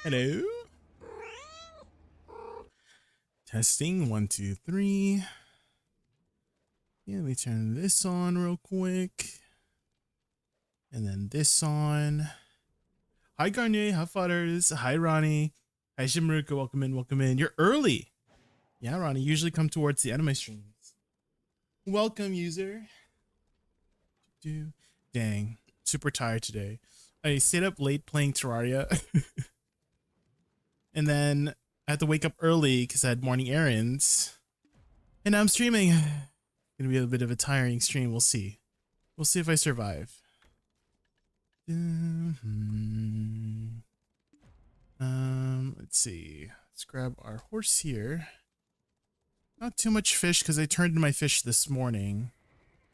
Hello. Testing 1, 2, 3. Yeah, let me turn this on real quick. And then this on. Hi Garnier, hi Futters, hi Ronnie. Hi Shimruka, welcome in, welcome in. You're early. Yeah, Ronnie, usually come towards the end of my streams. Welcome, user. Dang, super tired today. I stayed up late playing Terraria. And then I had to wake up early because I had morning errands. And now I'm streaming. Gonna be a bit of a tiring stream. We'll see. We'll see if I survive. Let's see. Let's grab our horse here. Not too much fish because I turned in my fish this morning.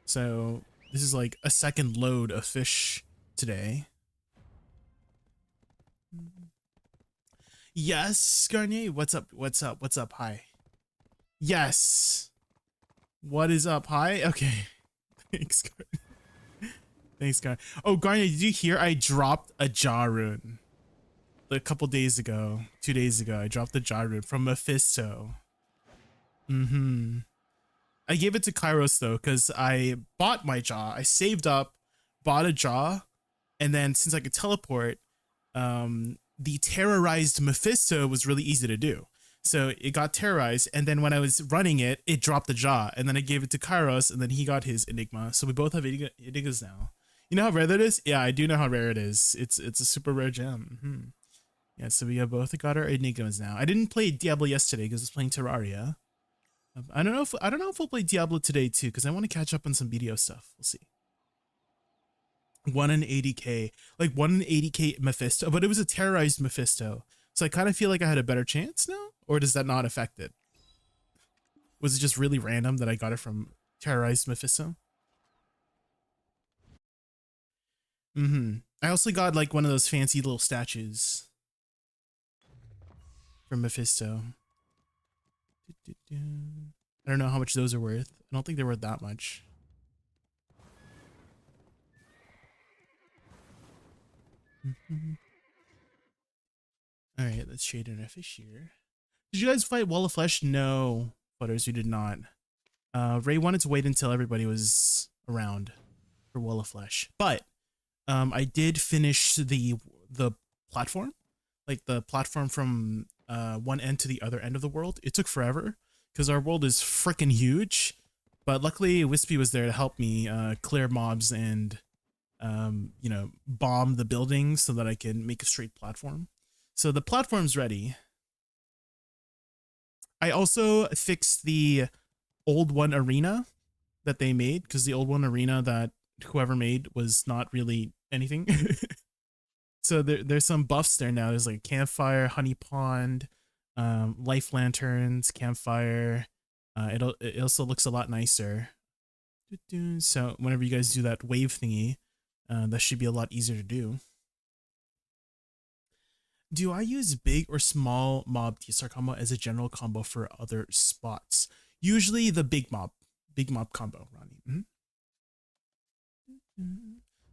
So this is like a second load of fish today. Yes, Garnier. What's up? What's up? What's up? Hi. Yes. What is up? Hi. Okay. Thanks, Garnier. Thanks, Garnier. Oh, Garnier, did you hear I dropped a jaw rune a couple days ago? 2 days ago, I dropped the jaw rune from Mephisto. I gave it to Kairos though, because I bought my jaw. I saved up, bought a jaw, and then since I could teleport, the terrorized Mephisto was really easy to do. So it got terrorized, and then when I was running it, it dropped the jaw, and then I gave it to Kairos, and then he got his Enigma. So we both have Enigmas now. You know how rare that is? Yeah, I do know how rare it is. It's a super rare gem. Yeah, so we have both got our Enigmas now. I didn't play Diablo yesterday because I was playing Terraria. I don't know if we'll play Diablo today too, because I want to catch up on some BDO stuff. We'll see. 1 in 80k, like 1 in 80k Mephisto, but it was a terrorized Mephisto, so I kind of feel like I had a better chance now. Or does that not affect it? Was it just really random that I got it from terrorized Mephisto? I also got like one of those fancy little statues from Mephisto. I don't know how much those are worth. I don't think they're worth that much. All right, let's trade in a fish here. Did you guys fight Wall of Flesh? No, Butters, you did not. Ray wanted to wait until everybody was around for Wall of Flesh, but I did finish the platform, like the platform from one end to the other end of the world. It took forever because our world is freaking huge, but luckily Wispy was there to help me clear mobs and you know, bomb the buildings so that I can make a straight platform. So the platform's ready. I also fixed the old one arena that they made, because the old one arena that whoever made was not really anything. So there's some buffs there now. There's like campfire, honey pond, life lanterns, campfire. It also looks a lot nicer. So whenever you guys do that wave thingy, that should be a lot easier to do. Do I use big or small mob TSR combo as a general combo for other spots? Usually the big mob combo, Ronnie.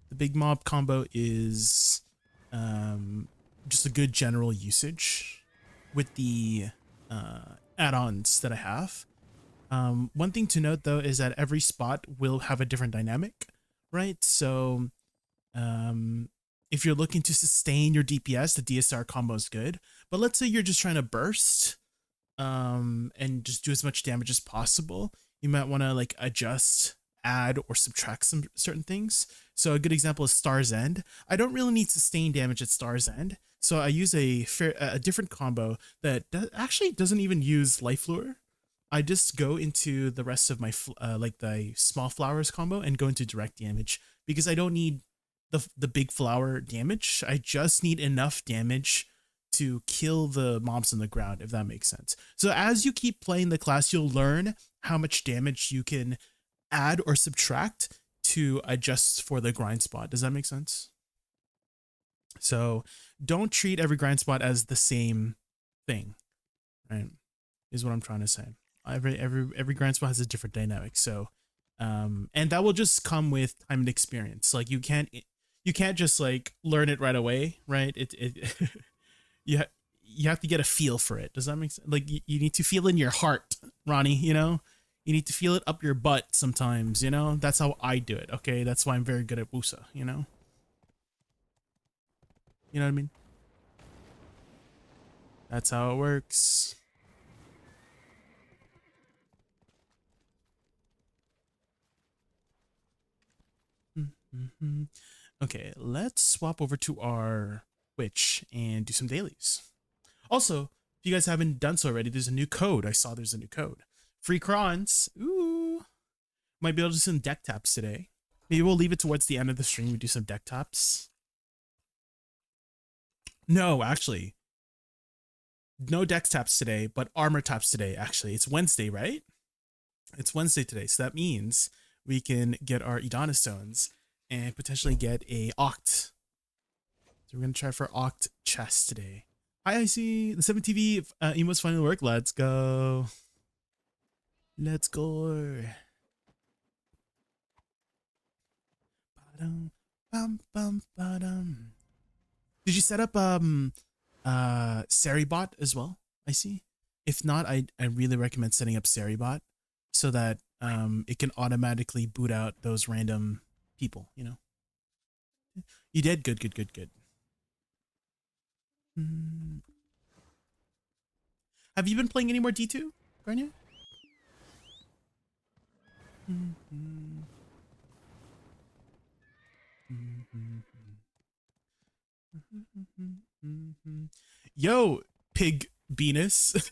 The big mob combo is just a good general usage with the add-ons that I have. One thing to note though is that every spot will have a different dynamic, right? So if you're looking to sustain your DPS, the DSR combo is good. But let's say you're just trying to burst and just do as much damage as possible. You might want to like adjust, add, or subtract some certain things. So a good example is Star's End. I don't really need sustained damage at Star's End, so I use a different combo that actually doesn't even use Life Lure. I just go into the rest of my like the small flowers combo and go into direct damage, because I don't need the big flower damage. I just need enough damage to kill the mobs on the ground, if that makes sense. So as you keep playing the class, you'll learn how much damage you can add or subtract to adjust for the grind spot. Does that make sense? So don't treat every grind spot as the same thing, right? Is what I'm trying to say. Every grind spot has a different dynamic. So and that will just come with time and experience. Like you can't just like learn it right away, right? you you have to get a feel for it. Does that make sense? Like you need to feel in your heart, Ronnie. You know, you need to feel it up your butt sometimes. You know, that's how I do it. Okay, that's why I'm very good at Woosa. You know what I mean? That's how it works. Mm-hmm. Okay, let's swap over to our Twitch and do some dailies. Also, if you guys haven't done so already, there's a new code. I saw there's a new code. Free crons. Ooh. Might be able to do some deck taps today. Maybe we'll leave it towards the end of the stream. We do some deck taps. No, actually. No deck taps today, but armor taps today, actually. It's Wednesday, right? It's Wednesday today, so that means we can get our Idana stones and potentially get a Oct. So we're going to try for Oct chest today. Hi, I see the 7TV emotes finally work. Let's go. Let's go. Did you set up Seribot as well? I see. If not, I really recommend setting up Seribot so that it can automatically boot out those random people, you know. You did? Good, good, good, good. Have you been playing any more D2, Garnia? Yo, Pig Venus.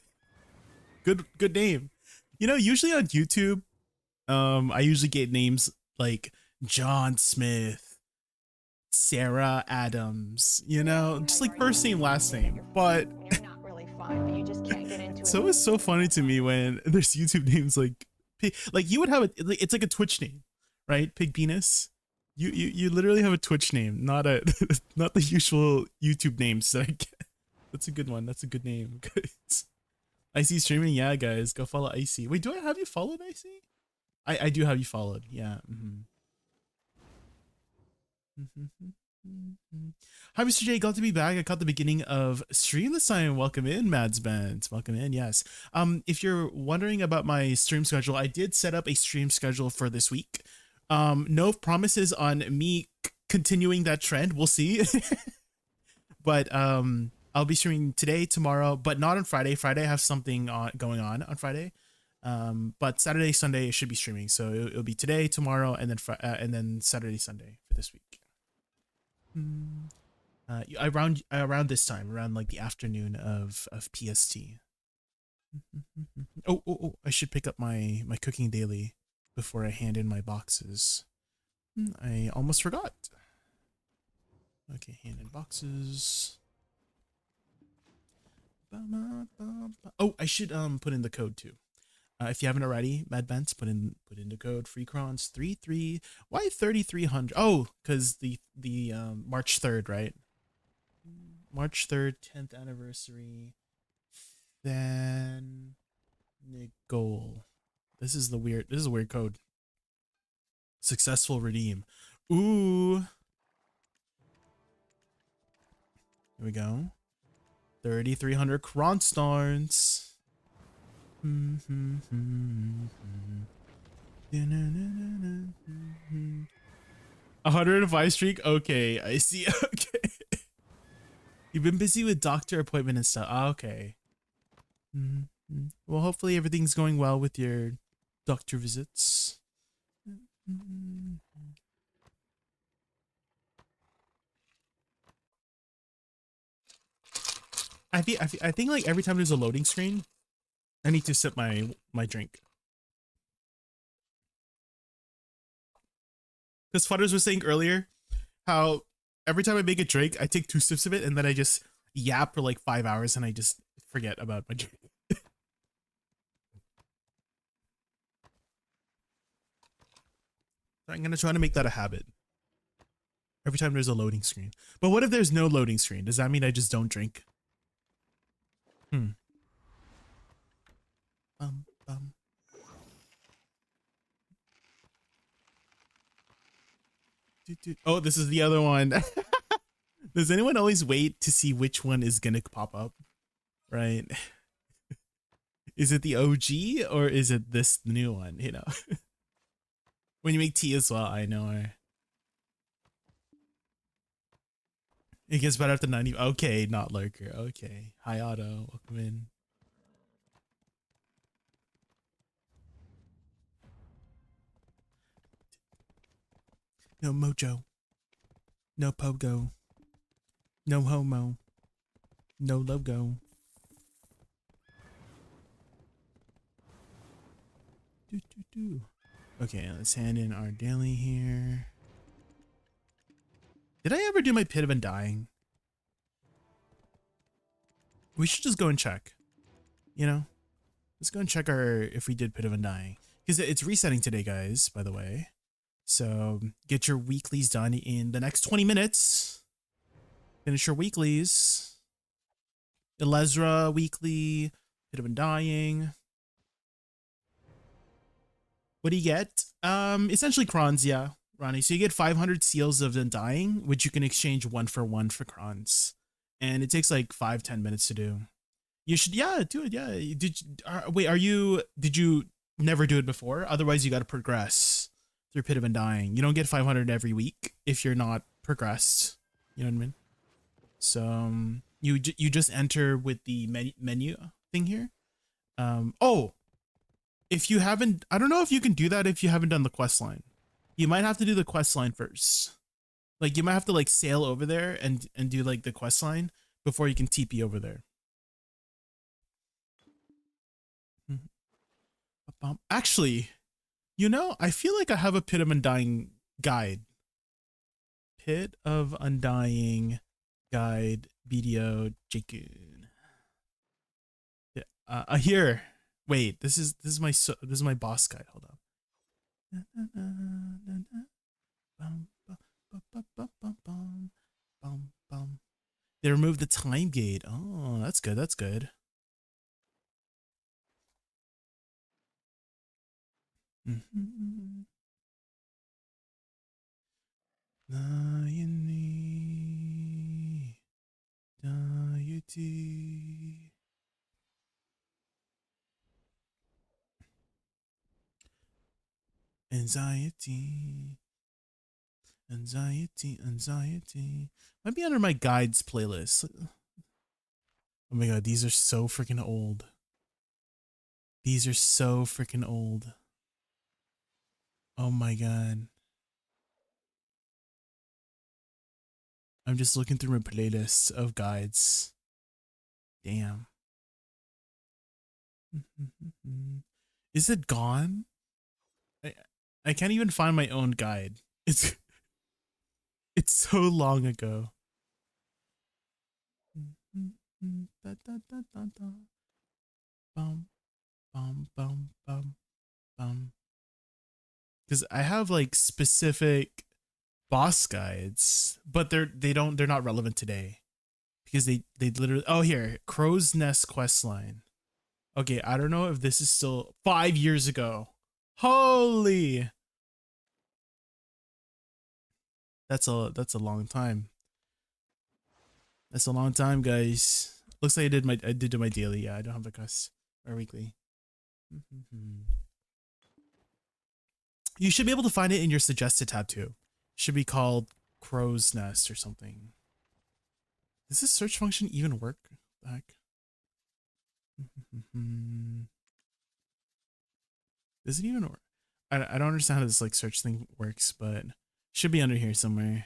Good name. You know, usually on YouTube, I usually get names like John Smith, Sarah Adams, you know, just like first name, last name. But so it's so funny to me when there's YouTube names like you would have it's like a Twitch name, right? Pig Venus. You literally have a Twitch name, not a not the usual YouTube names that I get. That's a good one. That's a good name, guys. Icy streaming, yeah, guys, go follow Icy. Wait, do I have you followed, Icy? I do have you followed, yeah. Hi, Mr. J, glad to be back. I caught the beginning of stream this time. Welcome in, Mads Bent. Welcome in, yes. If you're wondering about my stream schedule, I did set up a stream schedule for this week. No promises on me continuing that trend. We'll see. But I'll be streaming today, tomorrow, but not on Friday. Friday I have something going on Friday. But Saturday, Sunday it should be streaming. So it'll be today, tomorrow, and then Saturday, Sunday for this week. Around this time, around like the afternoon of PST. Oh! I should pick up my cooking daily before I hand in my boxes. I almost forgot. Okay, hand in boxes. Oh, I should put in the code too. If you haven't already, Mad Bents, put in the code FreeCrons33. Why 3300? Oh, because the March 3rd, right? March 3rd, 10th anniversary. Then Nicole. This is a weird code. Successful redeem. Ooh. Here we go. 3,300 Kronstars. 105 streak? Okay, I see. Okay. You've been busy with doctor appointment and stuff. Okay. Well, hopefully everything's going well with your doctor visits. I think like every time there's a loading screen, I need to sip my drink. Because Futters was saying earlier how every time I make a drink, I take 2 sips of it and then I just yap for like 5 hours and I just forget about my drink. I'm gonna try to make that a habit. Every time there's a loading screen. But what if there's no loading screen? Does that mean I just don't drink? Oh, this is the other one. Does anyone always wait to see which one is gonna pop up? Right? Is it the OG or is it this new one? You know, when you make tea as well, I know. It gets better after 90. Okay, not lurker. Okay. Hi, Otto. Welcome in. No mojo. No pogo. No homo. No logo. Okay, let's hand in our daily here. Did I ever do my pit of undying? We should just go and check. You know? Let's go and check if we did pit of undying. Because it's resetting today, guys, by the way. So get your weeklies done in the next 20 minutes. Finish your weeklies. Elezra weekly, pit of undying. What do you get? Essentially crons, yeah, Ronnie. So you get 500 seals of undying, which you can exchange 1 for crons. And it takes like 5-10 minutes to do. You should, yeah, do it. Yeah. Did you never do it before? Otherwise, you got to progress through Pit of Undying. You don't get 500 every week if you're not progressed. You know what I mean? So you just enter with the menu thing here. Oh, if you haven't, I don't know if you can do that if you haven't done the quest line. You might have to do the quest line first. Like you might have to like sail over there and do like the quest line before you can TP over there. Actually, you know, I feel like I have a Pit of Undying guide. Pit of Undying guide video Jaykun. Yeah, here. Wait, this is my boss guide. Hold up. They removed the time gate. Oh, that's good. That's good. Anxiety. Might be under my guides playlist. Oh my god, these are so freaking old. These are so freaking old. Oh my god. I'm just looking through my playlist of guides. Damn. Is it gone? I can't even find my own guide. It's so long ago. Because I have like specific boss guides, but they're not relevant today because they literally, oh here, Crow's Nest quest line. Okay, I don't know if this is still 5 years ago. Holy, that's a long time. That's a long time, guys. Looks like I did my daily. Yeah, I don't have the quest or weekly. You should be able to find it in your suggested tab too. Should be called Crow's Nest or something. Does this search function even work? What the heck? Does it even work? I don't understand how this like search thing works, but should be under here somewhere.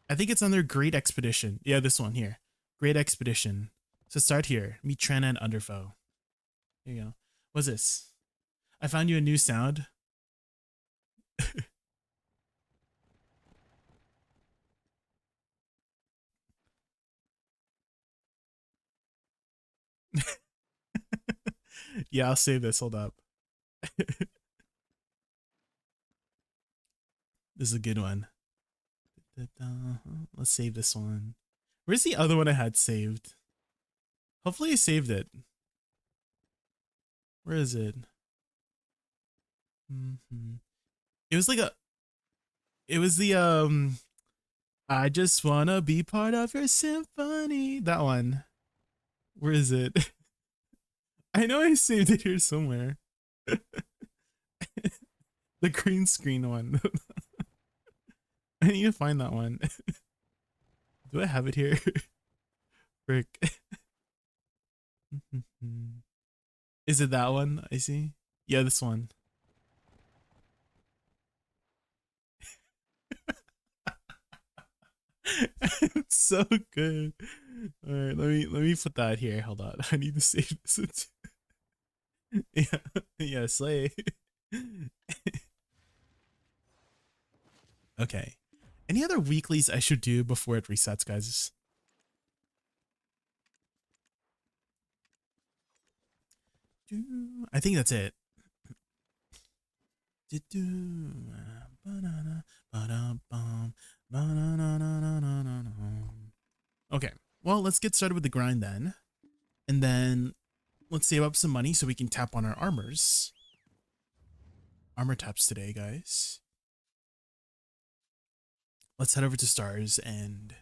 I think it's under Great Expedition. Yeah, this one here. Great Expedition. So start here. Meet Trena and Underfoe. Here you go. What's this? I found you a new sound. Yeah, I'll save this. Hold up. This is a good one. Let's save this one. Where's the other one I had saved? Hopefully I saved it. Where is it? It was like It was the I just wanna be part of your symphony. That one. Where is it? I know I saved it here somewhere. The green screen one. I need to find that one. Do I have it here? Frick. Is it that one? I see. Yeah, this one. It's so good. All right, let me put that here. Hold on. I need to save this. Yeah, yeah, slay. Okay. Any other weeklies I should do before it resets, guys? I think that's it. Okay, well, let's get started with the grind then. And then let's save up some money so we can tap on our armors. Armor taps today, guys. Let's head over to stars and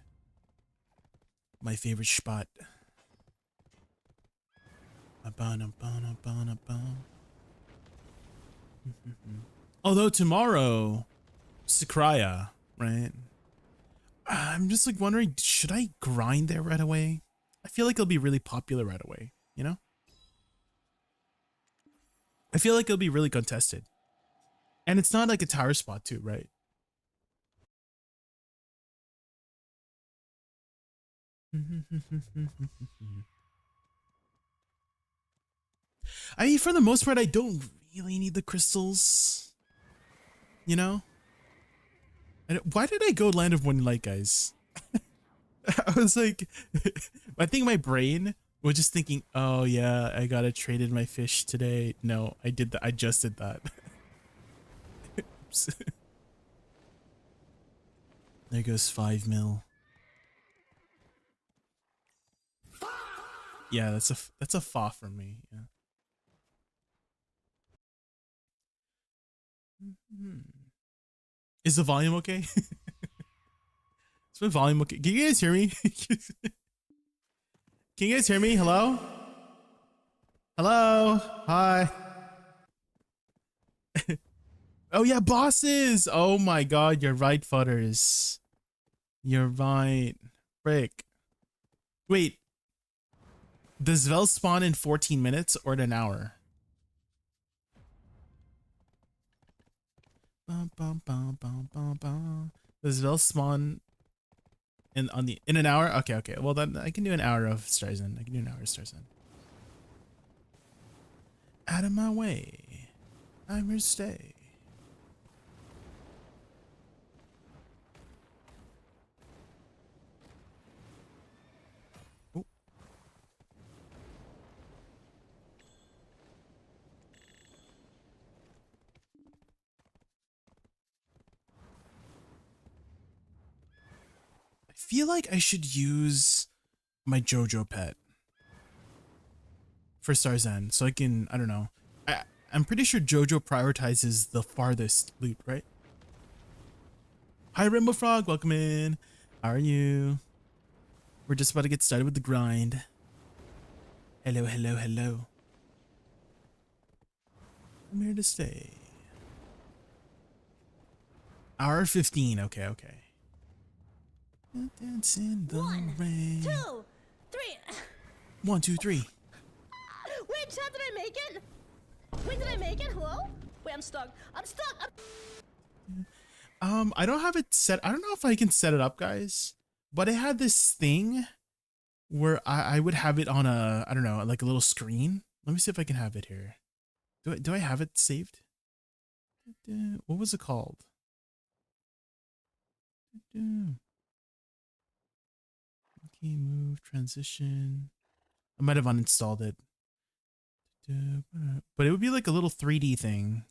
my favorite spot. Although tomorrow, Sakraya, right? I'm just like wondering, should I grind there right away? I feel like it'll be really popular right away, you know? I feel like it'll be really contested. And it's not like a tower spot too, right? I mean, for the most part, I don't really need the crystals. You know? Why did I go Land of One Light, guys? I was like, I think my brain was just thinking, oh yeah, I gotta traded my fish today. No, I did that. I just did that. Oops. There goes 5 mil. Yeah, that's a fa from me. Yeah. Is the volume okay? Is my volume okay? Can you guys hear me? Can you guys hear me? Hello? Hello? Hi. Oh yeah, bosses! Oh my god, you're right, futters. You're right. Frick. Wait. Does Vel spawn in 14 minutes or in an hour? Does Vel spawn in an hour? Okay, okay. Well then I can do an hour of Starzan. I can do an hour of Starzan. Out of my way. I'm here to stay. Oh. I feel like I should use my JoJo pet for Starzan so I can, I don't know. I'm pretty sure JoJo prioritizes the farthest loot, right? Hi Rainbow Frog, welcome in. How are you? We're just about to get started with the grind. Hello, hello, hello. I'm here to stay. Hour 15, okay, okay. Dance in the rain. 2, 3. 1, 2, 3. Wait, chat, did I make it? Wait, did I make it? Hello? Wait, I'm stuck. I'm stuck. I don't have it set. I don't know if I can set it up, guys. But I had this thing where I would have it on a, I don't know, like a little screen. Let me see if I can have it here. Do I have it saved? What was it called? Okay, move, transition. I might have uninstalled it. But it would be like a little 3D thing.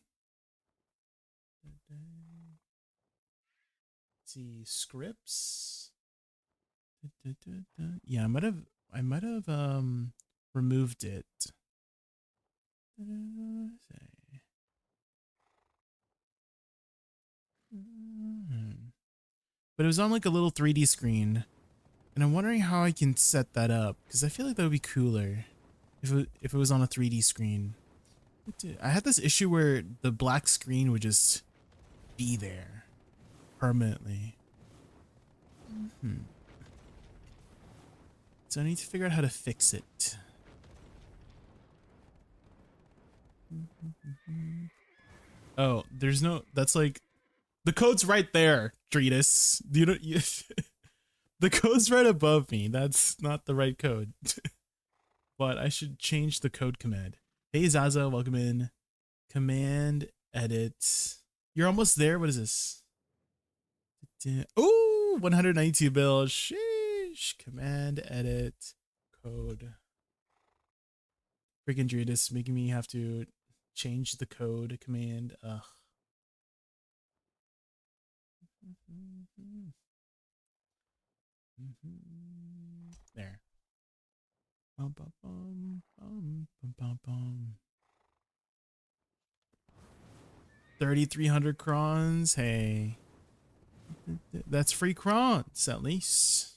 Let's see, scripts. Yeah, I might have removed it. But it was on like a little 3D screen. And I'm wondering how I can set that up, because I feel like that would be cooler if it was on a 3D screen. I had this issue where the black screen would just be there permanently. So I need to figure out how to fix it. Oh, there's no, that's like, the code's right there, Dretus. The code's right above me. That's not the right code. But I should change the code command. Hey Zaza, welcome in. Command edit. You're almost there. What is this? Oh, 192 bills. Sheesh. Command edit code. Freaking Dretus making me have to change the code command. Ugh. There. 3,300 crons. Hey, that's free crons at least.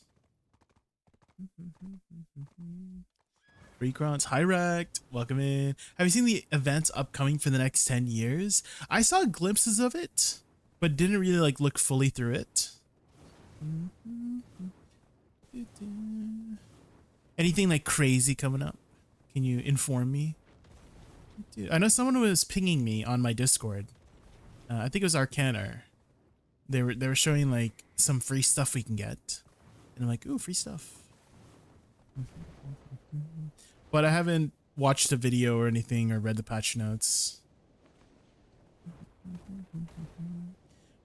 Free crons. Hi Rect, welcome in. Have you seen the events upcoming for the next 10 years? I saw glimpses of it, but didn't really like look fully through it. Anything like crazy coming up? Can you inform me? Dude, I know someone was pinging me on my Discord. I think it was Arcana. They were showing like some free stuff we can get, and I'm like, ooh, free stuff. But I haven't watched a video or anything or read the patch notes.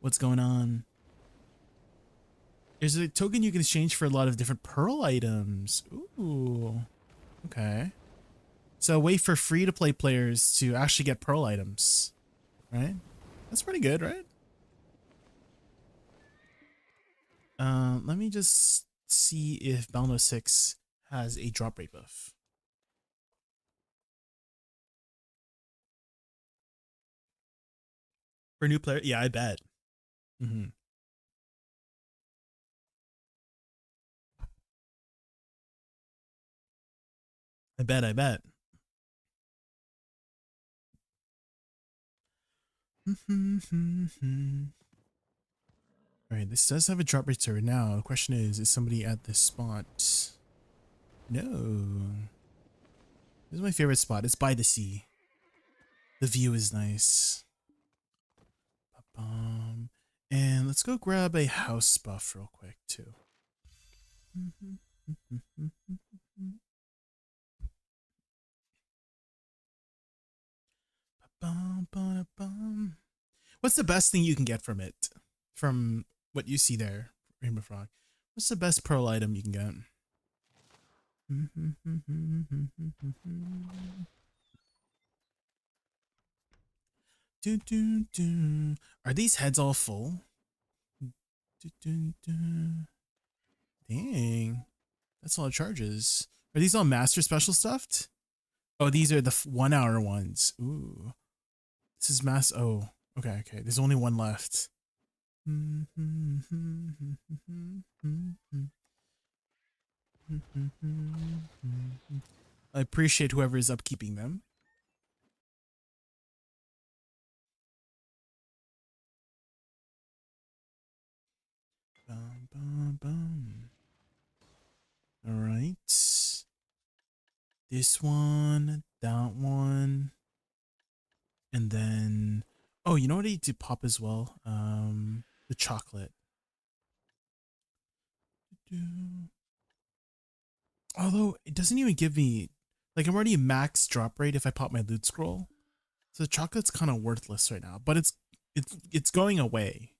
What's going on? There's a token you can exchange for a lot of different pearl items. Ooh, okay. So a way for free-to-play players to actually get pearl items, right? That's pretty good, right? Let me just see if Balno 6 has a drop rate buff. For new player, yeah, I bet. I bet. All right, this does have a drop rate server now. The question is somebody at this spot? No. This is my favorite spot. It's by the sea. The view is nice. And let's go grab a house buff real quick too. What's the best thing you can get from it? From what you see there, Rainbow Frog. What's the best pearl item you can get? Are these heads all full? Dang. That's a lot of charges. Are these all master special stuffed? Oh, these are the 1 hour ones. Ooh. This is mass. Oh, okay. There's only one left. I appreciate whoever is upkeeping them. All right. This one, that one. And then, oh, you know what I need to pop as well? The chocolate. Although it doesn't even give me, like, I'm already max drop rate if I pop my loot scroll. So the chocolate's kind of worthless right now, but it's going away.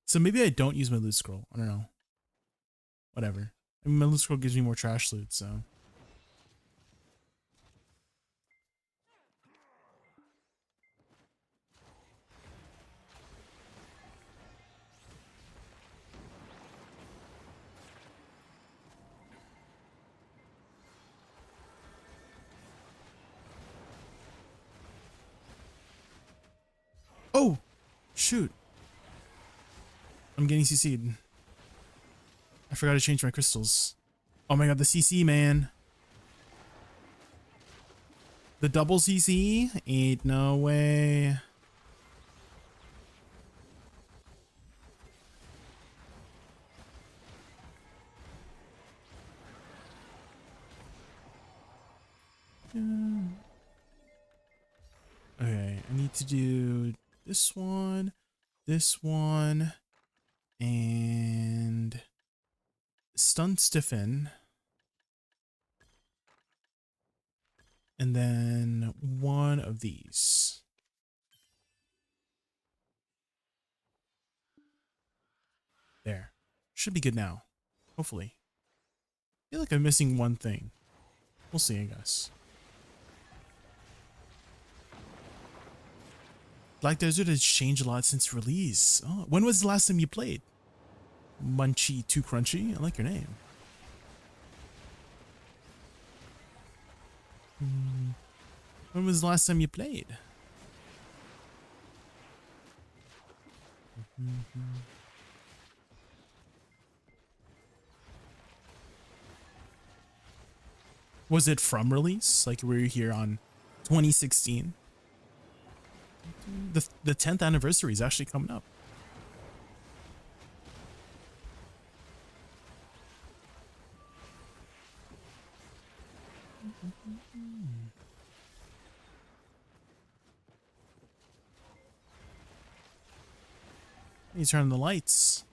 So maybe I don't use my loot scroll. I don't know. Whatever. I mean, my loot scroll gives me more trash loot, so. Oh, Shoot. I'm getting CC'd. I forgot to change my crystals. Oh my god, the CC, man. The double CC? Ain't no way. Okay, I need to do this one, and stun stiffen. And then one of these. There. Should be good now. Hopefully. I feel like I'm missing one thing. We'll see, I guess. Black Desert has changed a lot since release. Oh, when was the last time you played? Munchy Too Crunchy? I like your name. When was the last time you played? Was it from release? Like we were here on 2016? The 10th anniversary is actually coming up. You turn on the lights.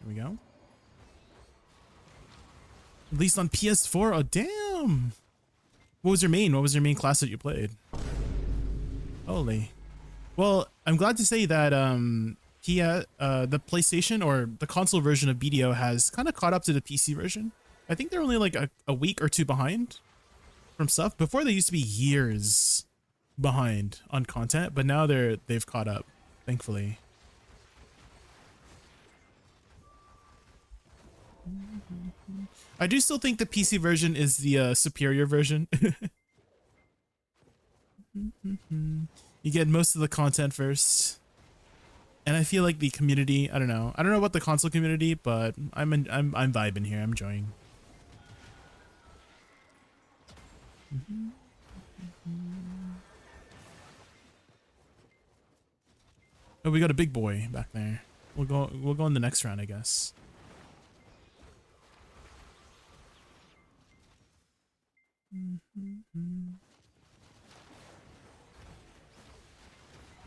Here we go. At least on PS4. Oh, damn. What was your main? What was your main class that you played? Holy. Well, I'm glad to say that the PlayStation or the console version of BDO has kind of caught up to the PC version. I think they're only like a week or two behind from stuff. Before they used to be years behind on content, but now they've caught up, thankfully. I do still think the PC version is the superior version. You get most of the content first, and I feel like the community. I don't know about the console community, but I'm vibing here. I'm enjoying. Oh, we got a big boy back there. We'll go in the next round, I guess.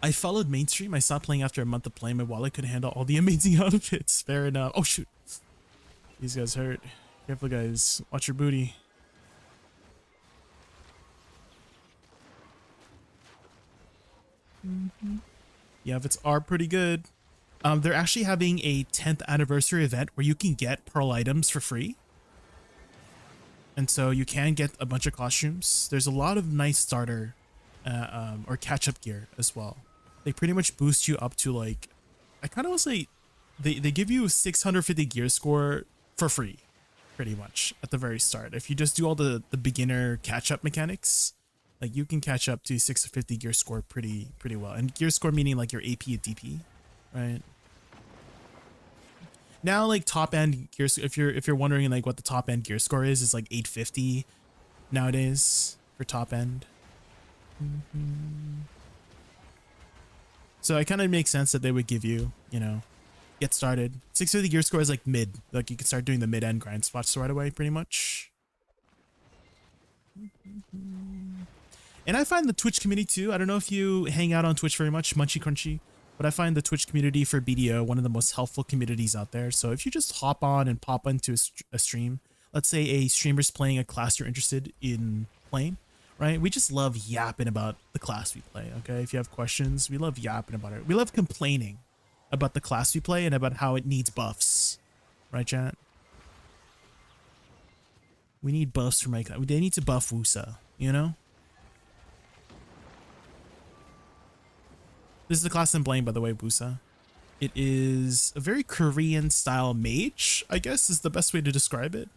I followed mainstream. I stopped playing after a month of playing. My wallet couldn't handle all the amazing outfits. Fair enough. Oh shoot. These guys hurt. Careful guys. Watch your booty. Yeah, outfits are pretty good. They're actually having a 10th anniversary event where you can get pearl items for free. And so you can get a bunch of costumes. There's a lot of nice starter or catch-up gear as well. They pretty much boost you up to like, I kind of want to say, they give you 650 gear score for free, pretty much at the very start. If you just do all the beginner catch-up mechanics, like you can catch up to 650 gear score pretty well. And gear score meaning like your AP and DP, right? Now like top end gear, if you're wondering like what the top end gear score is, it's like 850 nowadays for top end. So it kind of makes sense that they would give you, you know, get started. 650 gear score is like mid, like you can start doing the mid end grind spots right away, pretty much. And I find the Twitch community too. I don't know if you hang out on Twitch very much, Munchy Crunchy, but I find the Twitch community for BDO one of the most helpful communities out there. So if you just hop on and pop into a stream, let's say a streamer's playing a class you're interested in playing, right? We just love yapping about the class we play, okay? If you have questions, we love yapping about it. We love complaining about the class we play and about how it needs buffs, right, chat? We need buffs for my class. They need to buff Woosa, you know? This is the class I'm playing, by the way, Woosa. It is a very Korean style mage, I guess is the best way to describe it.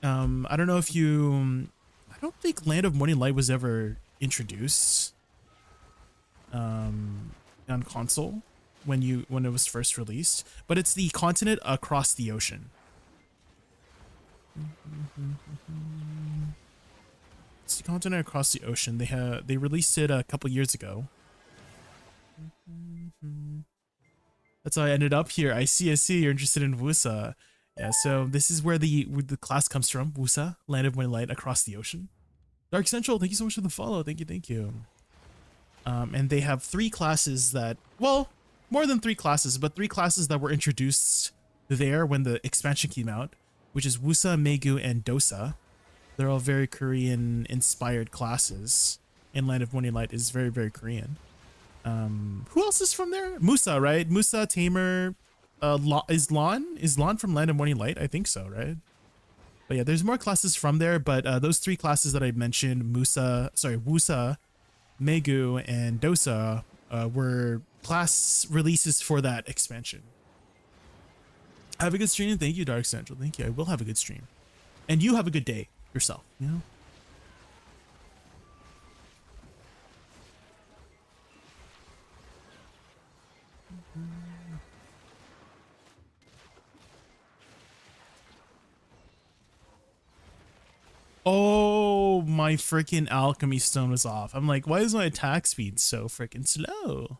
I don't know if you... I don't think Land of Morning Light was ever introduced. on console when it was first released, but it's the continent across the ocean. It's the continent across the ocean. They released it a couple years ago. That's how I ended up here. I see. You're interested in Woosa. Yeah, so this is where the class comes from. Woosa, Land of Morning Light, across the ocean. Dark Central, thank you so much for the follow. Thank you. And they have 3 classes that, well, more than 3 classes, but 3 classes that were introduced there when the expansion came out, which is Woosa, Megu, and Dosa. They're all very Korean-inspired classes, and Land of Morning Light is very, very Korean. Who else is from there? Musa, right? Musa, Tamer, is Lon from Land of Morning Light? I think so, right? But yeah, there's more classes from there, but those 3 classes that I mentioned, Woosa, Megu, and Dosa, were class releases for that expansion. Have a good stream. Thank you, Dark Central. Thank you. I will have a good stream. And you have a good day yourself, you know? Oh, my freaking alchemy stone was off. I'm like, why is my attack speed so freaking slow?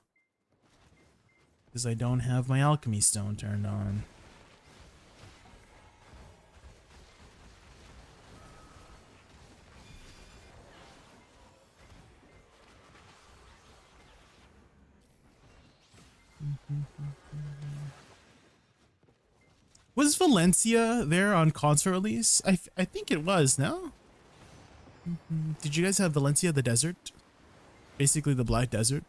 Because I don't have my alchemy stone turned on. Was Valencia there on console release? I think it was, no? Did you guys have Valencia, the desert? Basically the Black Desert.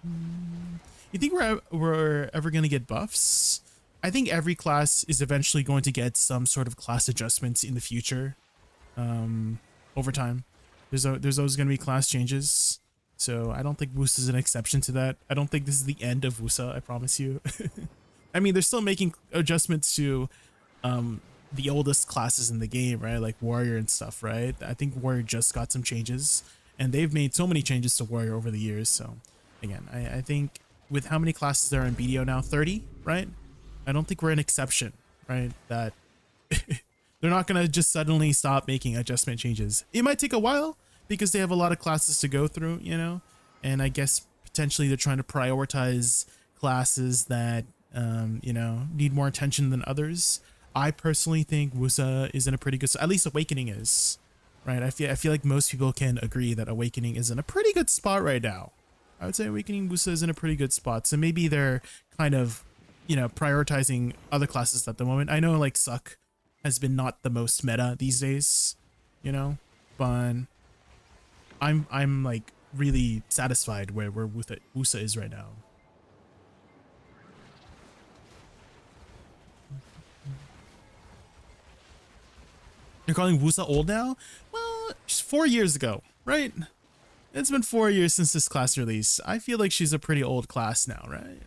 You think we're ever going to get buffs? I think every class is eventually going to get some sort of class adjustments in the future. Over time. There's always going to be class changes. So I don't think Woosa is an exception to that. I don't think this is the end of Woosa, I promise you. I mean, they're still making adjustments to the oldest classes in the game, right? Like Warrior and stuff, right? I think Warrior just got some changes, and they've made so many changes to Warrior over the years. So again, I think with how many classes there are in BDO now, 30, right? I don't think we're an exception, right? That they're not going to just suddenly stop making adjustment changes. It might take a while because they have a lot of classes to go through, you know? And I guess potentially they're trying to prioritize classes that you know, need more attention than others. I personally think Woosa is in a pretty good, at least Awakening is, right? I feel like most people can agree that Awakening is in a pretty good spot right now. I would say Awakening Woosa is in a pretty good spot. So maybe they're kind of, you know, prioritizing other classes at the moment. I know like Suck has been not the most meta these days, you know, but I'm like really satisfied where Woosa is right now. You're calling Woosa old now? Well, 4 years ago, right? It's been 4 years since this class release. I feel like she's a pretty old class now, right?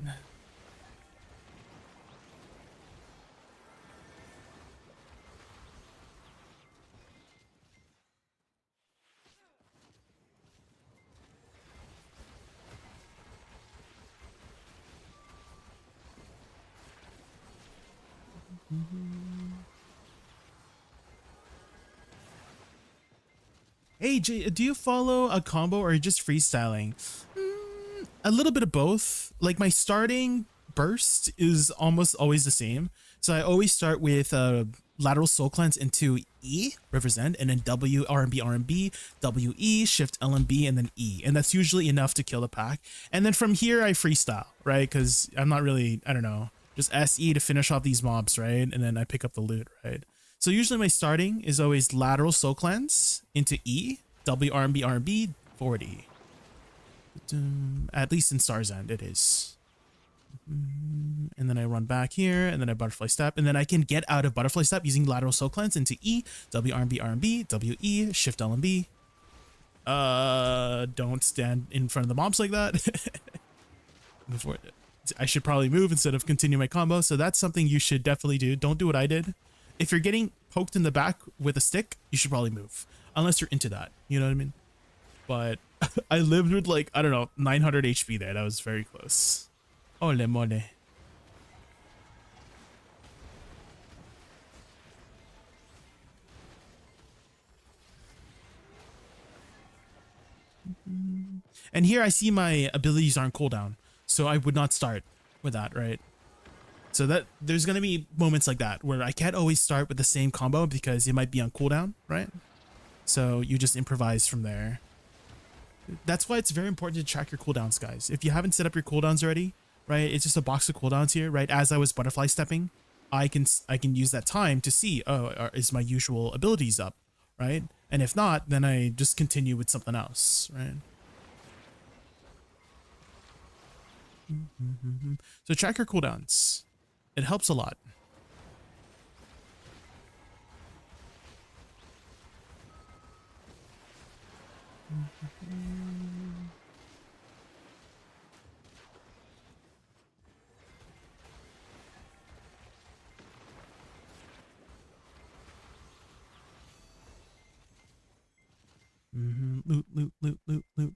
Hey, Jay, do you follow a combo or are you just freestyling? A little bit of both. Like my starting burst is almost always the same. So I always start with lateral soul cleanse into E, represent, and then W, RMB, W, E, shift, LMB, and then E. And that's usually enough to kill the pack. And then from here, I freestyle, right? Because I'm not really, I don't know, just SE to finish off these mobs, right? And then I pick up the loot, right? So usually my starting is always lateral soul cleanse into E, W, RMB, forward E. At least in Star's End, it is. And then I run back here, and then I butterfly step, and then I can get out of butterfly step using lateral soul cleanse into E, W, RMB, W, E, shift, LMB. Don't stand in front of the mobs like that. Before I should probably move instead of continue my combo. So that's something you should definitely do. Don't do what I did. If you're getting poked in the back with a stick, you should probably move. Unless you're into that. You know what I mean? But I lived with like, I don't know, 900 HP there. That was very close. Ole mole. And here I see my abilities are on cooldown, so I would not start with that, right? So that there's gonna be moments like that where I can't always start with the same combo because it might be on cooldown, right? So you just improvise from there. That's why it's very important to track your cooldowns, guys. If you haven't set up your cooldowns already, right? It's just a box of cooldowns here, right? As I was butterfly stepping, I can use that time to see, oh, is my usual abilities up, right? And if not, then I just continue with something else, right? So track your cooldowns. It helps a lot. Loot, loot, loot, loot, loot.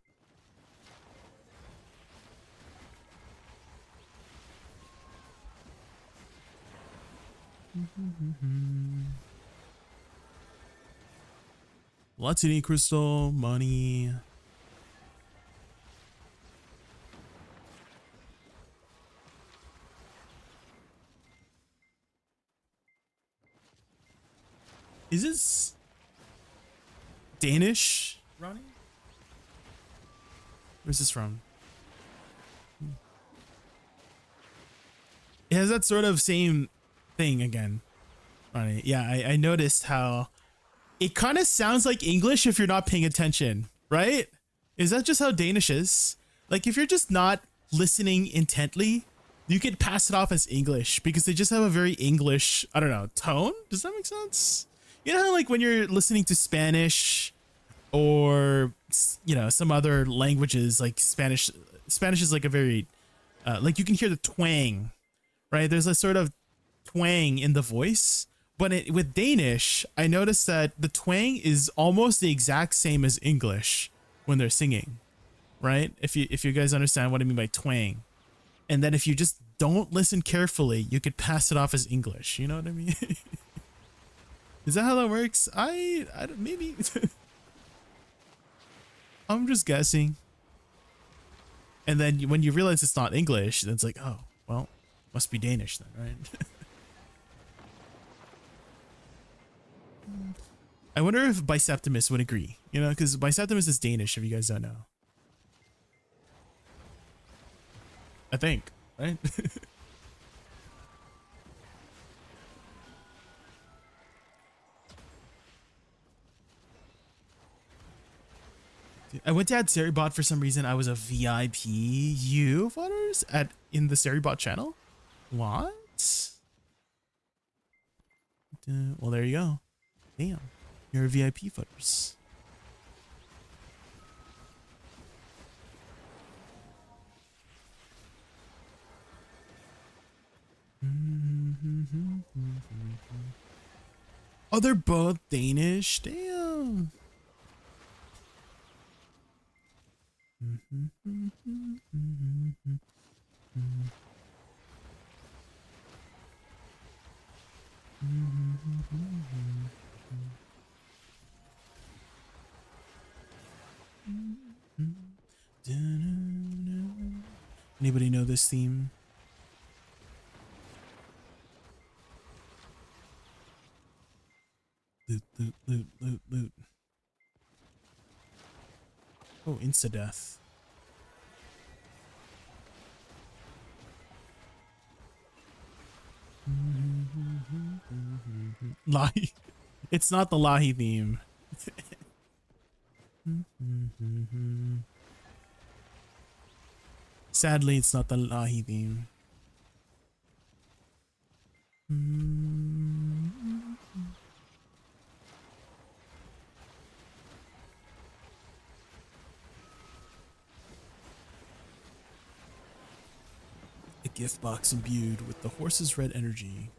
Lots of crystal, money. Is this Danish, Ronnie? Where's this from? It has that sort of same thing again, Ronnie. Yeah, I noticed how it kind of sounds like English if you're not paying attention, right? Is that just how Danish is? Like if you're just not listening intently, you could pass it off as English because they just have a very English, I don't know, tone. Does that make sense? You know how like when you're listening to Spanish or, you know, some other languages like Spanish is like a very, like you can hear the twang, right? There's a sort of twang in the voice. But with Danish, I noticed that the twang is almost the exact same as English when they're singing, right? If you guys understand what I mean by twang. And then if you just don't listen carefully, you could pass it off as English. You know what I mean? Is that how that works? I don't, maybe. I'm just guessing. And then when you realize it's not English, then it's like, oh, well, must be Danish then, right? I wonder if Biseptimus would agree, you know, because Biseptimus is Danish, if you guys don't know. I think, right? I went to add Seribot for some reason. I was a VIP. You followers in the Seribot channel? What? Well, there you go. Damn, you're a VIP footers. Oh, they're both Danish. Damn. Anybody know this theme? Loot, loot, loot, loot, loot. Oh, insta-death. Lahi. It's not the Lahi theme. Sadly, it's not the Lahi theme. A gift box imbued with the horse's red energy.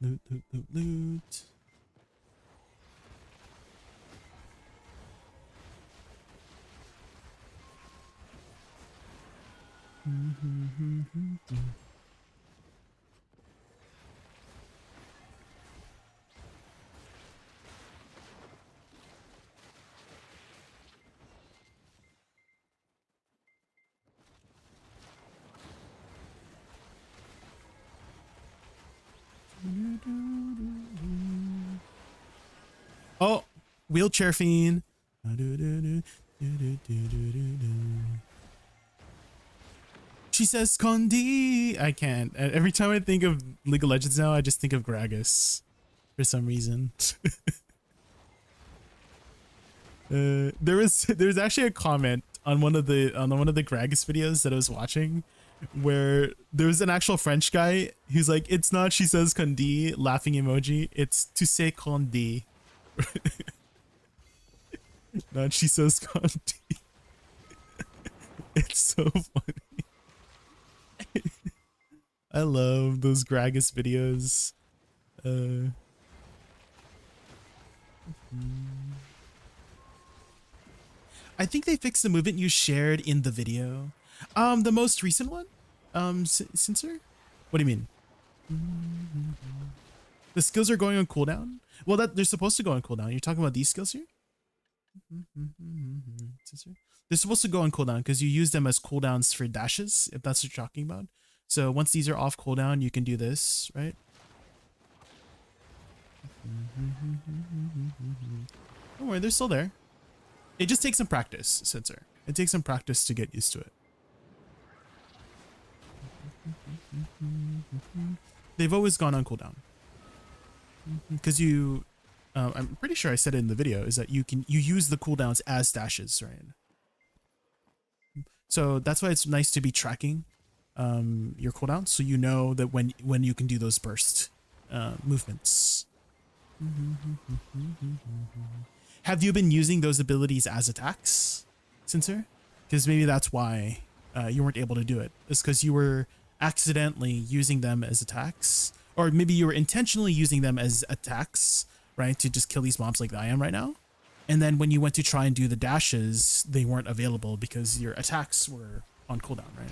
Loot, loot, loot, loot. Oh, wheelchair fiend. She says Condi. I can't. Every time I think of League of Legends now, I just think of Gragas for some reason. There's actually a comment on one of the Gragas videos that I was watching where there was an actual French guy who's like, it's not she says Condi, laughing emoji, it's to say Condi. Not she says Condi. It's so funny. I love those Gragas videos. I think they fixed the movement you shared in the video. The most recent one? Censor? What do you mean? The skills are going on cooldown? Well, that they're supposed to go on cooldown. You're talking about these skills here? Censor? They're supposed to go on cooldown because you use them as cooldowns for dashes, if that's what you're talking about. So once these are off cooldown, you can do this, right? Don't worry, they're still there. It just takes some practice, Censor. It takes some practice to get used to it. They've always gone on cooldown. Because you, I'm pretty sure I said it in the video, is that you use the cooldowns as dashes, right? So that's why it's nice to be tracking your cooldowns, so you know that when you can do those burst movements. Have you been using those abilities as attacks, Censor? Because maybe that's why you weren't able to do it. It's because you were accidentally using them as attacks, or maybe you were intentionally using them as attacks, right, to just kill these mobs like I am right now. And then when you went to try and do the dashes, they weren't available because your attacks were on cooldown, right?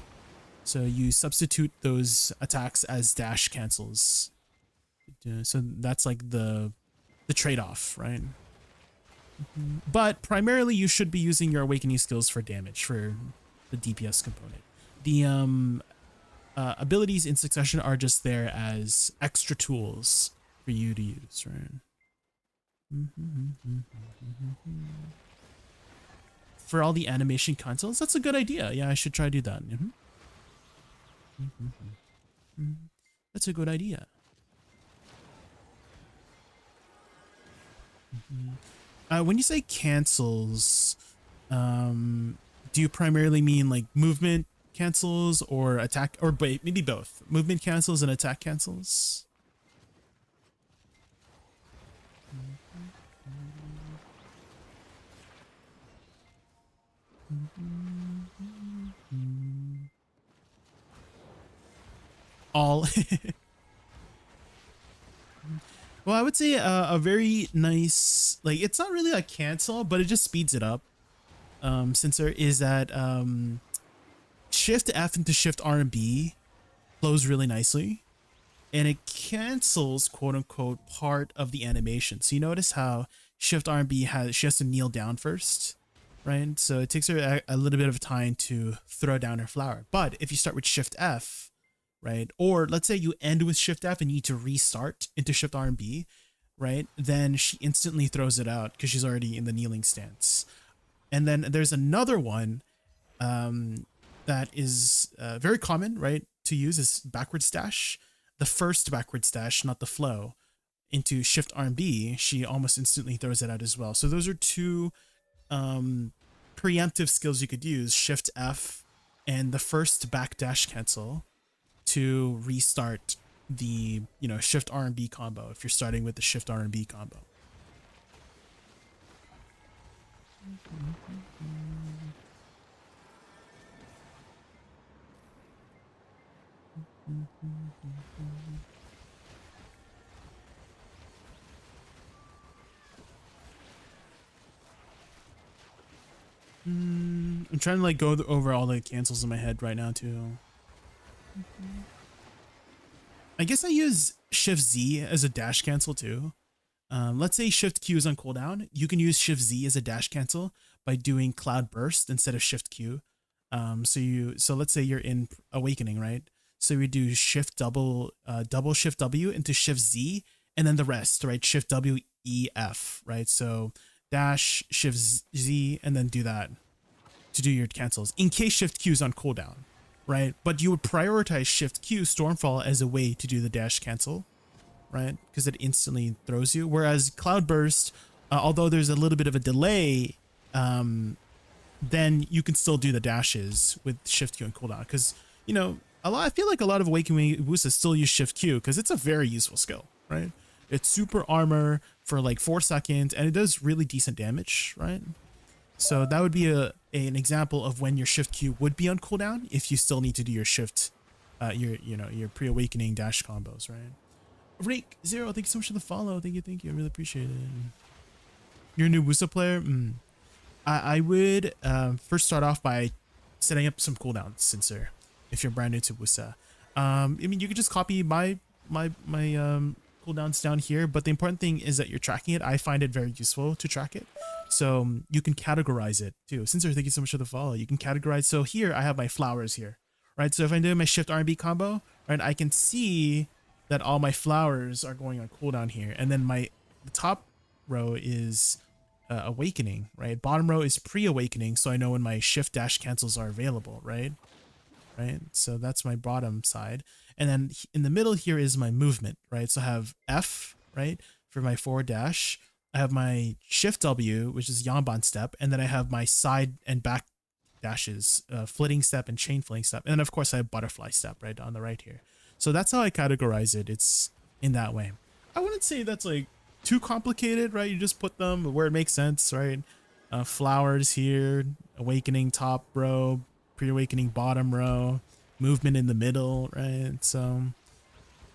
So you substitute those attacks as dash cancels. So that's like the trade-off, right? But primarily you should be using your awakening skills for damage, for the DPS component. The abilities in succession are just there as extra tools for you to use, right? For all the animation consoles, that's a good idea. Yeah, I should try to do that. That's a good idea. When you say cancels, do you primarily mean like movement cancels or attack, or maybe both? Movement cancels and attack cancels? All. Well, I would say a very nice, like, it's not really a cancel, but it just speeds it up. Sensor is that Shift F into Shift R and B flows really nicely, and it cancels, quote unquote, part of the animation. So you notice how Shift R and B she has to kneel down first, right? So it takes her a little bit of time to throw down her flower. But if you start with Shift F, right, or let's say you end with Shift F and you need to restart into Shift R and B, right, then she instantly throws it out because she's already in the kneeling stance. And then there's another one that is very common, right, to use, is backwards dash. The first backwards dash, not the flow, into Shift R and B, she almost instantly throws it out as well. So those are two preemptive skills you could use, Shift F and the first back dash cancel, to restart the, Shift R and B combo if you're starting with the Shift R and B combo. I'm trying to like go over all the cancels in my head right now too. I guess I use Shift Z as a dash cancel too. Let's say Shift Q is on cooldown. You can use Shift Z as a dash cancel by doing Cloud Burst instead of Shift Q. So let's say you're in Awakening, right? So we do Shift double Shift W into Shift Z, and then the rest, right? Shift W E F, right? So dash Shift Z, and then do that to do your cancels in case Shift Q is on cooldown, right? But you would prioritize Shift Q Stormfall as a way to do the dash cancel, right? Because it instantly throws you. Whereas Cloud Burst, although there's a little bit of a delay, then you can still do the dashes with Shift Q and cooldown. Because, you know, I feel like a lot of Awakening Woosa still use Shift Q because it's a very useful skill, right? It's super armor for like 4 seconds and it does really decent damage, right? So that would be an example of when your Shift Q would be on cooldown if you still need to do your shift, your pre-awakening dash combos, right? Rake Zero, thank you so much for the follow. Thank you. I really appreciate it. You're a new Woosa player. I would first start off by setting up some cooldowns, Sincere, if you're brand new to Woosa. I mean, you could just copy my cooldowns down here, but the important thing is that you're tracking it. I find it very useful to track it. So you can categorize it too. Sincere, thank you so much for the follow. You can categorize. So here I have my flowers here, right? So if I'm doing my Shift R&B combo, right, I can see that all my flowers are going on cooldown here. And then the top row is awakening, right? Bottom row is pre-awakening. So I know when my shift dash cancels are available, right? Right. So that's my bottom side. And then in the middle here is my movement, right? So I have F, right, for my forward dash. I have my Shift W, which is Yamban step. And then I have my side and back dashes, flitting step and chain flitting step. And then of course I have butterfly step right on the right here. So that's how I categorize it. It's in that way. I wouldn't say that's like too complicated, right? You just put them where it makes sense, right? Flowers here, awakening top row, pre-awakening bottom row, movement in the middle, right? So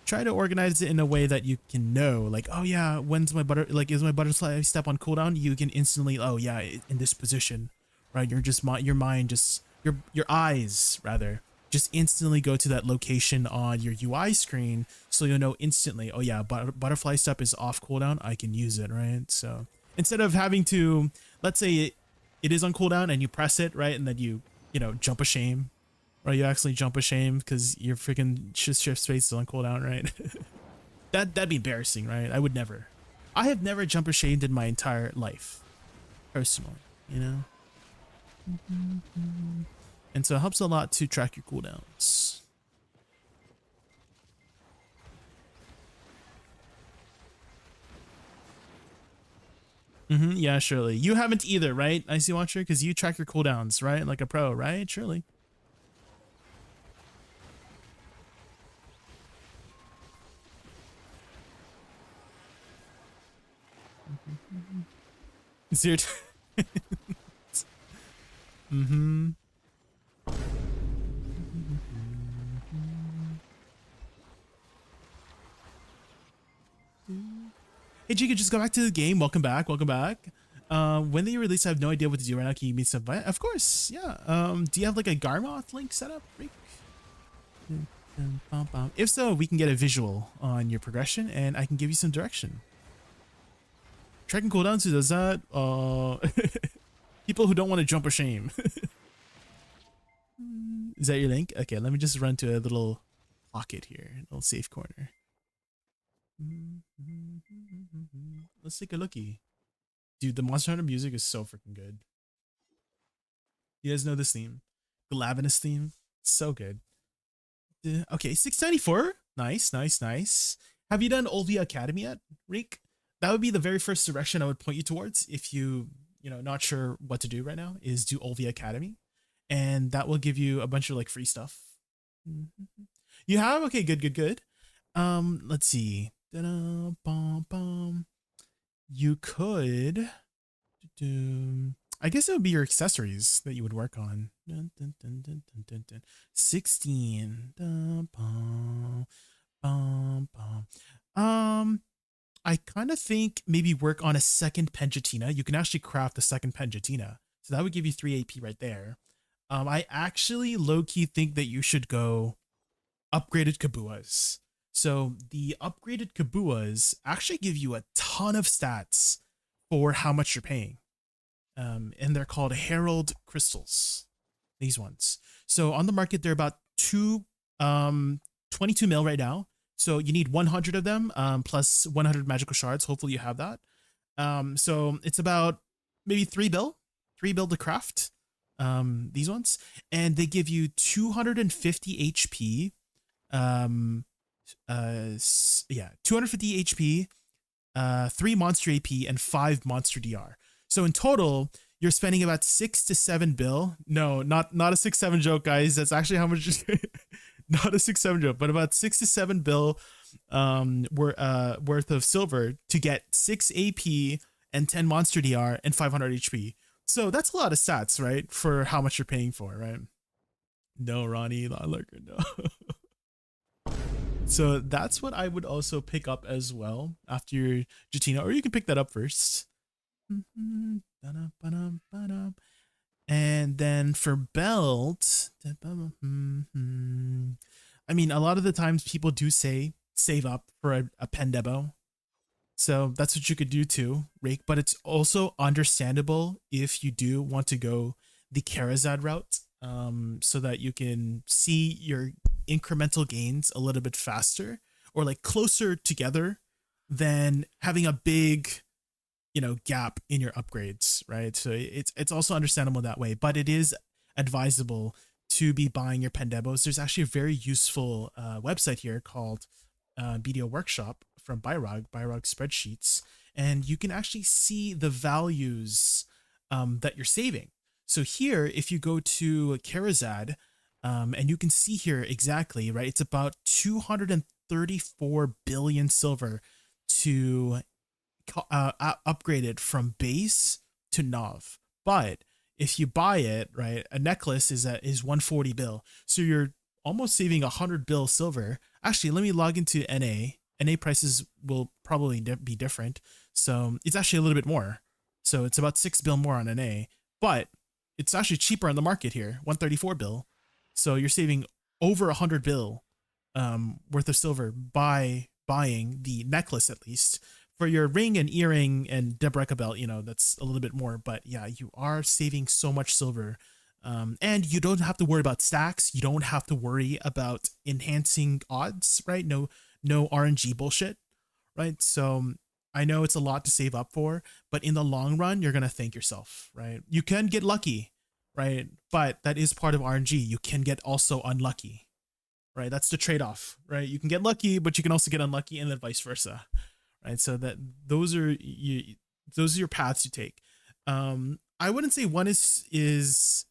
try to organize it in a way that you can know, like, oh yeah, is my butterfly step on cooldown? You can instantly, oh yeah, in this position, right? Your eyes rather just instantly go to that location on your UI screen, so you'll know instantly, oh yeah, butterfly step is off cooldown, I can use it, right? So instead of having to, let's say it is on cooldown and you press it, right, and then you jump a shame, or you actually jump a shame because your freaking shift space is on cooldown, right? That'd be embarrassing, right? I have never jump a shamed in my entire life, personally, And so it helps a lot to track your cooldowns. Yeah, surely. You haven't either, right, Icy Watcher? Because you track your cooldowns, right? Like a pro, right? Surely. Zero. Hey, Jake, just go back to the game. Welcome back. When they release, I have no idea what to do right now. Can you give me some advice? Of course, yeah. Do you have like a Garmoth link set up, Rick? If so, we can get a visual on your progression and I can give you some direction. Tracking cooldowns, who does that? People who don't want to jump or shame. Is that your link? Okay, let me just run to a little pocket here, a little safe corner. Let's take a lookie. Dude, the Monster Hunter music is so freaking good. You guys know this theme? The Lavinus theme? So good. Okay, 694. Nice. Have you done Olvia Academy yet, Reek? That would be the very first direction I would point you towards if not sure what to do right now, is do Olvia Academy. And that will give you a bunch of like free stuff. You have? Okay, good. Let's see. You could do, I guess it would be your accessories that you would work on. 16. I kind of think maybe work on a second Penjatina. You can actually craft the second Penjatina. So that would give you 3 AP right there. I actually low-key think that you should go upgraded Kabuas. So the upgraded Kabuas actually give you a ton of stats for how much you're paying. And they're called Herald Crystals. These ones. So on the market, they're about 22 mil right now. So you need 100 of them, plus 100 magical shards. Hopefully you have that. So it's about maybe 3 bill to craft these ones. And they give you 250 HP. 250 HP, 3 monster AP, and 5 monster DR. So in total, you're spending about 6 to 7 bill. No, not a 6-7 joke, guys. That's actually how much. Not a 6-7 joke, but about 6 to 7 bill worth of silver to get 6 AP and 10 monster DR and 500 HP. So that's a lot of stats, right? For how much you're paying for, right? No, Ronnie, not lurker, no. So that's what I would also pick up as well after your Jatina, or you can pick that up first. And then for belt, I mean, a lot of the times people do say save up for a Pendebo. So that's what you could do too, Rake. But it's also understandable if you do want to go the Karazad route, so that you can see your incremental gains a little bit faster, or like closer together than having a big, gap in your upgrades, right? So it's also understandable that way, but it is advisable to be buying your Pendebos. There's actually a very useful website here called BDO Workshop from ByRog spreadsheets, and you can actually see the values that you're saving. So here, if you go to Karazad, and you can see here exactly, right? It's about 234 billion silver to upgrade it from base to Nov. But if you buy it, right, a necklace is 140 bill. So you're almost saving 100 bill silver. Actually, let me log into NA. NA prices will probably be different. So it's actually a little bit more. So it's about 6 bill more on NA, but it's actually cheaper on the market here, 134 bill. So you're saving over 100 bill worth of silver by buying the necklace, at least. For your ring and earring and Debreka belt, that's a little bit more. But yeah, you are saving so much silver. And you don't have to worry about stacks. You don't have to worry about enhancing odds, right? No RNG bullshit, right? So I know it's a lot to save up for, but in the long run, you're going to thank yourself, right? You can get lucky, right? But that is part of RNG. You can get also unlucky, right? That's the trade-off, right? You can get lucky, but you can also get unlucky, and then vice versa, right? So that those are your paths you take. I wouldn't say one is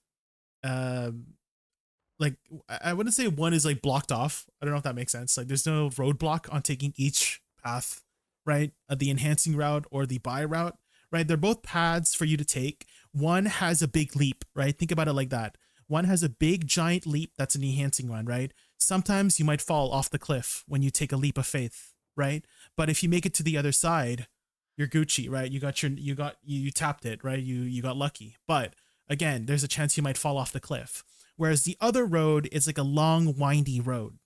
like, I wouldn't say one is like blocked off. I don't know if that makes sense. Like, there's no roadblock on taking each path, right? The enhancing route or the buy route, right? They're both paths for you to take. One has a big leap, right? Think about it like that. One has a big giant leap. That's an enhancing one, right? Sometimes you might fall off the cliff when you take a leap of faith, right? But if you make it to the other side, you're Gucci, right? You tapped it, right? You got lucky. But again, there's a chance you might fall off the cliff. Whereas the other road is like a long, windy road,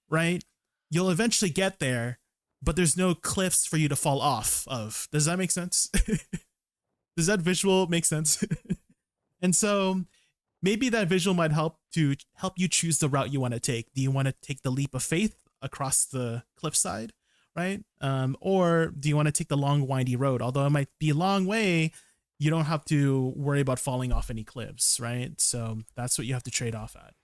right? You'll eventually get there, but there's no cliffs for you to fall off of. Does that make sense? Does that visual make sense? And so maybe that visual might help you choose the route you want to take. Do you want to take the leap of faith across the cliffside, right? Or do you want to take the long, windy road? Although it might be a long way, you don't have to worry about falling off any cliffs, right? So that's what you have to trade off at.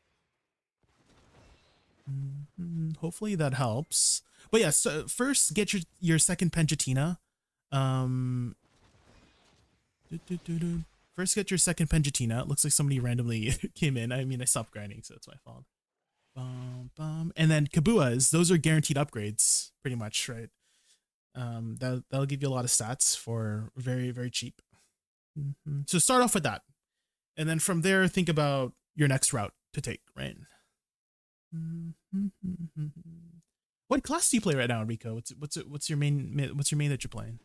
Hopefully that helps. But yeah, so first get your second Penjatina. First get your second Penjatina. It looks like somebody randomly came in. I mean, I stopped grinding, so it's my fault. And then Kabuas, those are guaranteed upgrades, pretty much, right? That'll give you a lot of stats for very, very cheap. So start off with that, and then from there think about your next route to take, right? What class do you play right now, Rico? What's your main that you're playing?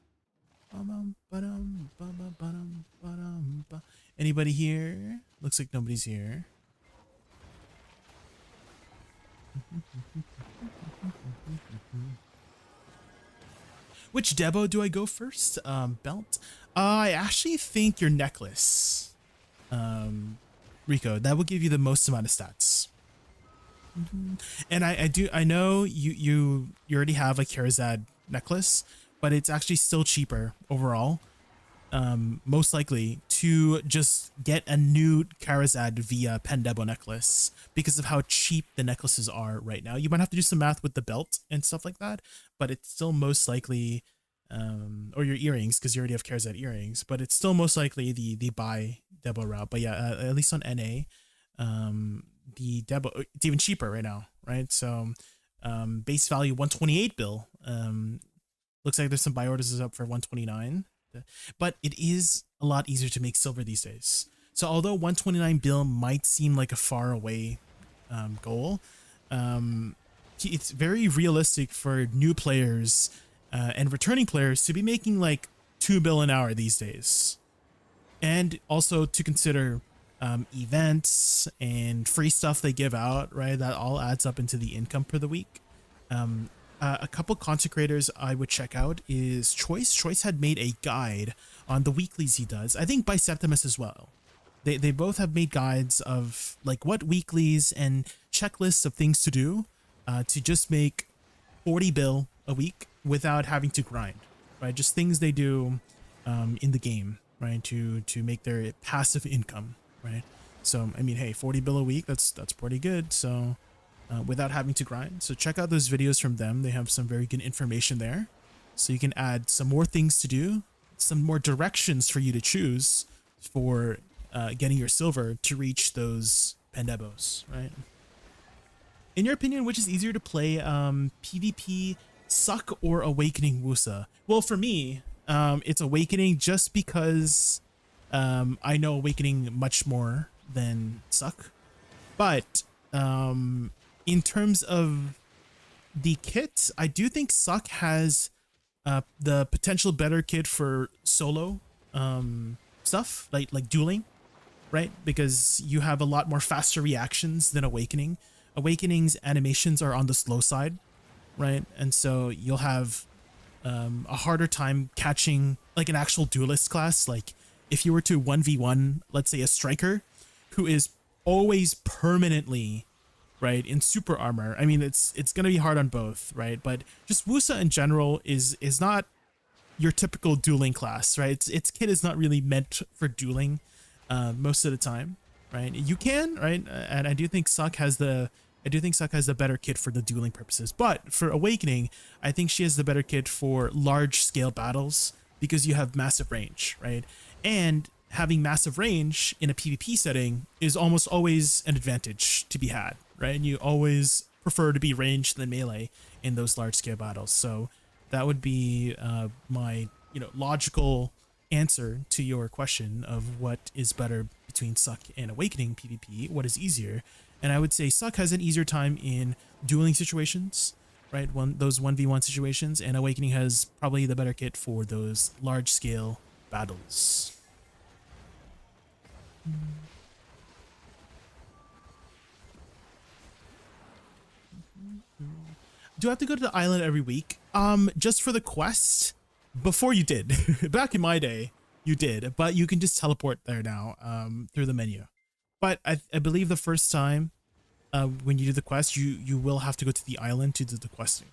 Anybody here? Looks like nobody's here. Which Debo do I go first? Belt? I actually think your necklace, Rico, that will give you the most amount of stats. And I know you already have a Karazad necklace, but it's actually still cheaper overall. Most likely to just get a new Karazad via Pendebo necklace because of how cheap the necklaces are right now. You might have to do some math with the belt and stuff like that, but it's still most likely, or your earrings because you already have Karazad earrings, but it's still most likely the buy Debo route. But yeah, at least on NA, the Debo, it's even cheaper right now, right? So base value 128 bill. Looks like there's some buy orders up for 129. But it is a lot easier to make silver these days. So although 129 bill might seem like a far away goal, it's very realistic for new players and returning players to be making like 2 bill an hour these days. And also to consider events and free stuff they give out, right? That all adds up into the income per the week. A couple content creators I would check out is Choice. Choice had made a guide on the weeklies he does. I think Biseptimus as well. They both have made guides of like what weeklies and checklists of things to do to just make 40 bill a week without having to grind, right? Just things they do in the game, right? To make their passive income, right? So, I mean, hey, 40 bill a week, that's pretty good. So without having to grind. So check out those videos from them. They have some very good information there. So you can add some more things to do, some more directions for you to choose for getting your silver to reach those Pendebos, right? In your opinion, which is easier to play, PvP Suck or Awakening Woosa? Well, for me, it's Awakening just because I know Awakening much more than Suck. But in terms of the kit, I do think Suck has the potential better kit for solo stuff, like dueling, right? Because you have a lot more faster reactions than Awakening. Awakening's animations are on the slow side, right? And so you'll have a harder time catching like an actual duelist class. Like if you were to 1v1, let's say a striker who is always permanently right in super armor. I mean, it's gonna be hard on both, right? But just Woosa in general is not your typical dueling class, right? Its kit is not really meant for dueling most of the time, right? You can, right? And I do think Suck has the better kit for the dueling purposes. But for Awakening, I think she has the better kit for large scale battles because you have massive range, right? And having massive range in a PvP setting is almost always an advantage to be had, right? And you always prefer to be ranged than melee in those large scale battles. So that would be my logical answer to your question of what is better between Suck and Awakening PvP. What is easier? And I would say Suck has an easier time in dueling situations, right? Those 1v1 situations, and Awakening has probably the better kit for those large scale battles. Do I have to go to the island every week? Just for the quest? Before you did. Back in my day, you did, but you can just teleport there now through the menu. But I believe the first time when you do the quest, you will have to go to the island to do the questing.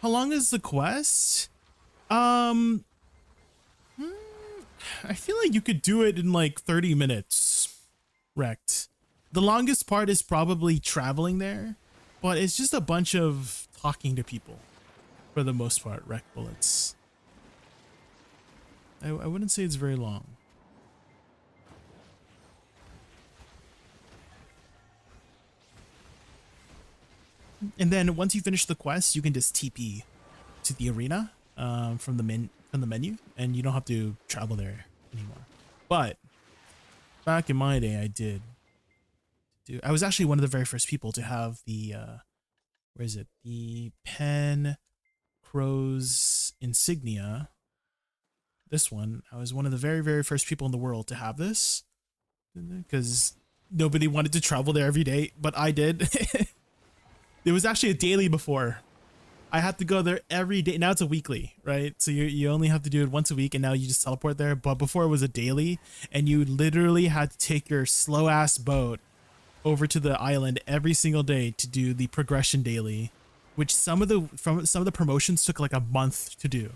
How long is the quest? I feel like you could do it in like 30 minutes. Wrecked. The longest part is probably traveling there, but it's just a bunch of talking to people for the most part. Wreck bullets. I wouldn't say it's very long. And then once you finish the quest, you can just TP to the arena from the menu, and you don't have to travel there anymore. But back in my day, I was actually one of the very first people to have the, where is it? The Pen Crow's insignia. This one, I was one of the very, very first people in the world to have this because nobody wanted to travel there every day, but I did. It was actually a daily before. I had to go there every day. Now it's a weekly, right? So you only have to do it once a week, and now you just teleport there. But before it was a daily, and you literally had to take your slow ass boat over to the island every single day to do the progression daily, which some of the promotions took like a month to do,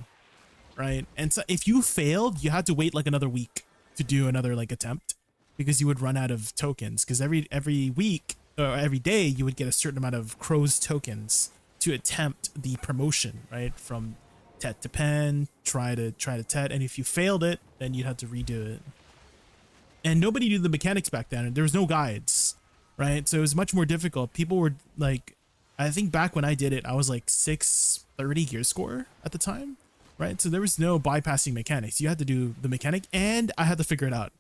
right? And so if you failed, you had to wait like another week to do another like attempt because you would run out of tokens. Because every week or every day you would get a certain amount of Crow's tokens to attempt the promotion, right? From Tet to Pen, try to Tet, and if you failed it, then you'd have to redo it. And nobody knew the mechanics back then. There was no guides, right? So it was much more difficult. People were like, I think back when I did it, I was like 630 gear score at the time, right? So there was no bypassing mechanics. You had to do the mechanic, and I had to figure it out.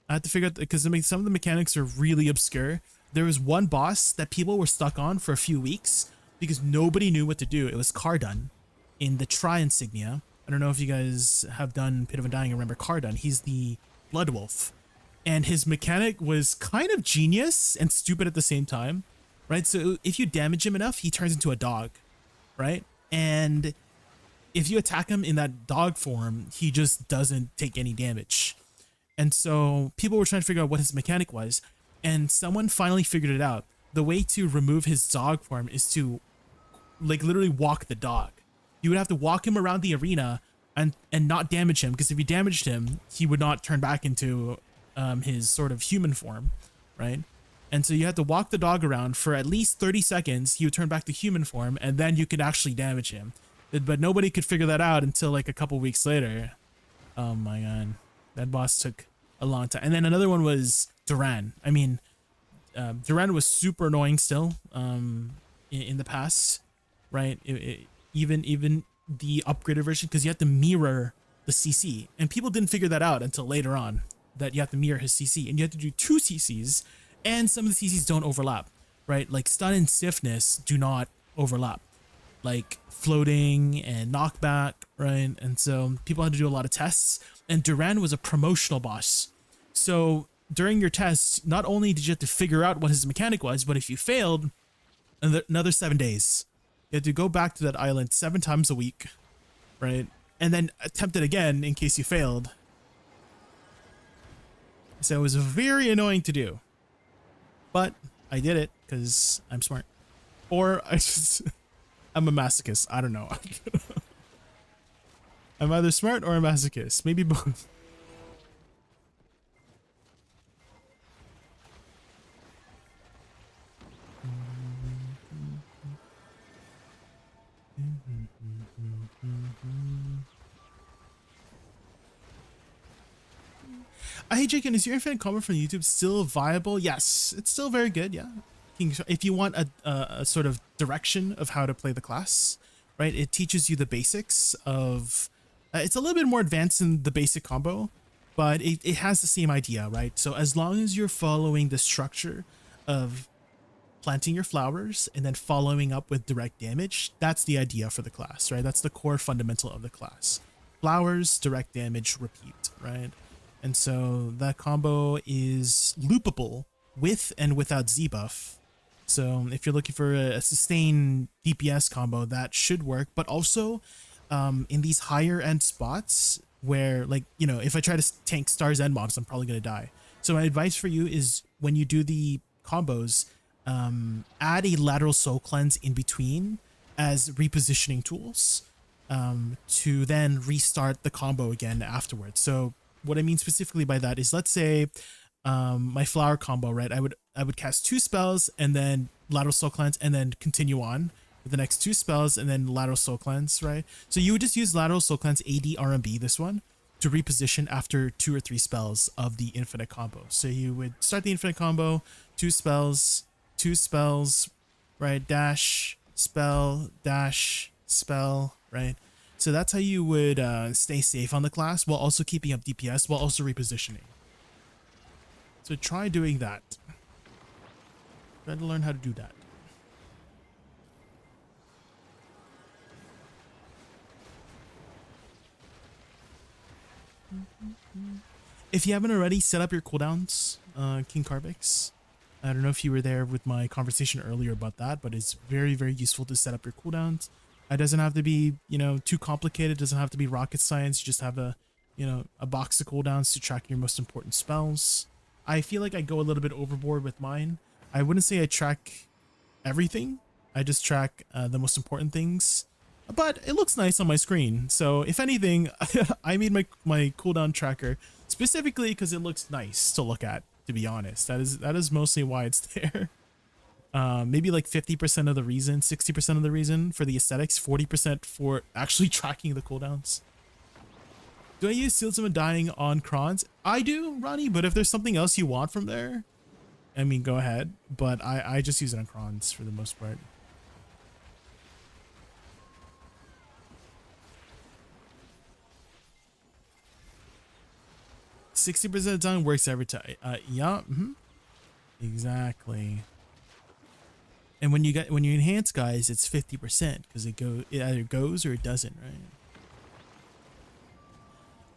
I had to figure out, because some of the mechanics are really obscure. There was one boss that people were stuck on for a few weeks because nobody knew what to do. It was Cardun in the Tri insignia. I don't know if you guys have done Pit of Undying and remember Cardun. He's the Blood Wolf. And his mechanic was kind of genius and stupid at the same time, right? So if you damage him enough, he turns into a dog, right? And if you attack him in that dog form, he just doesn't take any damage. And so people were trying to figure out what his mechanic was, and someone finally figured it out. The way to remove his dog form is to like literally walk the dog. You would have to walk him around the arena and not damage him, because if you damaged him, he would not turn back into his sort of human form, right? And so you had to walk the dog around for at least 30 seconds. He would turn back to human form, and then you could actually damage him. But nobody could figure that out until like a couple weeks later. Oh my god, that boss took a long time. And then another one was Duran. I mean, Duran was super annoying still in the past, right? Even the upgraded version, because you have to mirror the CC, and people didn't figure that out until later on, that you have to mirror his CC, and you have to do 2 CCs, and some of the CCs don't overlap, right? Like stun and stiffness do not overlap, like floating and knockback, right? And so people had to do a lot of tests, and Duran was a promotional boss. So during your tests, not only did you have to figure out what his mechanic was, but if you failed, another 7 days. You had to go back to that island 7 times a week, right? And then attempt it again in case you failed. So it was very annoying to do. But I did it because I'm smart. Or I'm a masochist. I don't know. I'm either smart or a masochist. Maybe both. Hey Jaykin, is your infinite combo from YouTube still viable? Yes, it's still very good. Yeah, if you want a sort of direction of how to play the class, right? It teaches you the basics of. It's a little bit more advanced than the basic combo, but it has the same idea, right? So as long as you're following the structure of planting your flowers and then following up with direct damage, that's the idea for the class, right? That's the core fundamental of the class. Flowers, direct damage, repeat, right? And so that combo is loopable with and without Z buff. So if you're looking for a sustained DPS combo, that should work. But also in these higher end spots where, like, you know, if I try to tank Star's End mobs, I'm probably going to die. So my advice for you is when you do the combos, add a lateral soul cleanse in between as repositioning tools to then restart the combo again afterwards. So what I mean specifically by that is, let's say my flower combo, right? I would cast 2 spells and then lateral soul cleanse and then continue on with the next 2 spells and then lateral soul cleanse, right? So you would just use lateral soul cleanse AD RMB, this one, to reposition after 2 or 3 spells of the infinite combo. So you would start the infinite combo, 2 spells, right? Dash, spell, right? So that's how you would stay safe on the class while also keeping up DPS while also repositioning. So try doing that. Try to learn how to do that. If you haven't already, set up your cooldowns, King Carbix. I don't know if you were there with my conversation earlier about that, but it's very, very useful to set up your cooldowns. It doesn't have to be, you know, too complicated. It doesn't have to be rocket science. You just have a, you know, a box of cooldowns to track your most important spells. I feel like I go a little bit overboard with mine. I wouldn't say I track everything. I just track the most important things. But it looks nice on my screen. So if anything, I made my cooldown tracker specifically because it looks nice to look at, to be honest. That is mostly why it's there. Maybe like 50% of the reason, 60% of the reason for the aesthetics, 40% for actually tracking the cooldowns. Do I use Seals of Undying on Crons? I do, Ronnie, but if there's something else you want from there, I mean, go ahead. But I just use it on Crons for the most part. "60% of the time works every time." Yeah, exactly. And when you enhance guys, it's 50% because it either goes or it doesn't, right?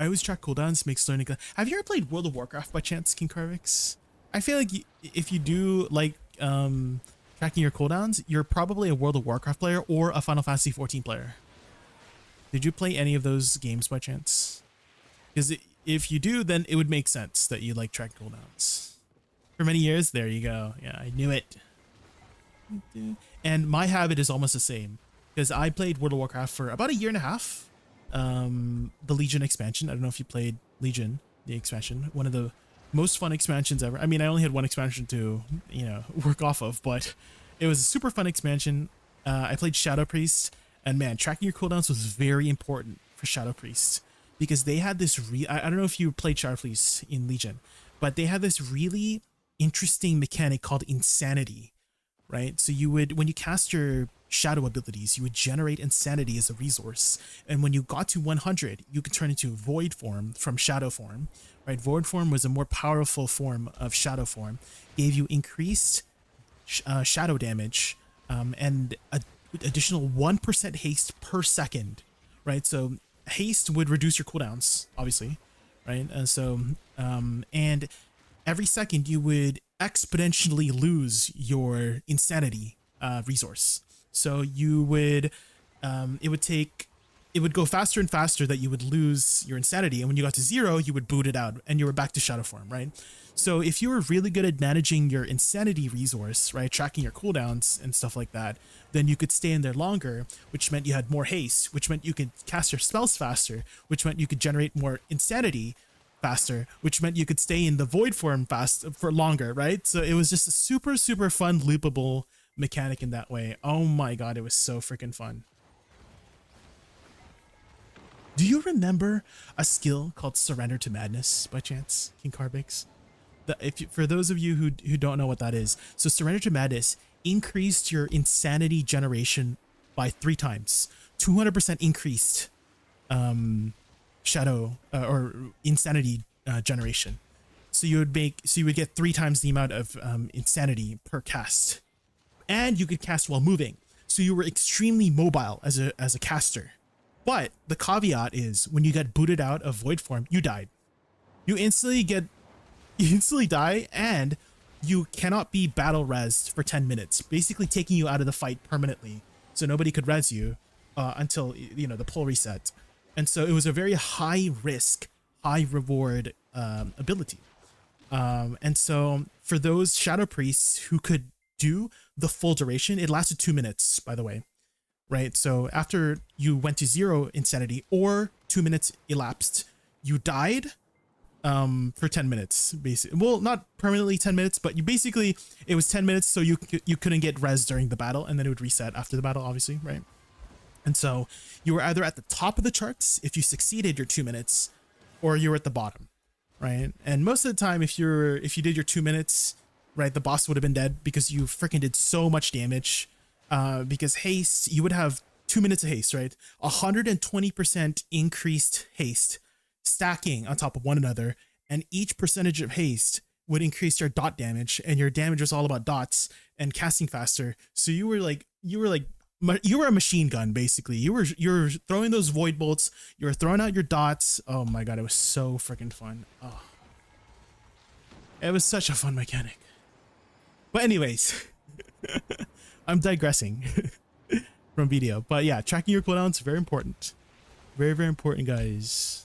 I always track cooldowns, makes learning. Have you ever played World of Warcraft by chance, King Carvix? I feel like if you do like tracking your cooldowns, you're probably a World of Warcraft player or a Final Fantasy 14 player. Did you play any of those games by chance? Because if you do, then it would make sense that you like track cooldowns. For many years, there you go. Yeah, I knew it. And my habit is almost the same because I played World of Warcraft for about a year and a half. The Legion expansion. I don't know if you played Legion, the expansion. One of the most fun expansions ever. I mean, I only had one expansion to, you know, work off of, but it was a super fun expansion. I played Shadow Priest, and man, tracking your cooldowns was very important for Shadow Priest because they had this I don't know if you played Shadow Priest in Legion, but they had this really interesting mechanic called Insanity, right? So you would, when you cast your shadow abilities, you would generate Insanity as a resource, and when you got to 100, you could turn into Void form from Shadow form, right? Void form was a more powerful form of Shadow form, gave you increased shadow damage, and additional 1% haste per second, right? So haste would reduce your cooldowns, obviously, right? And so and every second you would exponentially lose your Insanity resource. So you would, it would go faster and faster that you would lose your Insanity, and when you got to 0, you would boot it out, and you were back to Shadow form, right? So if you were really good at managing your Insanity resource, right, tracking your cooldowns and stuff like that, then you could stay in there longer, which meant you had more haste, which meant you could cast your spells faster, which meant you could generate more Insanity faster, which meant you could stay in the Void form for longer, right? So it was just a super, super fun loopable mechanic in that way. Oh my god, it was so freaking fun. Do you remember a skill called Surrender to Madness by chance, King Carbix? For those of you who don't know what that is, so Surrender to Madness increased your Insanity generation by 3 times, 200% increased shadow or Insanity generation. So you would get 3 times the amount of Insanity per cast, and you could cast while moving. So you were extremely mobile as a caster. But the caveat is when you get booted out of Void form, you died. You instantly die, and you cannot be battle rezzed for 10 minutes, basically taking you out of the fight permanently. So nobody could res you until, you know, the pull reset. And so it was a very high risk, high reward ability. And so for those Shadow Priests who could do the full duration, it lasted 2 minutes, by the way. Right, so after you went to 0 Insanity or 2 minutes elapsed, you died for 10 minutes, basically. Well, not permanently 10 minutes, but it was 10 minutes, so you couldn't get res during the battle, and then it would reset after the battle, obviously, right? And so you were either at the top of the charts if you succeeded your 2 minutes, or you were at the bottom, right? And most of the time, if you did your 2 minutes, right, the boss would have been dead because you freaking did so much damage. Because haste, you would have 2 minutes of haste, right? 120% increased haste, stacking on top of one another, and each percentage of haste would increase your dot damage, and your damage was all about dots and casting faster. So you were a machine gun basically. You were throwing those void bolts. You were throwing out your dots. Oh my god, it was so freaking fun. Oh, it was such a fun mechanic. But anyways, I'm digressing from video. But yeah, tracking your cooldowns is very important. Very, very important, guys.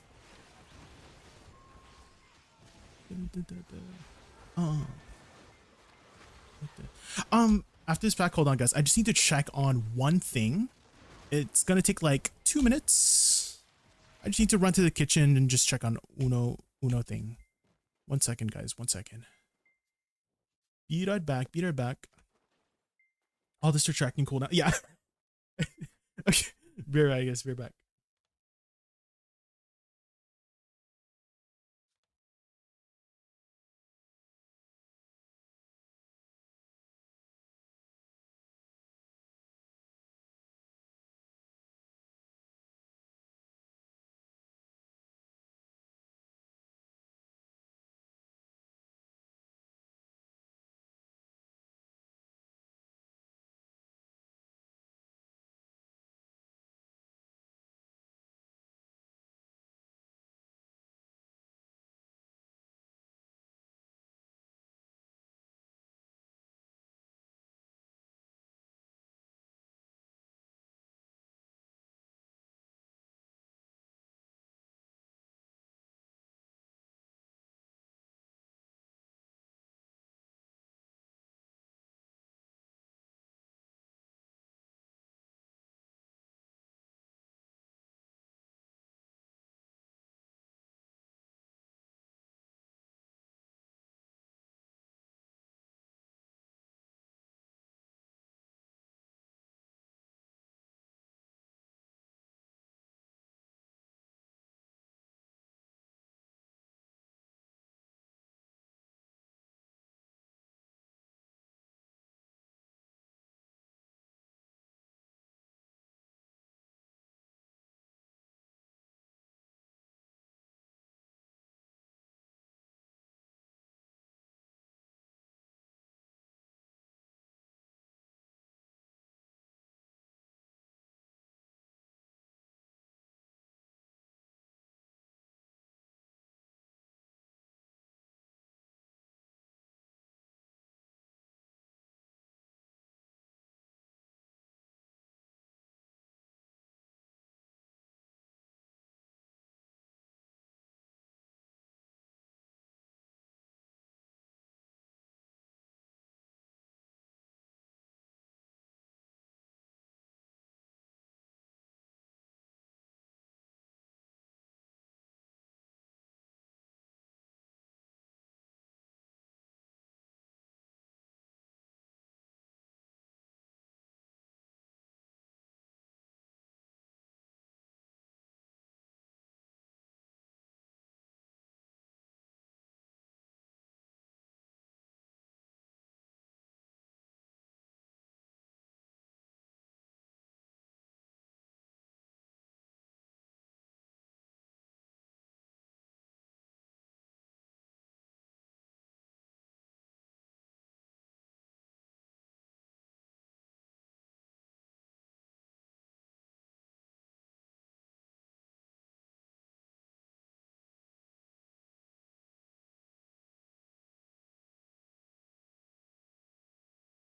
After this pack, hold on, guys. I just need to check on one thing. It's gonna take like 2 minutes. I just need to run to the kitchen and just check on Uno thing. 1 second, guys. 1 second. Be right back. Be right back. Oh, this is tracking cooldown. Yeah. Okay. Be right back, guys. Be right back.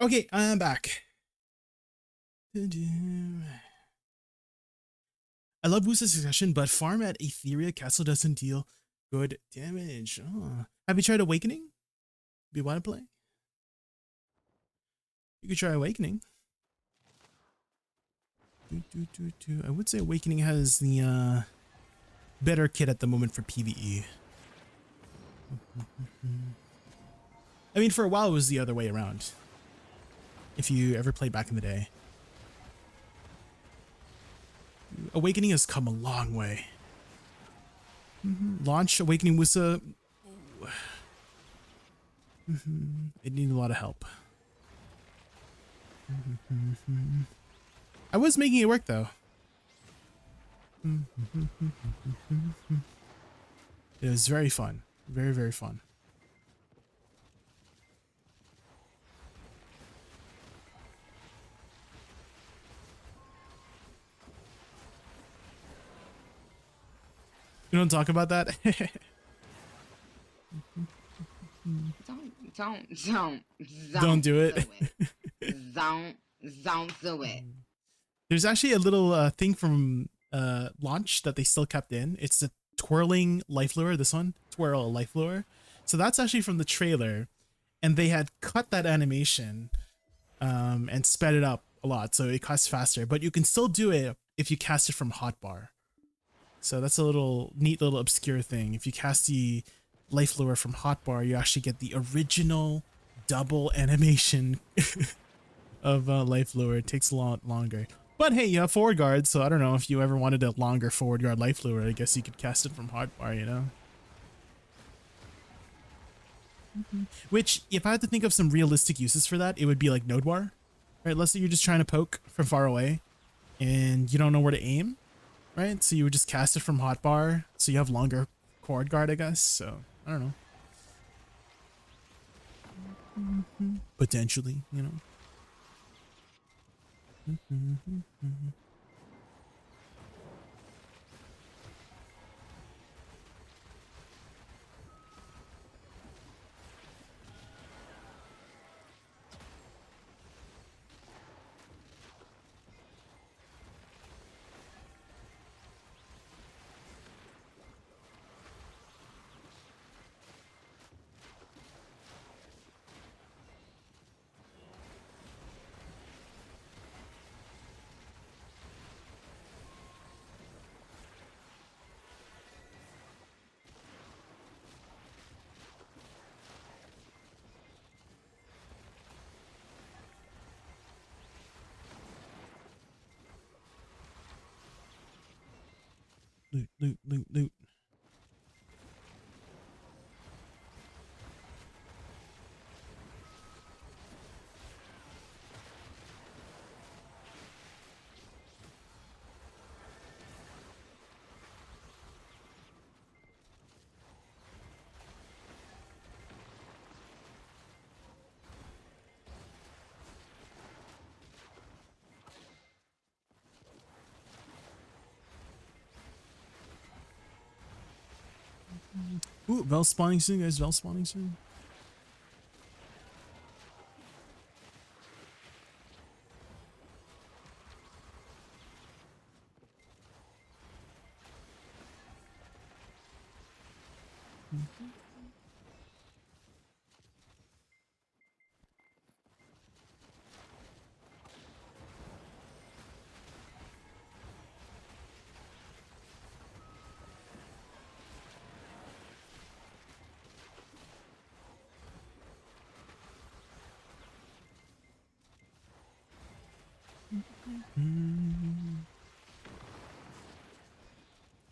Okay, I'm back. I love Woosa Succession, but farm at Etheria Castle doesn't deal good damage. Oh. Have you tried Awakening? Do you want to play? You could try Awakening. I would say Awakening has the better kit at the moment for PvE. I mean, for a while it was the other way around. If you ever played back in the day. Awakening has come a long way. Launch Awakening Woosa. It needed a lot of help. I was making it work though. It was very fun. Very, very fun. You don't talk about that? Don't do it. Don't do it. There's actually a little thing from launch that they still kept in. It's a twirling life lure. This one, twirl life lure. So that's actually from the trailer, and they had cut that animation and sped it up a lot, so it casts faster. But you can still do it if you cast it from hotbar. So that's a little neat, little obscure thing. If you cast the life lure from hotbar, you actually get the original double animation of life lure. It takes a lot longer. But hey, you have forward guard, so I don't know if you ever wanted a longer forward guard life lure. I guess you could cast it from hotbar, you know? Which, if I had to think of some realistic uses for that, it would be like node war. Right? Let's say you're just trying to poke from far away and you don't know where to aim. Right? So you would just cast it from hotbar, so you have longer forward guard, I guess. So, I don't know. Potentially, you know. Loot, loot, loot, loot. Ooh, Vel spawning soon, guys. Vel spawning soon.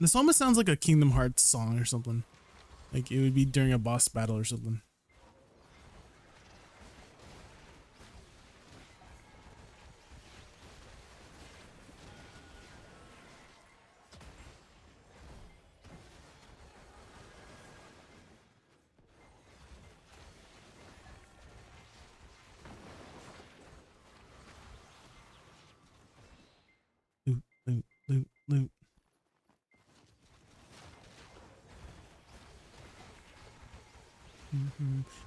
This almost sounds like a Kingdom Hearts song or something. Like it would be during a boss battle or something. Loot, loot, loot, loot.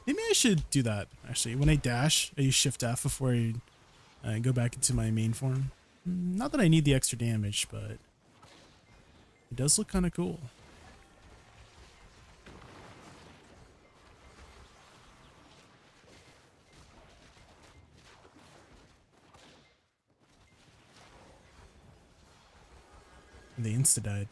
Maybe I should do that, actually. When I dash, I use Shift F before I go back into my main form. Not that I need the extra damage, but it does look kind of cool. And they insta-died.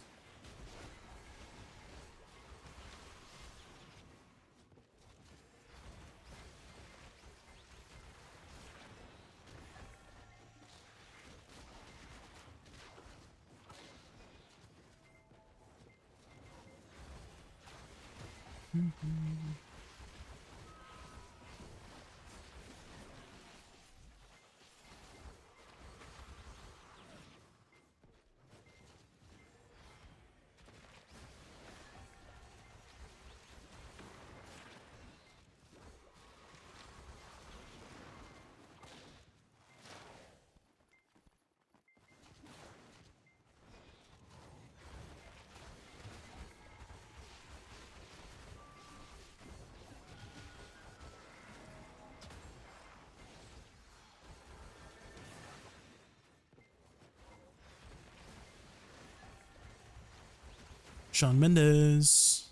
Shawn Mendes.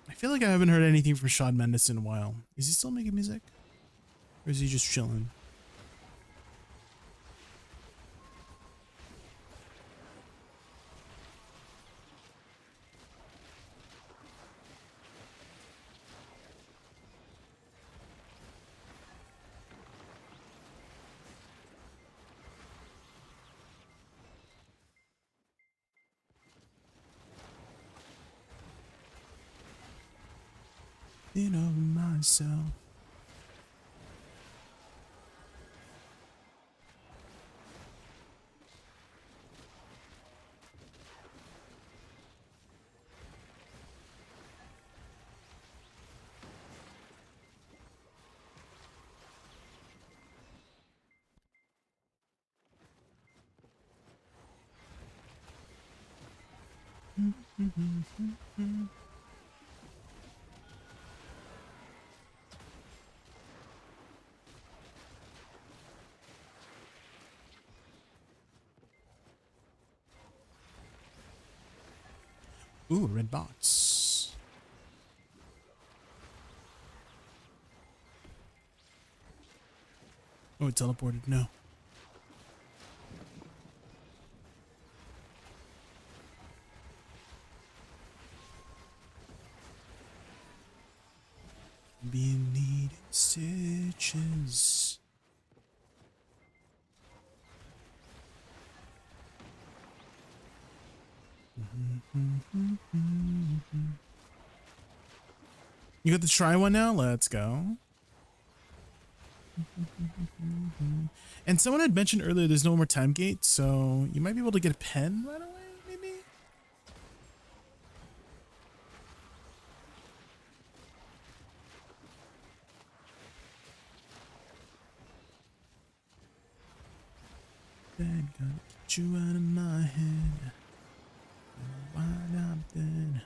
I feel like I haven't heard anything from Shawn Mendes in a while. Is he still making music? Or is he just chilling? In of myself. Ooh, red box. Oh, it teleported. No. Been needing stitches. You got to try one now? Let's go. And someone had mentioned earlier there's no more time gate, so you might be able to get a pen right away, maybe? Then gotta get you out of my head. Why not then?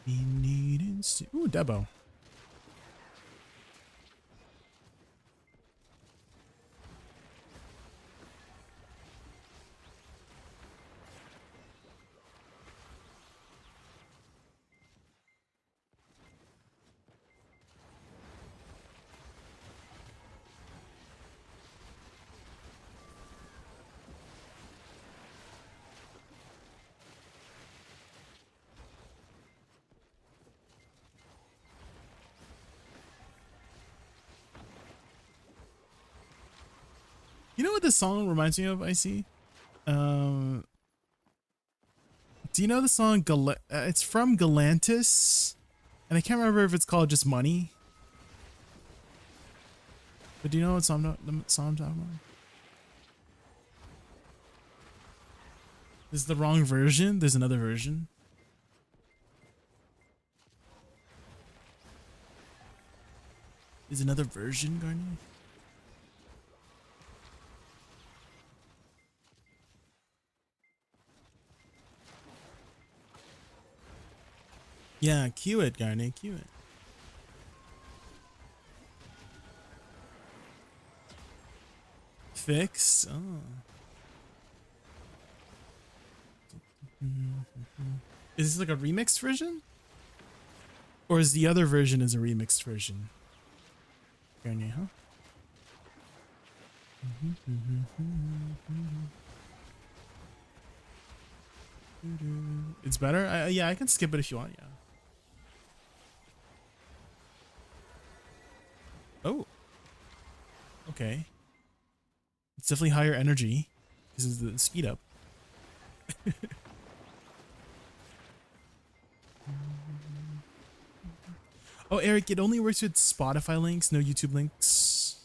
Be needing ooh, Debo. You know what this song reminds me of, IC? Do you know the song it's from Galantis? And I can't remember if it's called just Money. But do you know what song, the song I'm talking about? This is the wrong version. There's another version. There's another version, Garnier? Yeah, cue it, Garnier, cue it. Fix? Oh. Is this like a remixed version? Or is the other version is a remixed version? Garnier, huh? It's better? Yeah, I can skip it if you want, yeah. Oh. Okay. It's definitely higher energy because of the speed up. Oh, Eric, it only works with Spotify links, no YouTube links.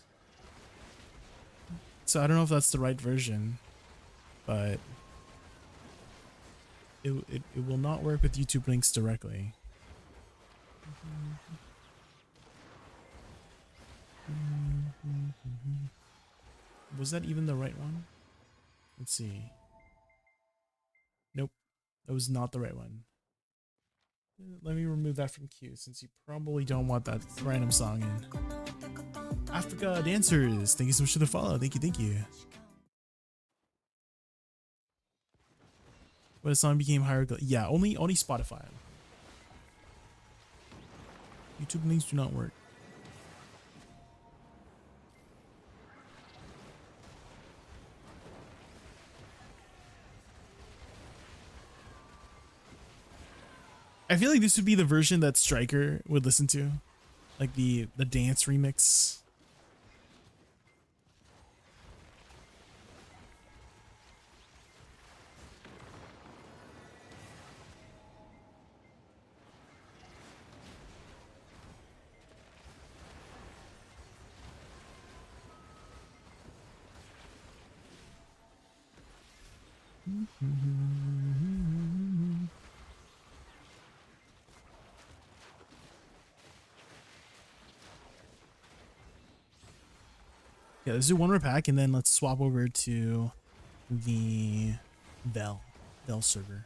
So I don't know if that's the right version, but it will not work with YouTube links directly. Was that even the right one? Let's see. Nope, that was not the right one. Let me remove that from queue since you probably don't want that random song in. Africa Dancers, thank you so much for the follow. Thank you, thank you. When a song became hierarchical, yeah, only Spotify. YouTube links do not work. I feel like this would be the version that Striker would listen to, like the dance remix. Yeah, let's do one more pack and then let's swap over to the Bell server.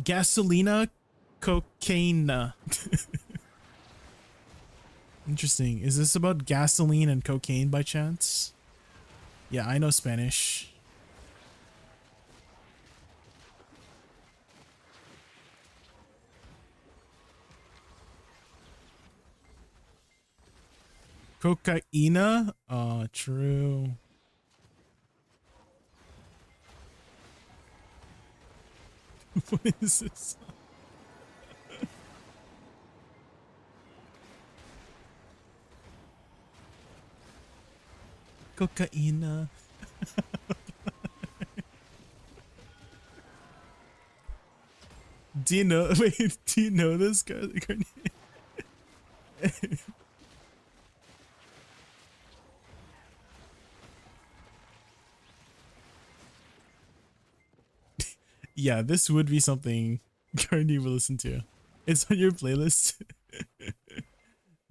Gasolina Cocaine. Interesting. Is this about gasoline and cocaine by chance? Yeah, I know Spanish. Cocaina? Oh, true. What is this? Cocaina. Do you know? Wait, do you know this guy? Yeah, this would be something Carney will listen to. It's on your playlist.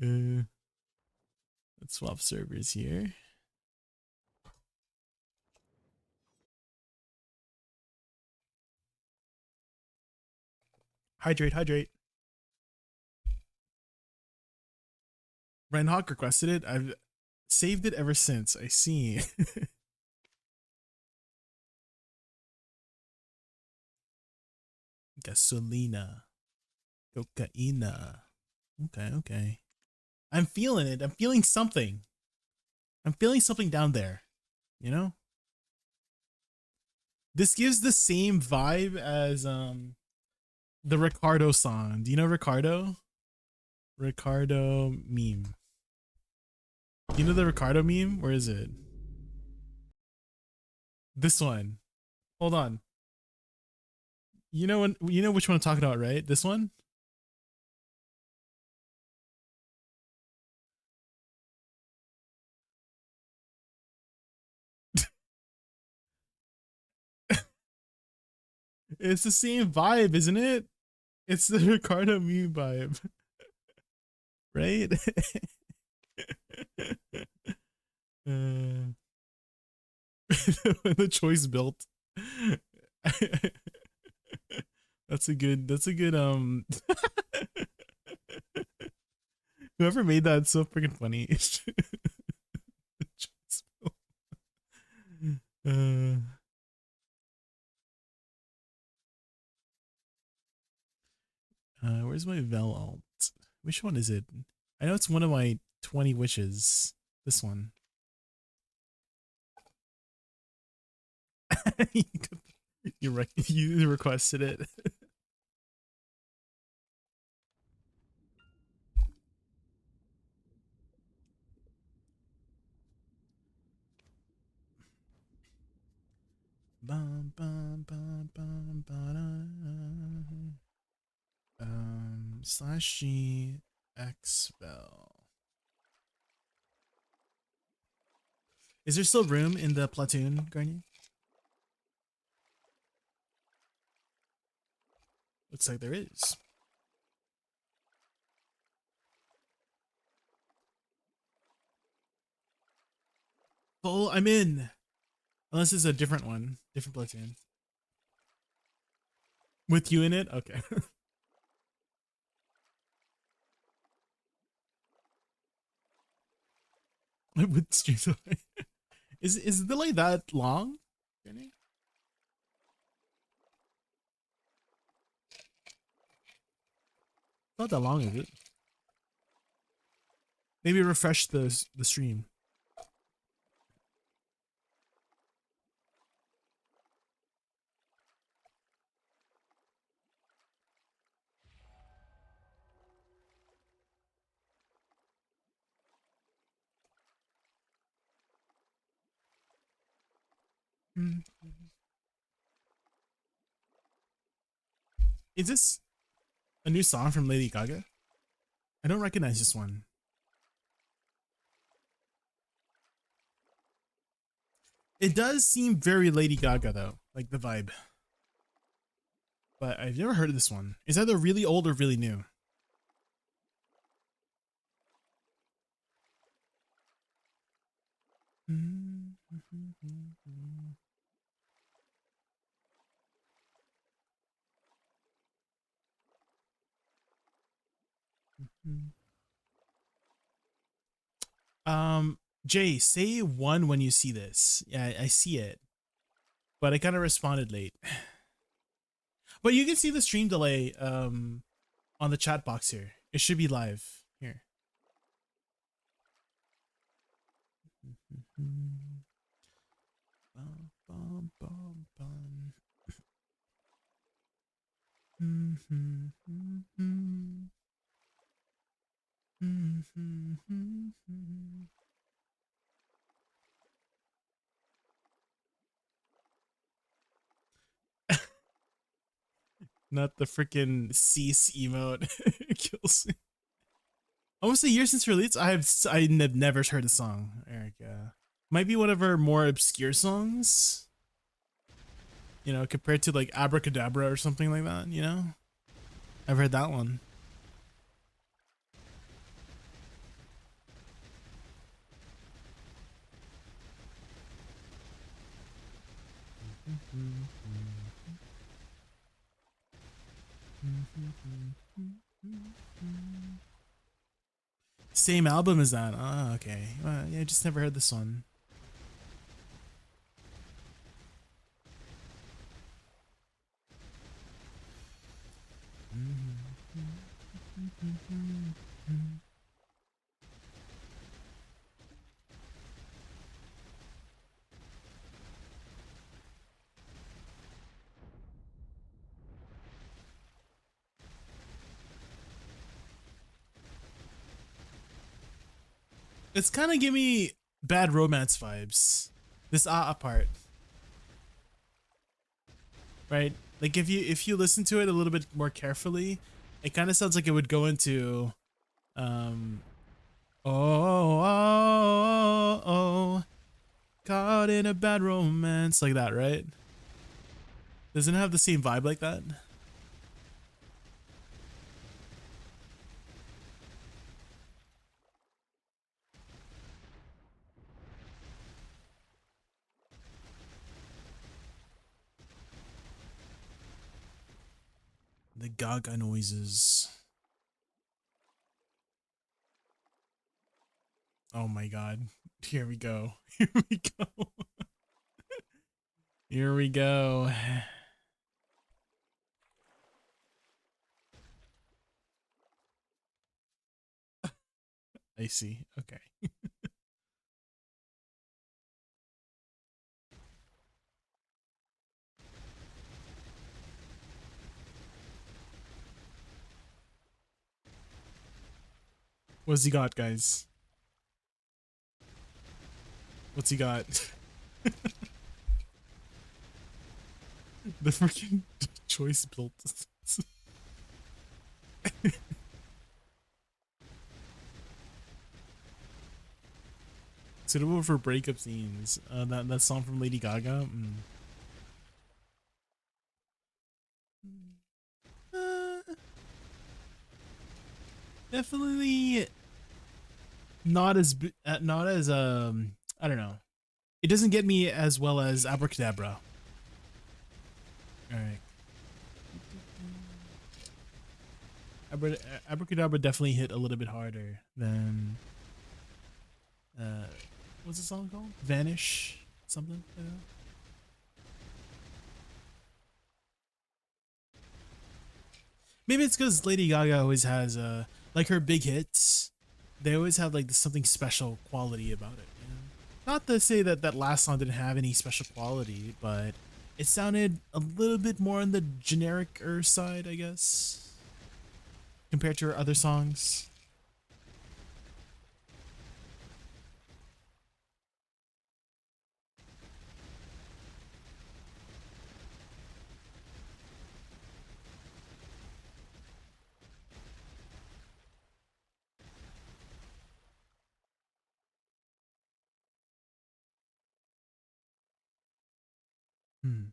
Let's swap servers here. Hydrate, hydrate. Renhawk requested it. I've saved it ever since. I see. Gasolina. Cocaina. Okay, okay. I'm feeling it. I'm feeling something. I'm feeling something down there. You know? This gives the same vibe as the Ricardo song. Do you know Ricardo? Ricardo meme. Do you know the Ricardo meme? Where is it? This one. Hold on. You know which one I'm talking about, right? This one? It's the same vibe, isn't it? It's the Ricardo meme vibe. Right? The choice built. That's a good whoever made that is so freaking funny. Where's my Vel alt? Which one is it? I know it's one of my 20 wishes. This one. You requested it. Bum, bum, bum, bum, /G expel. Is there still room in the platoon, Garnier? Looks like there is. Full, I'm in. Unless it's a different one, different platoon. With you in it? Okay. With streams away. Is the delay that long? Not that long, is it? Maybe refresh the stream. Is this a new song from Lady Gaga? I don't recognize this one. It does seem very Lady Gaga though, like the vibe. But I've never heard of this one. Is either really old or really new? Jay, say one when you see this. Yeah, I see it. But I kind of responded late. But you can see the stream delay on the chat box here. It should be live here. Not the freaking cease emote. Kills me. Almost a year since release. I have never heard the song, Erica. Might be one of her more obscure songs. You know, compared to like Abracadabra or something like that, you know? I've heard that one. Same album as that. Oh, okay. Well, yeah, I just never heard this one. It's kind of give me Bad Romance vibes. This part, right? Like if you listen to it a little bit more carefully, it kind of sounds like it would go into, oh, oh, oh, oh, caught in a bad romance, like that, right? Doesn't it have the same vibe like that? The Gaga noises. Oh my god. Here we go. Here we go. Here we go. I see. Okay. What's he got, guys? What's he got? The freaking choice built. suitable for breakup scenes. That song from Lady Gaga. Uh, Definitely not as I don't know. It doesn't get me as well as Abracadabra. All right. Abracadabra definitely hit a little bit harder than what's the song called? Vanish something. Maybe it's because Lady Gaga always has like her big hits. They always have like something special quality about it. You know? Not to say that that last song didn't have any special quality, but it sounded a little bit more on the generic-er side, I guess, compared to her other songs. Hmm.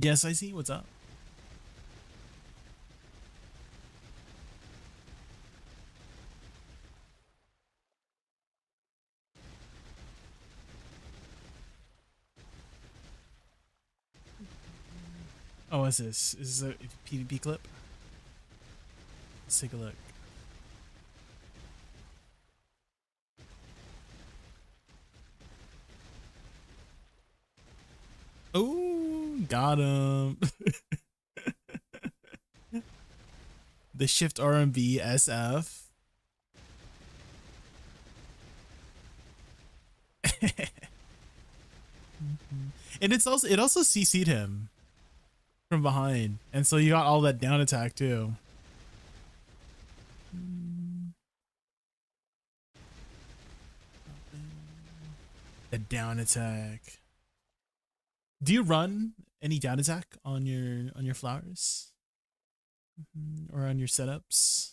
Yes, I see. What's up? Oh, what's this? Is this a PvP clip? Let's take a look. Oh, got him. The shift RMB SF. And it also CC'd him from behind. And so you got all that down attack too. The down attack. Do you run any down attack on your flowers? Or on your setups?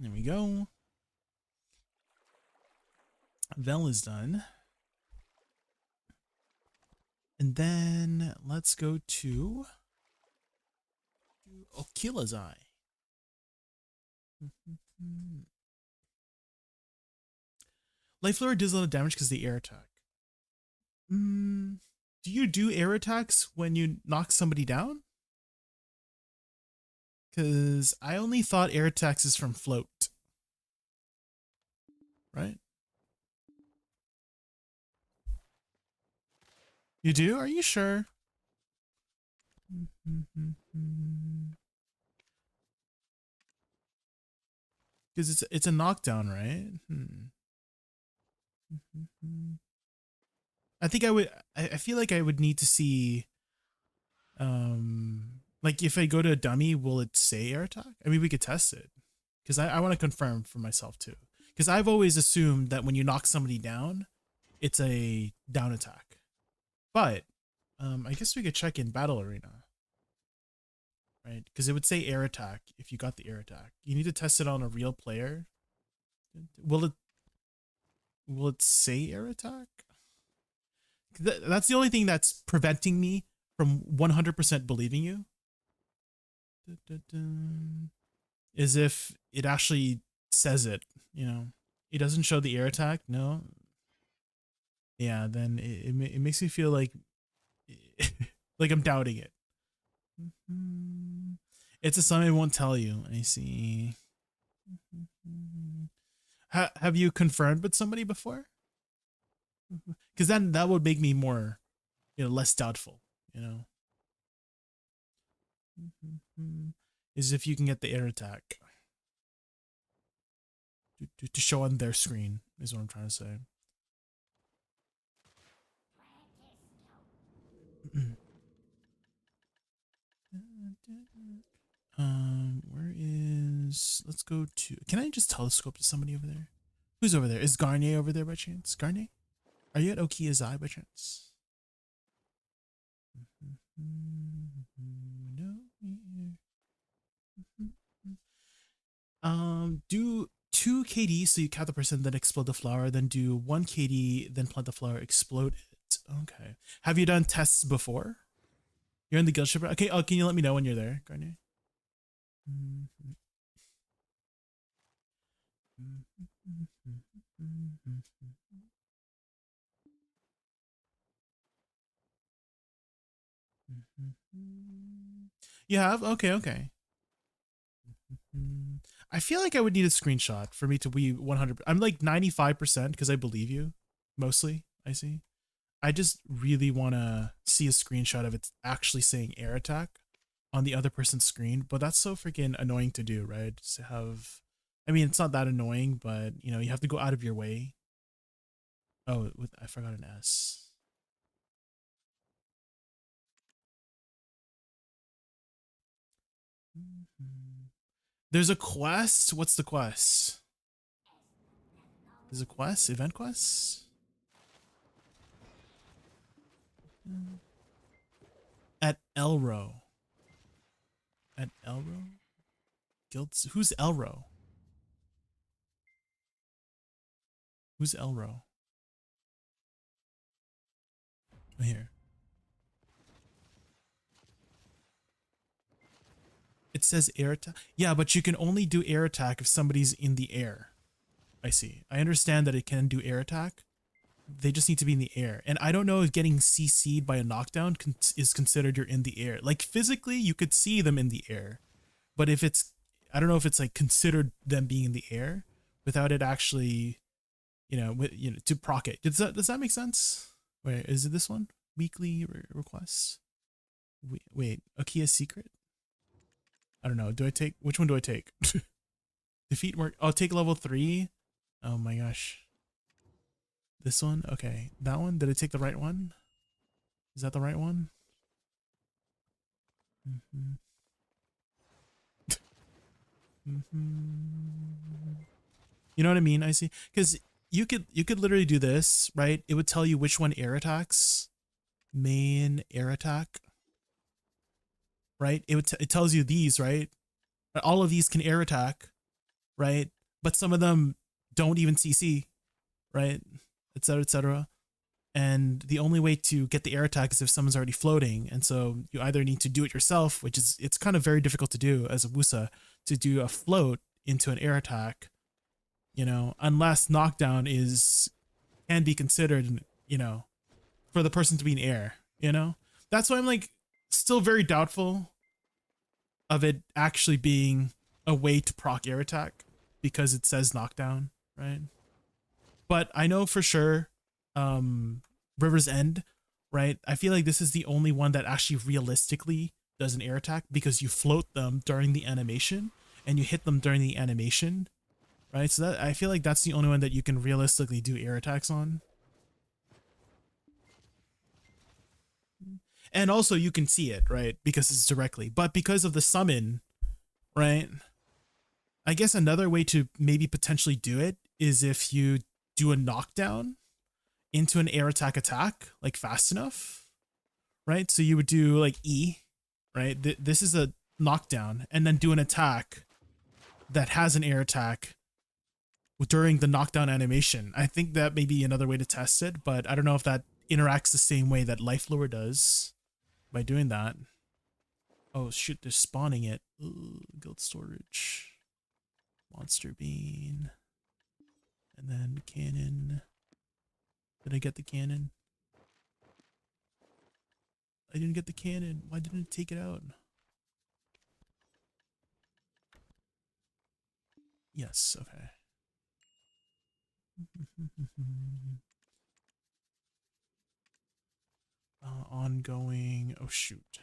There we go. Vel is done. And then let's go to Okila's Eye. Life Flare does a lot of damage because the air attack. Do you do air attacks when you knock somebody down? Because I only thought air attacks is from float. Right? You do? Are you sure? Because it's a knockdown, right? I think I feel like I would need to see like if I go to a dummy, will it say air attack? I mean, we could test it because I want to confirm for myself too. Because I've always assumed that when you knock somebody down, it's a down attack. But I guess we could check in Battle Arena, right? Because it would say air attack if you got the air attack. You need to test it on a real player. Will it say air attack? That's the only thing that's preventing me from 100% believing you. Is if it actually says it, you know. It doesn't show the air attack, no. Yeah, then it makes me feel like like I'm doubting it. It's a summon I won't tell you. I see. Have you confirmed with somebody before? Because then that would make me more, less doubtful, is if you can get the air attack to show on their screen, is what I'm trying to say. Where is, let's go to, can I just telescope to somebody over there? Who's over there? Is Garnier over there by chance? Garnier? Are you at Okia's Eye by chance? No. Do 2 KD so you cap the person, then explode the flower, then do 1 KD, then plant the flower, explode it. Okay. Have you done tests before? You're in the guild ship? Okay, oh, can you let me know when you're there, Garnier? You have? Okay, okay. I feel like I would need a screenshot for me to be 100. I'm like 95% because I believe you, mostly. I see. I just really want to see a screenshot of it actually saying air attack on the other person's screen, but that's so freaking annoying to do, right? To have, I mean, it's not that annoying, but you know, you have to go out of your way. Oh, I forgot an S. There's a quest. What's the quest? There's a quest, event quest. At Elro. At Elro? Guilds? Who's Elro? Who's Elro? Here. It says air attack. Yeah, but you can only do air attack if somebody's in the air. I see. I understand that it can do air attack. They just need to be in the air. And I don't know if getting CC'd by a knockdown is considered you're in the air. Like physically, you could see them in the air. But if it's, I don't know if it's like considered them being in the air without it actually, to proc it. Does that make sense? Wait, is it this one? Weekly requests? Wait, Akia's secret? I don't know. Which one do I take? Defeat work. I'll take level 3. Oh my gosh. This one? Okay. That one? Did I take the right one? Is that the right one? You know what I mean? I see. Because you could literally do this, right? It would tell you which one air attacks. Main air attack. Right? It tells you these, right? All of these can air attack, right? But some of them don't even CC, right? Etc. Etc. And the only way to get the air attack is if someone's already floating. And so you either need to do it yourself, which is, it's kind of very difficult to do as a Woosa, to do a float into an air attack, unless knockdown can be considered, for the person to be in air, That's why I'm like still very doubtful of it actually being a way to proc air attack because it says knockdown, right? But I know for sure River's End, right? I feel like this is the only one that actually realistically does an air attack because you float them during the animation and you hit them during the animation, right? So that, I feel like that's the only one that you can realistically do air attacks on. And also you can see it, right? Because it's directly, but because of the summon, right? I guess another way to maybe potentially do it is if you do a knockdown into an air attack, like fast enough, right? So you would do like E, right? This is a knockdown, and then do an attack that has an air attack during the knockdown animation. I think that may be another way to test it, but I don't know if that interacts the same way that Life Lure does by doing that. Oh shoot, they're spawning it. Ooh, guild storage. Monster Bean. And then cannon. Did I get the cannon? I didn't get the cannon. Why didn't it take it out? Yes, okay. Ongoing. Oh shoot.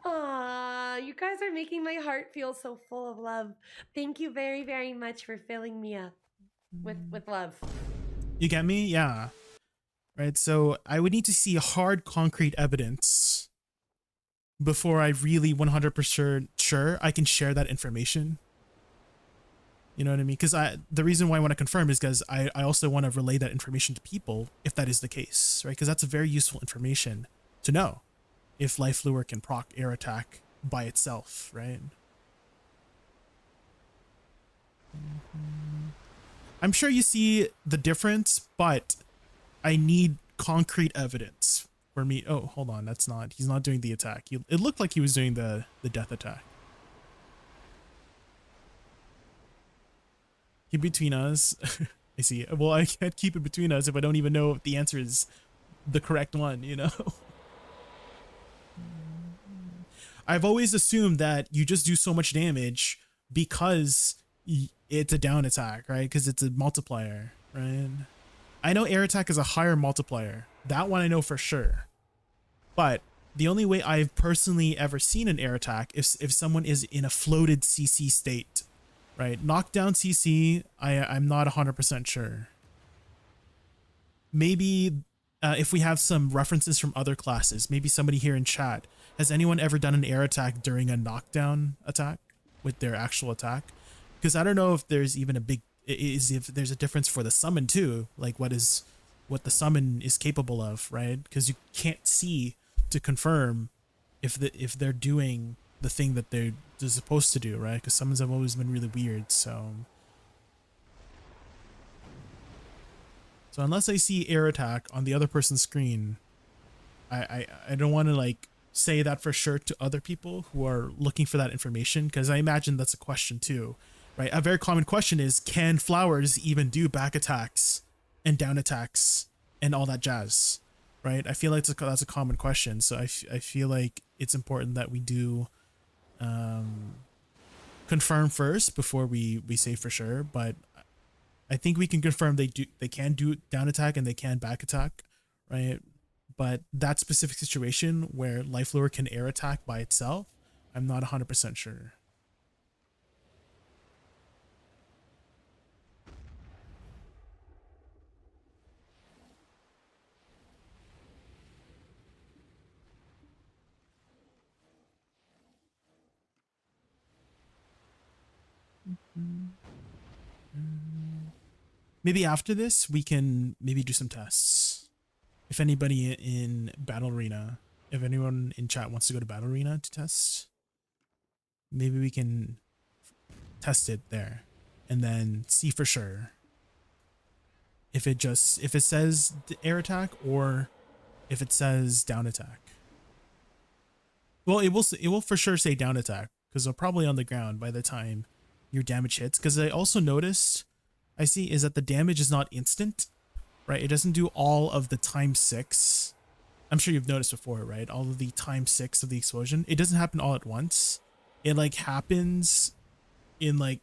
Aw, you guys are making my heart feel so full of love. Thank you very, very much for filling me up with love. You get me? Yeah. Right. So I would need to see hard concrete evidence before I really 100% sure I can share that information. You know what I mean? Because the reason why I want to confirm is because I also want to relay that information to people if that is the case, right? Because that's a very useful information to know if Life Lure can proc air attack by itself, right? I'm sure you see the difference, but I need concrete evidence for me. Oh, hold on. That's not, he's not doing the attack. It looked like he was doing the death attack. Keep between us. I see. Well, I can't keep it between us if I don't even know if the answer is the correct one, you know? I've always assumed that you just do so much damage because it's a down attack, right? Because it's a multiplier, right? I know air attack is a higher multiplier. That one I know for sure. But the only way I've personally ever seen an air attack is if someone is in a floated CC state, right? Knockdown CC, I'm not 100% sure. Maybe if we have some references from other classes, maybe somebody here in chat, has anyone ever done an air attack during a knockdown attack with their actual attack? Because I don't know if there's even if there's a difference for the summon too, like what the summon is capable of, right? Because you can't see to confirm if they're doing the thing that they're supposed to do, right? Because summons have always been really weird, so unless I see air attack on the other person's screen, I don't want to like say that for sure to other people who are looking for that information, because I imagine that's a question too, right? A very common question is, can flowers even do back attacks and down attacks and all that jazz, right? I feel like that's a common question, so I feel like it's important that we do confirm first before we say for sure. But I think we can confirm they can do down attack and they can back attack, right? But that specific situation where Life Lure can air attack by itself, I'm not 100% sure. Maybe after this, we can maybe do some tests. If anybody in Battle Arena, if anyone in chat wants to go to Battle Arena to test, maybe we can test it there and then see for sure if it says air attack or if it says down attack. Well, it will for sure say down attack because they're probably on the ground by the time your damage hits. Because I also noticed, I see, is that the damage is not instant, right? It doesn't do all of the ×6. I'm sure you've noticed before, right? All of the ×6 of the explosion. It doesn't happen all at once. It like happens in like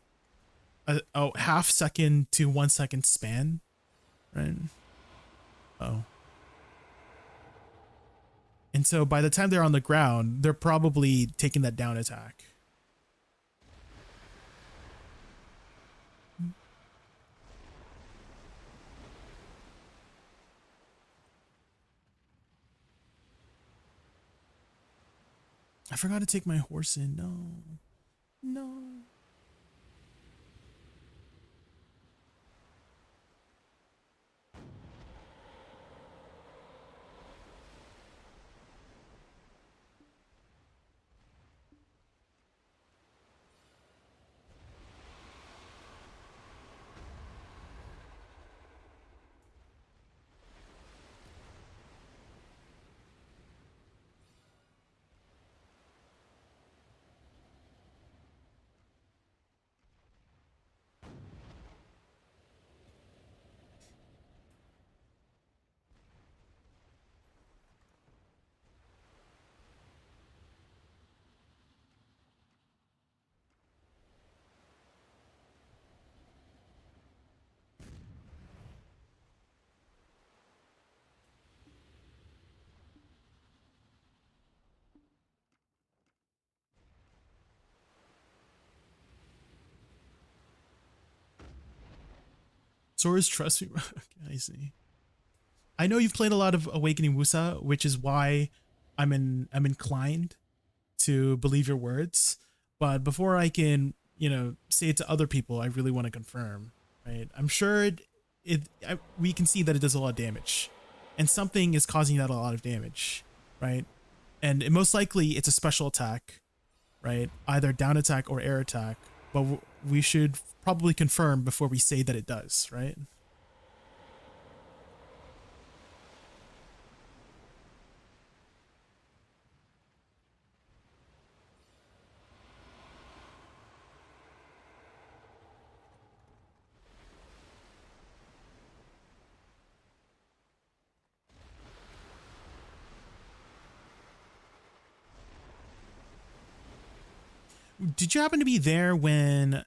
a half second to 1 second span, right? Oh. And so by the time they're on the ground, they're probably taking that down attack. I forgot to take my horse in. No. No. Sora's trust me. Okay, I see. I know you've played a lot of Awakening Woosa, which is why I'm inclined to believe your words. But before I can, say it to other people, I really want to confirm, right? I'm sure we can see that it does a lot of damage, and something is causing that a lot of damage, right? And most likely it's a special attack, right? Either down attack or air attack. But we should probably confirm before we say that it does, right? Did you happen to be there when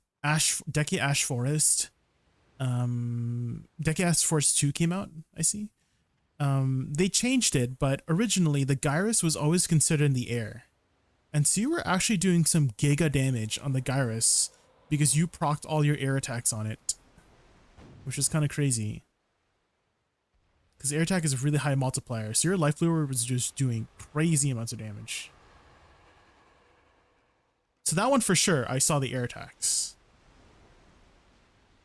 Decade Ash Forest, Decade Ash Forest 2 came out? I see. They changed it, but originally the Gyrus was always considered in the air. And so you were actually doing some giga damage on the Gyrus because you procced all your air attacks on it, which is kind of crazy. Because air attack is a really high multiplier, so your life lure was just doing crazy amounts of damage. So that one for sure, I saw the air attacks.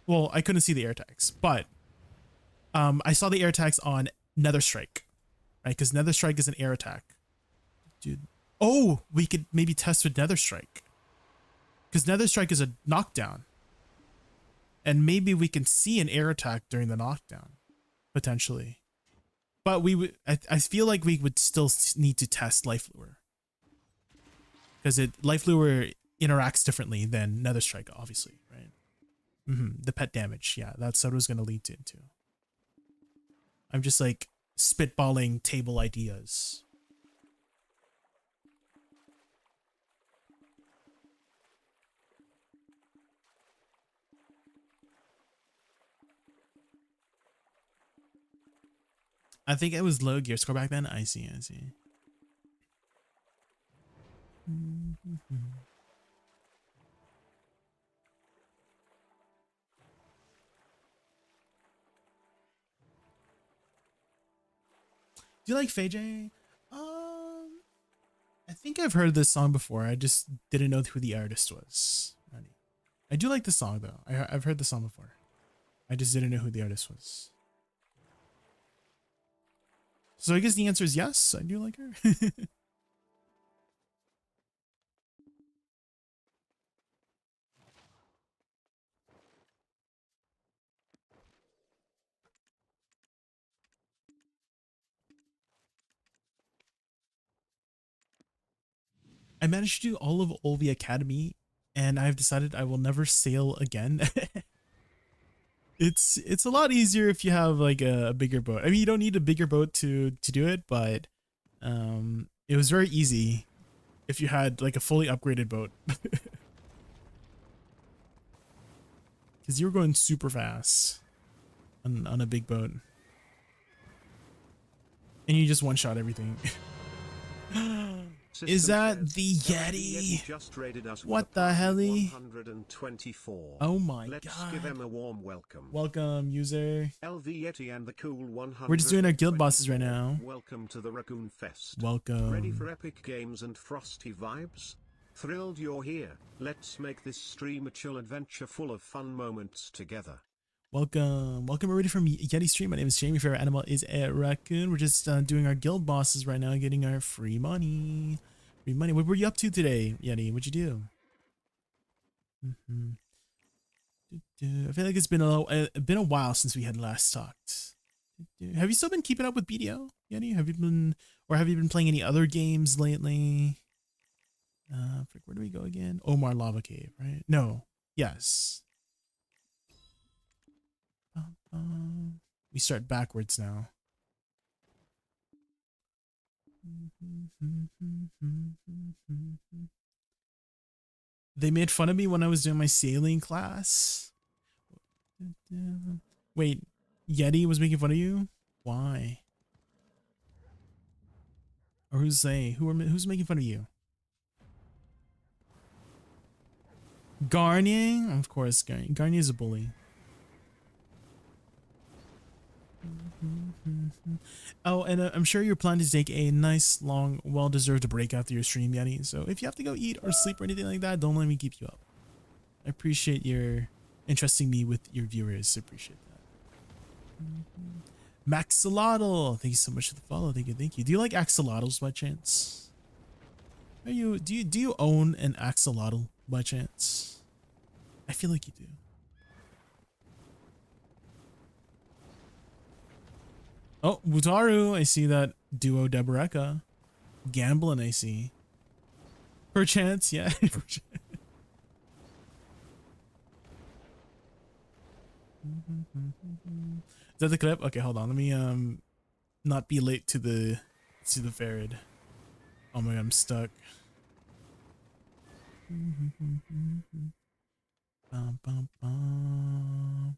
Well, I couldn't see the air attacks, but I saw the air attacks on Nether Strike, right? Because Nether Strike is an air attack. Dude. Oh, we could maybe test with Nether Strike. Because Nether Strike is a knockdown. And maybe we can see an air attack during the knockdown, potentially. But I feel like we would still need to test Life Lure. Because Life Lure interacts differently than Nether Strike, obviously, right? The pet damage, yeah, that's what it was going to lead into. I'm just like spitballing table ideas. I think it was low gear score back then. I see. Do you like Fei J? I think I've heard this song before. I just didn't know who the artist was. I do like the song though. I've heard the song before. I just didn't know who the artist was. So I guess the answer is yes. I do like her. I managed to do all of Olvi Academy, and I've decided I will never sail again. It's a lot easier if you have like a bigger boat. I mean, you don't need a bigger boat to do it, but it was very easy if you had like a fully upgraded boat. Because you were going super fast on a big boat. And you just one-shot everything. Is that the Yeti? Just rated us what the helly? 124. Oh my Let's god. give them a warm welcome. Welcome, user. LV Yeti and the cool 100. We're just doing our guild bosses right now. Welcome to the Raccoon Fest. Welcome. Ready for epic games and frosty vibes? Thrilled you're here. Let's make this stream a chill adventure full of fun moments together. Welcome everybody from Yeti Stream. My name is Jamie. Favorite animal is a raccoon. We're just doing our guild bosses right now, getting our free money. Free money. What were you up to today, Yeti? What'd you do? I feel like it's been a while since we had last talked. Have you still been keeping up with BDO, Yeti? Have you been playing any other games lately? Where do we go again? Omar Lava Cave, right? No. Yes. We start backwards now. They made fun of me when I was doing my sailing class. Wait, Yeti was making fun of you? Why? Or who's they? Who's making fun of you? Garnier? Of course, Garnier is a bully. Oh, and I'm sure you're planning to take a nice, long, well-deserved break after your stream, Yanni. So if you have to go eat or sleep or anything like that, don't let me keep you up. I appreciate your entrusting me with your viewers. I appreciate that. Maxolotl, thank you so much for the follow. Thank you, thank you. Do you like axolotls by chance? Do you own an axolotl by chance? I feel like you do. Oh, Wutaru, I see that duo Deboreka. Gambling, I see. Perchance, yeah. Perchance. Is that the clip? Okay, hold on. Let me not be late to the Farid. Oh my god, I'm stuck. Bum, bum, bum.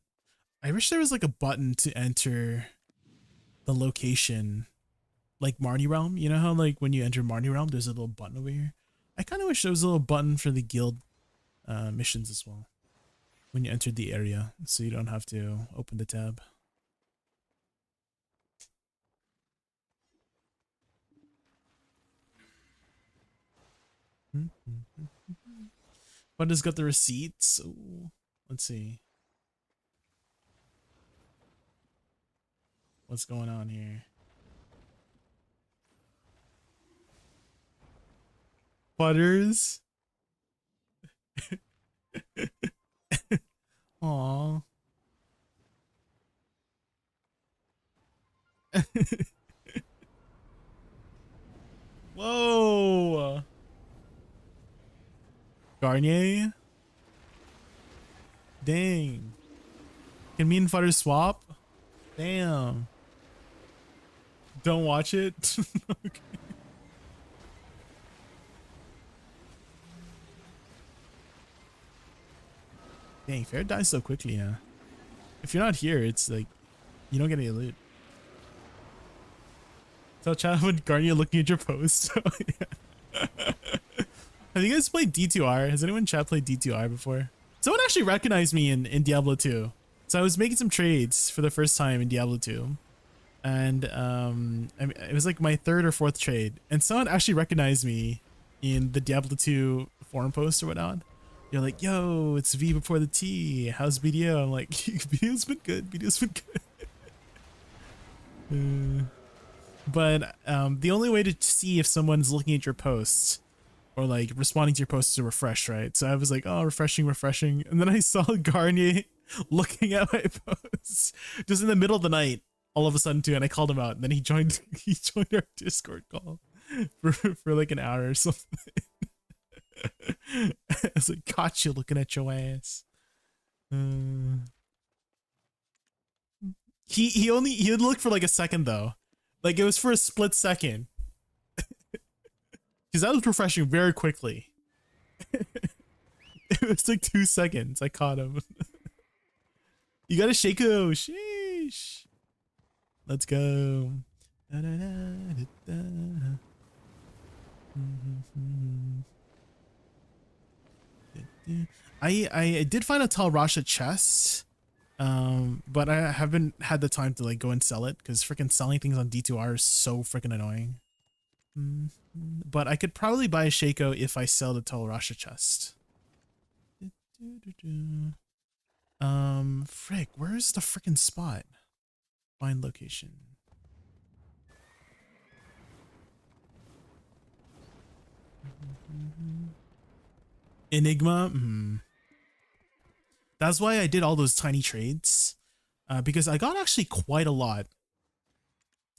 I wish there was like a button to enter the location, like Marnie Realm. You know how like when you enter Marnie Realm, there's a little button over here. I kind of wish there was a little button for the guild missions as well when you enter the area, so you don't have to open the tab. But it's got the receipts. Ooh, let's see. What's going on here? Butters. Aww. Whoa. Garnier. Dang. Can me and Futter swap? Damn. Don't watch it. Okay. Dang, Fair dies so quickly, huh? If you're not here, it's like you don't get any loot. So chat with Garnier looking at your post. Have you guys played D2R? Has anyone in chat played D2R before? Someone actually recognized me in Diablo 2. So I was making some trades for the first time in Diablo 2. And I mean, it was like my third or fourth trade. And someone actually recognized me in the Diablo 2 forum post or whatnot. You're like, yo, it's V before the T. How's BDO? I'm like, BDO's been good. BDO's been good. But the only way to see if someone's looking at your posts or like responding to your posts is to refresh, right? So I was like, oh, refreshing. And then I saw Garnier looking at my posts just in the middle of the night all of a sudden too. And I called him out and then he joined our Discord call for like an hour or something. I was like, caught you looking at your ass. He looked for like a second though. Like it was for a split second. Because I was refreshing very quickly. It was like 2 seconds. I caught him. You got a Shaco. Sheesh. Let's go. Da, da, da, da, da. I did find a Tal Rasha chest. But I haven't had the time to like go and sell it because freaking selling things on D2R is so freaking annoying. But I could probably buy a Shaco if I sell the Tal Rasha chest. Frick, where's the freaking spot? Find location. Enigma. That's why I did all those tiny trades, because I got actually quite a lot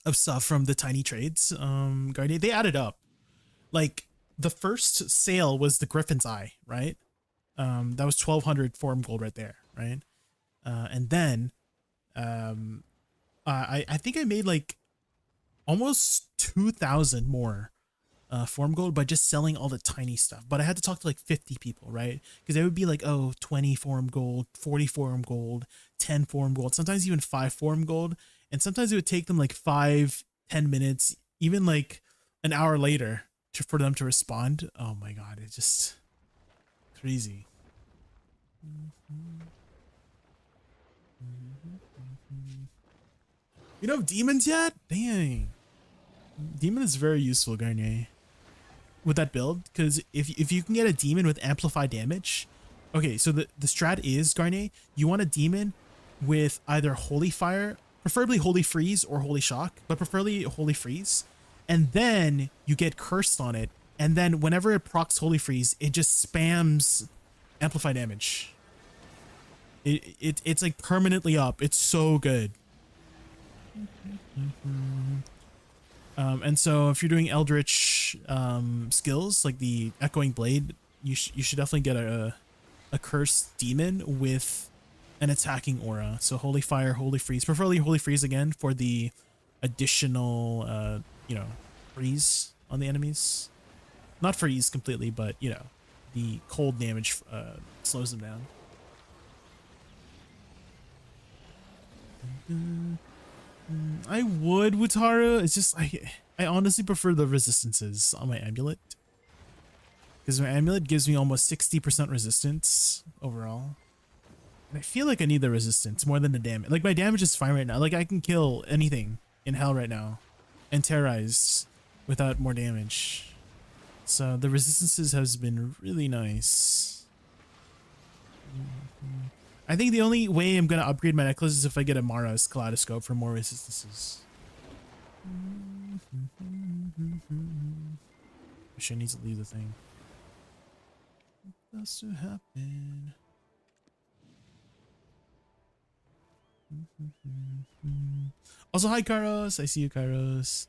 of stuff from the tiny trades. Guardian, they added up. Like the first sale was the Griffin's Eye, right? That was 1,200 forum gold right there, right? And then I think I made like almost 2,000 more forum gold by just selling all the tiny stuff. But I had to talk to like 50 people, right? Because they would be like, oh, 20 forum gold, 40 forum gold, 10 forum gold, sometimes even 5 forum gold. And sometimes it would take them like 5-10 minutes, even like an hour later for them to respond. Oh my god, it's just crazy. You know demons yet? Dang. Demon is very useful, Garnier. With that build, because if you can get a demon with amplified damage, okay, so the strat is, Garnier, you want a demon with either Holy Fire, preferably Holy Freeze or Holy Shock, but preferably Holy Freeze, and then you get Cursed on it, and then whenever it procs Holy Freeze, it just spams amplified damage. It's like permanently up. It's so good. And so if you're doing Eldritch skills like the Echoing Blade, you should definitely get a cursed demon with an attacking aura. So Holy Fire, Holy Freeze, preferably Holy Freeze again for the additional you know, freeze on the enemies. Not freeze completely, but you know, the cold damage slows them down. I would, Wutaru. It's just I honestly prefer the resistances on my amulet, because my amulet gives me almost 60% resistance overall, and I feel like I need the resistance more than the damage. Like my damage is fine right now. Like I can kill anything in hell right now and terrorize without more damage. So the resistances has been really nice. I think the only way I'm gonna upgrade my necklace is if I get a Mara's Kaleidoscope for more resistances. Wish I need to leave the thing. What's to happen? Also, hi Kairos. I see you, Kairos.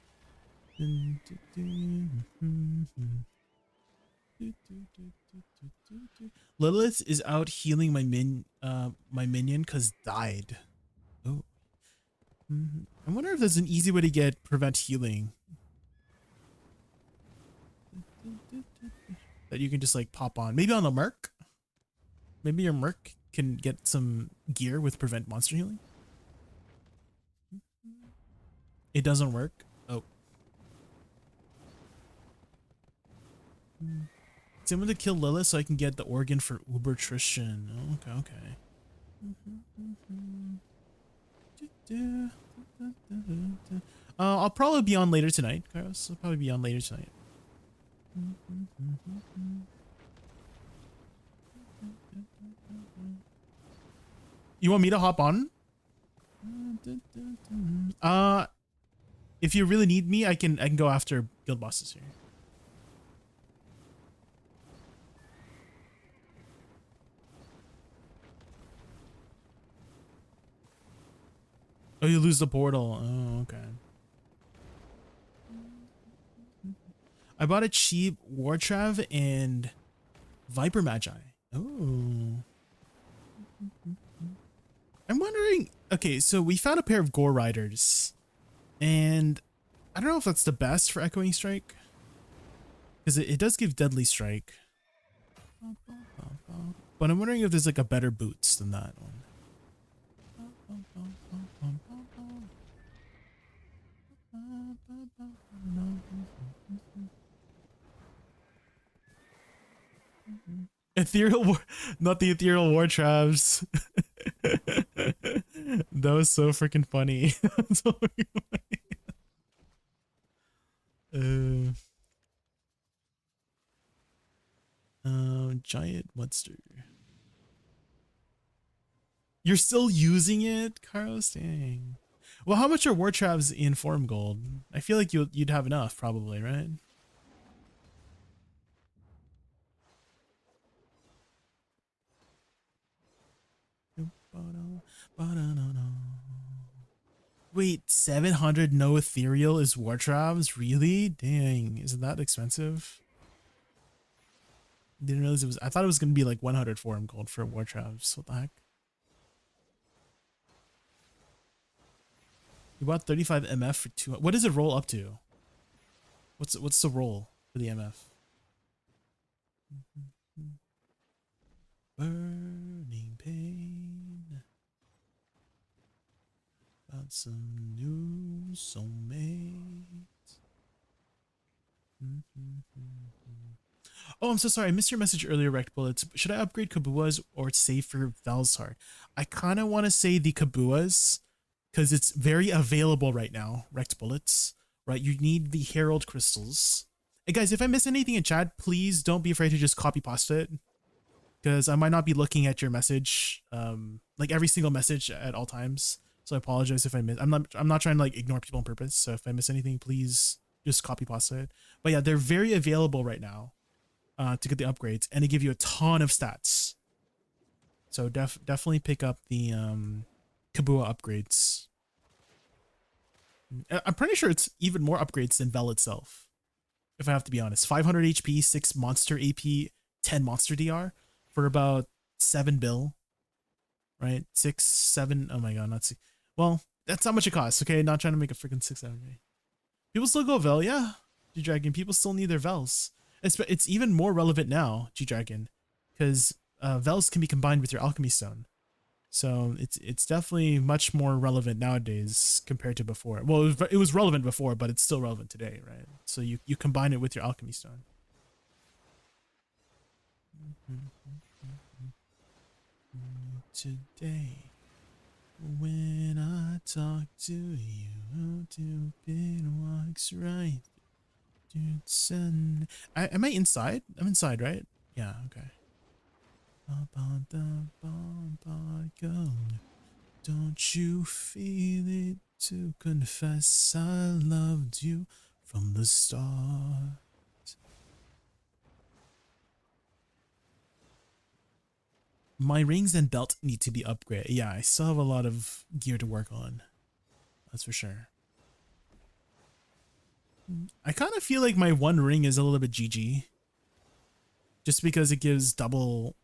Lilith is out healing my minion because died. Oh. I wonder if there's an easy way to get prevent healing that you can just like pop on. Maybe on a Merc. Maybe your Merc can get some gear with prevent monster healing. It doesn't work. Oh. So I'm going to kill Lilith so I can get the organ for Uber Tristan. Oh, okay. I'll probably be on later tonight, Carlos. I'll probably be on later tonight. You want me to hop on? If you really need me, I can go after guild bosses here. Oh, you lose the portal. Oh, okay. I bought a cheap Wartrav and Viper Magi. Oh. I'm wondering, okay, so we found a pair of Gore Riders, and I don't know if that's the best for Echoing Strike, because it does give Deadly Strike. But I'm wondering if there's like a better boots than that one. Ethereal, not the Ethereal War Traps. That was so freaking funny. So funny. Giant monster. You're still using it, Carlos? Dang. Well, how much are War Traps in Form Gold? I feel like you'd have enough, probably, right? Wait, 700 no ethereal is War Traps? Really? Dang, isn't that expensive? Didn't realize it was. I thought it was gonna be like 100 Form Gold for War Traps. What the heck? You bought 35 MF for 2. What does it roll up to? What's the roll for the MF? Burning pain about some new soulmate. Oh, I'm so sorry. I missed your message earlier, Wrecked Bullets. Should I upgrade Kabuas or save for Valzar? I kind of want to say the Kabuas because it's very available right now. Wrecked bullets, right? You need the Herald crystals. Hey guys, if I miss anything in chat, please don't be afraid to just copy paste it, because I might not be looking at your message, like every single message at all times. So I apologize if I miss. I'm not trying to like ignore people on purpose. So if I miss anything, please just copy paste it. But yeah, they're very available right now to get the upgrades, and they give you a ton of stats. So definitely pick up the Kabua upgrades. I'm pretty sure it's even more upgrades than Vel itself, if I have to be honest. 500 HP, 6 monster AP, 10 monster DR for about 7 bill, right? 6, 7. Oh my god, not 6. Well, that's how much it costs. Okay, not trying to make a freaking 6 out of me. People still go Vel, yeah. G-Dragon, people still need their Vels. It's even more relevant now, G-Dragon, because Vels can be combined with your Alchemy Stone. So it's definitely much more relevant nowadays compared to before. Well, it was relevant before, but it's still relevant today, right? So you combine it with your Alchemy Stone. Today, when I talk to you, Cupid walks right. Am I inside? I'm inside, right? Yeah, okay. Don't you feel it to confess I loved you from the start? My rings and belt need to be upgraded. Yeah, I still have a lot of gear to work on. That's for sure. I kind of feel like my one ring is a little bit GG. Just because it gives double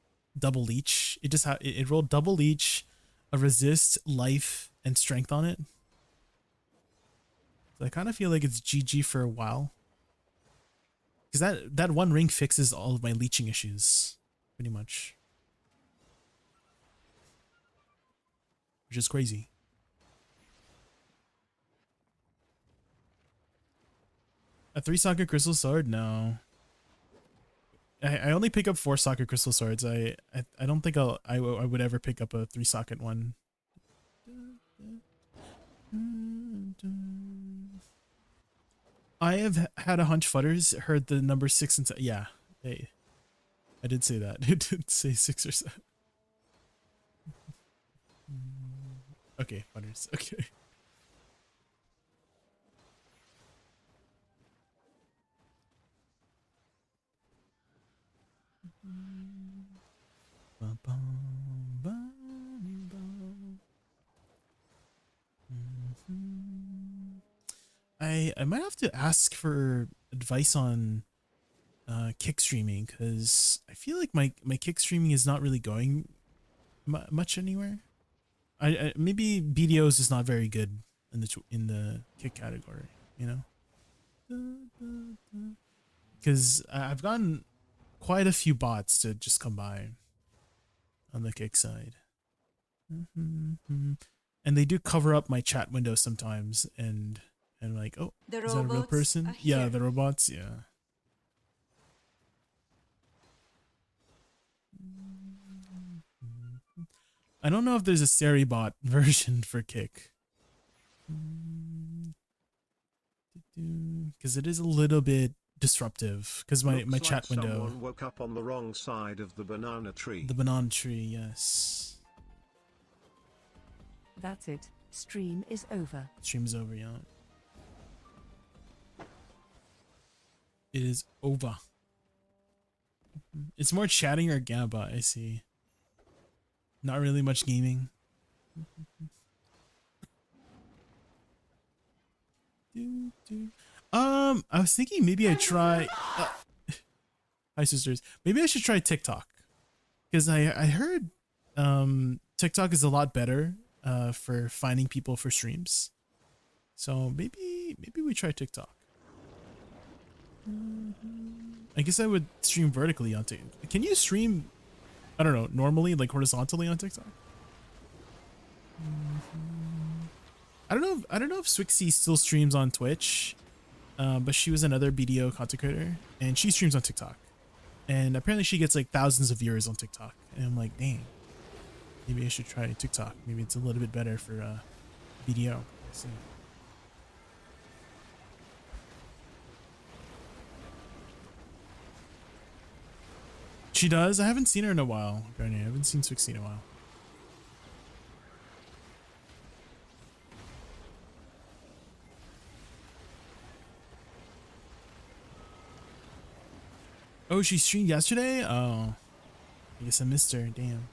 leech. It rolled double leech, a resist, life, and strength on it. So I kind of feel like it's GG for a while. Because that one ring fixes all of my leeching issues, pretty much. Which is crazy. A 3-socket crystal sword? No. I only pick up 4-socket crystal swords. I don't think I would ever pick up a 3-socket one. I have had a hunch Futters heard the number 6 and 7. Yeah. Hey. I did say that. It did say 6 or 7. Okay, Futters. Okay. I might have to ask for advice on kick streaming, because I feel like my kick streaming is not really going much anywhere. I maybe BDOs is not very good in the kick category, you know, because I've gotten quite a few bots to just come by on the kick side. And they do cover up my chat window sometimes, and like, oh, is that a real person? Yeah, the robots, yeah. I don't know if there's a Seribot version for kick, because it is a little bit disruptive, because my chat window. Someone woke up on the wrong side of the banana tree. The banana tree, yes. That's it. Stream is over. Stream is over, yeah. It is over. It's more chatting or GABA, I see. Not really much gaming. I was thinking maybe I try. Hi sisters. Maybe I should try TikTok, because I heard TikTok is a lot better for finding people for streams. So maybe we try TikTok. I guess I would stream vertically on TikTok. Can you stream, I don't know, normally, like horizontally on TikTok? I don't know if Swixie still streams on Twitch, but she was another BDO content creator, and she streams on TikTok, and apparently she gets like thousands of viewers on TikTok, and I'm like, dang, maybe I should try TikTok. Maybe it's a little bit better for video. I see. She does? I haven't seen her in a while, Garnier. I haven't seen Swixie in a while. Oh, she streamed yesterday? Oh. I guess I missed her. Damn.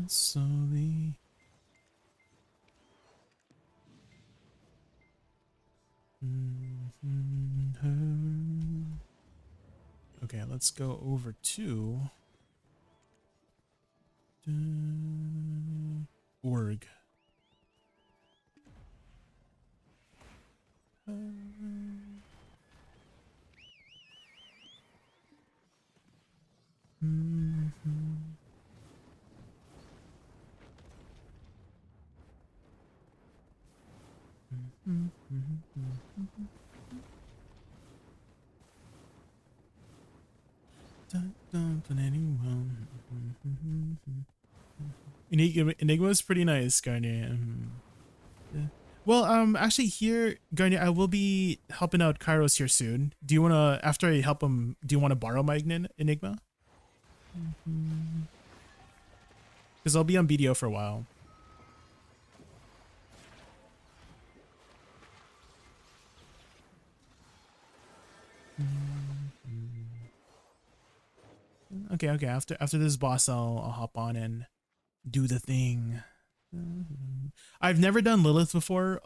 Slowly. Okay, let's go over to org. Enigma is pretty nice, Garnier. Well, actually here, Garnier, I will be helping out Kairos here soon. Do you wanna, after I help him, do you wanna borrow my Enigma? Because I'll be on BDO for a while. Okay, okay. After this boss, I'll hop on and do the thing. I've never done Lilith before,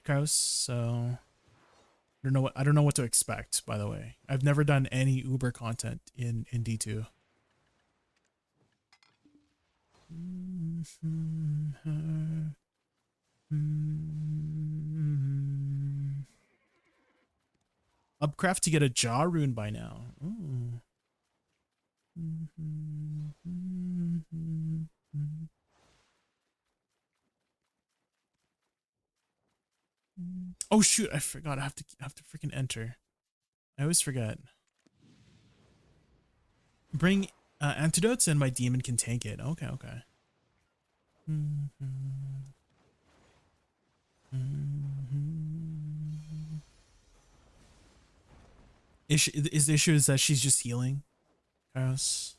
Kraus, so I don't know what to expect, by the way. I've never done any Uber content in D2. Upcraft to get a jaw rune by now. Ooh. Oh shoot, I forgot. I have to freaking enter. I always forget. Bring antidotes and my demon can tank it. Okay, okay. Is the issue is that she's just healing? Chaos.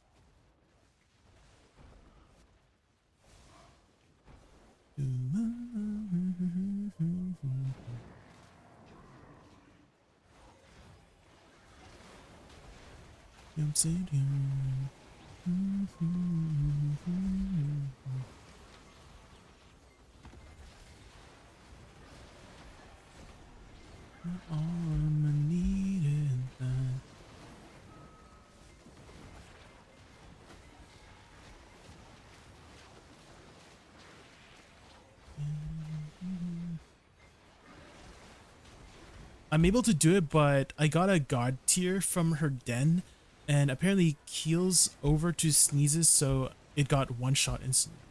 I'm able to do it, but I got a god tier from her den, and apparently keels over to sneezes, so it got one shot instantly.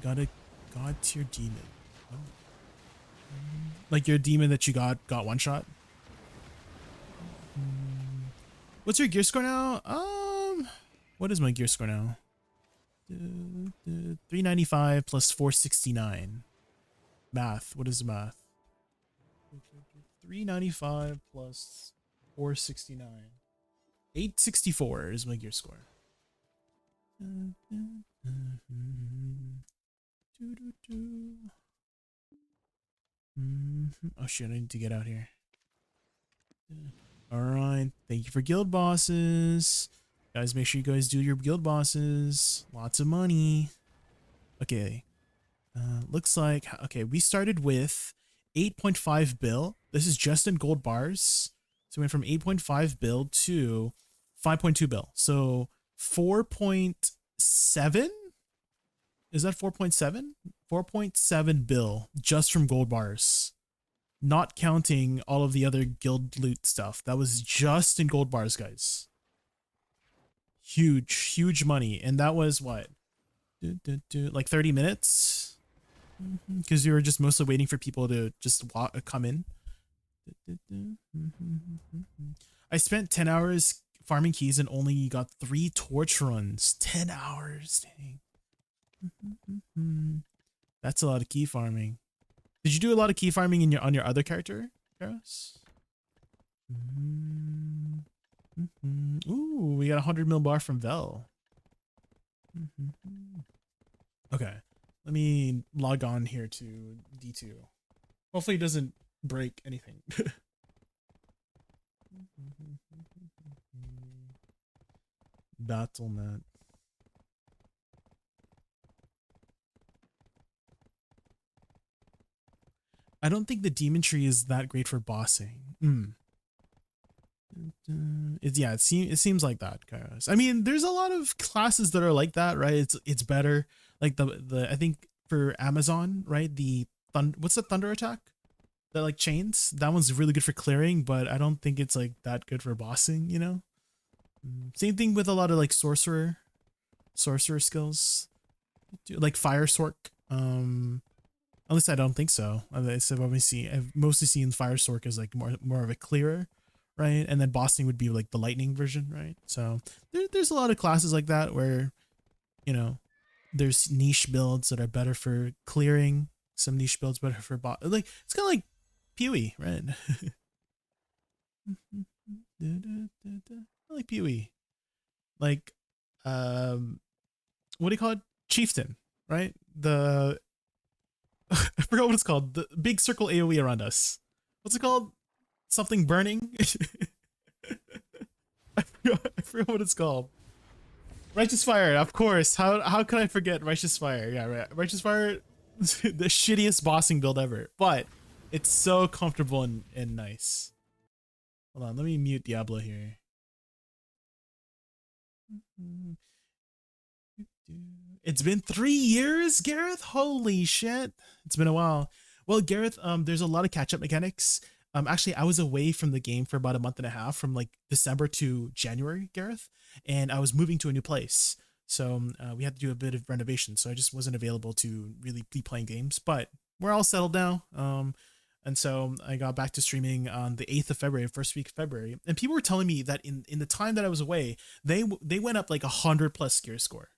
Got a god tier demon. Oh. Like your demon that you got one shot. What's your gear score now? What is my gear score now? 395 plus 469. Math. What is the math? 395 plus 469. 864 is my gear score. Oh shit, I need to get out here. Alright, thank you for guild bosses. Guys, make sure you guys do your guild bosses. Lots of money. Okay. Looks like, okay, we started with 8.5 bill. This is just in gold bars. So we went from 8.5 bill to 5.2 bill. So 4.7? Is that 4.7? 4.7 bill just from gold bars. Not counting all of the other guild loot stuff. That was just in gold bars, guys. Huge, huge money. And that was what? Like 30 minutes? Because you were just mostly waiting for people to just come in. I spent 10 hours farming keys and only got 3 torch runs. 10 hours, dang. That's a lot of key farming. Did you do a lot of key farming in on your other character, Karos? Ooh, we got a 100 mil bar from Vel. Okay, let me log on here to D2. Hopefully it doesn't break anything. Battle.net. I don't think the demon tree is that great for bossing. It seems like that, Kairos. I mean, there's a lot of classes that are like that, right? It's better. Like the I think for Amazon, right? What's the thunder attack? That like chains? That one's really good for clearing, but I don't think it's like that good for bossing, you know? Same thing with a lot of like sorcerer skills. Like fire sork. At least I don't think so. I've mostly seen fire sork as like more of a clearer, right? And then bossing would be like the lightning version, right? So there's a lot of classes like that where, you know, there's niche builds that are better for clearing, some niche builds better for like it's kind of like Pewee, right? I like Pewee. Like what do you call it? Chieftain, right? I forgot what it's called. The big circle AoE around us. What's it called? Something burning? I forgot what it's called. Righteous Fire, of course. How could I forget Righteous Fire? Yeah, right. Righteous Fire, the shittiest bossing build ever, but it's so comfortable and nice. Hold on, let me mute Diablo here. It's been 3 years, Gareth? Holy shit. It's been a while. Well, Gareth, there's a lot of catch-up mechanics. Actually, I was away from the game for about a month and a half, from like December to January, Gareth, and I was moving to a new place. So we had to do a bit of renovation, so I just wasn't available to really be playing games, but we're all settled now. And so I got back to streaming on the 8th of February, first week of February, and people were telling me that in the time that I was away, they went up like 100+ gear score.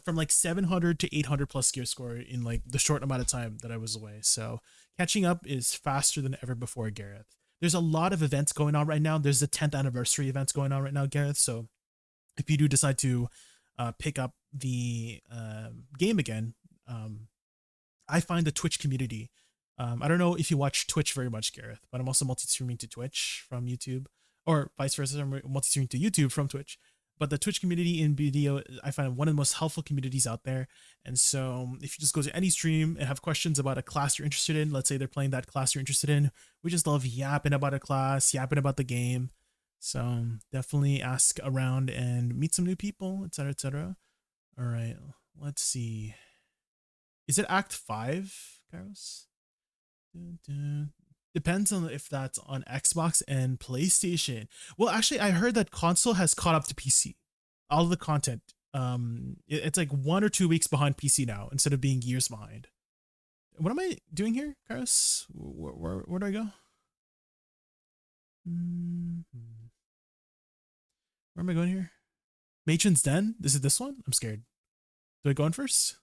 From like 700 to 800 plus gear score in like the short amount of time that I was away. So catching up is faster than ever before, Gareth. There's a lot of events going on right now. There's the 10th anniversary events going on right now, Gareth. So if you do decide to pick up the game again, I find the Twitch community. I don't know if you watch Twitch very much, Gareth, but I'm also multi-streaming to Twitch from YouTube, or vice versa. I'm multi-streaming to YouTube from Twitch. But the Twitch community in video, I find one of the most helpful communities out there. And so if you just go to any stream and have questions about a class you're interested in, let's say they're playing that class you're interested in, we just love yapping about a class, yapping about the game. So definitely ask around and meet some new people, etc., etc. All right, let's see. Is it Act 5, Kairos? Depends on if that's on Xbox and PlayStation. Well, actually, I heard that console has caught up to PC. All of the content, it's like 1 or 2 weeks behind PC now, instead of being years behind. What am I doing here, Karos? Where do I go? Where am I going here? Matron's Den? Is it this one? I'm scared. Do I go in first?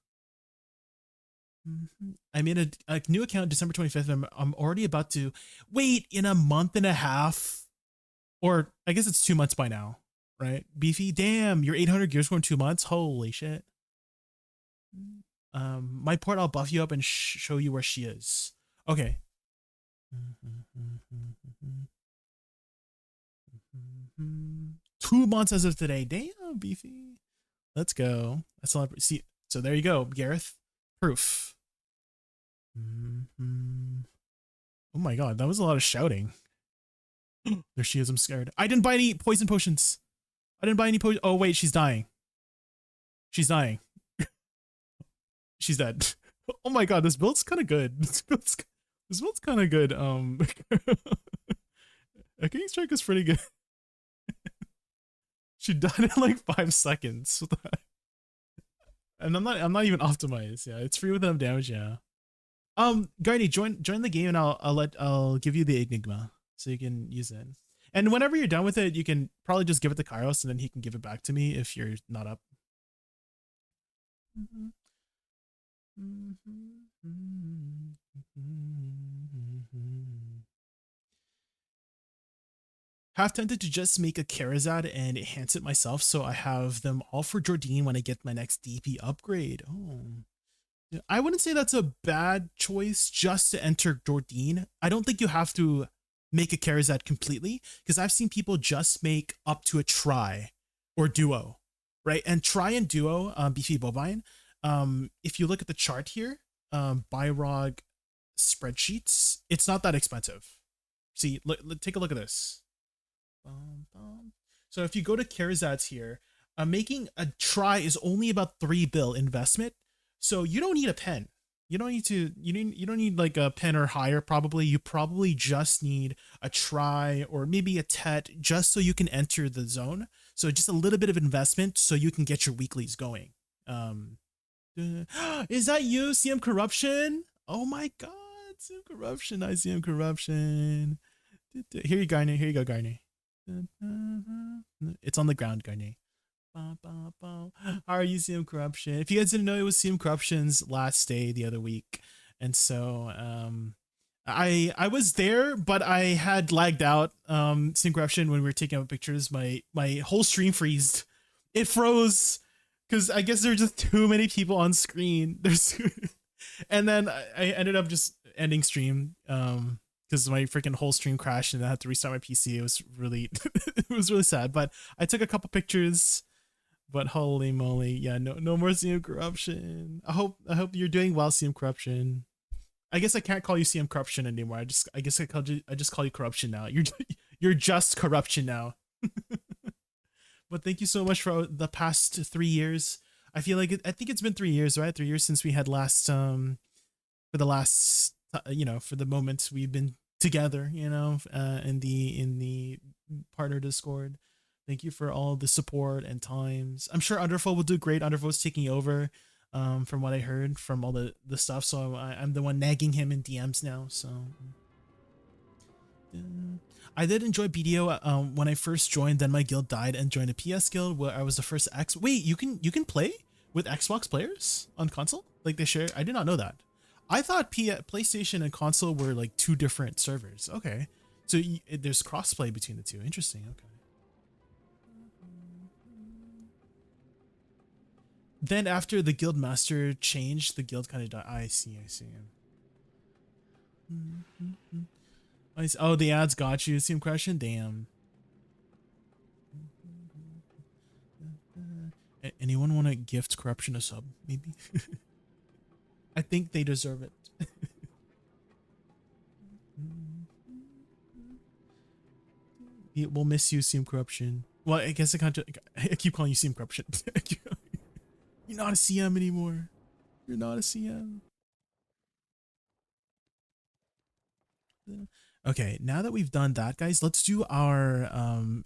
I made a new account December 25th. I'm already about to wait in a month and a half, or I guess it's 2 months by now, right? Beefy, damn, you're 800 gear score in 2 months. Holy shit. My port, I'll buff you up and show you where she is. Okay. 2 months as of today. Damn, Beefy. Let's go. That's all. See, so there you go, Gareth. Proof. Oh my god, that was a lot of shouting. There she is. I'm scared. I didn't buy any poison potions. I didn't buy any potion. Oh wait, she's dying. She's dying. She's dead. Oh my god, this build's kind of good. This build's kind of good. King Strike is pretty good. She died in like 5 seconds. And I'm not even optimized. Yeah, it's free with enough damage. Yeah. Gardy, join the game, and I'll give you the Enigma so you can use it. And whenever you're done with it, you can probably just give it to Kairos, and then he can give it back to me if you're not up. Half tempted to just make a Charizard and enhance it myself, so I have them all for Jordine when I get my next DP upgrade. Oh. I wouldn't say that's a bad choice just to enter Jordine. I don't think you have to make a Charizard completely, because I've seen people just make up to a try or duo, right? And try and duo, Beefy Bovine, if you look at the chart here, Byrog spreadsheets, it's not that expensive. See, take a look at this. So if you go to Charizards here, making a try is only about 3 bill investment. So you don't need a pen. You don't need like a pen or higher probably. You probably just need a try or maybe a tet just so you can enter the zone. So just a little bit of investment so you can get your weeklies going. Is that you, CM Corruption? Oh my god, CM Corruption. I CM Corruption. Here you go, Garnet. Here you go, Garnet. It's on the ground, Garnet. How are you, CM Corruption? If you guys didn't know, it was CM Corruption's last day the other week, and so I was there, but I had lagged out. CM Corruption, when we were taking out pictures, my whole stream freezed. It froze because I guess there were just too many people on screen. And then I ended up just ending stream because my freaking whole stream crashed and I had to restart my PC. It was really it was really sad. But I took a couple pictures. But holy moly, yeah, no more CM Corruption. I hope you're doing well, CM Corruption. I guess I can't call you CM Corruption anymore. I guess I just call you Corruption now. You're just Corruption now. But thank you so much for the past 3 years. I think it's been 3 years, right? 3 years since we had last for the moments we've been together, in the partner Discord. Thank you for all the support and times. I'm sure Underfold will do great. Underfold's taking over, from what I heard from all the stuff. So I'm the one nagging him in DMs now. So I did enjoy BDO when I first joined. Then my guild died and joined a PS guild where I was the first X. Wait, you can play with Xbox players on console? Like they share? I did not know that. I thought PlayStation and console were like 2 different servers. Okay, so there's crossplay between the 2. Interesting. Okay. Then after the guild master changed, the guild kind of died. I see. Oh, the ads got you. CM Corruption? Damn. Anyone want to gift Corruption a sub? Maybe? I think they deserve it. We'll miss you, CM Corruption. Well, I guess I keep calling you CM Corruption. You're not a CM anymore. You're not a CM. Okay, now that we've done that, guys, let's do our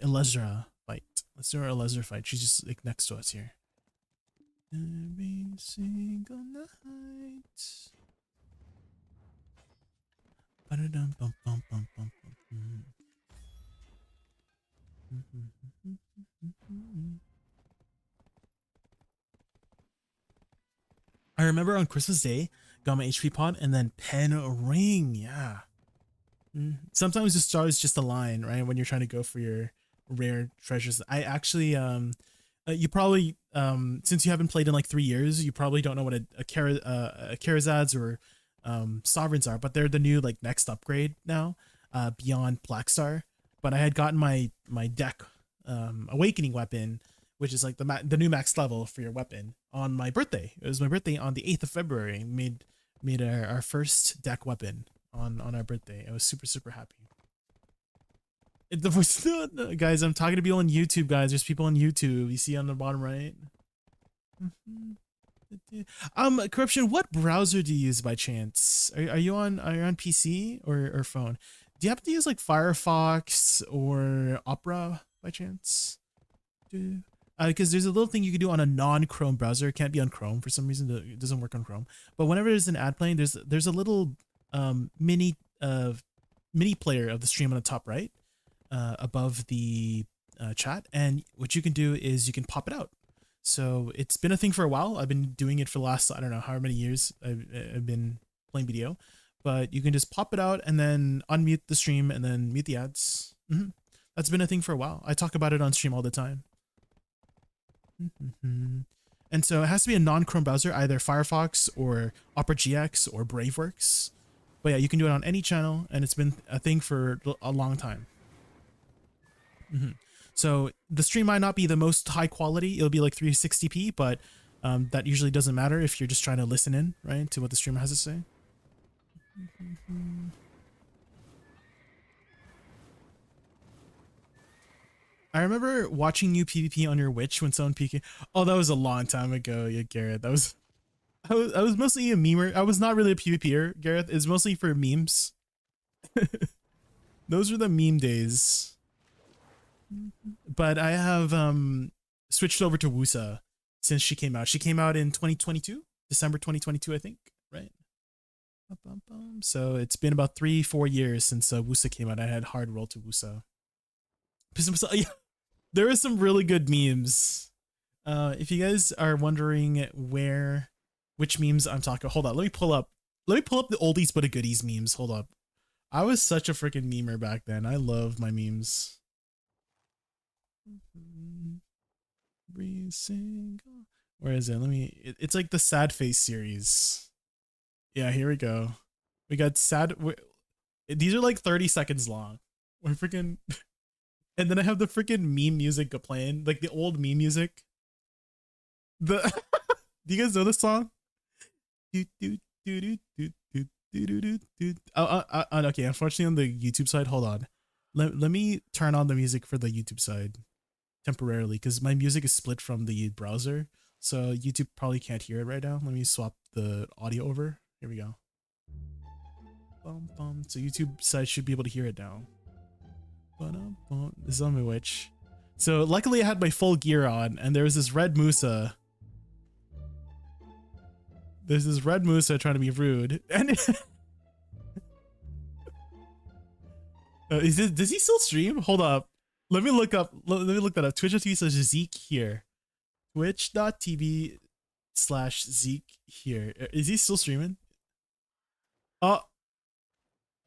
Elezra fight. Let's do our Elezra fight. She's just like next to us here. Every single night. I remember on Christmas Day, got my HP pod and then pen ring. Yeah. Sometimes the stars just align, right? When you're trying to go for your rare treasures. I actually, you probably, since you haven't played in like 3 years, you probably don't know what a Charizards or Sovereigns are, but they're the new like next upgrade now, beyond Blackstar. But I had gotten my deck Awakening weapon, which is like the new max level for your weapon, on my birthday. It was my birthday on the 8th of February. Made our first deck weapon on our birthday. I was super happy. Guys, I'm talking to people on YouTube, guys. There's people on YouTube. You see on the bottom right. Corruption, what browser do you use by chance? Are you on PC or phone? Do you have to use like Firefox or Opera by chance? because there's a little thing you can do on a non-Chrome browser. It can't be on Chrome for some reason. It doesn't work on Chrome. But whenever there's an ad playing, there's a little mini player of the stream on the top right, above the chat, and what you can do is you can pop it out. So it's been a thing for a while. I've been doing it for the last, I don't know how many years I've been playing video, but you can just pop it out and then unmute the stream and then mute the ads. That's been a thing for a while. I talk about it on stream all the time. And so it has to be a non-Chrome browser, either Firefox or Opera GX or BraveWorks. But yeah, you can do it on any channel, and it's been a thing for a long time. So the stream might not be the most high quality. It'll be like 360p, but that usually doesn't matter if you're just trying to listen in, right, to what the streamer has to say. I remember watching you PvP on your Witch when someone PK. Oh, that was a long time ago, yeah, Garrett. That was I was mostly a memer. I was not really a PvPer, Gareth. It's mostly for memes. Those were the meme days. But I have switched over to Woosa since she came out. She came out in 2022, December 2022, I think, right? So it's been about 3-4 years since Woosa came out. I had hard roll to Woosa. There are some really good memes. If you guys are wondering which memes I'm talking, hold on. Let me pull up the oldies but a goodies memes. Hold up. I was such a freaking memer back then. I love my memes. Every single. Where is it? It's like the sad face series. Yeah, here we go. We got sad. These are like 30 seconds long. We're freaking. And then I have the freaking meme music playing, like the old meme music. Do you guys know this song? Okay, unfortunately on the YouTube side, hold on. Let me turn on the music for the YouTube side temporarily, because my music is split from the browser, so YouTube probably can't hear it right now. Let me swap the audio over. Here we go. So YouTube side should be able to hear it now. This is on my Witch. So luckily I had my full gear on, and there was this red Musa. There's this red Musa trying to be rude. And does he still stream? Hold up. Let me look that up. Twitch.tv/Zeke here. Twitch.tv/Zeke here. Is he still streaming?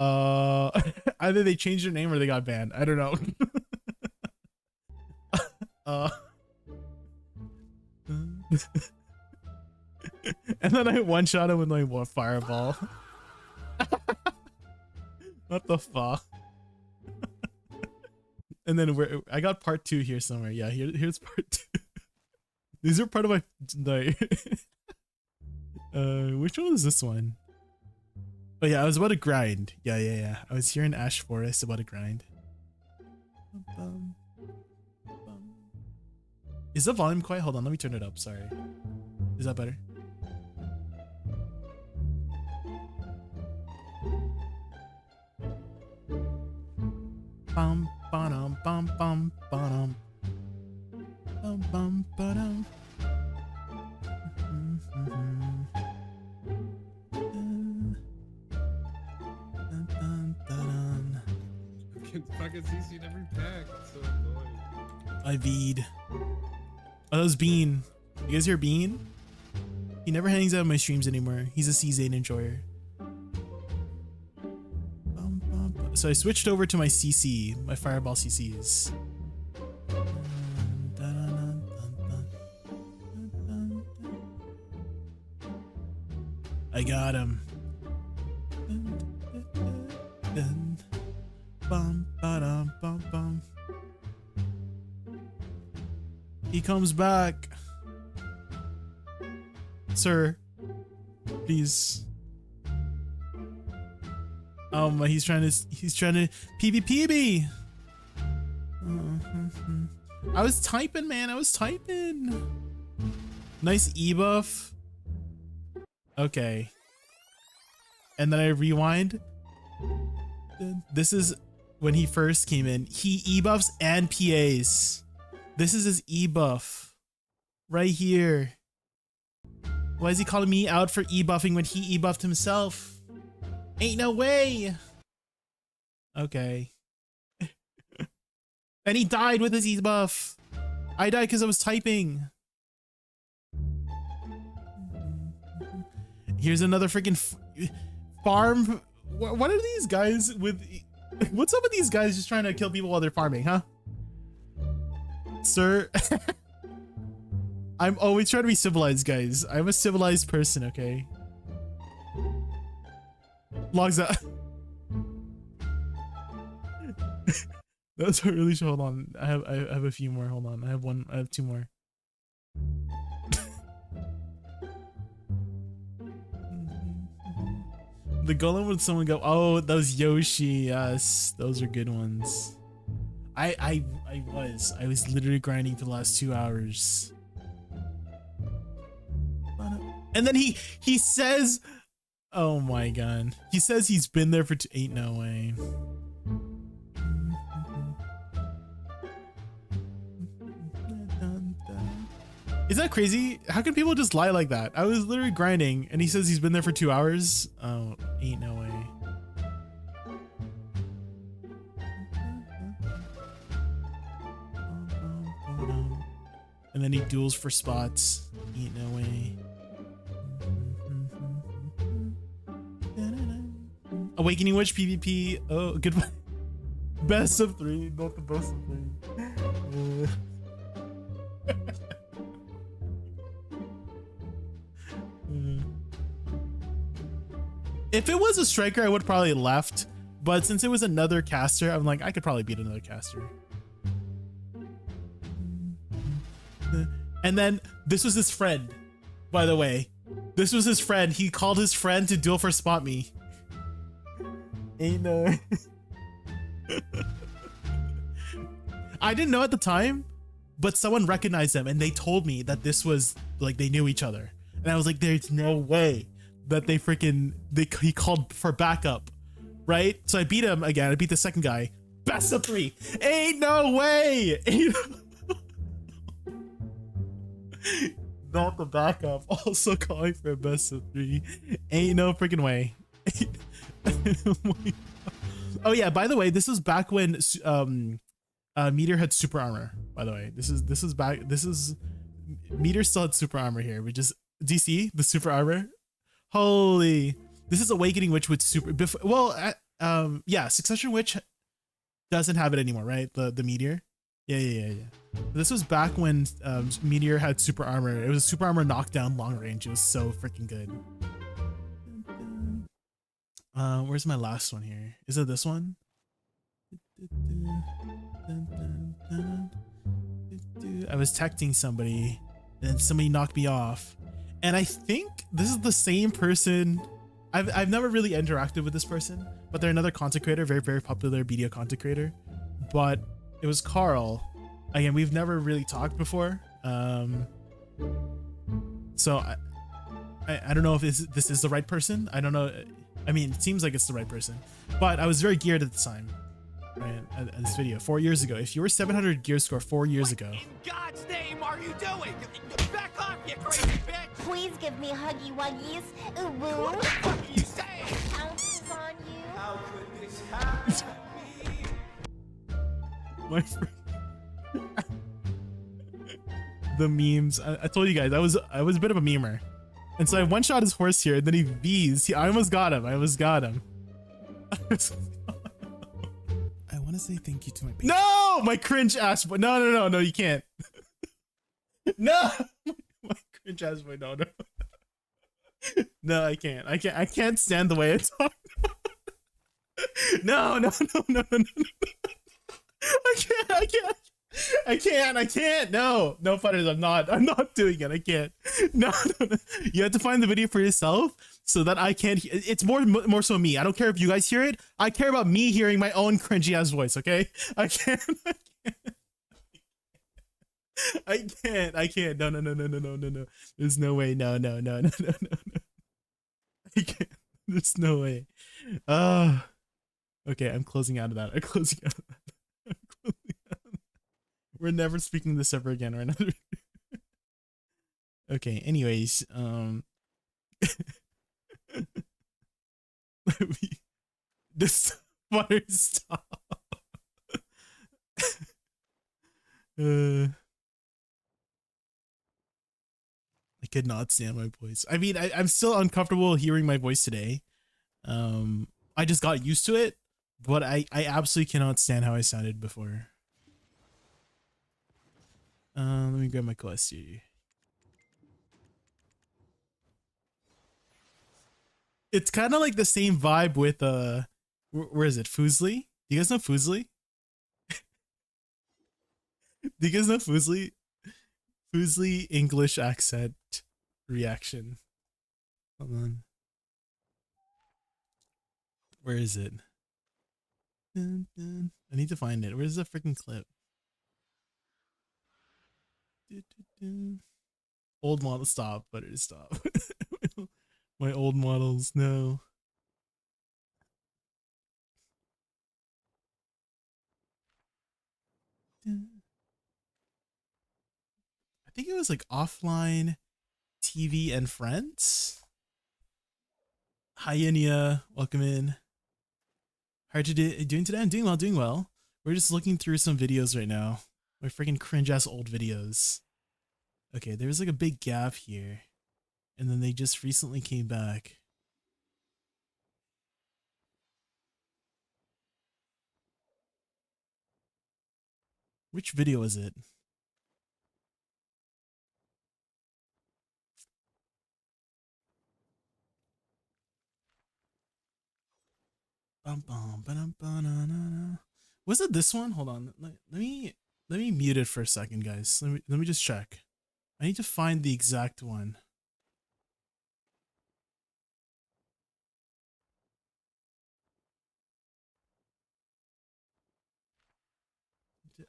Either they changed their name or they got banned. I don't know. And then I one-shot him with my fireball. What the fuck? And then I got part 2 here somewhere. Yeah, here's part 2. These are part of my which one is this one? Oh yeah, I was about to grind. Yeah. I was here in Ash Forest about to grind. Is the volume quiet? Hold on, let me turn it up. Sorry. Is that better? Bum bum bum bum bum bum bum. Fucking CC in every pack. It's so annoying. I V'd. Oh, that was Bean. You guys hear Bean? He never hangs out in my streams anymore. He's a CZ enjoyer. So I switched over to my CC, my Fireball CCs. I got him. He comes back. Sir, please. He's trying to PvP me. I was typing, man. I was typing. Nice E-buff. Okay. And then I rewind. This is when he first came in. He E-buffs and PAs. This is his e-buff. Right here. Why is he calling me out for e-buffing when he e-buffed himself? Ain't no way. Okay. And he died with his e-buff. I died because I was typing. Here's another freaking farm. What are these guys with? What's up with these guys just trying to kill people while they're farming, huh? Sir, I'm always trying to be civilized, guys. I'm a civilized person, okay? Logs out. That's really sure. Hold on. I have a few more. Hold on. I have two more. The golem would someone go, oh, those Yoshi, yes, those are good ones. I was literally grinding for the last 2 hours. And then he says, oh my god, he says he's been there for ain't no way. Is that crazy? How can people just lie like that? I was literally grinding and he says he's been there for 2 hours. Oh, ain't no way. And then he duels for spots. Ain't no way. Awakening Witch PvP. Oh, goodbye. Best of 3, not the best of 3. If it was a striker, I would probably left. But since it was another caster, I'm like, I could probably beat another caster. And then this was his friend, by the way. This was his friend. He called his friend to duel for spot me. Ain't no. I didn't know at the time, but someone recognized them and they told me that this was like they knew each other. And I was like, there's no way that he called for backup, right? So I beat him again. I beat the second guy. Best of 3. Ain't no way. Not the backup. Also calling for a best of 3. Ain't no freaking way. Oh yeah, by the way, this is back when Meteor had super armor. By the way, this is Meteor still had super armor here. We just DC the super armor. Holy, this is Awakening Witch with super. Yeah, Succession Witch doesn't have it anymore, right? The Meteor. Yeah. This was back when Meteor had super armor. It was a super armor knockdown long range. It was so freaking good. Where's my last one here? Is it this one? I was texting somebody and then somebody knocked me off. And I think this is the same person. I've never really interacted with this person, but they're another content creator, very, very popular BDO content creator. But it was Carl. Again, we've never really talked before. So I don't know if this is the right person. I don't know. I mean, it seems like it's the right person, but I was very geared at the time, right? At this video 4 years ago. If you were 700 gear score 4 years ago. What in God's name are you doing? Back off, you crazy bitch! Please give me huggy wuggies. Ooh woo. What the fuck are you saying? Ounces on you. How could this happen to me? My friend. The memes. I told you guys I was a bit of a memer. And so I one shot his horse here, and then he V's. I almost got him. I want to say thank you to my patron. No! My cringe ass boy. No, you can't. No! My cringe ass boy. No. No, I can't. I can't stand the way I talk. No. I can't. No, Futters, I'm not doing it. I can't. No. You have to find the video for yourself so that I can't. It's more so me. I don't care if you guys hear it. I care about me hearing my own cringy ass voice. Okay. I can't. No. There's no way. No. I can't. There's no way. Okay. I'm closing out of that. We're never speaking this ever again, right? Okay, anyways, this water stop. I could not stand my voice. I mean, I'm still uncomfortable hearing my voice today. I just got used to it, but I absolutely cannot stand how I sounded before. Let me grab my quest here. It's kind of like the same vibe with where is it? Foosley? Do you guys know Foosley? Do you guys know Foosley? Foosley English accent reaction. Hold on. Where is it? Dun, dun. I need to find it. Where's the freaking clip? Old model, stop, butter, stop. My old models, no. I think it was like offline TV and friends. Hi, Inia. Welcome in. How are you doing today? I'm doing well, doing well. We're just looking through some videos right now. My freaking cringe ass old videos. Okay, there was like a big gap here. And then they just recently came back. Which video is it? Was it this one? Hold on. Let me mute it for a second, guys. Let me just check. I need to find the exact one.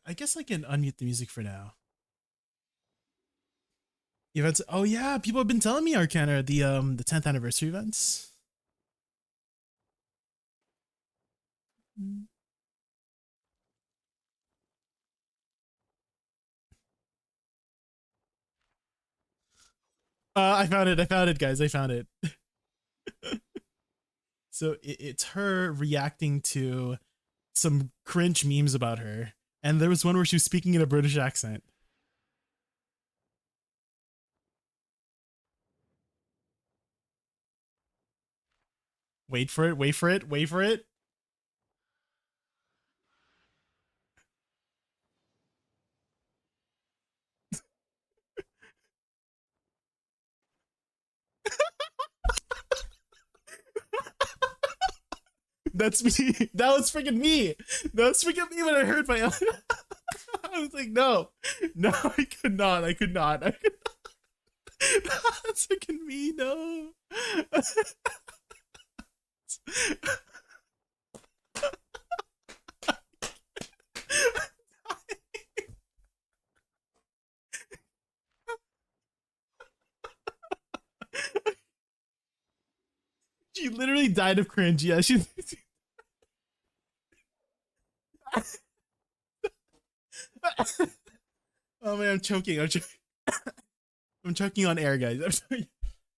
I guess I can unmute the music for now. Events. Oh yeah, people have been telling me Arcana, the 10th anniversary events. I found it, guys. I found it. So it's her reacting to some cringe memes about her. And there was one where she was speaking in a British accent. Wait for it, wait for it, wait for it. That's me. That was freaking me. That was freaking me when I heard my I was like, no, I could not. I could not. That's freaking me. No. She literally died of cringe. Yeah, she. Oh man, I'm choking. I'm choking on air, guys. I'm sorry.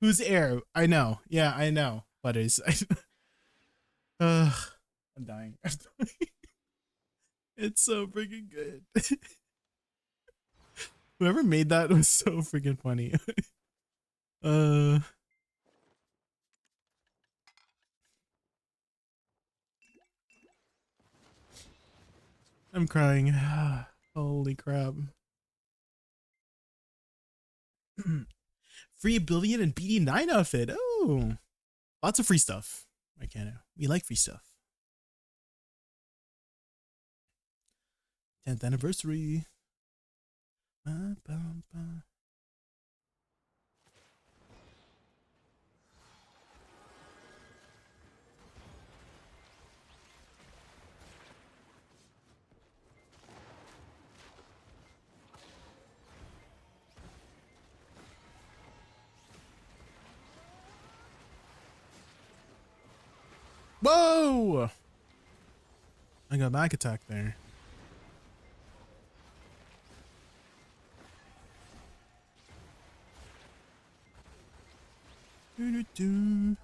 Who's air? I know. Yeah, I know. Butters. I'm dying. I'm dying. It's so freaking good. Whoever made that was so freaking funny. I'm crying. Holy crap. Free Oblivion and BD9 outfit. Oh, lots of free stuff. I can't. We like free stuff. 10th anniversary. Whoa! I got back attack there. Do-do-do.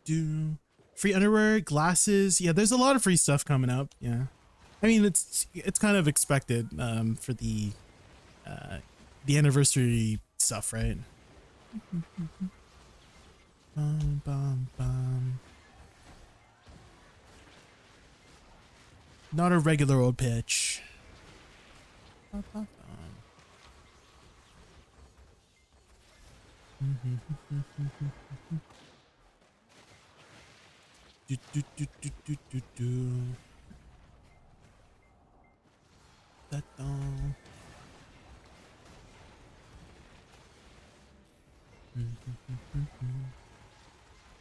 Do. Free underwear, glasses. Yeah, there's a lot of free stuff coming up. Yeah, I mean it's kind of expected for the anniversary stuff, right? Bum, bum, bum. Not a regular old pitch. Bum, bum, bum. Do. Da-da.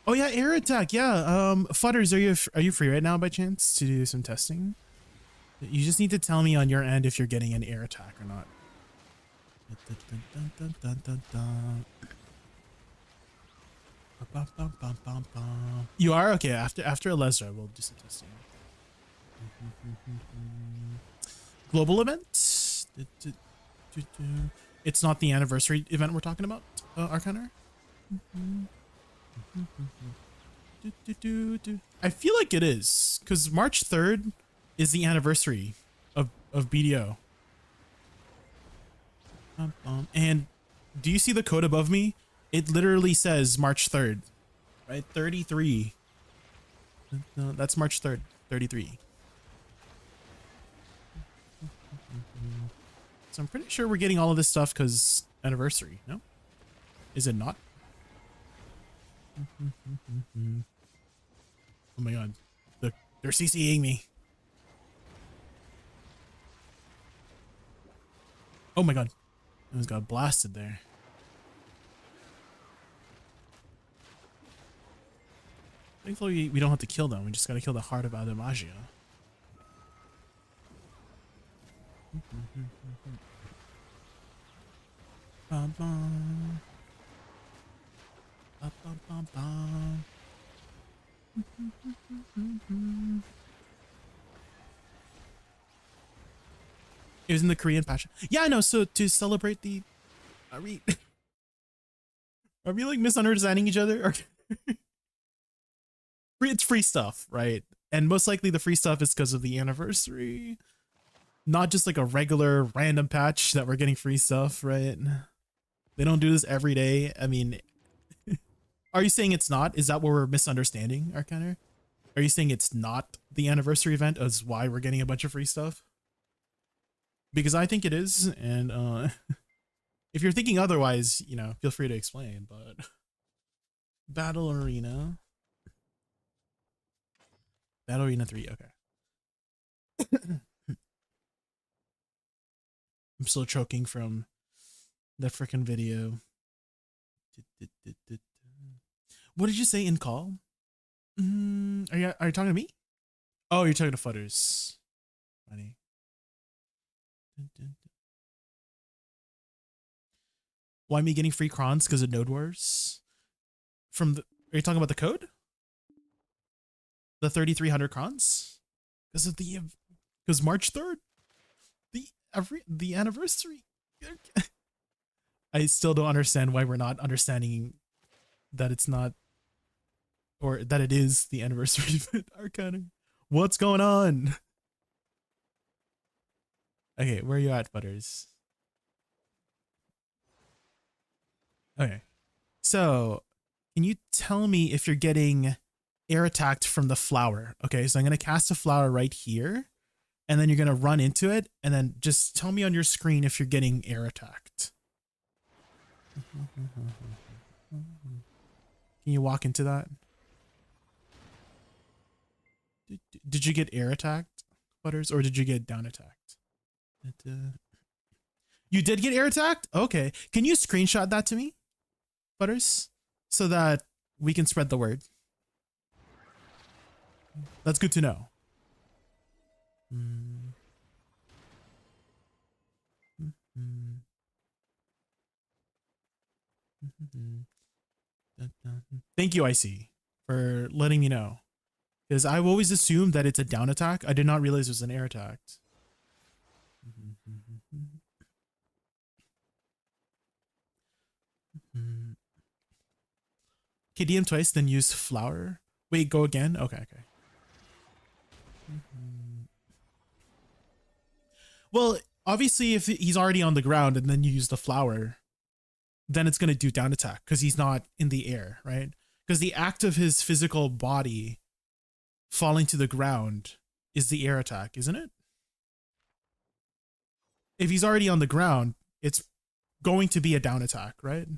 Oh yeah, air attack. Yeah. Futters, are you free right now by chance to do some testing? You just need to tell me on your end if you're getting an air attack or not. You are? Okay, after Alezra, we'll do some testing. Global event? It's not the anniversary event we're talking about, Arcana? I feel like it is, because March 3rd is the anniversary of BDO. And do you see the code above me? It literally says March 3rd, right? 33. No, that's March 3rd, 33. So I'm pretty sure we're getting all of this stuff because anniversary, no? Is it not? Oh my god. They're CCing me. Oh my god. I just got blasted there. Thankfully, we don't have to kill them. We just gotta kill the heart of ADVgg. Bum, bum. Bum, bum, bum, bum. It was in the Korean passion. Yeah, I know. So to celebrate the, are we like misunderstanding each other? Or it's free stuff, right? And most likely the free stuff is because of the anniversary, not just like a regular random patch that we're getting free stuff, right? They don't do this every day. I mean, are you saying it's not? Is that what we're misunderstanding, Arcana? Are you saying it's not the anniversary event as why we're getting a bunch of free stuff? Because I think it is, and if you're thinking otherwise, you know, feel free to explain, but Battle Arena. Battle Arena 3, okay. I'm still choking from the frickin' video. What did you say in call? Are you talking to me? Oh, you're talking to Futters. Funny. Why me getting free crons? Because of Node Wars? From the, are you talking about the code? The 3,300 crons? Because of the, because March 3rd, the anniversary. I still don't understand why we're not understanding that it's not, or that it is the anniversary event. Arcana. What's going on? Okay, where are you at, Butters? Okay. So, can you tell me if you're getting air attacked from the flower? Okay, so I'm going to cast a flower right here, and then you're going to run into it, and then just tell me on your screen if you're getting air attacked. Can you walk into that? Did you get air attacked, Butters, or did you get down attacked? You did get air attacked? Okay. Can you screenshot that to me, Butters, so that we can spread the word? That's good to know. Thank you, IC, for letting me know. Because I've always assumed that it's a down attack. I did not realize it was an air attack. KDM twice, then use flower. Wait, go again? Okay, okay. Well, obviously, if he's already on the ground and then you use the flower, then it's going to do down attack because he's not in the air, right? Because the act of his physical body falling to the ground is the air attack, isn't it? If he's already on the ground, it's going to be a down attack, right?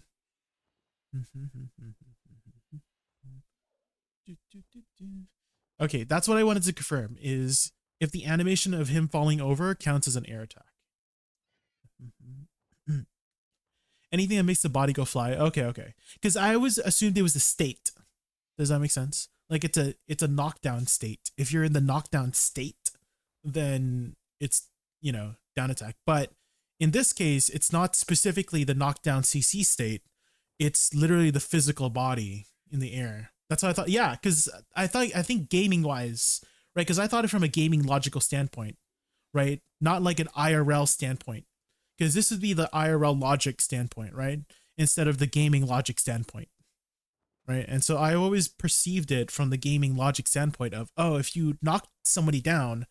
Okay, that's what I wanted to confirm, is if the animation of him falling over counts as an air attack. Anything that makes the body go fly. Okay, okay. Because I always assumed it was the state. Does that make sense? Like it's a knockdown state. If you're in the knockdown state, then it's, you know, down attack. But in this case, it's not specifically the knockdown CC state. It's literally the physical body in the air. That's what I thought. Yeah, because I think gaming wise, right? Because I thought it from a gaming logical standpoint, right? Not like an IRL standpoint. Because this would be the IRL logic standpoint, right? Instead of the gaming logic standpoint, right? And so I always perceived it from the gaming logic standpoint of, oh, if you knock somebody down,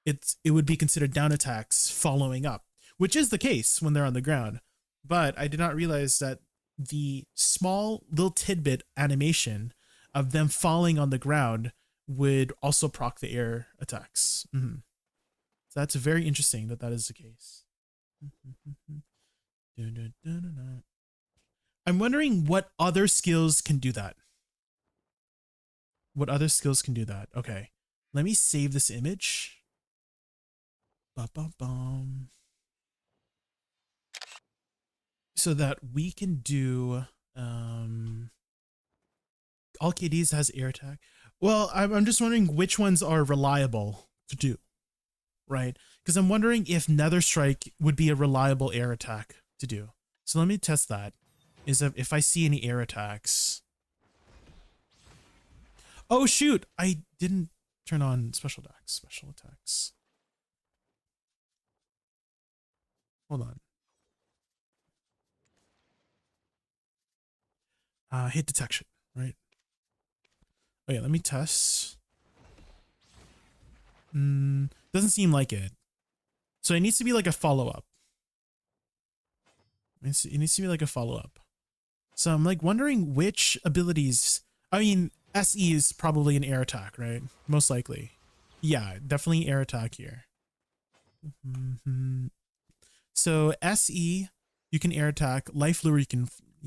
it would be considered down attacks following up, which is the case when they're on the ground. But I did not realize that the small little tidbit animation of them falling on the ground would also proc the air attacks. So that's very interesting that is the case. I'm wondering what other skills can do that. What other skills can do that? Okay, let me save this image. So that we can do all KDs has air attack. Well, I'm just wondering which ones are reliable to do, right? Because I'm wondering if Nether Strike would be a reliable air attack to do. So let me test that. Is if I see any air attacks. Oh shoot, I didn't turn on special attacks. Hold on. Hit detection, right? Oh yeah, let me test. Doesn't seem like it. So it needs to be like a follow-up. It needs to be like a follow-up. So I'm like wondering which abilities. I mean, SE is probably an air attack, right? Most likely. Yeah, definitely air attack here. So SE, you can air attack. Life lure, you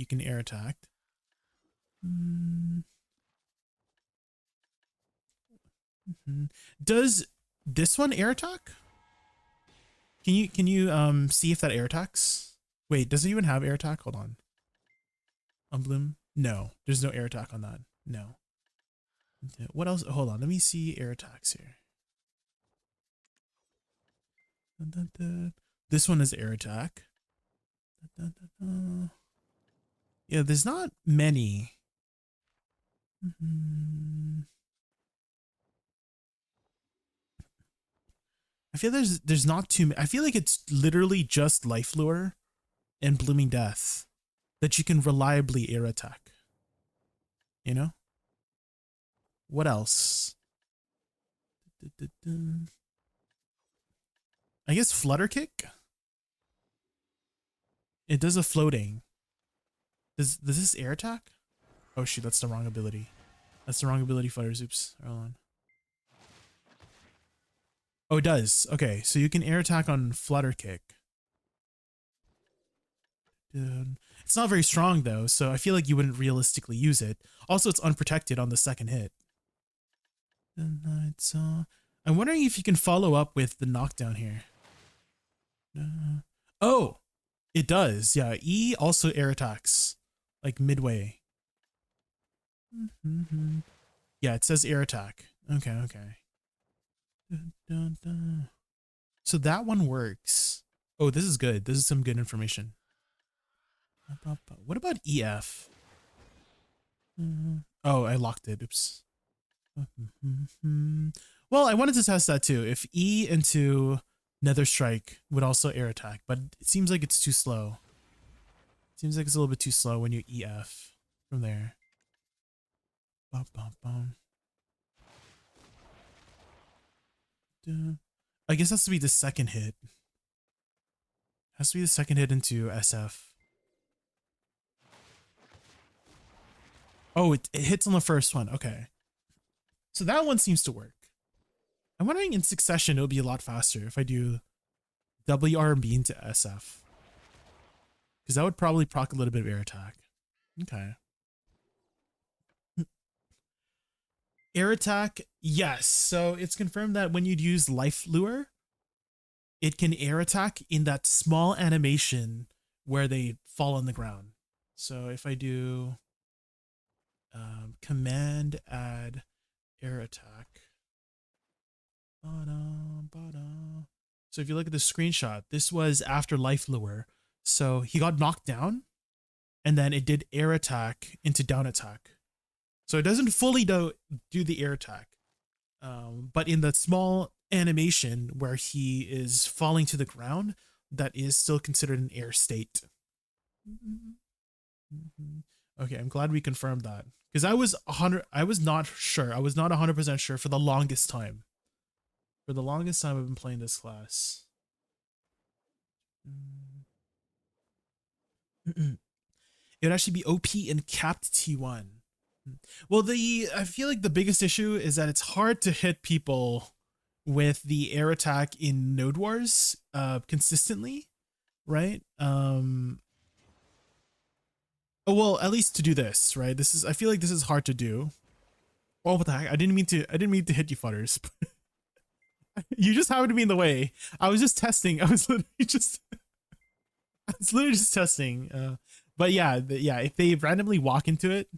can air attack. Does this one air attack? Can you see if that air attacks? Wait, does it even have air attack? Hold on. Bloom? No, there's no air attack on that. No. What else? Hold on, let me see air attacks here. This one is air attack. Yeah, there's not many. I feel there's not too many. I feel like it's literally just Life Lure and Blooming Death that you can reliably air attack. You know? What else? I guess Flutter Kick? It does a floating. Does this air attack? Oh shoot, that's the wrong ability. That's the wrong ability, Flutters. Oops. Hold on. Oh, it does. Okay, so you can air attack on Flutter Kick. Dude. It's not very strong though, so I feel like you wouldn't realistically use it. Also, it's unprotected on the second hit. I'm wondering if you can follow up with the knockdown here. Oh, it does. Yeah, E also air attacks, like midway. Yeah, it says air attack. Okay. So that one works. Oh, this is good. This is some good information. What about EF? Oh, I locked it. Oops. Well, I wanted to test that too. If E into Nether Strike would also air attack, but it seems like it's too slow. It seems like it's a little bit too slow when you EF from there. I guess that's to be the second hit. Has to be the second hit into SF. Oh, it hits on the first one. Okay. So that one seems to work. I'm wondering in succession it'll be a lot faster if I do WRB into SF. Because that would probably proc a little bit of air attack. Okay. Air attack, yes. So it's confirmed that when you'd use Life Lure, it can air attack in that small animation where they fall on the ground. So if I do command add air attack. So if you look at the screenshot, this was after Life Lure. So he got knocked down and then it did air attack into down attack. So it doesn't fully do the air attack. But in that small animation where he is falling to the ground, that is still considered an air state. Okay, I'm glad we confirmed that. Because I was not sure. I was not 100% sure for the longest time. For the longest time I've been playing this class. It would actually be OP in capped T1. Well, I feel like the biggest issue is that it's hard to hit people with the air attack in Node Wars consistently, right? Well, at least to do this, right? I feel like this is hard to do. Oh, what the heck? I didn't mean to hit you, futters. You just happened to be in the way. I was just testing. I was literally just testing. But yeah, if they randomly walk into it,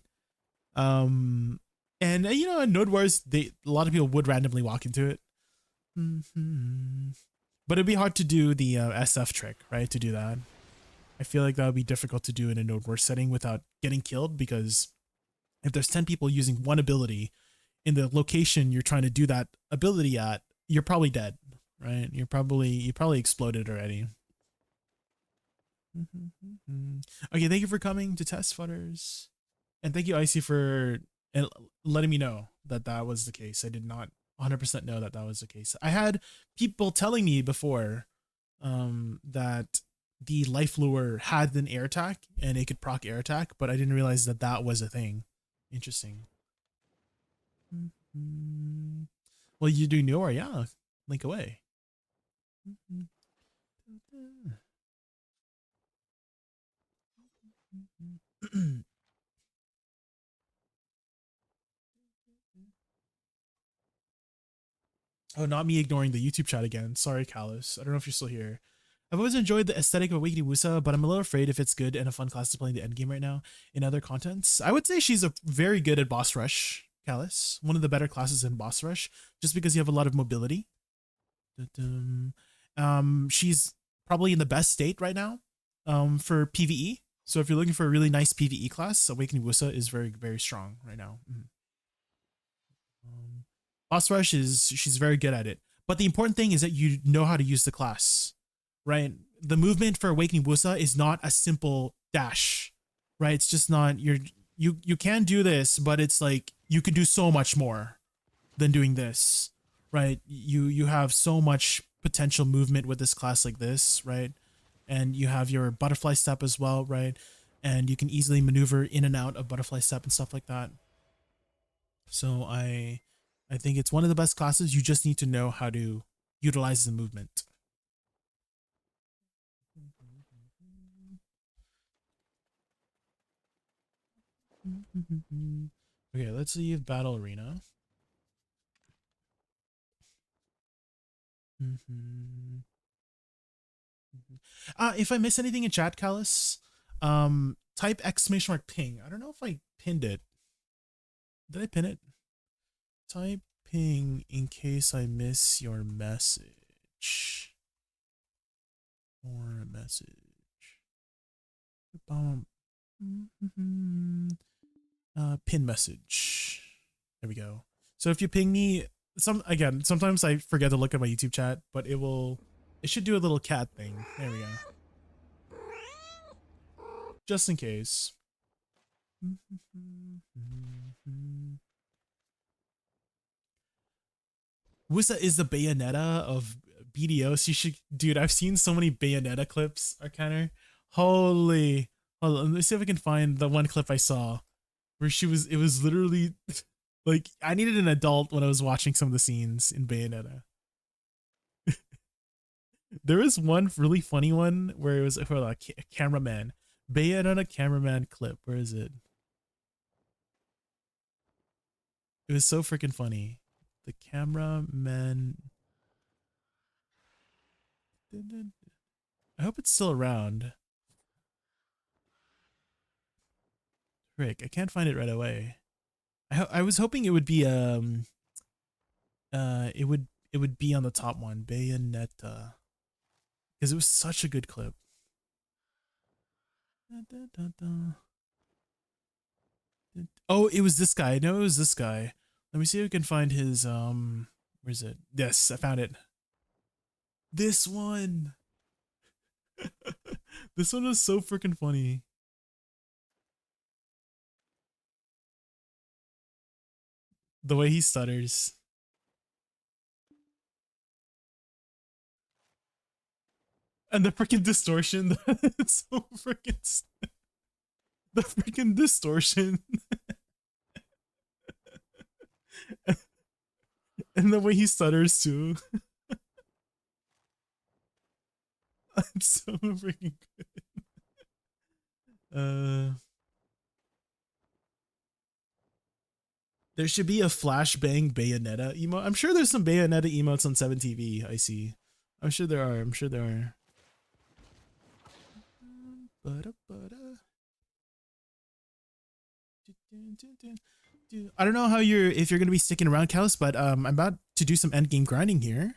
and you know, in Node Wars, a lot of people would randomly walk into it. But it'd be hard to do the SF trick, right? To do that. I feel like that would be difficult to do in a Node Wars setting without getting killed, because if there's 10 people using one ability in the location you're trying to do that ability at, you're probably dead, right? You probably exploded already. Okay, thank you for coming to test, futters. And thank you, Icy, for letting me know that that was the case. I did not 100% know that was the case. I had people telling me before that the Life Lure had an air attack and it could proc air attack, but I didn't realize that was a thing. Interesting. Well, you do know, or yeah, link away. Oh, not me ignoring the YouTube chat again. Sorry, Callus. I don't know if you're still here. I've always enjoyed the aesthetic of Awakening Woosa, but I'm a little afraid if it's good and a fun class to play in the endgame right now in other contents. I would say she's very good at Boss Rush, Callus. One of the better classes in Boss Rush, just because you have a lot of mobility. She's probably in the best state right now for PvE. So if you're looking for a really nice PvE class, Awakening Woosa is very, very strong right now. Boss Rush she's very good at it. But the important thing is that you know how to use the class, right? The movement for Awakening Woosa is not a simple dash, right? It's just not, you can do this, but it's like, you can do so much more than doing this, right? You have so much potential movement with this class like this, right? And you have your butterfly step as well, right? And you can easily maneuver in and out of butterfly step and stuff like that. So I think it's one of the best classes. You just need to know how to utilize the movement. Okay, let's leave Battle Arena. If I miss anything in chat, Callus, type !ping. I don't know if I pinned it. Did I pin it? Type ping in case I miss your message. Or message. Pin message. There we go. So if you ping me, sometimes I forget to look at my YouTube chat, but it should do a little cat thing. There we go. Just in case. Woosa is the Bayonetta of BDOs. You should, dude. I've seen so many Bayonetta clips, Arcaner. Holy, hold on, let me see if I can find the one clip I saw where it was literally like I needed an adult when I was watching some of the scenes in Bayonetta. There was one really funny one where it was for a cameraman, Bayonetta cameraman clip. Where is it? It was so freaking funny. The cameraman. I hope it's still around. Frick, I can't find it right away. I was hoping it would be it would be on the top one, Bayonetta, because it was such a good clip. Oh, it was this guy. No, it was this guy. Let me see if I can find his where is it? Yes, I found it. This one. This one was so freaking funny. The way he stutters. And the freaking distortion. It's so freaking the freaking distortion. And the way he stutters too. It's so freaking good. There should be a flashbang Bayonetta emote. I'm sure there's some Bayonetta emotes on 7TV. I see. I'm sure there are. I'm sure there are. I don't know how if you're gonna be sticking around, Callus, but I'm about to do some endgame grinding here.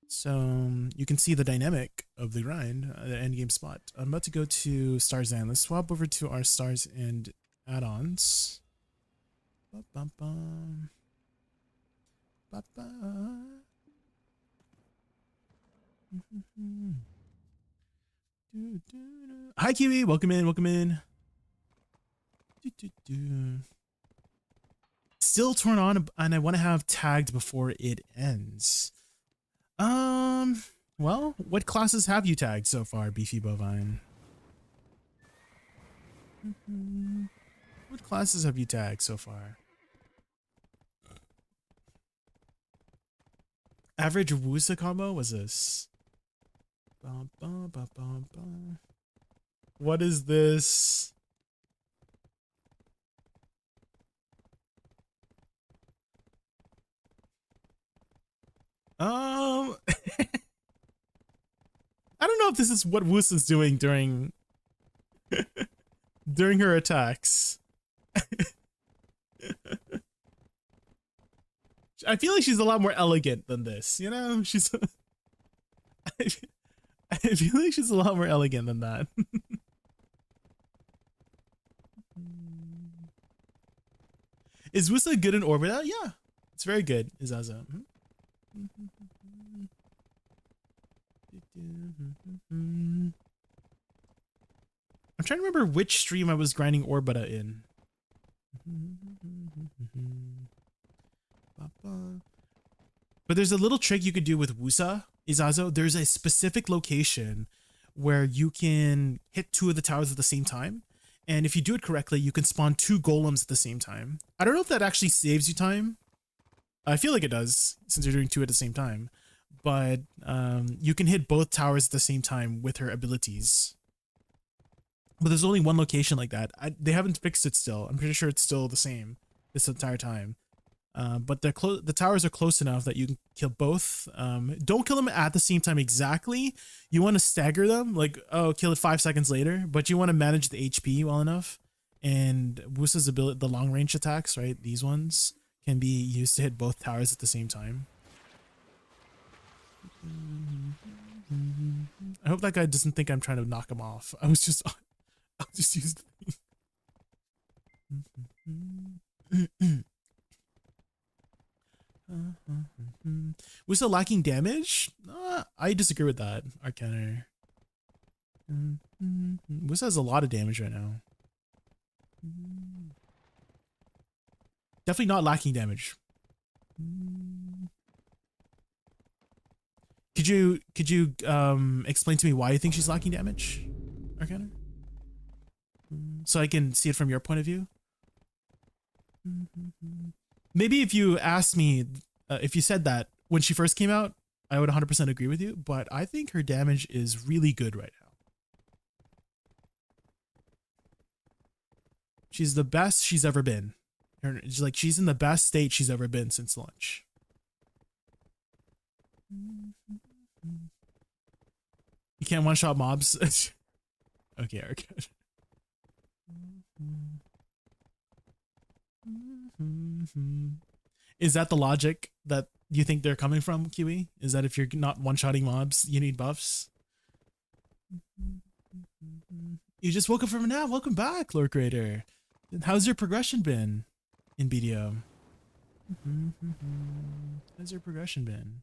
So you can see the dynamic of the grind, the endgame spot. I'm about to go to Stars and let's swap over to our Stars and add-ons. Hi Kiwi, welcome in, welcome in. Still torn on, and I want to have tagged before it ends. Well, what classes have you tagged so far, Beefy Bovine? What classes have you tagged so far? Average Woosa combo was this? What is this? I don't know if this is what Woosa's doing during during her attacks. I feel like she's a lot more elegant than this, you know? She's I feel like she's a lot more elegant than that. Is Woosa good in Orbita? Yeah, it's very good, Izaza. I'm trying to remember which stream I was grinding Orbita in. But there's a little trick you could do with Woosa, Izazo. There's a specific location where you can hit 2 of the towers at the same time. And if you do it correctly, you can spawn 2 golems at the same time. I don't know if that actually saves you time. I feel like it does, since you're doing 2 at the same time. But you can hit both towers at the same time with her abilities. but there's only one location like that. They haven't fixed it still. I'm pretty sure it's still the same this entire time. But the towers are close enough that you can kill both. Don't kill them at the same time exactly. You want to stagger them, like, oh, kill it 5 seconds later, but you want to manage the HP well enough. And Woosa's ability, the long range attacks, right? These ones can be used to hit both towers at the same time. I hope that guy doesn't think I'm trying to knock him off. I'll just use the thing. Woosa lacking damage? I disagree with that, Arcana. Woosa has a lot of damage right now. Definitely not lacking damage. Could you explain to me why you think she's lacking damage, Arcana? So I can see it from your point of view. Maybe if you asked me, if you said that when she first came out, I would 100% agree with you, but I think her damage is really good right now. She's the best she's ever been. She's in the best state she's ever been since launch. You can't one-shot mobs. Okay, Eric. Is that the logic that you think they're coming from, Kiwi? Is that if you're not one-shotting mobs, you need buffs? You just woke up from a nap. Welcome back, Lord Creator. How's your progression been in BDO? How's your progression been?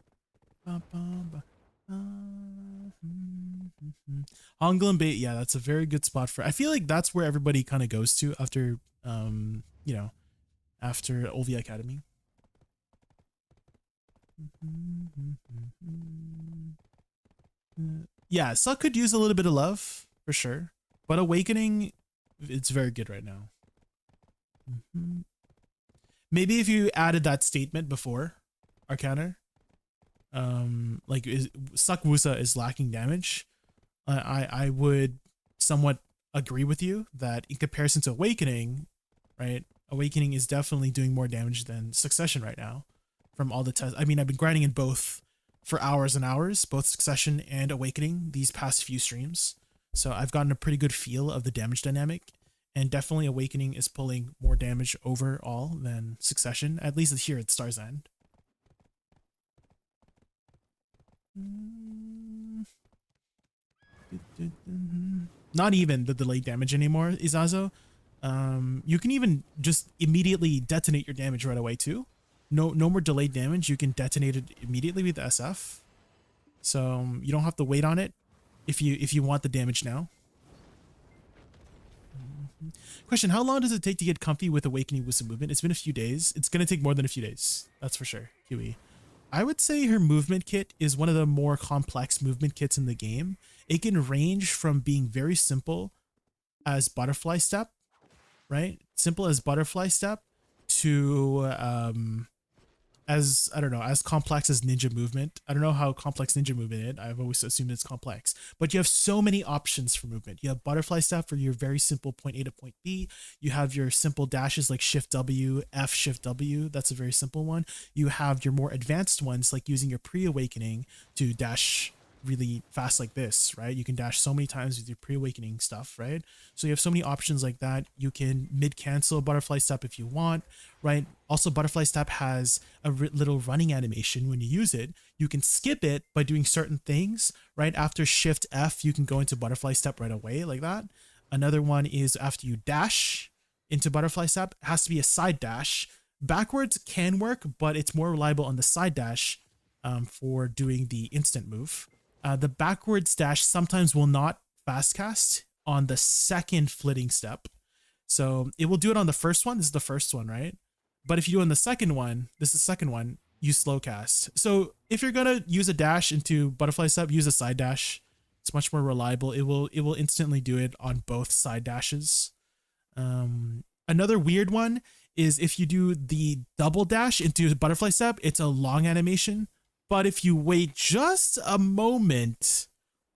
Hongland Bait, yeah, that's a very good spot for. I feel like that's where everybody kind of goes to after, you know, after OV Academy. Yeah, Suck could use a little bit of love for sure, but Awakening, it's very good right now. Maybe if you added that statement before Arcana, like Suck Woosa is lacking damage, I would somewhat agree with you that in comparison to Awakening, right? Awakening is definitely doing more damage than Succession right now from all the tests. I mean, I've been grinding in both for hours and hours, both Succession and Awakening these past few streams. So I've gotten a pretty good feel of the damage dynamic, and definitely Awakening is pulling more damage overall than Succession, at least here at Star's End. Not even the delayed damage anymore, Izazo. You can even just immediately detonate your damage right away too. No more delayed damage. You can detonate it immediately with the SF. So you don't have to wait on it if you want the damage now. Question, how long does it take to get comfy with Awakening Woosa movement? It's been a few days. It's going to take more than a few days. That's for sure, Huey. I would say her movement kit is one of the more complex movement kits in the game. It can range from being very simple as Butterfly Step, right? Simple as Butterfly Step to as I don't know, as complex as Ninja Movement. I don't know how complex Ninja Movement is. I've always assumed it's complex, but you have so many options for movement. You have Butterfly Step for your very simple point A to point B. You have your simple dashes like Shift W, F Shift W. That's a very simple one. You have your more advanced ones like using your pre-awakening to dash really fast like this, right? You can dash so many times with your pre-awakening stuff, right? So you have so many options like that. You can mid-cancel Butterfly Step if you want, right? Also, Butterfly Step has a little running animation when you use it. You can skip it by doing certain things, right? After Shift F, you can go into Butterfly Step right away like that. Another one is after you dash into Butterfly Step, it has to be a side dash. Backwards can work, but it's more reliable on the side dash for doing the instant move. The backwards dash sometimes will not fast cast on the second flitting step. So it will do it on the first one. This is the first one, right? But if you do on the second one, this is the second one, you slow cast. So if you're going to use a dash into Butterfly Step, use a side dash. It's much more reliable. It will instantly do it on both side dashes. Another weird one is if you do the double dash into Butterfly Step, it's a long animation. But if you wait just a moment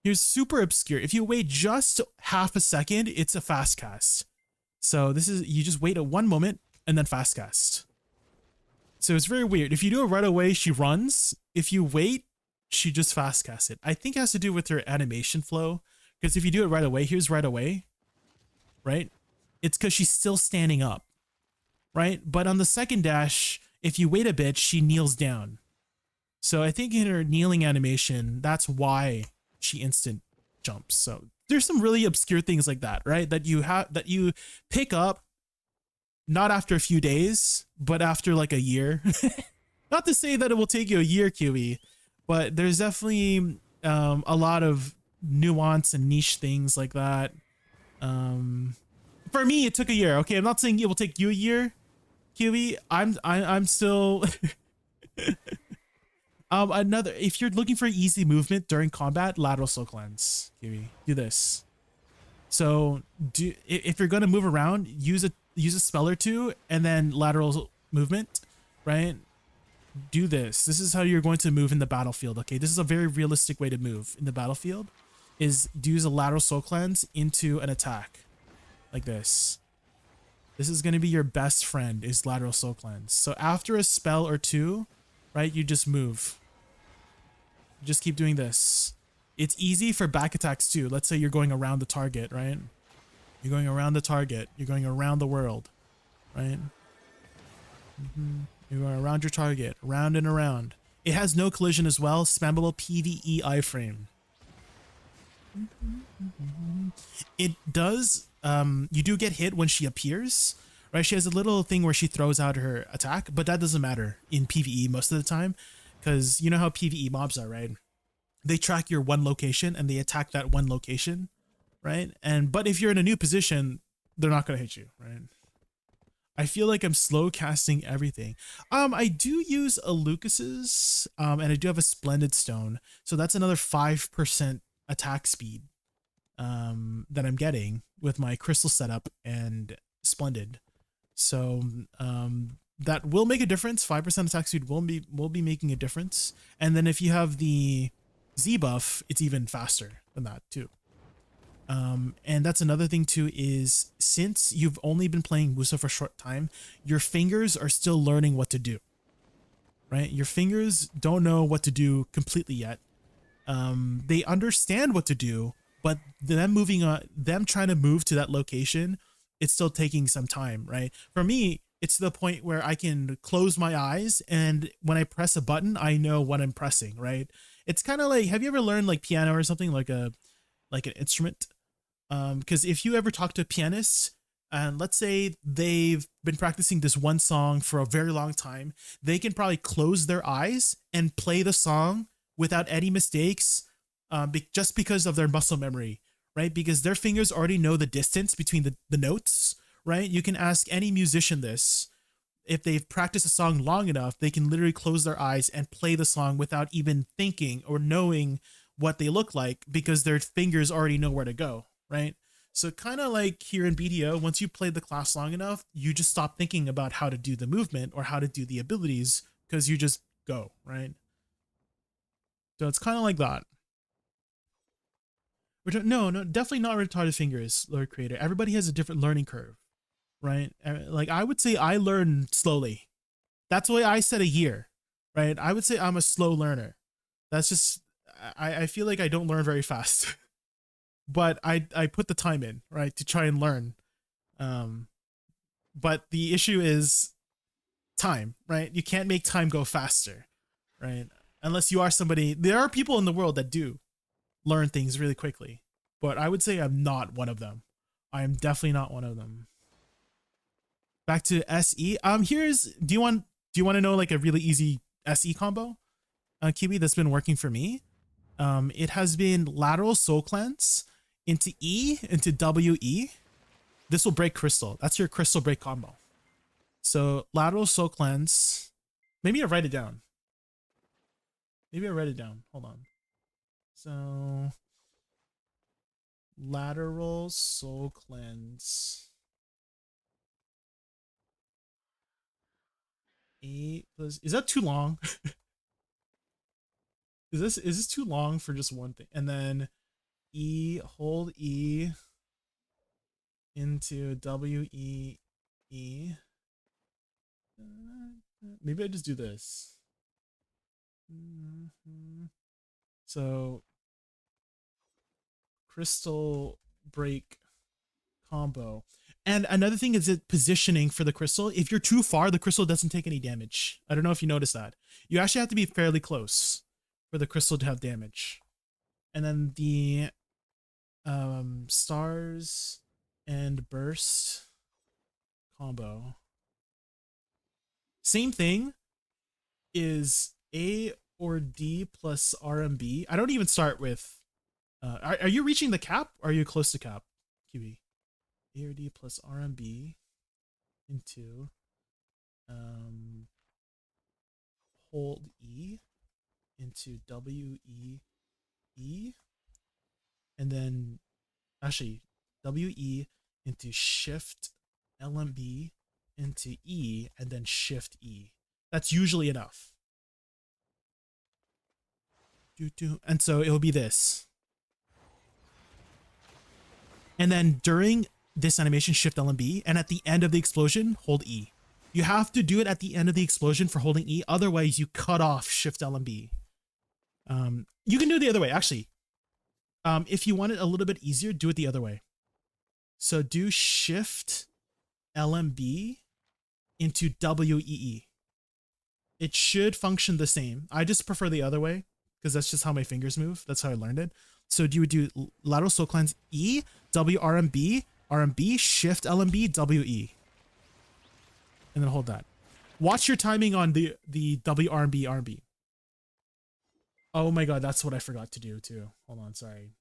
Here's super obscure. If you wait just half a second, it's a fast cast. So this is, you just wait a 1 moment and then fast cast. So it's very weird. If you do it right away, she runs. If you wait, she just fast casts it. I think it has to do with her animation flow. Because if you do it right away, here's right away, right? It's because she's still standing up, right? But on the second dash, if you wait a bit, she kneels down. So I think in her kneeling animation, that's why she instant jumps. So there's some really obscure things like that, right? That you pick up not after a few days, but after like a year. Not to say that it will take you a year, QE, but there's definitely a lot of nuance and niche things like that. For me, it took a year. Okay, I'm not saying it will take you a year, QE. I'm still. Another, if you're looking for easy movement during combat, lateral soul cleanse, QE. Do this. So if you're gonna move around, use a spell or two, and then lateral movement, right? Do this. This is how you're going to move in the battlefield. Okay, this is a very realistic way to move in the battlefield. Is to use a lateral soul cleanse into an attack, like this. This is going to be your best friend, is lateral soul cleanse. So after a spell or two, right, you just move. You just keep doing this. It's easy for back attacks too. Let's say you're going around the target, right? You're going around the target. You're going around the world, right? You're going around your target, around and around. It has no collision as well. Spammable PvE iframe. It does, you do get hit when she appears, right? She has a little thing where she throws out her attack, but that doesn't matter in PvE most of the time, because you know how PvE mobs are, right? They track your one location and they attack that one location, right? But if you're in a new position, they're not going to hit you, right? I feel like I'm slow casting everything. I do use a Lucas's, and I do have a Splendid Stone, so that's another 5% attack speed that I'm getting with my crystal setup and Splendid. So that will make a difference. 5% attack speed will be making a difference. And then if you have the Z buff, it's even faster than that too. And that's another thing too, is since you've only been playing Woosa for a short time, your fingers are still learning what to do, right? Your fingers don't know what to do completely yet. They understand what to do, but them trying to move to that location, it's still taking some time, right? For me, it's to the point where I can close my eyes, and when I press a button, I know what I'm pressing, right? It's kind of like, have you ever learned like piano or something, like an instrument? Because if you ever talk to pianists, and let's say they've been practicing this one song for a very long time, they can probably close their eyes and play the song without any mistakes, just because of their muscle memory, right? Because their fingers already know the distance between the notes, right? You can ask any musician this. If they've practiced a song long enough, they can literally close their eyes and play the song without even thinking or knowing what they look like, because their fingers already know where to go, right? So kind of like here in BDO, once you played the class long enough, you just stop thinking about how to do the movement or how to do the abilities, because you just go, right? So it's kind of like that. No, definitely not retarded fingers, Lord Creator. Everybody has a different learning curve, right? Like I would say I learn slowly. That's why I said a year, right? I would say I'm a slow learner. That's just, I feel like I don't learn very fast, but I put the time in, right, to try and learn. But the issue is time, right? You can't make time go faster, right? Unless you are somebody, there are people in the world that do learn things really quickly, but I would say I'm not one of them. I am definitely not one of them. Back to SE. Do you want to know like a really easy SE combo, Kiwi, that's been working for me? It has been lateral soul cleanse into E into WE. This will break crystal. That's your crystal break combo. So lateral soul cleanse. Maybe I write it down. Hold on. So lateral soul cleanse. 8 plus, is that too long? Is this too long for just one thing? And then E, hold E into W, E, E. Maybe I just do this. So crystal break combo. And another thing is it positioning for the crystal. If you're too far, the crystal doesn't take any damage. I don't know if you noticed that. You actually have to be fairly close for the crystal to have damage. And then the stars and burst combo. Same thing is A or D plus RMB. I don't even start with are you reaching the cap or are you close to cap, QB? A or D plus RMB into hold E into W E E, and then actually W E into shift LMB into E, and then shift E. That's usually enough. And so it'll be this. And then during this animation, shift LMB, and at the end of the explosion, hold E. You have to do it at the end of the explosion for holding E, otherwise you cut off shift LMB. You can do it the other way, actually. If you want it a little bit easier, do it the other way. So do shift LMB into WEE. It should function the same. I just prefer the other way because that's just how my fingers move. That's how I learned it. So you would do lateral soul cleanse E, WRMB, RMB, shift LMB, WE. And then hold that. Watch your timing on the WRMB, RMB. Oh my god, that's what I forgot to do too. Hold on, sorry.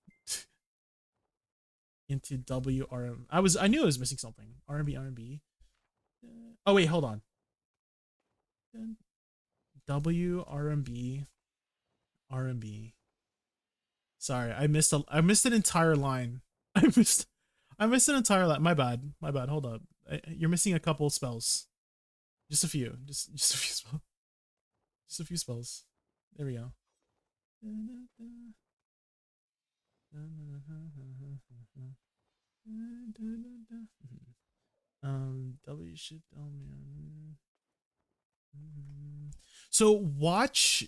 Into WRM. I knew I was missing something. RMB, RMB. Oh wait, hold on. WRMB, RMB. Sorry, I missed an entire line. I missed an entire line. My bad. My bad. Hold up. You're missing a couple spells. Just a few. Just a few spells. Just a few spells. There we go. W shift So watch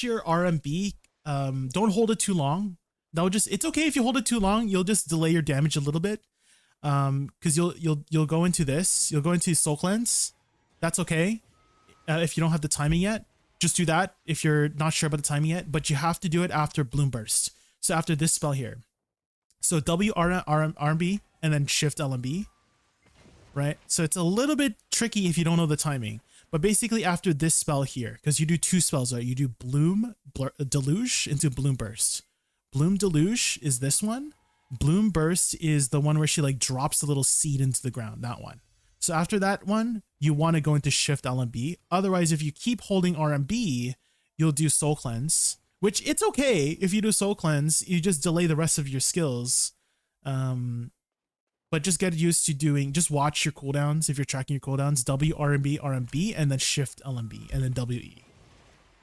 your RMB. Don't hold it too long. It's okay if you hold it too long. You'll just delay your damage a little bit. Because you'll go into this. You'll go into soul cleanse. That's okay. If you don't have the timing yet, just do that. If you're not sure about the timing yet, but you have to do it after bloom burst. So after this spell here. So RMB and then shift LMB. Right. So it's a little bit tricky if you don't know the timing. But basically after this spell here, because you do two spells, right? You do Deluge into Bloom Burst. Bloom Deluge is this one. Bloom Burst is the one where she like drops a little seed into the ground, that one. So after that one, you want to go into Shift LMB. Otherwise, if you keep holding RMB, you'll do Soul Cleanse, which it's okay if you do Soul Cleanse. You just delay the rest of your skills. But just get used to just watch your cooldowns if you're tracking your cooldowns. W, RMB, RMB, and then Shift LMB, and then WE.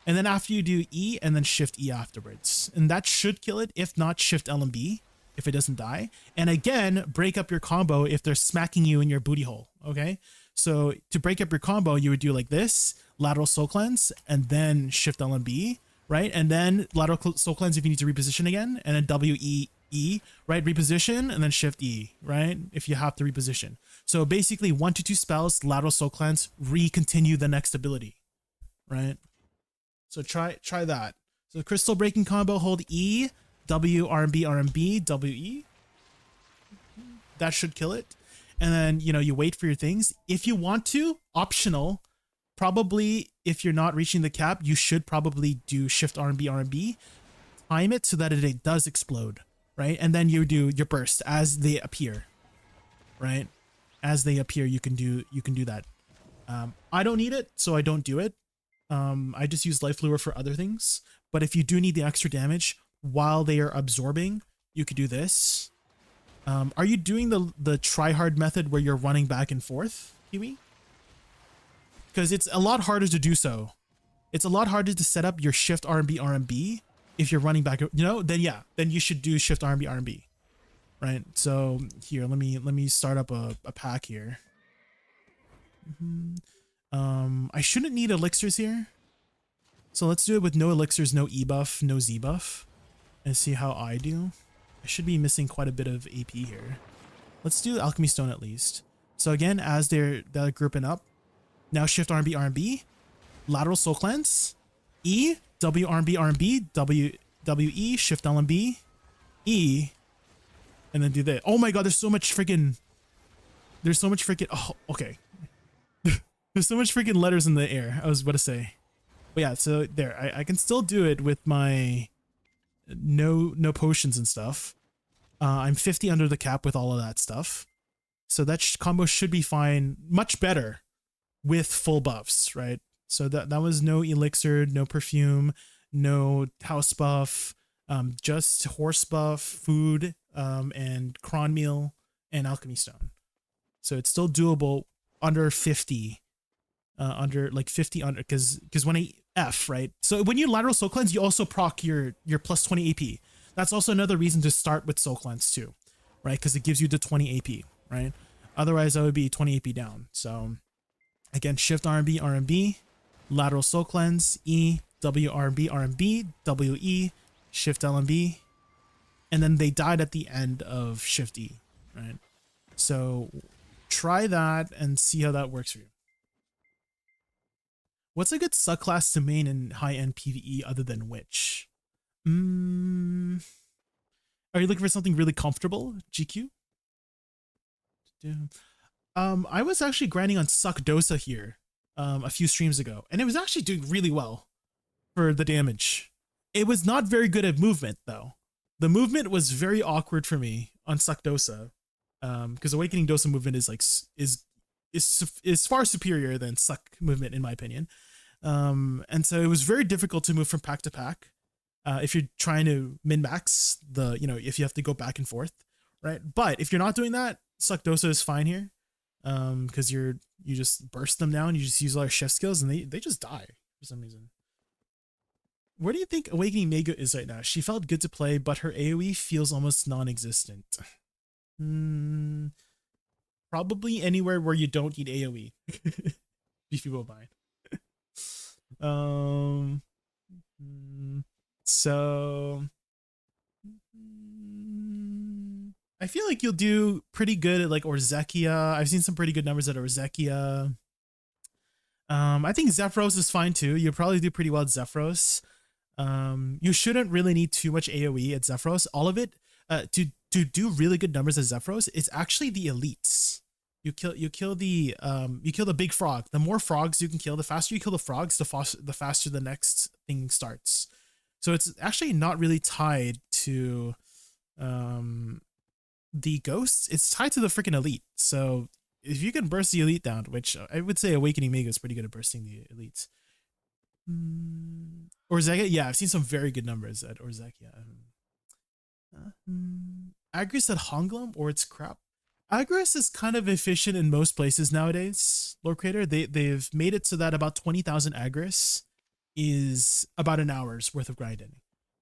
And then after you do E, and then Shift E afterwards. And that should kill it. If not, Shift LMB, if it doesn't die. And again, break up your combo if they're smacking you in your booty hole, okay? So to break up your combo, you would do like this, lateral soul cleanse, and then Shift LMB, right? And then lateral soul cleanse if you need to reposition again, and then WE, right? Reposition, and then Shift E, right? If you have to reposition. So basically 1 to 2 spells, lateral soul cleanse, continue the next ability, right? So try that. So crystal breaking combo, hold E, W, RMB, RMB, WE. That should kill it. And then, you wait for your things. If you want to, optional, probably if you're not reaching the cap, you should probably do Shift RMB, RMB. Time it so that it does explode, right? And then you do your burst as they appear, right? As they appear, you can do that. I don't need it, so I don't do it. I just use Life Lure for other things. But if you do need the extra damage while they are absorbing, you could do this. Are you doing the try hard method where you're running back and forth, Kiwi? Because it's a lot harder to do so. It's a lot harder to set up your Shift RMB, RMB if you're running back, then yeah, then you should do shift RB, right? So here, let me start up a pack here. I shouldn't need elixirs here. So let's do it with no elixirs, no E buff, no Z buff, and see how I do. I should be missing quite a bit of AP here. Let's do Alchemy Stone at least. So again, as they're grouping up, now shift RB, lateral soul cleanse, E, W RB, W E, shift LMB, E, and then do that. Oh my god, there's so much freaking, oh, okay. There's so much freaking letters in the air, I was about to say. But yeah, so there, I can still do it with my no potions and stuff. I'm 50 under the cap with all of that stuff. So that combo should be fine, much better with full buffs, right? So that was no elixir, no perfume, no house buff, just horse buff, food, and cron meal and alchemy stone. So it's still doable under 50. Under like 50 under, because when I F, right? So when you lateral soul cleanse, you also proc your plus 20 AP. That's also another reason to start with soul cleanse too, right? Because it gives you the 20 AP, right? Otherwise, that would be 20 AP down. So again, shift RB, lateral soul cleanse, E, W RB, W E, shift LMB, and then they died at the end of shift E, right? So try that and see how that works for you. What's a good subclass to main in high-end PvE other than Witch? Are you looking for something really comfortable, GQ? I was actually grinding on Suck Dosa here a few streams ago, and it was actually doing really well for the damage. It was not very good at movement, though. The movement was very awkward for me on Suck Dosa, because Awakening Dosa movement is far superior than Suck movement in my opinion. And so it was very difficult to move from pack to pack if you're trying to min-max if you have to go back and forth, right? But if you're not doing that, Suck Dosa is fine here, because you just burst them down, you just use all your chef skills, and they just die for some reason. Where do you think Awakening Mega is right now? She felt good to play, but her AoE feels almost non-existent. Probably anywhere where you don't need AoE. If you won't mind. So I feel like you'll do pretty good at like Orzekia. I've seen some pretty good numbers at Orzekia. I think Zephyros is fine too. You'll probably do pretty well at Zephyros. You shouldn't really need too much AoE at Zephyros. All of it, to do really good numbers at Zephyros, it's actually the elites. You kill the big frog. The more frogs you can kill, the faster you kill the frogs, the faster the next thing starts. So it's actually not really tied to the ghosts. It's tied to the freaking elite. So if you can burst the elite down, which I would say Awakening Mega is pretty good at bursting the elites. Orzekia, yeah, I've seen some very good numbers at Orzekia. Agris at Honglum, or it's crap. Agris is kind of efficient in most places nowadays, Lord Creator. They've made it so that about 20,000 Agris is about an hour's worth of grinding.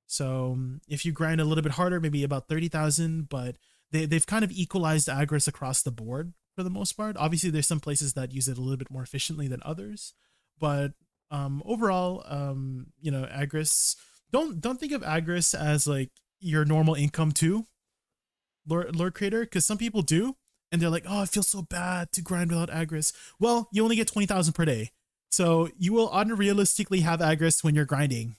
So if you grind a little bit harder, maybe about 30,000, but they've kind of equalized Agris across the board for the most part. Obviously, there's some places that use it a little bit more efficiently than others, but overall, Agris, don't think of Agris as like your normal income too, Lord Creator, because some people do, and they're like, oh, I feel so bad to grind without Agris. Well, you only get 20,000 per day, so you will unrealistically have Agris when you're grinding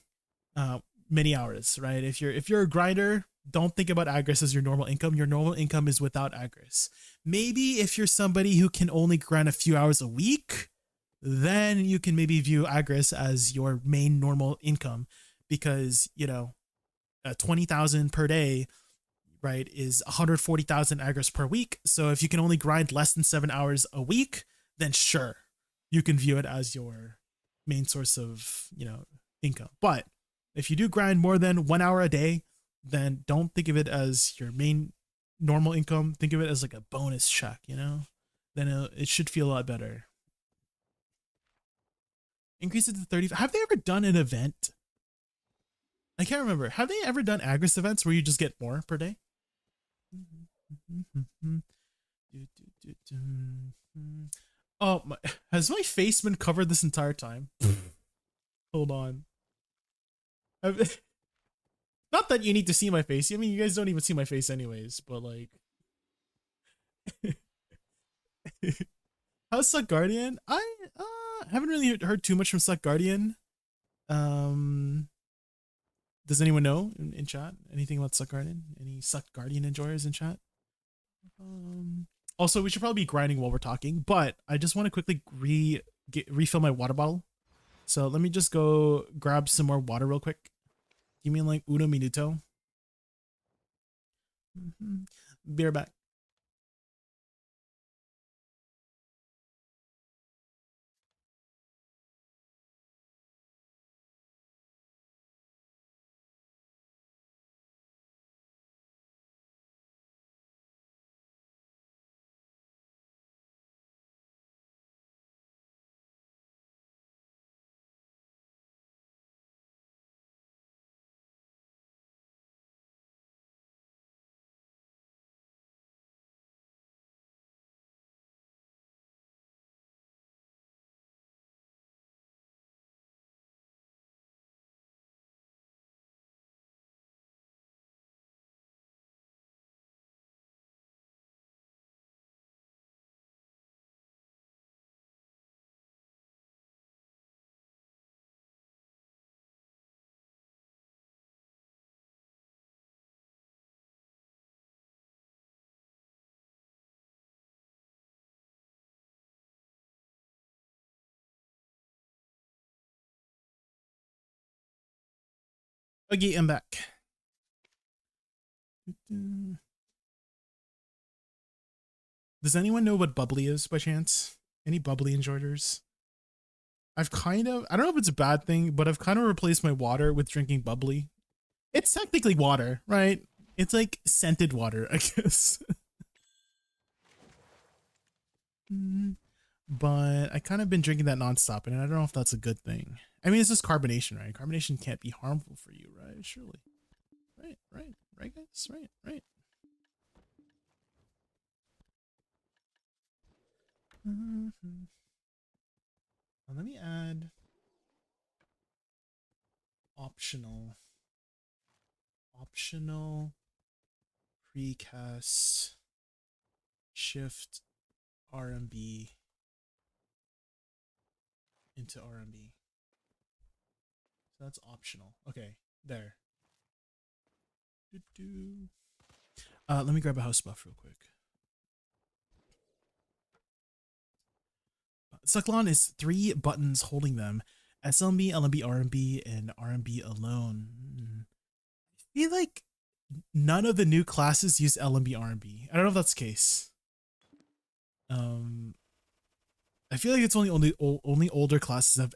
many hours, right? If you're a grinder, don't think about Agris as your normal income. Your normal income is without Agris. Maybe if you're somebody who can only grind a few hours a week, then you can maybe view Agris as your main normal income, because 20,000 per day, right, is 140,000 Agris per week. So if you can only grind less than 7 hours a week, then sure, you can view it as your main source of income. But if you do grind more than 1 hour a day, then don't think of it as your main normal income. Think of it as like a bonus check, then it should feel a lot better. Increase it to 30. Have they ever done an event I can't remember. Have they ever done Agris events where you just get more per day? Oh, has my face been covered this entire time? Hold on. Not that you need to see my face. I mean, you guys don't even see my face anyways, but like... How's Suck Guardian? I haven't really heard too much from Suck Guardian. Does anyone know in chat anything about Suck Guardian? Any Suck Guardian enjoyers in chat? Also, we should probably be grinding while we're talking, but I just want to quickly refill my water bottle. So let me just go grab some more water real quick. Give me like uno minuto. Be right back. Okay, I'm back. Does anyone know what bubbly is by chance? Any bubbly enjoyers? I don't know if it's a bad thing, but I've kind of replaced my water with drinking bubbly. It's technically water, right? It's like scented water, I guess. But I kind of been drinking that nonstop, and I don't know if that's a good thing. I mean, it's just carbonation, right? Carbonation can't be harmful for you, right? Surely. Right, guys? Right. Let me add optional precast shift RMB into RMB. So that's optional. Okay, there. Let me grab a house buff real quick. Sucklon is 3 buttons holding them. SLB, LMB, RMB, and RMB alone. I feel like none of the new classes use LMB, RMB. I don't know if that's the case. I feel like it's only older classes have.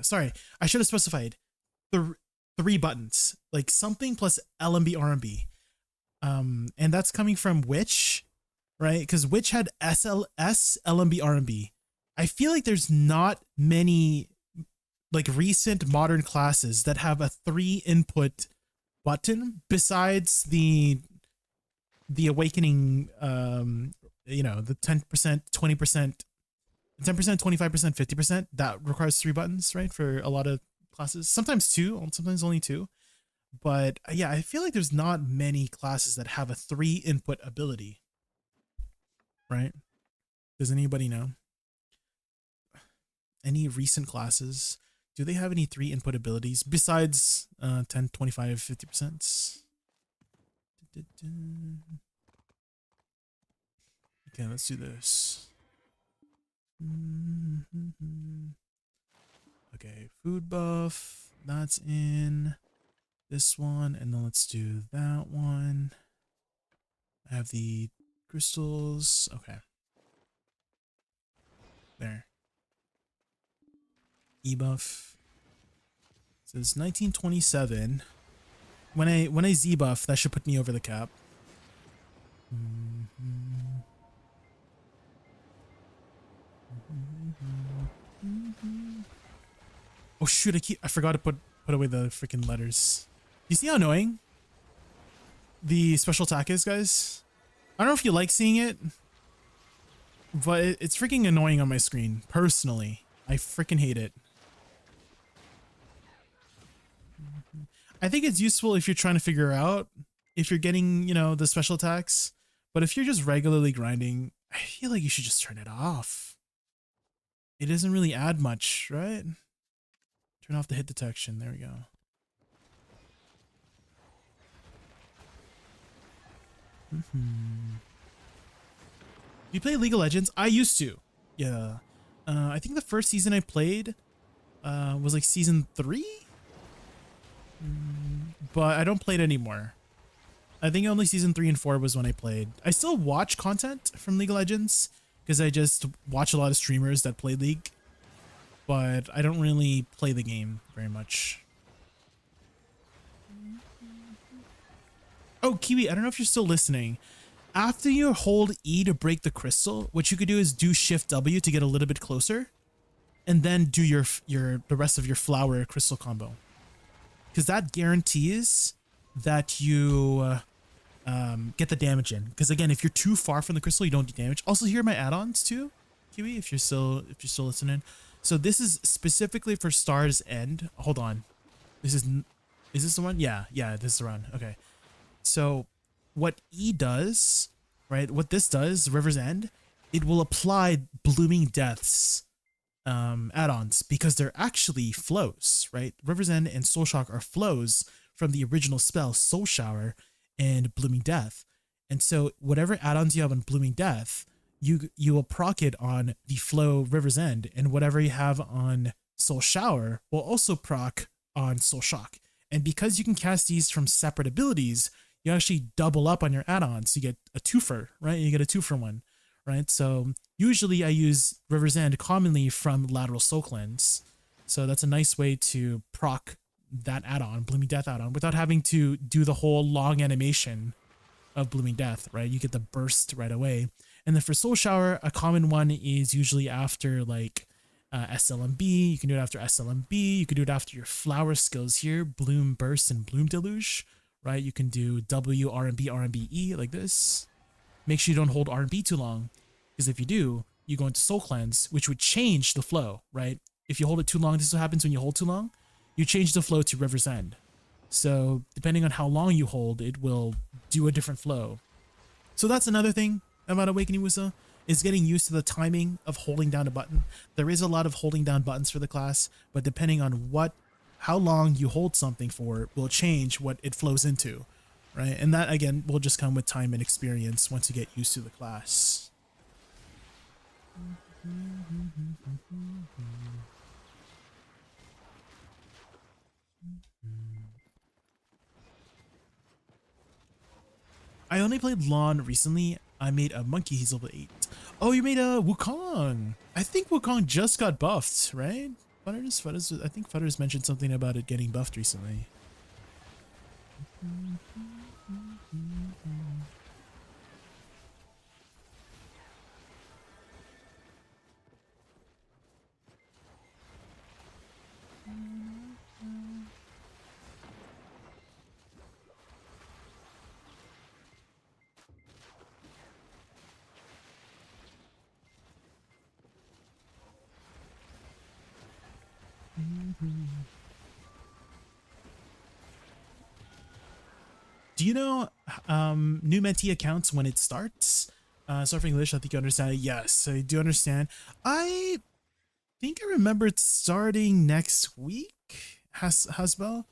Sorry, I should have specified 3 buttons, like something plus LMB, RMB. And that's coming from Witch, right? Because Witch had SLS, LMB, RMB. I feel like there's not many like recent modern classes that have a 3 input button besides the awakening, you know, the 10%, 20%, 10%, 25%, 50% that requires 3 buttons, right? For a lot of classes, sometimes 2, sometimes only 2. But yeah, I feel like there's not many classes that have a 3 input ability, right? Does anybody know? Any recent classes, do they have any 3 input abilities besides 10, 25, 50%? Okay, let's do this. Okay, food buff, that's in this one, and then let's do that one. I have the crystals. Okay. There. E-buff. It says 1927. When I Z buff, that should put me over the cap. Oh shoot, I forgot to put put away the freaking letters. You see how annoying the special attack is, guys? I don't know if you like seeing it, but it's freaking annoying on my screen. Personally, I freaking hate it. I think it's useful if you're trying to figure out if you're getting, you know, the special attacks. But if you're just regularly grinding, I feel like you should just turn it off. It doesn't really add much, right? Turn off the hit detection. There we go. You play League of Legends? I used to. Yeah. I think the first season I played was like season 3? But I don't play it anymore. I think only season 3 and 4 was when I played. I still watch content from League of Legends because I just watch a lot of streamers that play League. But I don't really play the game very much. Oh, Kiwi, I don't know if you're still listening. After you hold E to break the crystal, what you could do is do Shift W to get a little bit closer, and then do the rest of your flower crystal combo. Because that guarantees that you get the damage in. Because again, if you're too far from the crystal, you don't do damage. Also, here are my add-ons too, Kiwi, if you're still listening. So this is specifically for Star's End. Hold on, is this the one? Yeah, this is the one. Okay. So what E does, right? What this does, River's End, it will apply Blooming Death's add-ons because they're actually flows, right? River's End and Soul Shock are flows from the original spell Soul Shower and Blooming Death. And so whatever add-ons you have on Blooming Death, you will proc it on the flow River's End, and whatever you have on Soul Shower will also proc on Soul Shock. And because you can cast these from separate abilities, you actually double up on your add-ons. You get a twofer, right? You get a 2-for-1, right? So usually I use River's End commonly from Lateral Soul Cleanse. So that's a nice way to proc that add-on, Blooming Death add-on, without having to do the whole long animation of Blooming Death, right? You get the burst right away. And then for Soul Shower, a common one is usually after like SLMB. You can do it after SLMB. You can do it after your flower skills here, Bloom Burst and Bloom Deluge, right? You can do W, RMB, RMBE like this. Make sure you don't hold RMB too long, because if you do, you go into Soul Cleanse, which would change the flow, right? If you hold it too long, this is what happens when you hold too long. You change the flow to River's End. So depending on how long you hold, it will do a different flow. So that's another thing about Awakening Woosa, is getting used to the timing of holding down a button. There is a lot of holding down buttons for the class, but depending on how long you hold something for will change what it flows into, right? And that again will just come with time and experience once you get used to the class. I only played Lawn recently. I made a monkey. He's level 8. Oh, you made a Wukong. I think Wukong just got buffed, right? Futters, I think Futters mentioned something about it getting buffed recently. Do you know new mentee accounts when it starts? Sorry for English, I think you understand. Yes, I do understand. I think I remember it starting next week, Hasbel?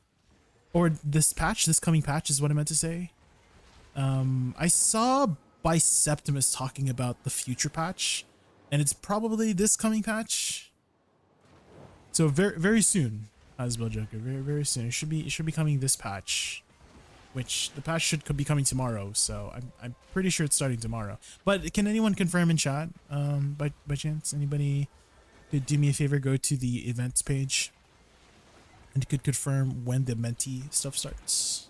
Or this coming patch is what I meant to say. I saw Biceptimus talking about the future patch, and it's probably this coming patch. So very, very soon, Hasbel Joker, very, very soon. It should be coming this patch. Which the patch should be coming tomorrow, so I'm pretty sure it's starting tomorrow. But can anyone confirm in chat? By chance, anybody could do me a favor, go to the events page, and could confirm when the mentee stuff starts.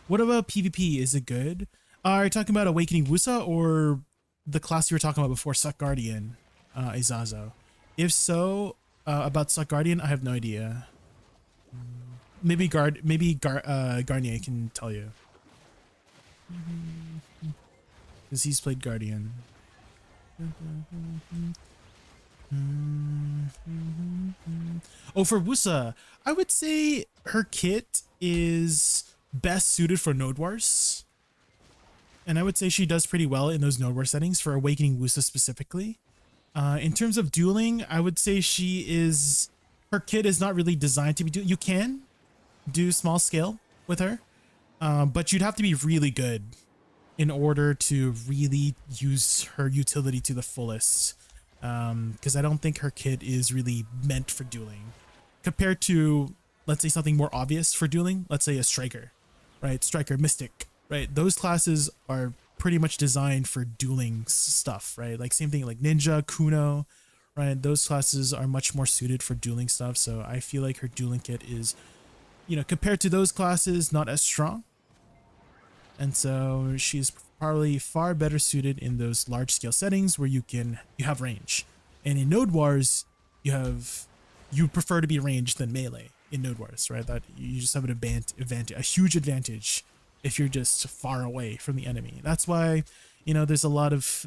What about PvP? Is it good? Are you talking about Awakening Woosa or the class you were talking about before, Suck Guardian, Izazo? If so, about Suck Guardian, I have no idea. Maybe Garnier can tell you. Because he's played Guardian. Oh, for Woosa, I would say her kit is best suited for Node Wars. And I would say she does pretty well in those Node War settings for Awakening Woosa specifically. In terms of dueling, I would say her kit is not really designed to be You can do small scale with her, but you'd have to be really good in order to really use her utility to the fullest. Because I don't think her kit is really meant for dueling compared to, let's say, something more obvious for dueling. Let's say a striker, right? Striker, mystic, right? Those classes are pretty much designed for dueling stuff, right? Like same thing like ninja, kuno, right? Those classes are much more suited for dueling stuff. So I feel like her dueling kit is, compared to those classes, not as strong. And so she's probably far better suited in those large scale settings where you have range. And in Node Wars, you prefer to be ranged than melee in Node Wars, right? That you just have a huge advantage if you're just far away from the enemy. That's why, there's a lot of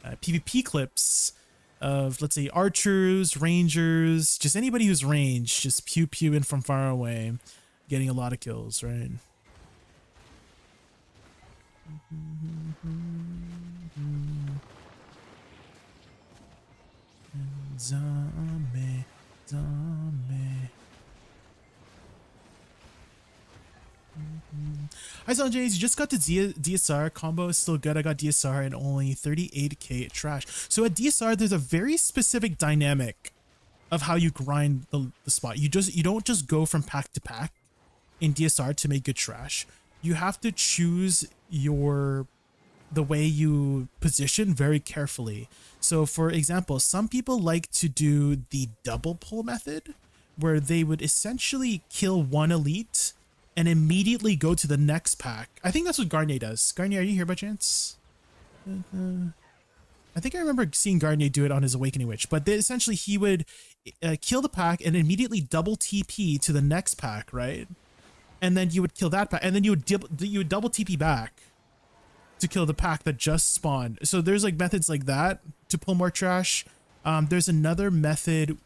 PvP clips of, let's say, archers, rangers, just anybody who's ranged, just pew in from far away, getting a lot of kills, right? Zombie. Hi, Sanjays. You just got to DSR. Combo is still good. I got DSR and only 38k trash. So at DSR, there's a very specific dynamic of how you grind the spot. You don't just go from pack to pack in DSR to make good trash. You have to choose the way you position very carefully. So for example, some people like to do the double pull method where they would essentially kill one elite and immediately go to the next pack. I think that's what Garnier does. Garnier, are you here by chance? I think I remember seeing Garnier do it on his Awakening Witch, but essentially he would kill the pack and immediately double TP to the next pack, right? And then you would kill that pack, and then you would double TP back to kill the pack that just spawned. So there's like methods like that to pull more trash. There's another method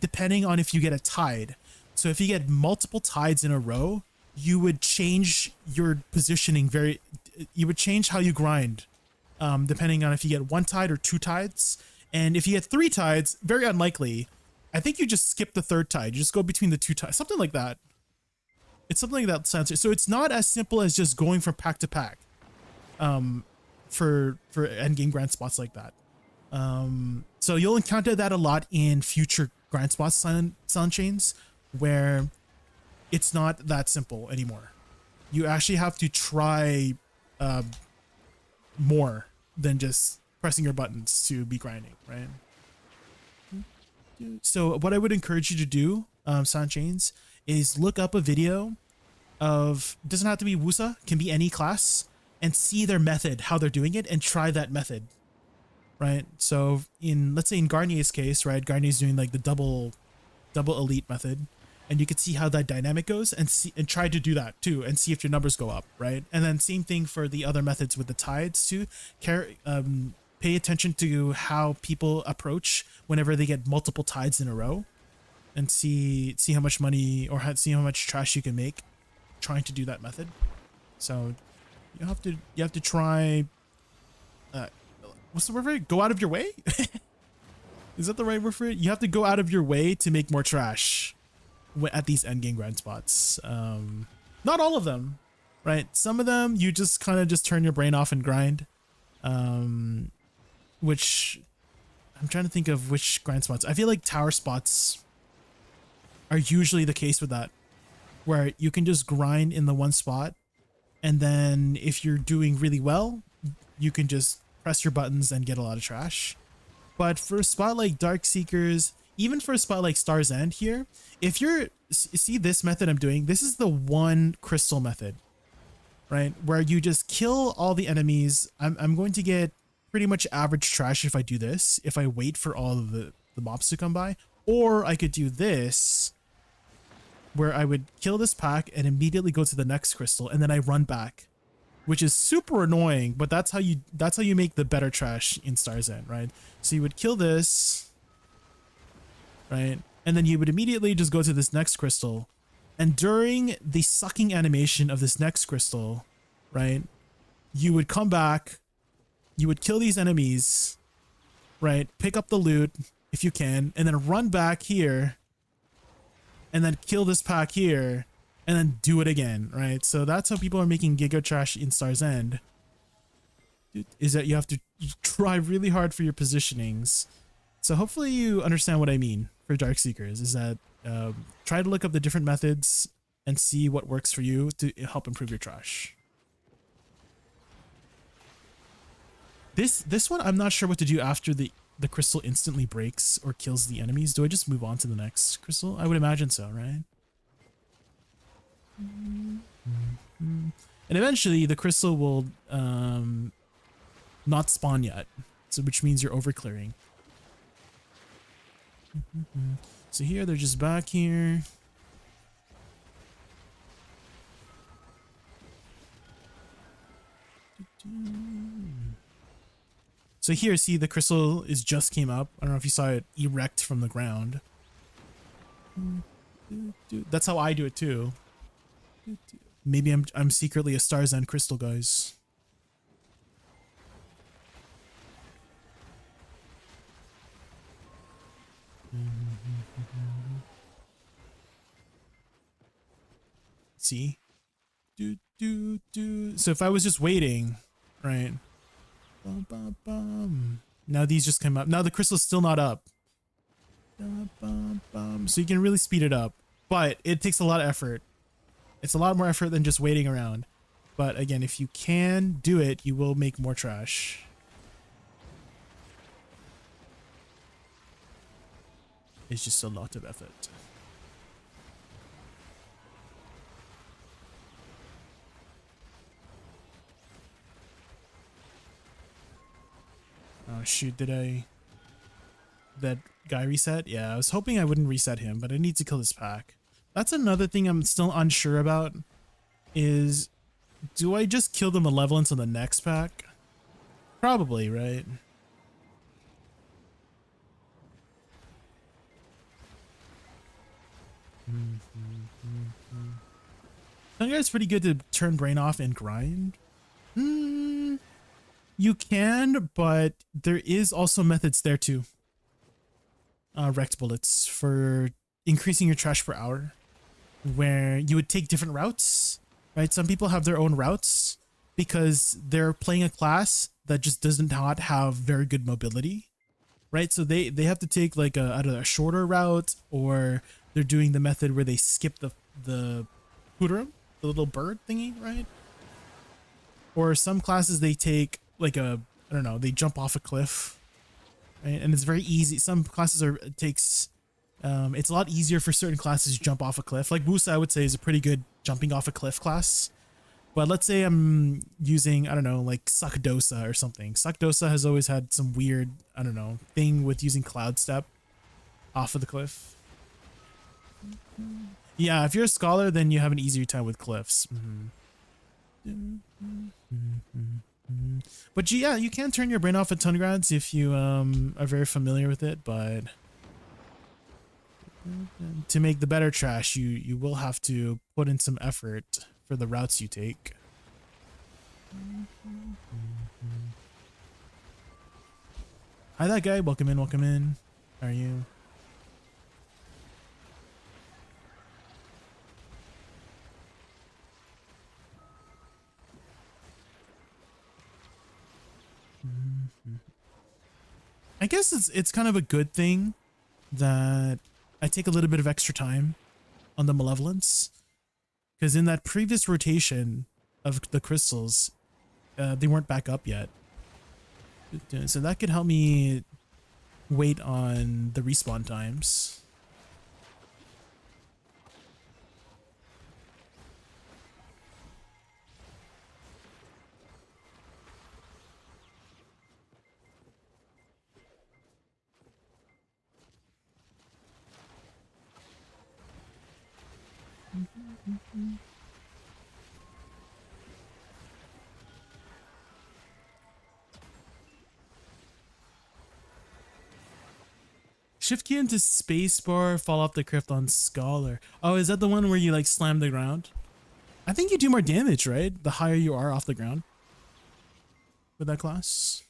depending on if you get a tide. So if you get multiple tides in a row, you would change your positioning you would change how you grind depending on if you get one tide or two tides. And if you get three tides, very unlikely. I think you just skip the third tide. You just go between the two tides, something like that. It's something like that. So it's not as simple as just going from pack to pack for endgame grind spots like that. So you'll encounter that a lot in future grind spots, Sun Chains, where it's not that simple anymore. You actually have to try more than just pressing your buttons to be grinding, right? So what I would encourage you to do, Sun Chains, is look up a video of, doesn't have to be Woosa, can be any class, and see their method, how they're doing it, and try that method, right? So let's say in Garnier's case, right, Garnier's doing like the double elite method, and you could see how that dynamic goes and try to do that too and see if your numbers go up, right? And then same thing for the other methods with the tides too. Pay attention to how people approach whenever they get multiple tides in a row, and see how much money or see how much trash you can make trying to do that method. So you have to try what's the word for it? Go out of your way? Is that the right word for it? You have to go out of your way to make more trash at these endgame grind spots. Not all of them, right? Some of them you just kind of just turn your brain off and grind. Which I'm trying to think of which grind spots. I feel like tower spots are usually the case with that, where you can just grind in the one spot, and then if you're doing really well, you can just press your buttons and get a lot of trash. But for a spot like Dark Seekers, even for a spot like Star's End here, if you're, see this method I'm doing, this is the one crystal method, right? Where you just kill all the enemies. I'm going to get pretty much average trash if I do this, if I wait for all of the mobs to come by. Or I could do this, where I would kill this pack and immediately go to the next crystal, and then I run back, which is super annoying, but that's how you make the better trash in Star's End, right? So you would kill this, right? And then you would immediately just go to this next crystal, and during the sucking animation of this next crystal, right, you would come back, you would kill these enemies, right, pick up the loot if you can, and then run back here, and then kill this pack here, and then do it again, right? So that's how people are making Giga Trash in Star's End, is that you have to try really hard for your positionings. So hopefully you understand what I mean for Dark Seekers, is that try to look up the different methods and see what works for you to help improve your trash. This one, I'm not sure what to do after the crystal instantly breaks or kills the enemies. Do I just move on to the next crystal? I would imagine so, right? And eventually the crystal will not spawn yet, so which means you're over clearing. So here they're just back here. So here, see, the crystal is just came up. I don't know if you saw it erect from the ground. That's how I do it too. Maybe I'm secretly a Star's End crystal, guys. See? So if I was just waiting, right? Bum, bum, bum. Now these just come up. Now the crystal's still not up. Bum, bum, bum. So you can really speed it up, but it takes a lot of effort. It's a lot more effort than just waiting around. But again, if you can do it, you will make more trash. It's just a lot of effort. Oh shoot, did that guy reset? Yeah, I was hoping I wouldn't reset him, but I need to kill this pack. That's another thing I'm still unsure about, is do I just kill the malevolence on the next pack? Probably, right? Some guys pretty good to turn brain off and grind. You can, but there is also methods there too. Wrecked bullets for increasing your trash per hour, where you would take different routes, right? Some people have their own routes because they're playing a class that just does not have very good mobility, right? So they have to take like a shorter route, or they're doing the method where they skip the Hooterum, the little bird thingy, right? Or some classes they take like I don't know, they jump off a cliff, right? And it's very easy. Some classes it's a lot easier for certain classes to jump off a cliff. Like Woosa, I would say, is a pretty good jumping off a cliff class. But let's say I'm using, I don't know, like Suckdosa or something. Suckdosa has always had some weird, I don't know, thing with using Cloud Step off of the cliff. Yeah, if you're a scholar, then you have an easier time with cliffs. But yeah, you can turn your brain off at Tungrads if you are very familiar with it, but to make the better trash, you will have to put in some effort for the routes you take. Hi, that guy. Welcome in, welcome in. How are you? I guess it's kind of a good thing that I take a little bit of extra time on the malevolence, because in that previous rotation of the crystals, they weren't back up yet. So that could help me wait on the respawn times. Shift key into spacebar, fall off the crypt on Scholar. Oh, is that the one where you like slam the ground? I think you do more damage, right? The higher you are off the ground with that class.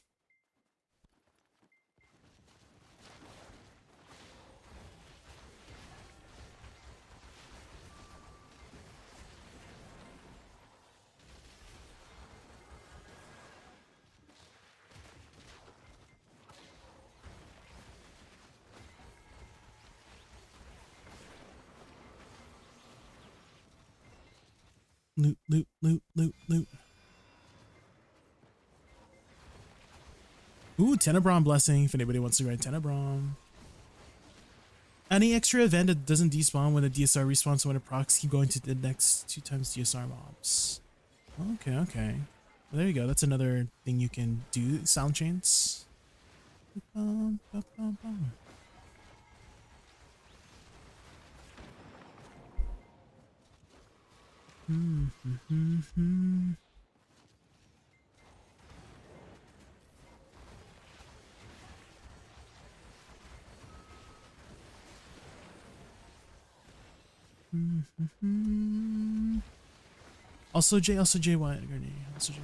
Loot, loot, loot, loot, loot. Ooh, Tenebron blessing if anybody wants to grant Tenebron. Any extra event that doesn't despawn when the DSR respawns when it procs, keep going to the next 2 times DSR mobs. Okay, okay. Well, there you go. That's another thing you can do. Sound chains. Bum, bum, bum, bum. Also J, what? Grenade. Also J.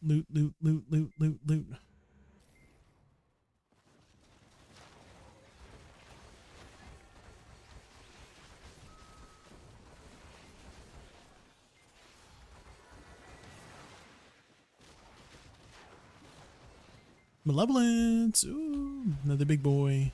Loot, loot, loot, loot, loot, loot. Malevolence. Ooh, another big boy.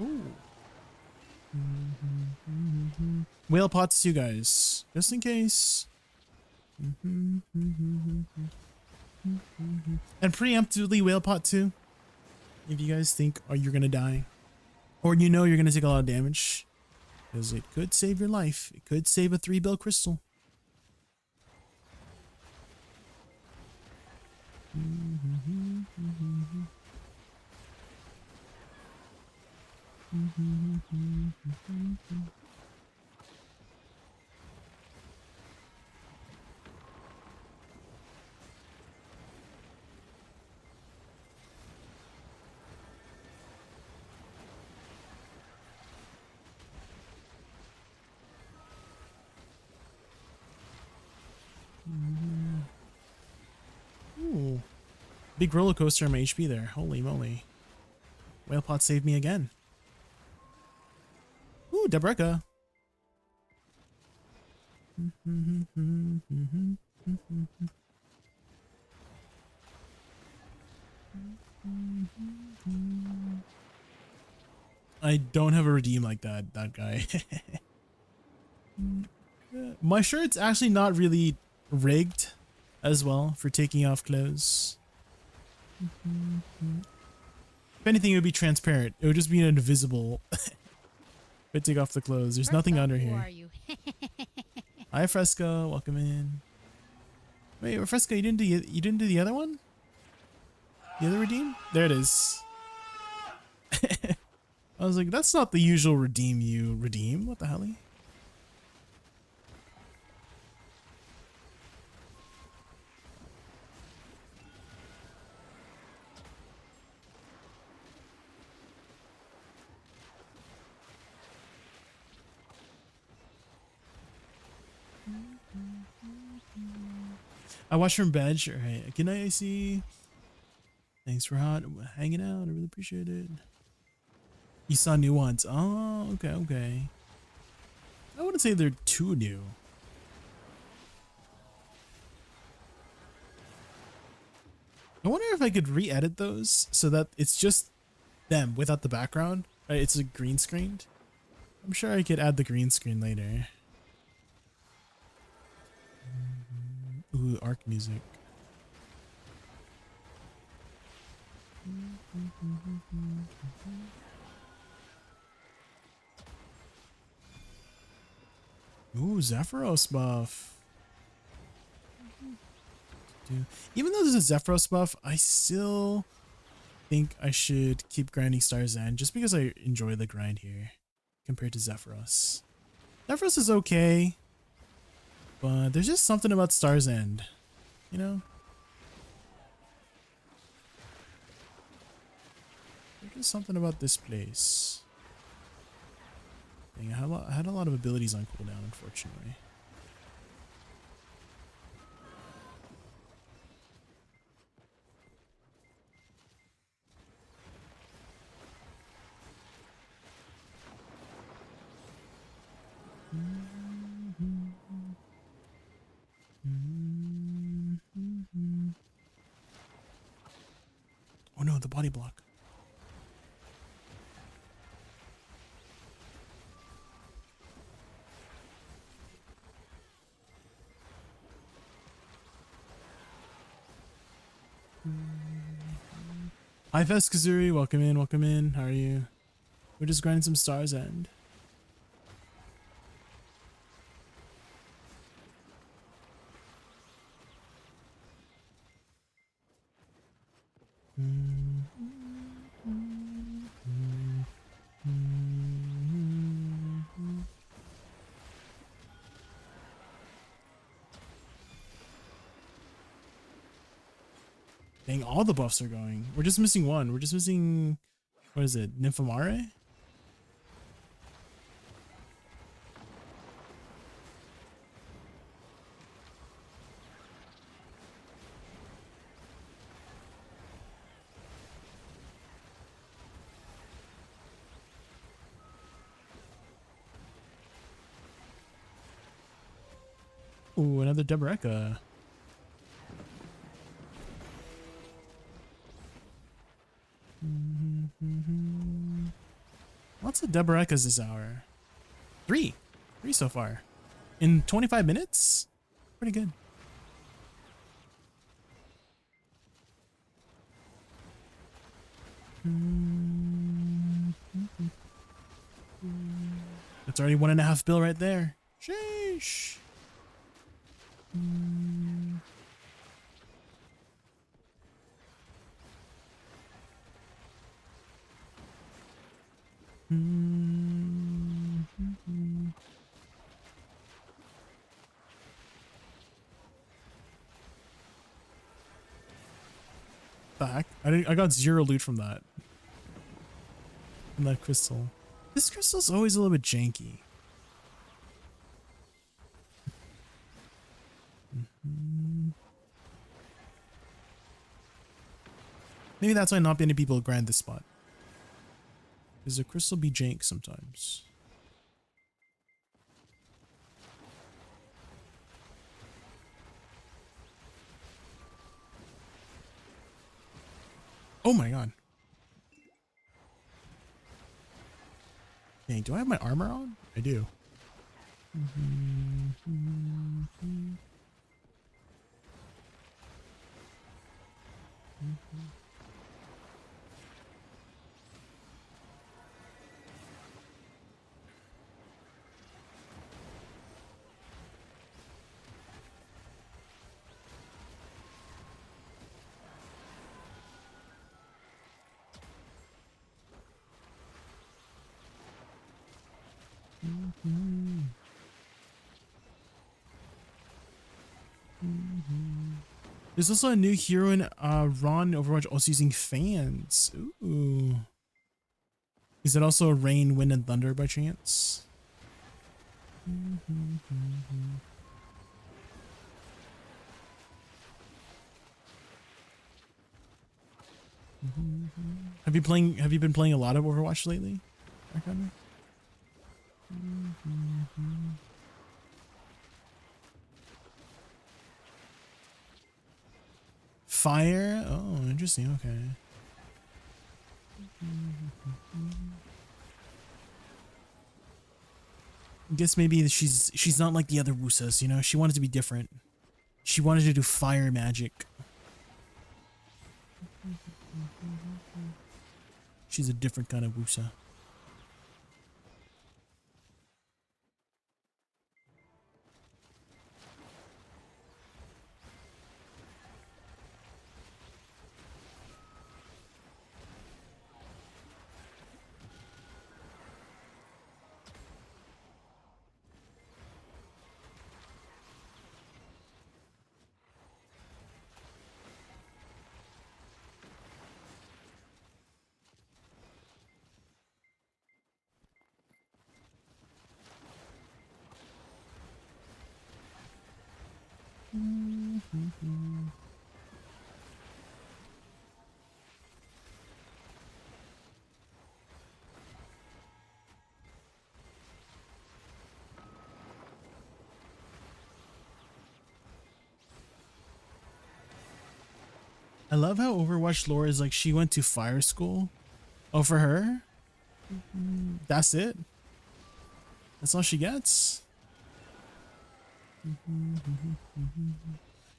Ooh. Whale pots too, guys, just in case. And preemptively whale pot too, if you guys think you're gonna die, or you know you're gonna take a lot of damage, because it could save your life. It could save a 3-bill crystal. Ooh. Big roller coaster on my HP there. Holy moly. Whale pot saved me again. Ooh, Debreka. I don't have a redeem like that guy. My shirt's actually not really rigged as well for taking off clothes. If anything, it would be transparent. It would just be an invisible. If I take off the clothes, there's nothing under here. Hi, Fresco. Welcome in. Wait, Fresco, you didn't do the other one? The other redeem? There it is. I was like, that's not the usual redeem you redeem. What the hell? I watched from bed. Sure. Hey, good night, AC. Thanks for hanging out. I really appreciate it. You saw new ones. Oh, okay. I wouldn't say they're too new. I wonder if I could re-edit those so that it's just them without the background. Right? It's a green screened. I'm sure I could add the green screen later. Ooh, arc music. Ooh, Zephyros buff. Even though there's a Zephyros buff, I still think I should keep grinding Star's End just because I enjoy the grind here compared to Zephyros. Zephyros is okay, but there's just something about Star's End, you know? There's just something about this place. Dang, I had a lot of abilities on cooldown, unfortunately. Oh no, the body block. Hi Fest Kazuri, welcome in. How are you? We're just grinding some Star's End. Dang, all the buffs are going. We're just missing one. We're just missing, what is it, Nymphomare? Ooh, another Deboreka. Lots of Deberekas this hour. Three so far. In 25 minutes? Pretty good. That's already 1.5 bill right there. Sheesh. Back. I got 0 loot from that. From that crystal. This crystal's always a little bit janky. Maybe that's why not many people grind this spot. Because the crystal be jank sometimes. Oh my god. Dang, do I have my armor on? I do. There's also a new hero in Ron Overwatch also using fans. Ooh. Is it also rain, wind, and thunder by chance? Have you been playing a lot of Overwatch lately? Fire? Oh, interesting. Okay. I guess maybe she's not like the other Woosas, you know? She wanted to be different. She wanted to do fire magic. She's a different kind of Woosa. I love how Overwatch lore is like she went to fire school. Oh, for her? That's it? That's all she gets?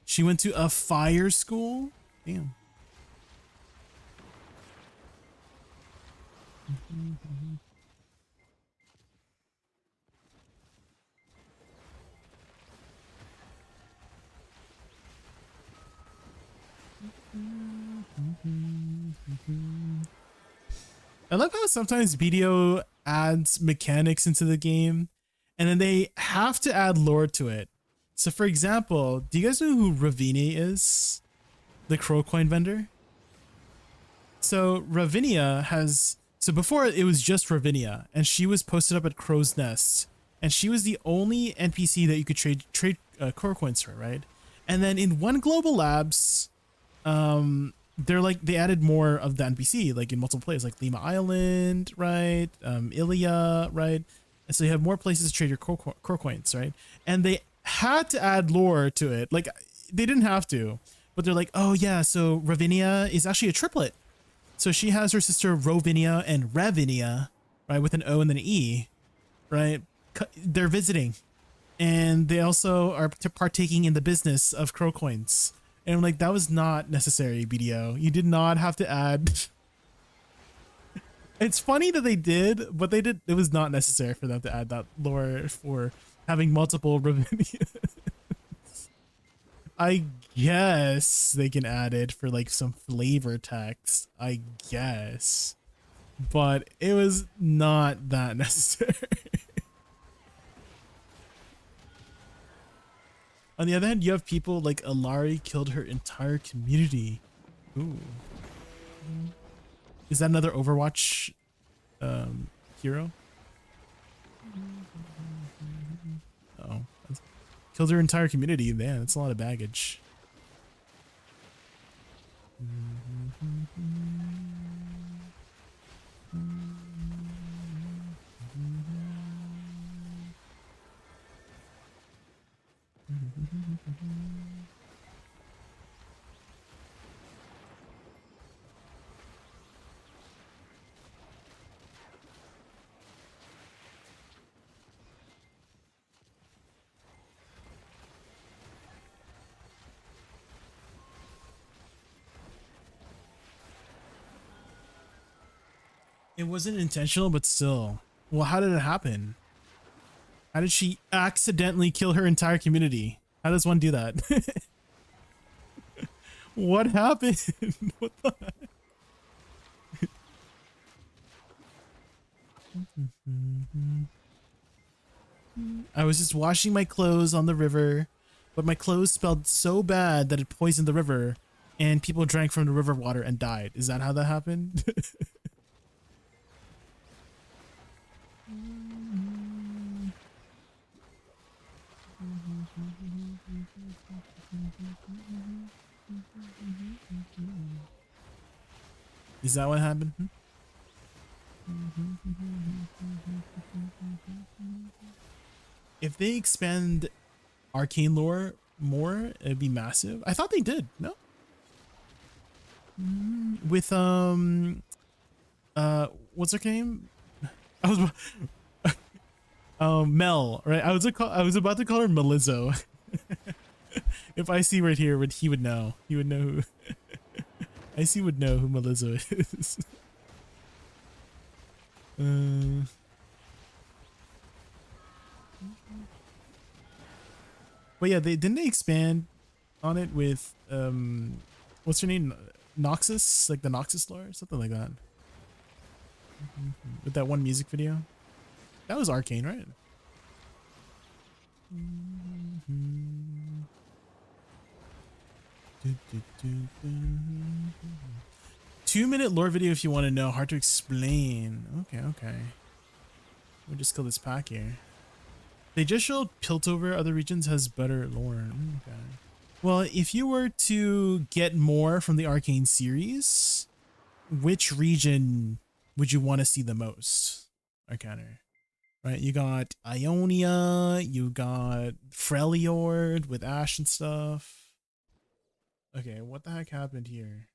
She went to a fire school? Damn. I love how sometimes BDO adds mechanics into the game and then they have to add lore to it. So for example, do you guys know who Ravini is? The crow coin vendor? So Ravinia has, so before it was just Ravinia and she was posted up at Crow's Nest and she was the only NPC that you could trade crow coins for, right? And then in One Global Labs, they added more of the NPC, like in multiple places, like Lima Island, right? Ilia, right? And so you have more places to trade your crow coins, right? And they had to add lore to it. Like they didn't have to, but they're like, oh yeah, so Ravinia is actually a triplet. So she has her sister Rovinia and Ravinia, right? With an O and then an E, right? They're visiting and they also are partaking in the business of crow coins. And I'm like, that was not necessary, BDO. You did not have to add. It's funny that they did, but it was not necessary for them to add that lore for having multiple Ravinians. I guess they can add it for like some flavor text, I guess. But it was not that necessary. On the other hand, you have people like Alari killed her entire community. Ooh. Is that another Overwatch hero? Oh, killed her entire community. Man, that's a lot of baggage. It wasn't intentional, but still. Well, how did it happen? How did she accidentally kill her entire community? How does one do that? What happened? What the heck? I was just washing my clothes on the river, but my clothes smelled so bad that it poisoned the river, and people drank from the river water and died. Is that how that happened? Is that what happened? If they expand arcane lore more, it'd be massive. I thought they did. No. With what's her name? I was Mel, right? I was about to call her Melizzo. If I see right here, he would know. He would know who. Icy would know who Melizzo is. But yeah, they expand on it with what's her name? Noxus, like the Noxus lore, something like that. With that one music video. That was Arcane, right? 2-minute lore video if you want to know. Hard to explain. Okay. We'll just kill this pack here. They just showed Piltover. Other regions has better lore. Okay. Well, if you were to get more from the Arcane series, which region would you want to see the most? Arcana. Right, you got Ionia, you got Freljord with Ash and stuff. Okay, what the heck happened here?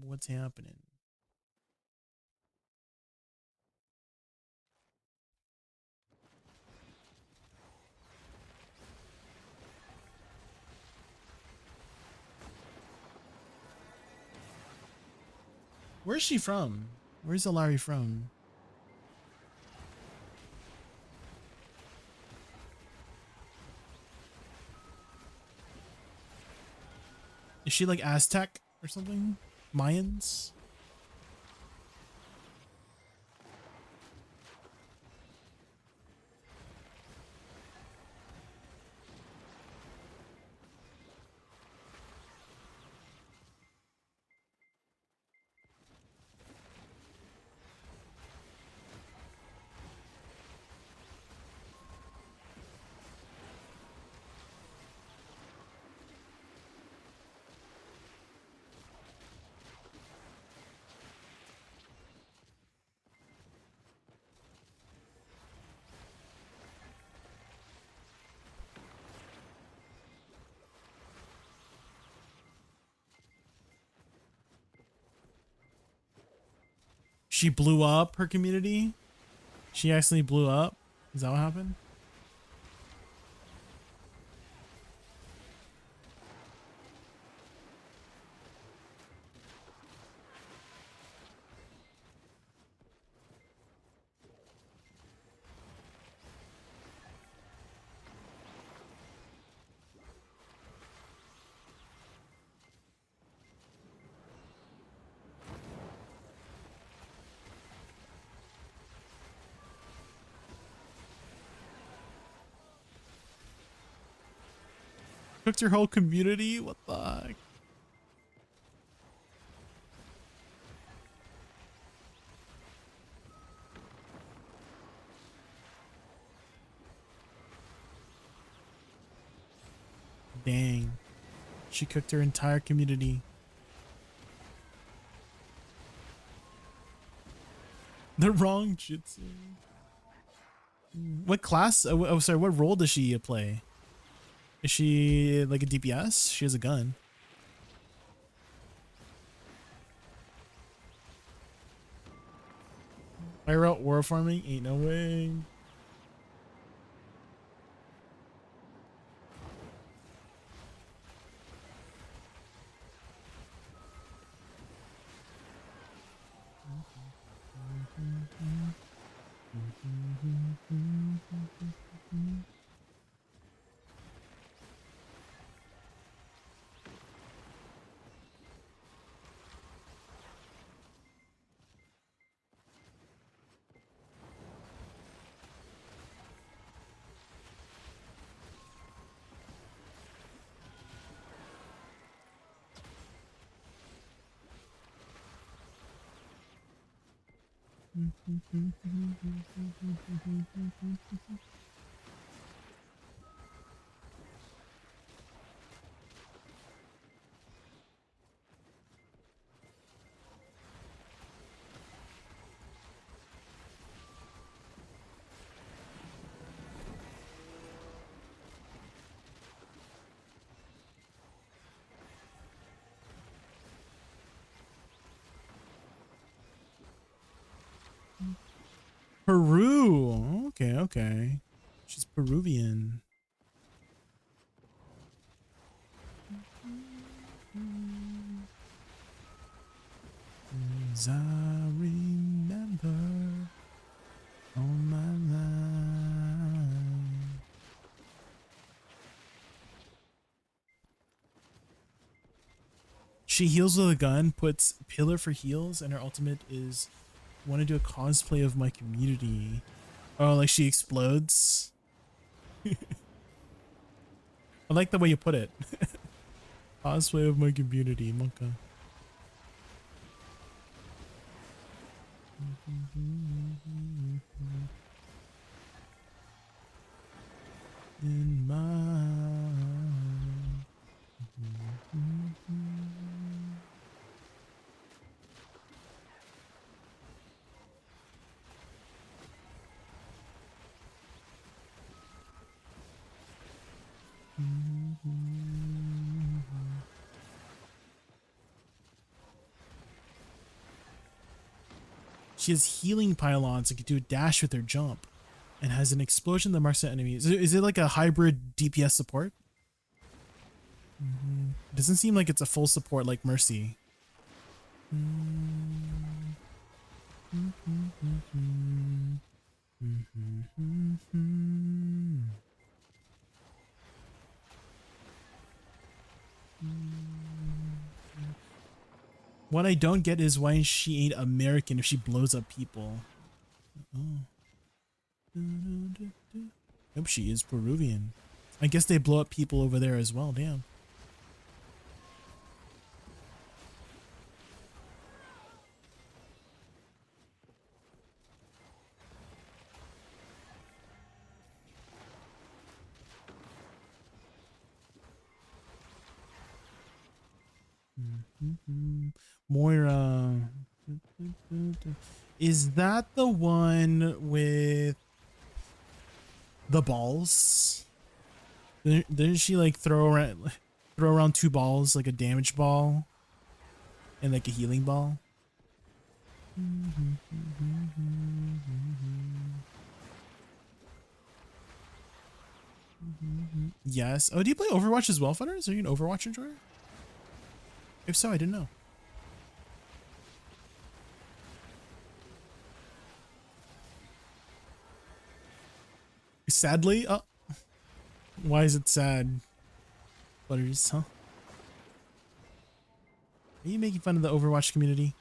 What's happening? Where's she from? Where's Alari from? Is she like Aztec or something? Mayans? She blew up her community? She actually blew up? Is that what happened? Cooked your whole community? What the heck? Dang. She cooked her entire community. The wrong jutsu. What class? Oh, sorry. What role does she play? Is she like a DPS? She has a gun. I wrote war farming. Ain't no way. Peru. Okay, okay. She's Peruvian. As I remember all my life. She heals with a gun, puts pillar for heals, and her ultimate is want to do a cosplay of my community. Oh, like she explodes. I like the way you put it. Cosplay of my community, Monka. In my She has healing pylons and can do a dash with her jump, and has an explosion that marks the enemy. Is it like a hybrid DPS support? It doesn't seem like it's a full support like Mercy. What I don't get is why she ain't American if she blows up people. Nope, she is Peruvian. I guess they blow up people over there as well, damn. Moira. Is that the one with the balls? Didn't she like throw around two balls, like a damage ball and like a healing ball? Yes. Oh, do you play Overwatch as well, Funners? Are you an Overwatch enjoyer? If so, I didn't know. Sadly? Oh. Why is it sad? Butters, huh? Are you making fun of the Overwatch community?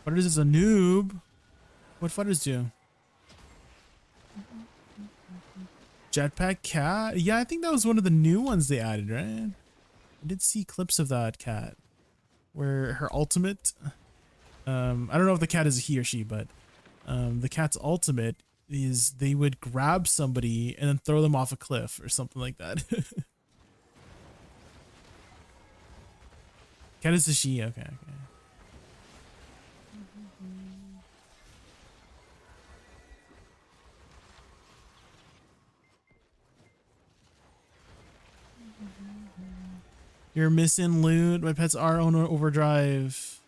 Futters is a noob. What Futters do? Jetpack cat? Yeah, I think that was one of the new ones they added, right? I did see clips of that cat where her ultimate, I don't know if the cat is a he or she, but the cat's ultimate is they would grab somebody and then throw them off a cliff or something like that. Cat is a she, okay, okay. You're missing loot. My pets are on overdrive.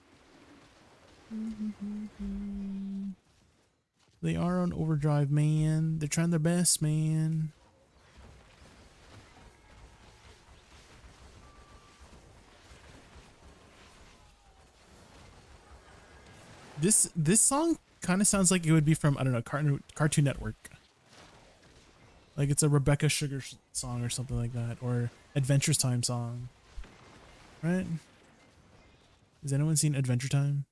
They are on overdrive, man. They're trying their best, man. This song kind of sounds like it would be from, I don't know, Cartoon Network. Like it's a Rebecca Sugar song or something like that, or Adventure Time song, right? Has anyone seen Adventure Time?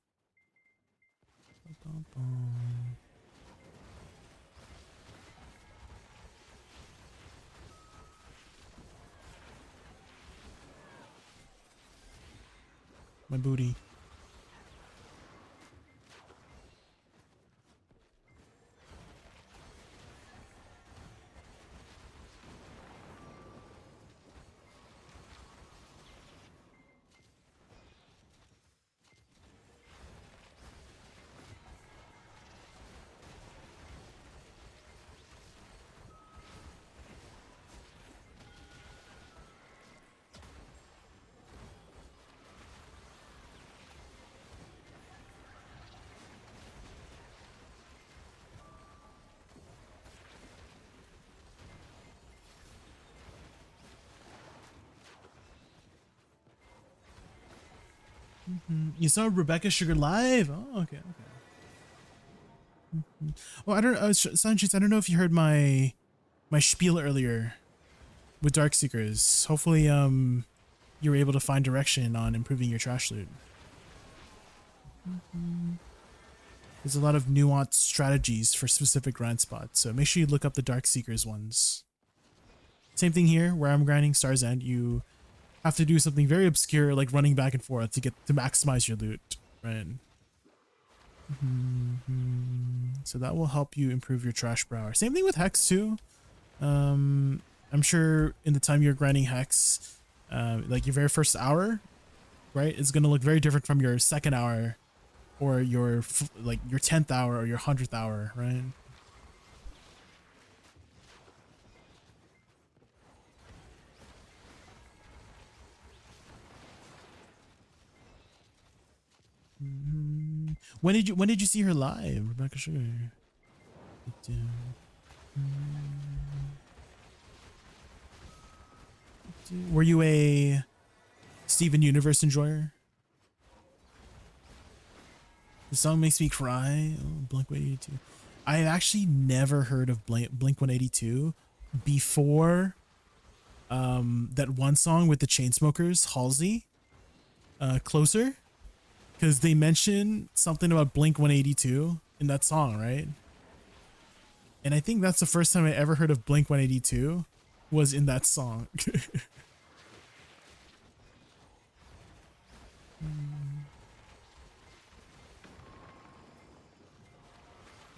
My booty. You saw Rebecca Sugar live? Oh, okay, okay. Oh, I don't know, Sunshades, I don't know if you heard my spiel earlier with Dark Seekers. Hopefully, you were able to find direction on improving your trash loot. There's a lot of nuanced strategies for specific grind spots, so make sure you look up the Dark Seekers ones. Same thing here, where I'm grinding Star's End, you have to do something very obscure, like running back and forth to maximize your loot, right? So that will help you improve your trash per hour. Same thing with Hex too. I'm sure in the time you're grinding Hex, like your very first hour, right, is going to look very different from your second hour or your like your 10th hour or your 100th hour, right? When did you see her live, Rebecca Sugar? Were you a Steven Universe enjoyer? The song makes me cry. Oh, Blink 182. I actually never heard of Blink 182 before that one song with the Chainsmokers, Halsey, Closer. Because they mention something about Blink 182 in that song, right? And I think that's the first time I ever heard of Blink 182 was in that song.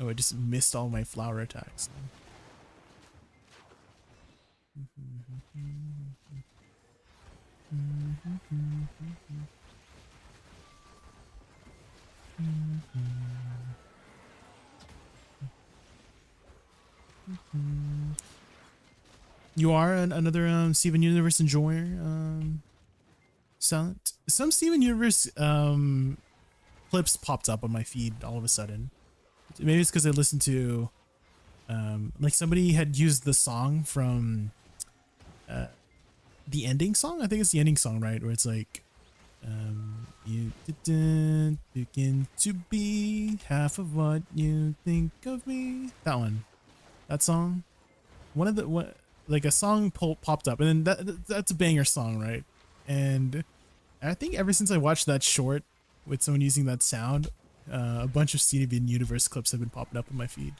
Oh, I just missed all my flower attacks. You are another Steven Universe enjoyer, Silent. Some Steven Universe clips popped up on my feed all of a sudden. Maybe it's because I listened to like somebody had used the song from the ending song. I think it's the ending song, right? Where it's like you didn't begin to be half of what you think of me. That one, that song, like a song popped up, and then that's a banger song, right? And I think ever since I watched that short with someone using that sound, a bunch of Steven Universe clips have been popping up on my feed.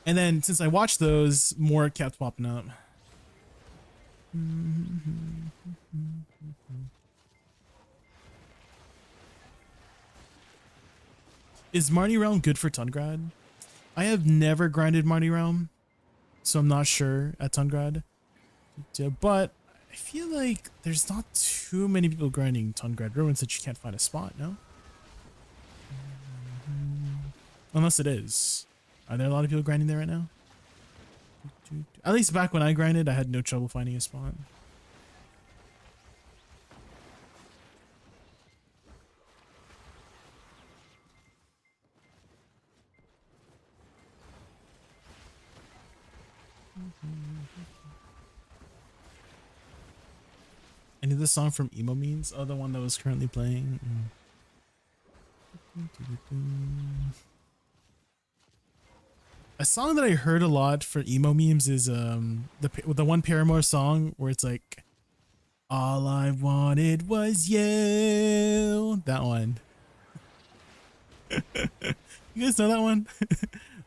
And then since I watched those, more kept popping up. Is Marnie Realm good for Tungrad? I have never grinded Marnie Realm, so I'm not sure at Tungrad. But I feel like there's not too many people grinding Tungrad. Ruin said you can't find a spot, no? Unless it is. Are there a lot of people grinding there right now? At least back when I grinded, I had no trouble finding a spot. Any of the song from Emo Memes? Oh, the one that was currently playing. A song that I heard a lot for Emo Memes is the one Paramore song where it's like, all I wanted was you. That one. You guys know that one?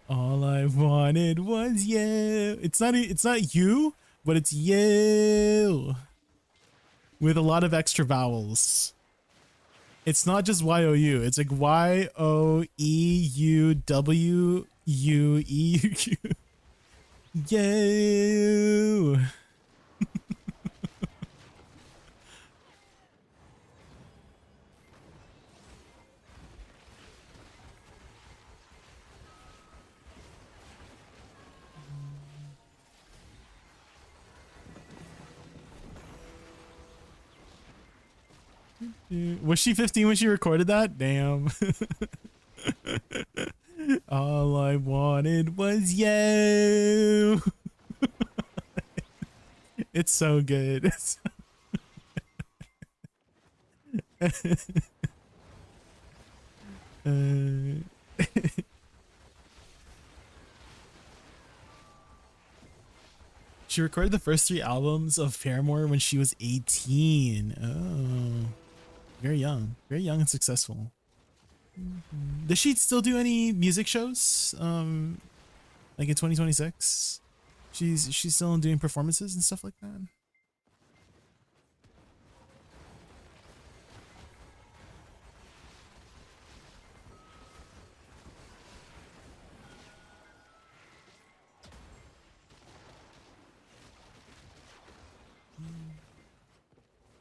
All I wanted was you. It's not you, but it's you with a lot of extra vowels. It's not just Y-O-U. It's like Y-O-E-U-W-U-E-U. You. Was she 15 when she recorded that? Damn. All I wanted was you. It's so good. She recorded the first 3 albums of Paramore when she was 18. Oh. Very young and successful. Does she still do any music shows? Like in 2026? She's still doing performances and stuff like that?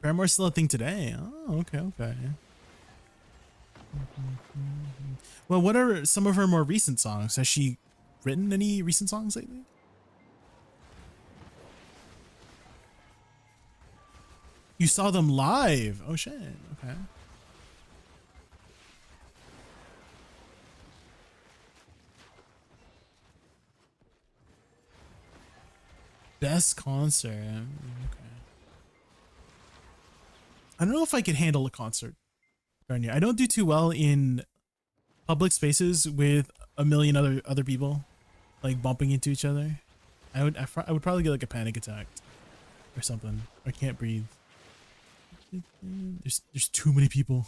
Paramore's still a thing today. Oh, okay. Well, what are some of her more recent songs? Has she written any recent songs lately? You saw them live. Oh shit. Okay. Best concert. Okay. I don't know if I could handle a concert. I don't do too well in public spaces with a million other people, like bumping into each other. I would probably get like a panic attack or something. I can't breathe. There's too many people.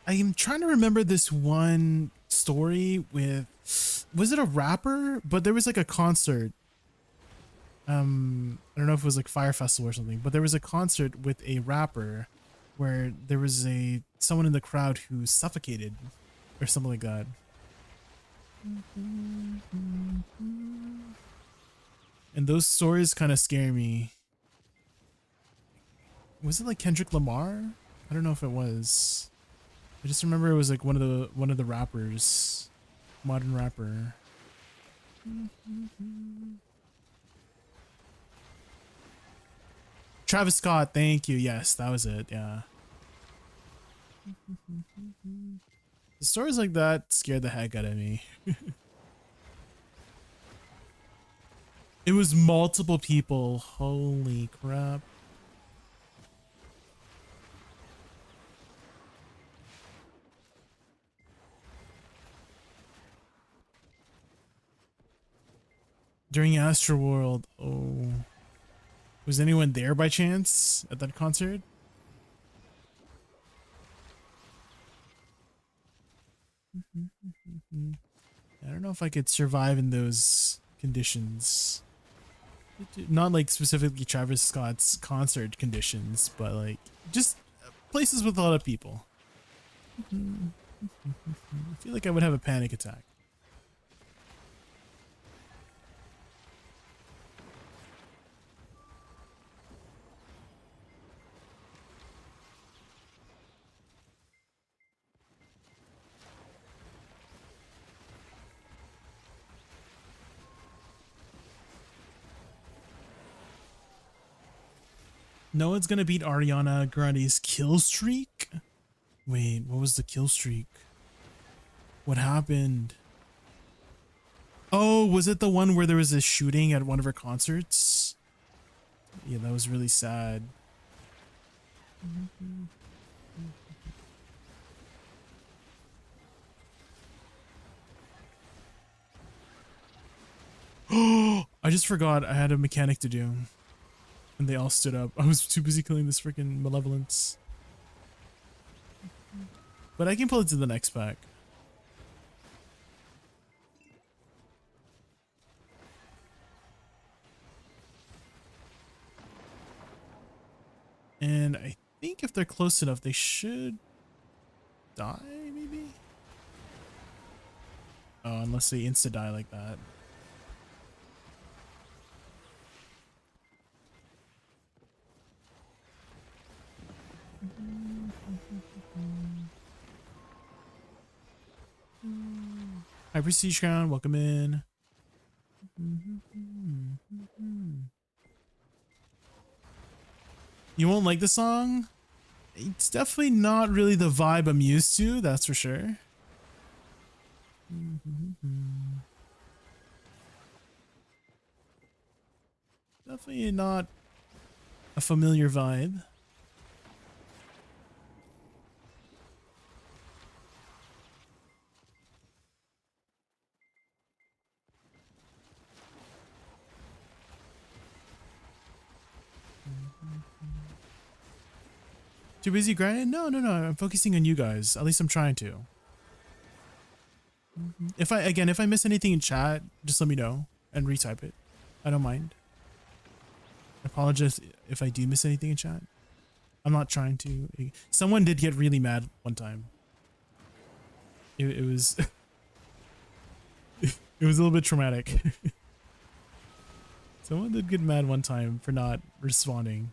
I am trying to remember this one story with, was it a rapper? But there was like a concert. I don't know if it was like Fire Festival or something, but there was a concert with a rapper where there was someone in the crowd who suffocated or something like that. And those stories kind of scare me. Was it like Kendrick Lamar? I don't know if it was. I just remember it was like one of the rappers, modern rapper. Travis Scott, thank you. Yes, that was it. Yeah. The stories like that scared the heck out of me. It was multiple people. Holy crap. During Astroworld. Oh. Was anyone there by chance at that concert? I don't know if I could survive in those conditions. Not like specifically Travis Scott's concert conditions, but like just places with a lot of people. I feel like I would have a panic attack. No one's gonna beat Ariana Grande's kill streak. Wait, what was the kill streak? What happened? Oh, was it the one where there was a shooting at one of her concerts? Yeah, that was really sad. Oh, I just forgot I had a mechanic to do. And they all stood up. I was too busy killing this freaking malevolence. But I can pull it to the next pack. And I think if they're close enough, they should die, maybe? Oh, unless they insta-die like that. Hi, Prestige Crown. Welcome in. You won't like the song? It's definitely not really the vibe I'm used to, that's for sure. Definitely not a familiar vibe. Too busy grinding? No, I'm focusing on you guys. At least I'm trying to. If I miss anything in chat, just let me know and retype it. I don't mind. I apologize if I do miss anything in chat. I'm not trying to. Someone did get really mad one time. It was it was a little bit traumatic. Someone did get mad one time for not responding.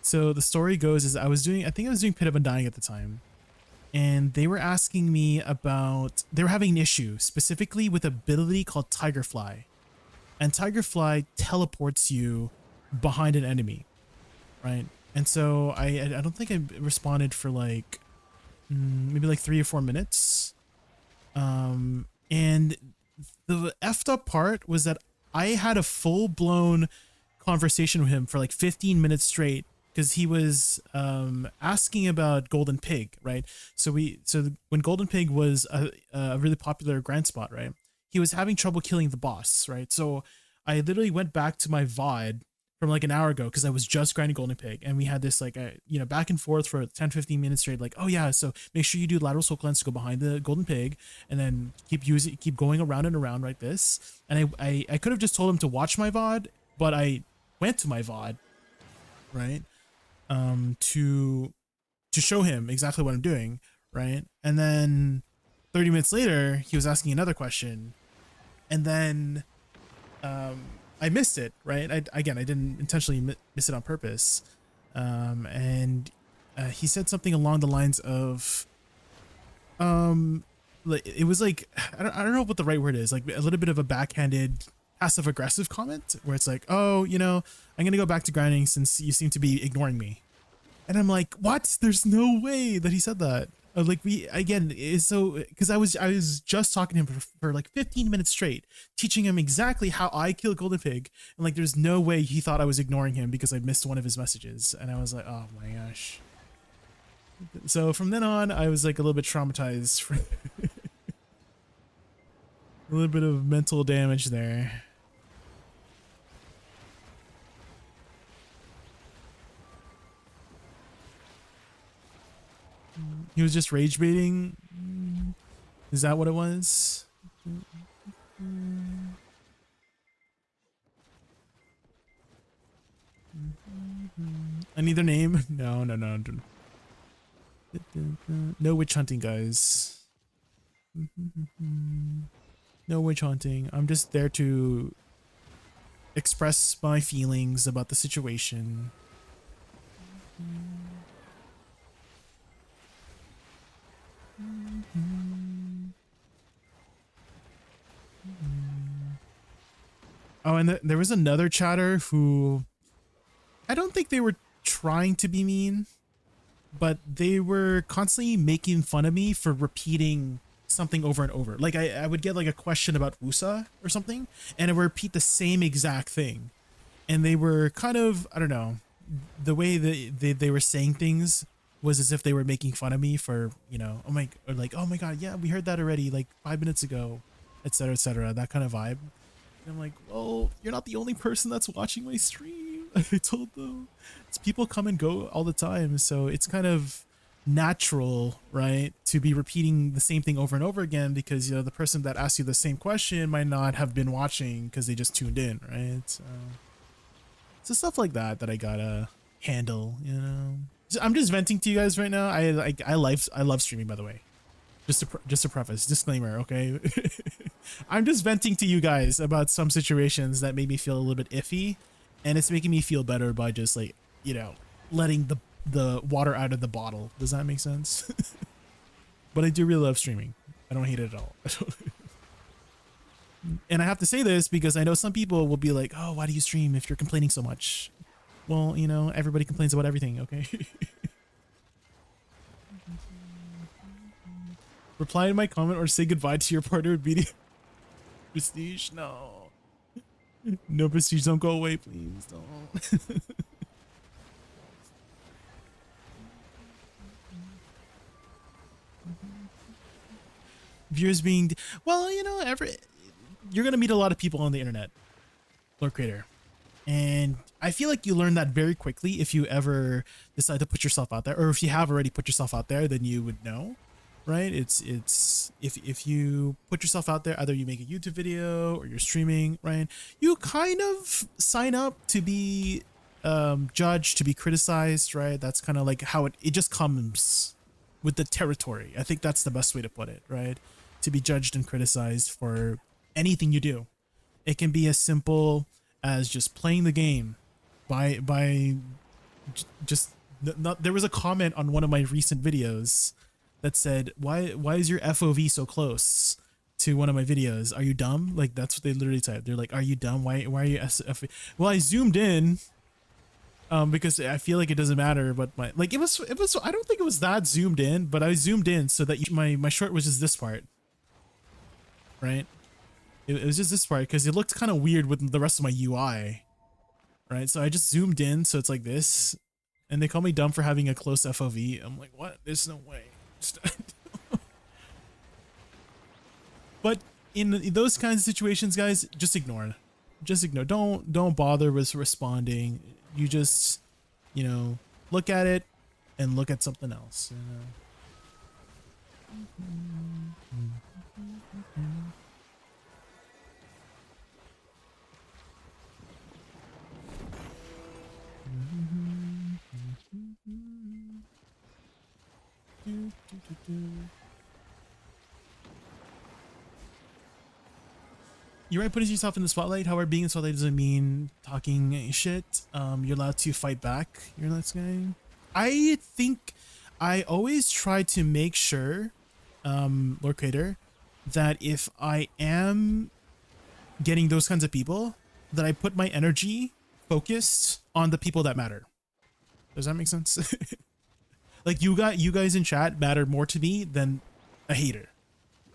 So the story goes is I think I was doing Pit of Undying at the time, and they were asking me about, they were having an issue specifically with an ability called Tigerfly, and Tigerfly teleports you behind an enemy, right? And so I don't think I responded for like maybe like 3 or 4 minutes, and the effed up part was that I had a full-blown conversation with him for like 15 minutes straight because he was asking about Golden Pig, right? So when Golden Pig was a really popular grind spot, right, he was having trouble killing the boss, right? So I literally went back to my VOD from like an hour ago because I was just grinding Golden Pig, and we had this like back and forth for 10-15 minutes straight, like, oh yeah, so make sure you do lateral soul cleanse to go behind the Golden Pig, and then keep going around and around like this. And I could have just told him to watch my VOD, but I went to my VOD, right, to show him exactly what I'm doing, right? And then 30 minutes later, he was asking another question, and then I missed it, right? I didn't intentionally miss it on purpose, and he said something along the lines of, it was like, I don't know what the right word is, like a little bit of a backhanded passive aggressive comment where it's like, oh, I'm gonna go back to grinding since you seem to be ignoring me. And I'm like, what? There's no way that he said that. Like, because I was just talking to him for like 15 minutes straight, teaching him exactly how I kill Golden Pig, and like there's no way he thought I was ignoring him because I missed one of his messages. And I was like, oh my gosh. So from then on, I was like a little bit traumatized for a little bit of mental damage there. He was just rage baiting. Is that what it was? I need their name. No. No witch hunting, guys. No witch hunting. I'm just there to express my feelings about the situation. Oh, and there was another chatter who I don't think they were trying to be mean, but they were constantly making fun of me for repeating something over and over. Like I would get like a question about Woosa or something, and it would repeat the same exact thing. And they were kind of, I don't know, the way that they were saying things was as if they were making fun of me for, you know, or like, oh my God, yeah, we heard that already like 5 minutes ago, etc., that kind of vibe. And I'm like, well, you're not the only person that's watching my stream. I told them. It's people come and go all the time, so it's kind of natural, right, to be repeating the same thing over and over again, because, you know, the person that asked you the same question might not have been watching because they just tuned in, right? So stuff like that I gotta handle, you know. I'm just venting to you guys right now. I love streaming, by the way. Just to preface, disclaimer, okay? I'm just venting to you guys about some situations that made me feel a little bit iffy, and it's making me feel better by just, like, you know, letting the water out of the bottle. Does that make sense? But I do really love streaming. I don't hate it at all. And I have to say this because I know some people will be like, oh, why do you stream if you're complaining so much? Well, you know, everybody complains about everything, okay? Reply to my comment or say goodbye to your partner would be Prestige. No. No, Prestige, don't go away, please. Don't. Viewers being, well, you know, you're gonna meet a lot of people on the internet, Lord Creator, and I feel like you learn that very quickly if you ever decide to put yourself out there, or if you have already put yourself out there, then you would know, right? It's if you put yourself out there, either you make a YouTube video or you're streaming, right? You kind of sign up to be judged, to be criticized, right? That's kind of like how it just comes with the territory. I think that's the best way to put it, right? To be judged and criticized for anything you do. It can be as simple as just playing the game there was a comment on one of my recent videos that said, why is your FOV so close to one of my videos? Are you dumb? Like, that's what they literally typed. They're like, are you dumb? Why are you well, I zoomed in because I feel like it doesn't matter, but it was I don't think it was that zoomed in, but I zoomed in so that my short was just this part, right? It was just this part because it looked kind of weird with the rest of my UI, right? So I just zoomed in so it's like this, and they call me dumb for having a close FOV. I'm like, what? There's no way. But in those kinds of situations, guys, just ignore. Just ignore. Don't bother with responding. You just, you know, look at it and look at something else, you know. You're right, putting yourself in the spotlight. However, being in the spotlight doesn't mean talking shit. You're allowed to fight back. You're not saying. I think I always try to make sure, Lord Creator, that if I am getting those kinds of people, that I put my energy focused on the people that matter. Does that make sense? Like, you guys in chat matter more to me than a hater,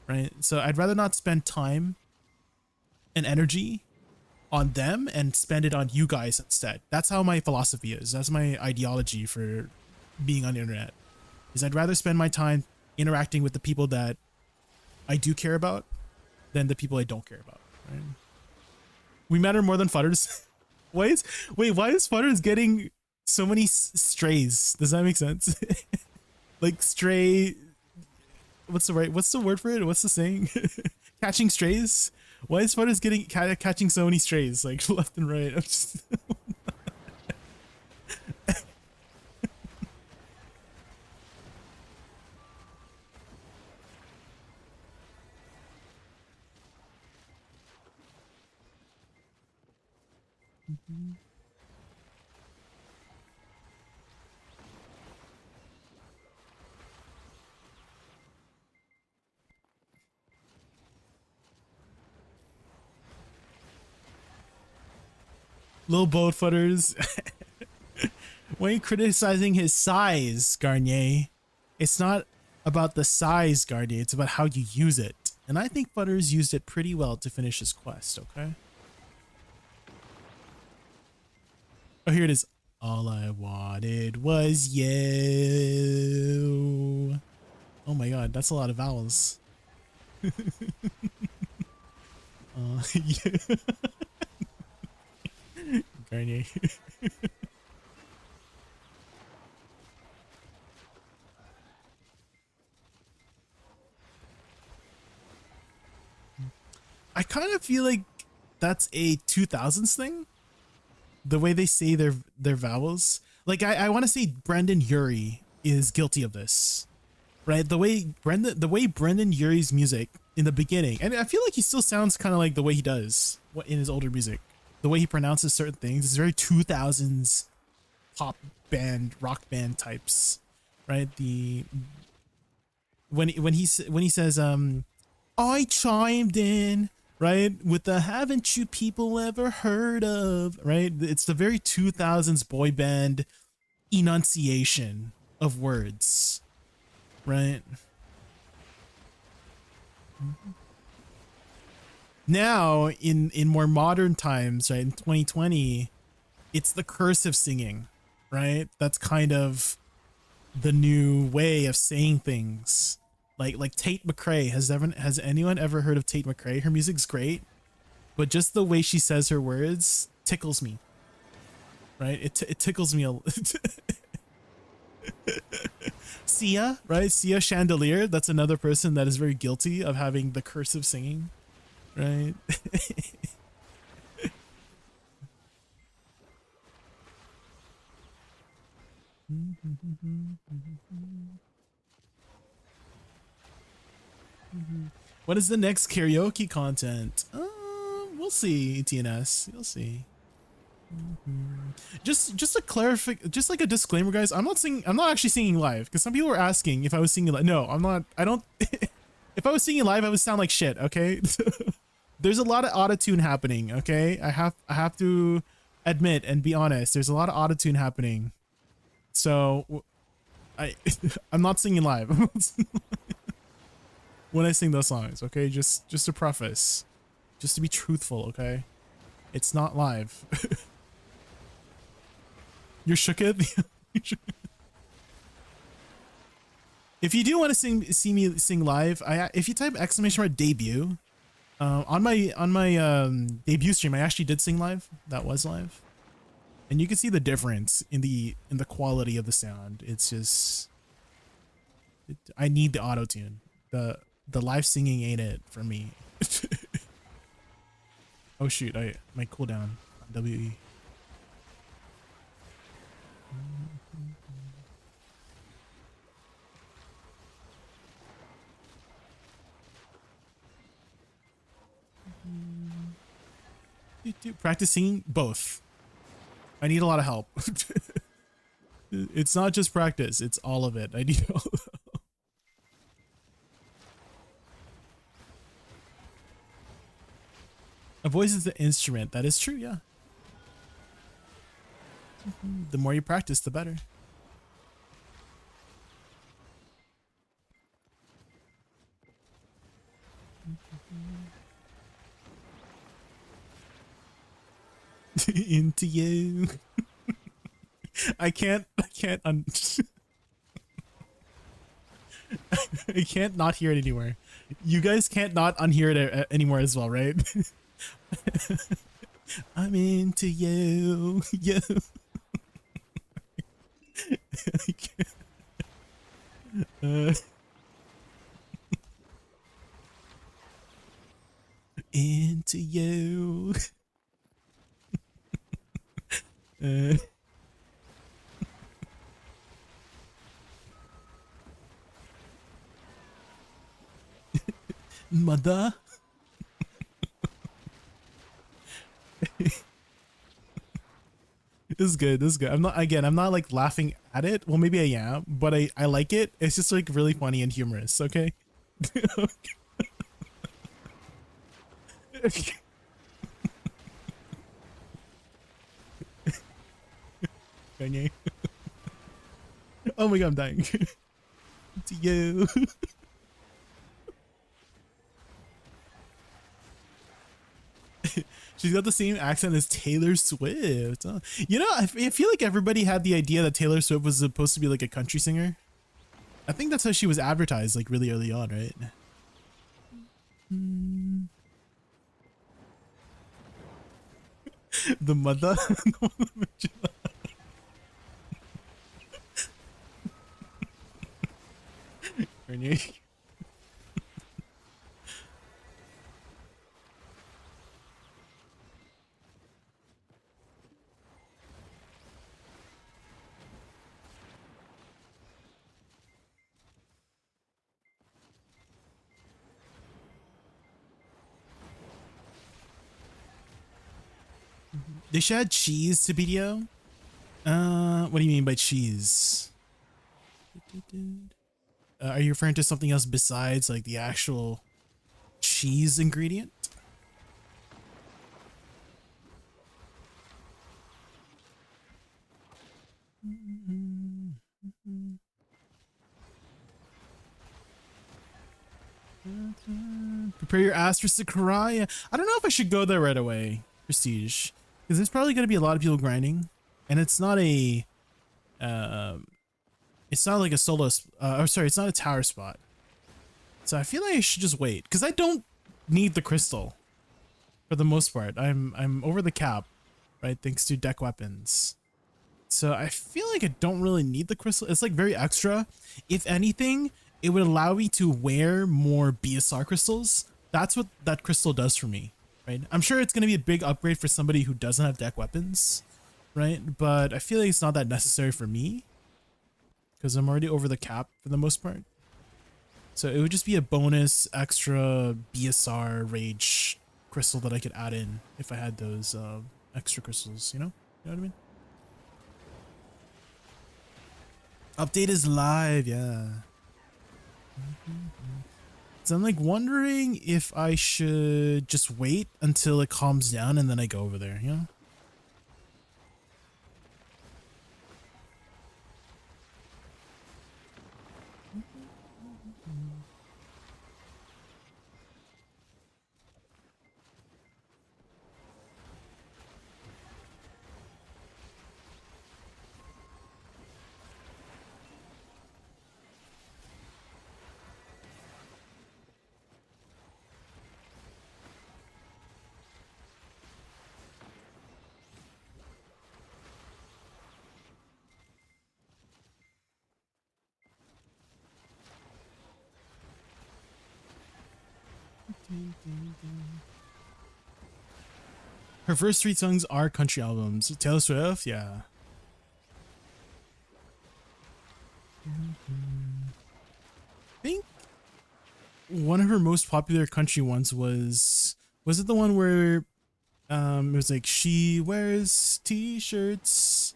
right? So I'd rather not spend time and energy on them and spend it on you guys instead. That's how my philosophy is. That's my ideology for being on the internet. Is I'd rather spend my time interacting with the people that I do care about than the people I don't care about, right? We matter more than Futters. Why is Futters getting so many strays? Does that make sense? Like, stray, what's the word for it? What's the saying? Catching strays? Why is Futters getting catching so many strays, like, left and right? I'm just little boat Futters. Why are you criticizing his size, Garnier? It's not about the size, Garnier. It's about how you use it. And I think Butters used it pretty well to finish his quest, okay? Oh, here it is. All I wanted was you. Oh my god, that's a lot of vowels. Yeah. Garnier. I kind of feel like that's a 2000s thing. The way they say their vowels. Like I want to say Brendan Urie is guilty of this. Right? The way Brendan Urie's music in the beginning, and I feel like he still sounds kind of like the way he does in his older music. The way he pronounces certain things is very 2000s pop band, rock band types, right? When he says I chimed in, right, with the haven't you people ever heard of, right? It's the very 2000s boy band enunciation of words, right? Now in more modern times, right, in 2020, it's the cursive singing, right? That's kind of the new way of saying things. Like Tate McRae. Has anyone ever heard of Tate McRae? Her music's great, but just the way she says her words tickles me. Right? It tickles me a Sia, right? Sia Chandelier. That's another person that is very guilty of having the cursive singing, right? What is the next karaoke content? We'll see, TNS. You'll see. Just a just like a disclaimer, guys. I'm not actually singing live, because some people were asking if I was singing live. No, I'm not. I don't. If I was singing live, I would sound like shit. Okay. There's a lot of autotune happening. Okay, I have to admit and be honest. There's a lot of autotune happening. So, I'm not singing live. When I sing those songs, okay? Just to preface, just to be truthful, okay? It's not live. You're shook it? If you do want to see me sing live, if you type !debut on my debut stream, I actually did sing live. That was live, and you can see the difference in the quality of the sound. It's just I need the auto tune. The live singing ain't it for me. Oh shoot, my cooldown on WE. Practicing both. I need a lot of help. It's not just practice, it's all of it. I need all of it. A voice is the instrument. That is true, yeah. The more you practice, the better. Into you. I can't I can't not hear it anywhere. You guys can't not unhear it anymore as well, right? I'm into you. Yo. Into you. Mother. This is good. This is good. I'm not like laughing at it. Well, maybe I am, but I like it. It's just like really funny and humorous. Okay. Kanye. Oh my god, I'm dying. To you. She's got the same accent as Taylor Swift. Oh. You know, I feel like everybody had the idea that Taylor Swift was supposed to be like a country singer. I think that's how she was advertised like really early on, right? The mother. Ernie. They should add cheese to BDO. What do you mean by cheese? Are you referring to something else besides like the actual cheese ingredient? Prepare your ass for Sakurai. I don't know if I should go there right away, Prestige, because there's probably going to be a lot of people grinding, and it's not a, it's not like a solo, or sorry, it's not a tower spot. So I feel like I should just wait, because I don't need the crystal, for the most part. I'm over the cap, right? Thanks to deck weapons. So I feel like I don't really need the crystal. It's like very extra. If anything, it would allow me to wear more BSR crystals. That's what that crystal does for me, right? I'm sure it's going to be a big upgrade for somebody who doesn't have deck weapons, right? But I feel like it's not that necessary for me because I'm already over the cap for the most part. So it would just be a bonus extra BSR rage crystal that I could add in if I had those extra crystals, you know? You know what I mean? Update is live, yeah. So I'm like wondering if I should just wait until it calms down and then I go over there, you know? Her first 3 songs are country albums. Taylor Swift, yeah. I think one of her most popular country ones was it the one where it was like she wears t-shirts,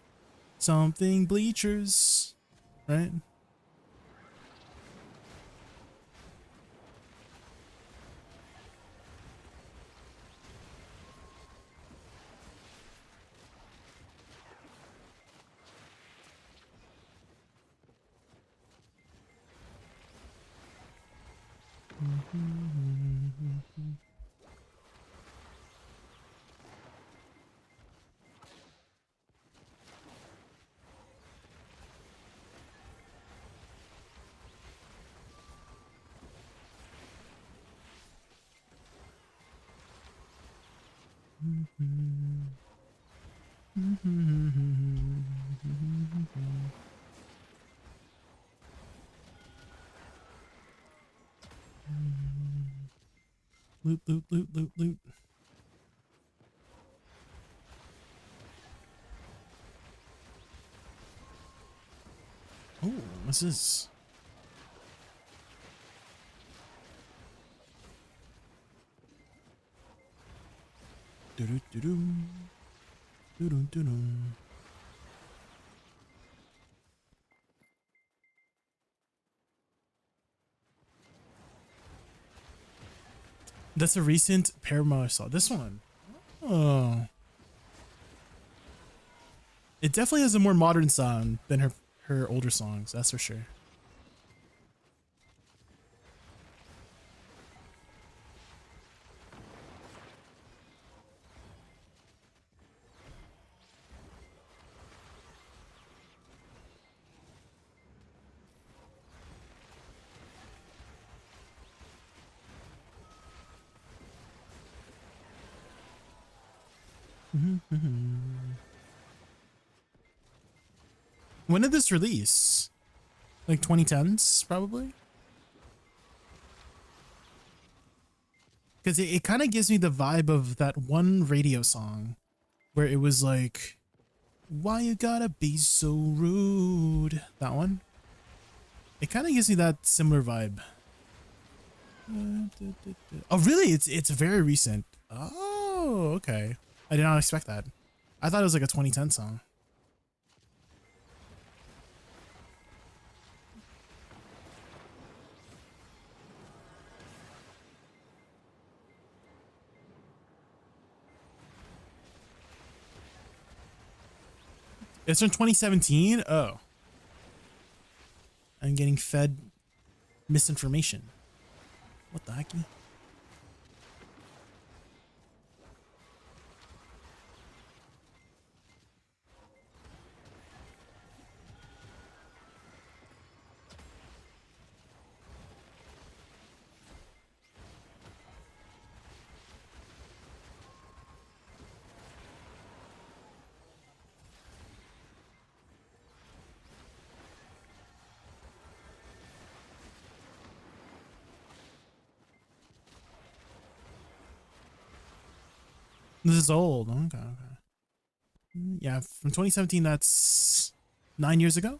something bleachers, right? Loot, loot, loot, loot, loot. Oh, what's this? Do-do-do-dum. Do-do-do-dum. That's a recent Paramount I saw. This one. Oh. It definitely has a more modern sound than her her older songs, that's for sure. When did this release? Like 2010s, probably? Because it kind of gives me the vibe of that one radio song where it was like, why you gotta be so rude? That one. It kind of gives me that similar vibe. Oh, really? It's very recent. Oh, okay. I did not expect that. I thought it was like a 2010 song. It's from 2017? Oh. I'm getting fed misinformation. What the heck? This is old. Okay, okay. Yeah, from 2017, that's 9 years ago?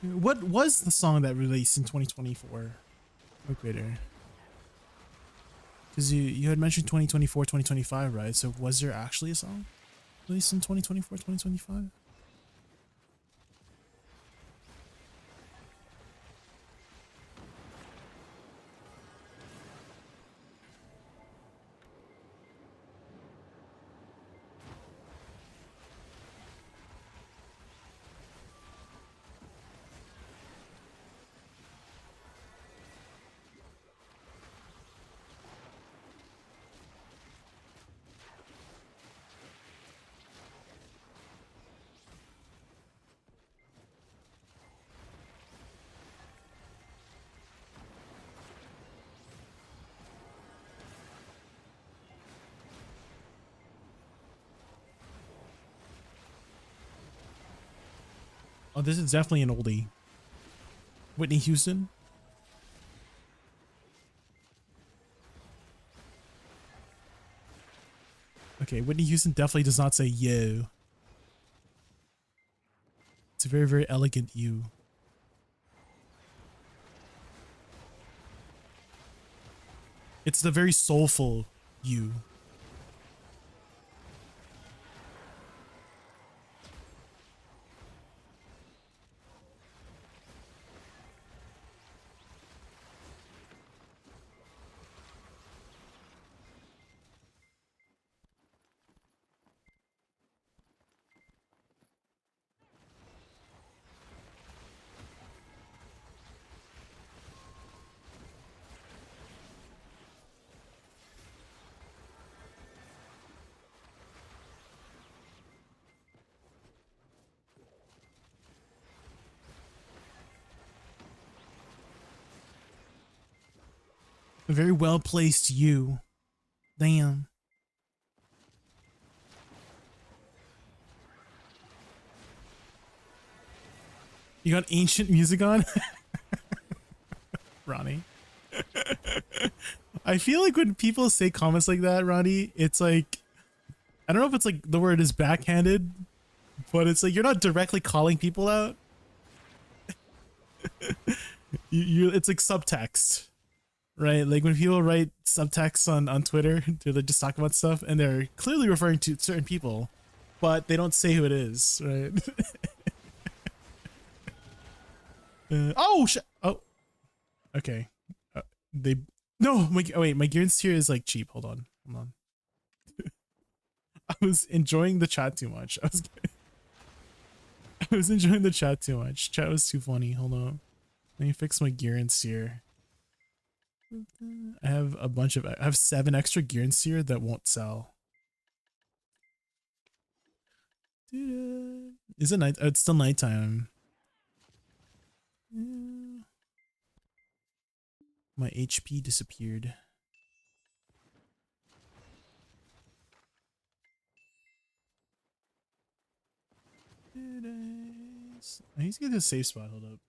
What was the song that released in 2024? Equator. Because you had mentioned 2024, 2025, right? So was there actually a song released in 2024, 2025? Oh, this is definitely an oldie. Whitney Houston. Okay, Whitney Houston definitely does not say yo. It's a very, very elegant you. It's the very soulful you. A very well placed you. Damn. You got ancient music on? Ronnie. I feel like when people say comments like that, Ronnie, it's like, I don't know if it's like the word is backhanded, But it's like you're not directly calling people out. It's like subtext, right? Like when people write subtext on Twitter, they just talk about stuff and they're clearly referring to certain people, but they don't say who it is, right? Oh shit! Oh, okay. They no. Wait, my gear tier is like cheap. Hold on. I was enjoying the chat too much. I was enjoying the chat too much. Chat was too funny. Hold on. Let me fix my gear and steer. I have I have 7 extra gear and steer that won't sell. Is it night? Oh, it's still nighttime. My HP disappeared. I need to get to a safe spot. Hold up.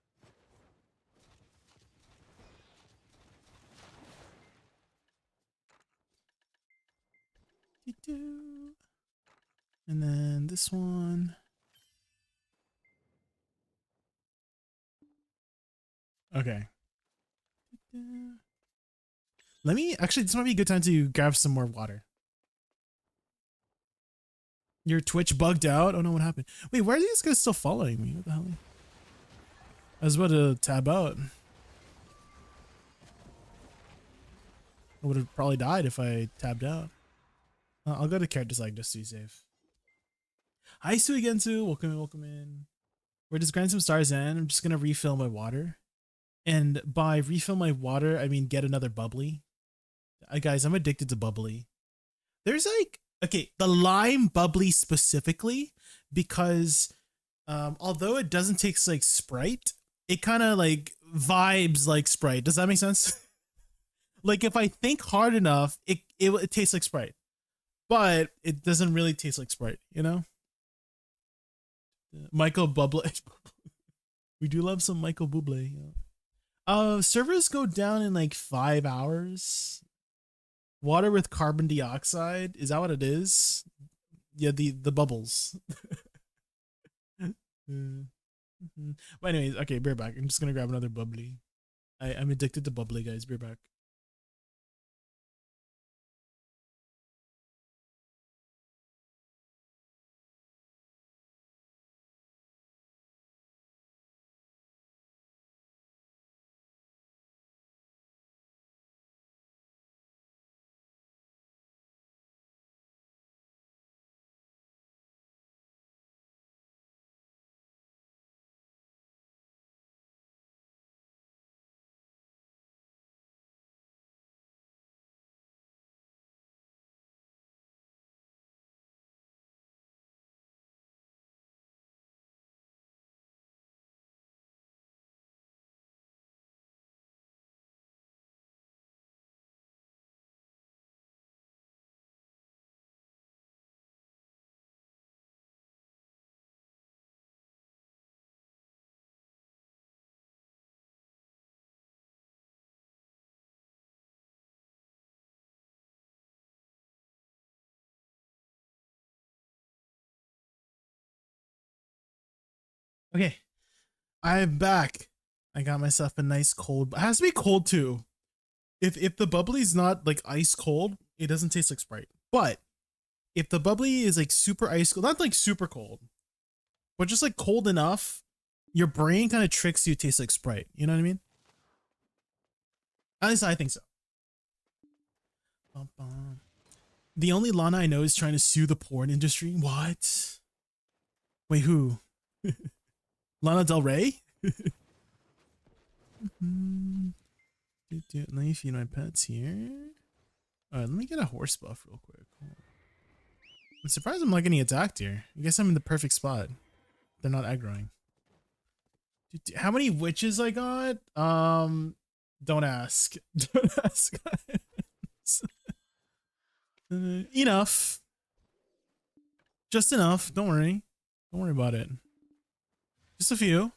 And then this one. Okay. Let me actually, this might be a good time to grab some more water. Your Twitch bugged out? Oh no, what happened? Wait, why are these guys still following me? What the hell? I was about to tab out. I would have probably died if I tabbed out. I'll go to character select just to be safe. Hi Sue again, Sue. Welcome in, welcome in. We're just grinding some stars in. I'm just gonna refill my water. And by refill my water, I mean get another bubbly. Guys, I'm addicted to bubbly. There's like, okay, the lime bubbly specifically, because although it doesn't taste like Sprite, it kind of like vibes like Sprite. Does that make sense? Like if I think hard enough, it tastes like Sprite, but it doesn't really taste like Sprite, you know? Michael Bublé. We do love some Michael Bublé. Servers go down in like 5 hours. Water with carbon dioxide. Is that what it is? Yeah, the bubbles. But anyways, okay, bear back. I'm just gonna grab another bubbly. I'm addicted to bubbly, guys. Bear back. Okay, I'm back. I got myself a nice cold. It has to be cold too. If the bubbly's not like ice cold, it doesn't taste like Sprite. But if the bubbly is like super ice cold, not like super cold, but just like cold enough, your brain kind of tricks you to taste like Sprite. You know what I mean? At least I think so. The only Lana I know is trying to sue the porn industry. What? Wait, who? Lana Del Rey? Let me feed my pets here. Alright, let me get a horse buff real quick. I'm surprised I'm not getting attacked here. I guess I'm in the perfect spot. They're not aggroing. How many witches I got? Don't ask. Don't ask. Enough. Just enough. Don't worry. Don't worry about it. Just a few.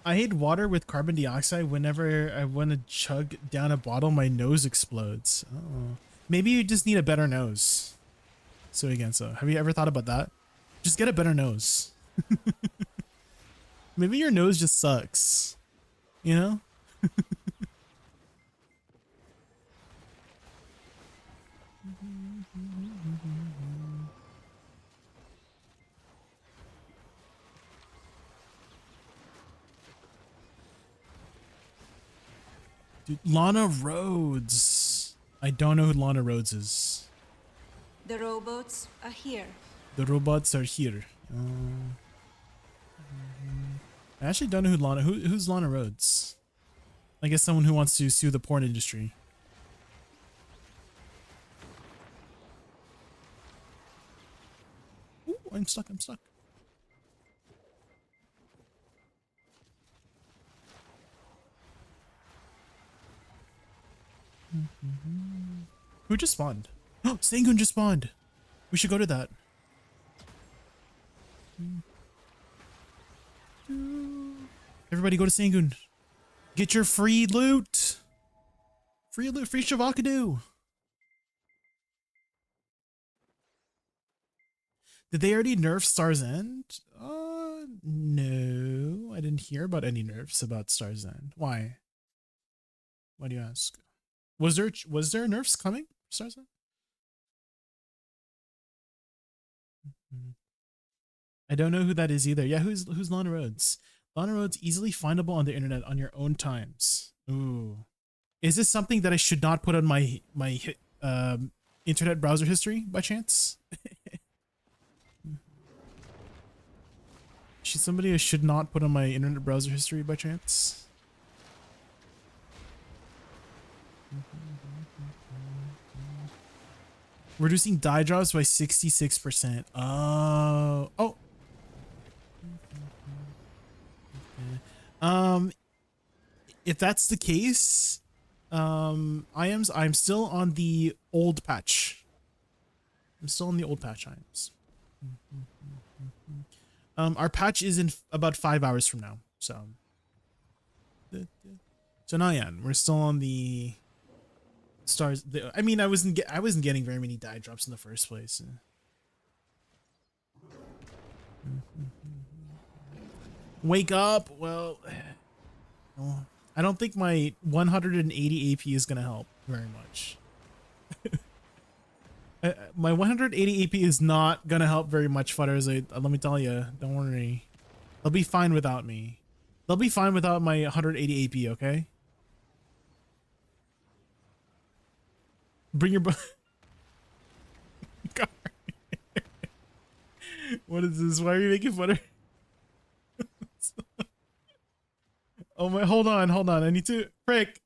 I hate water with carbon dioxide. Whenever I want to chug down a bottle, my nose explodes. Oh. Maybe you just need a better nose. So again, so have you ever thought about that? Just get a better nose. Maybe your nose just sucks. You know? Dude, Lana Rhodes. I don't know who Lana Rhodes is. The robots are here. The robots are here. I actually don't know who's Lana Rhodes. I guess someone who wants to sue the porn industry. Ooh, I'm stuck. Who just spawned? Oh, Sangoon just spawned. We should go to that. Everybody go to Sangoon. Get your free loot. Free loot, free Shavakadu. Did they already nerf Star's End? No. I didn't hear about any nerfs about Star's End. Why? Why do you ask? Was there nerfs coming for Star's End? I don't know who that is either. Yeah, who's Lana Rhodes? Lana Rhodes easily findable on the internet on your own times. Ooh. Is this something that I should not put on my internet browser history by chance? She's somebody I should not put on my internet browser history by chance. Reducing die drops by 66%. Oh. If that's the case, I'm still on the old patch. I'm still on the old patch. Our patch is in about 5 hours from now. So now yeah, we're still on the stars. I mean, I wasn't getting very many die drops in the first place. Wake up. Well, I don't think my 180 AP is gonna help very much. My 180 AP is not gonna help very much, Futters. Let me tell you. Don't worry. They'll be fine without me. They'll be fine without my 180 AP. Okay. Bring your. What is this? Why are you making Futter? Oh my, hold on. I need to, frick.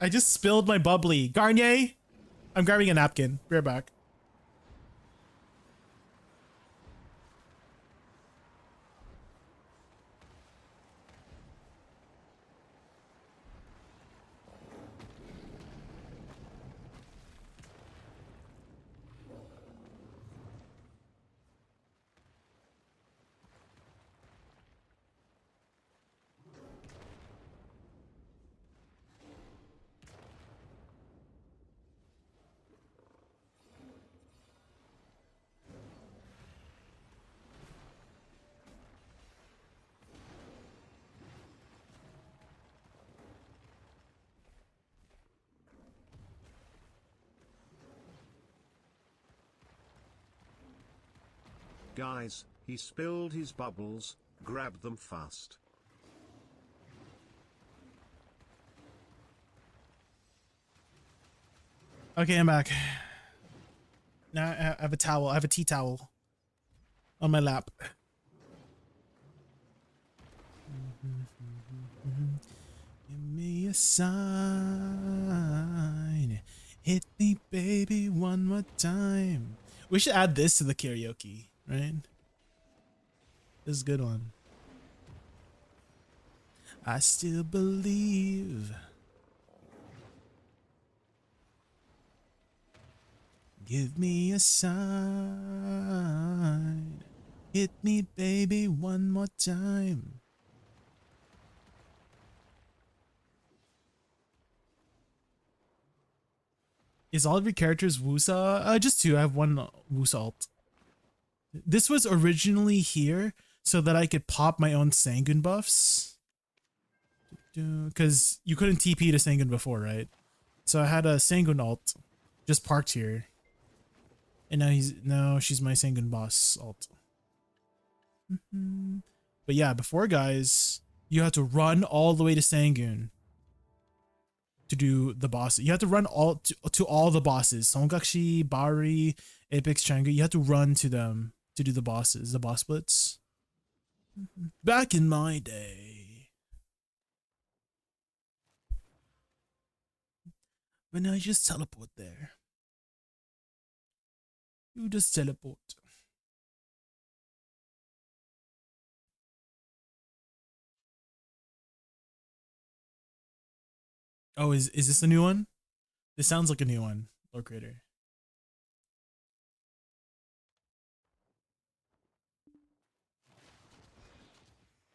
I just spilled my bubbly. Garnier, I'm grabbing a napkin. Be right back. Guys, he spilled his bubbles, grab them fast. Okay, I'm back. Now I have a towel. I have a tea towel on my lap. Give me a sign. Hit me, baby, one more time. We should add this to the karaoke, right? This is a good one. I still believe. Give me a sign. Hit me, baby, one more time. Is all of your characters Woosa? Just two. I have one Woosa alt. This was originally here so that I could pop my own Sanguine buffs. Because you couldn't TP to Sanguine before, right? So I had a Sanguine alt just parked here. And now she's my Sanguine boss alt. But yeah, before, guys, you have to run all the way to Sanguine to do the boss. You have to run all to all the bosses. Songakshi, Bari, Apex, Changu. You have to run to them to do the bosses, the boss splits. Back in my day. But now you just teleport there. You just teleport. Oh, is this a new one? This sounds like a new one, Lord Creator.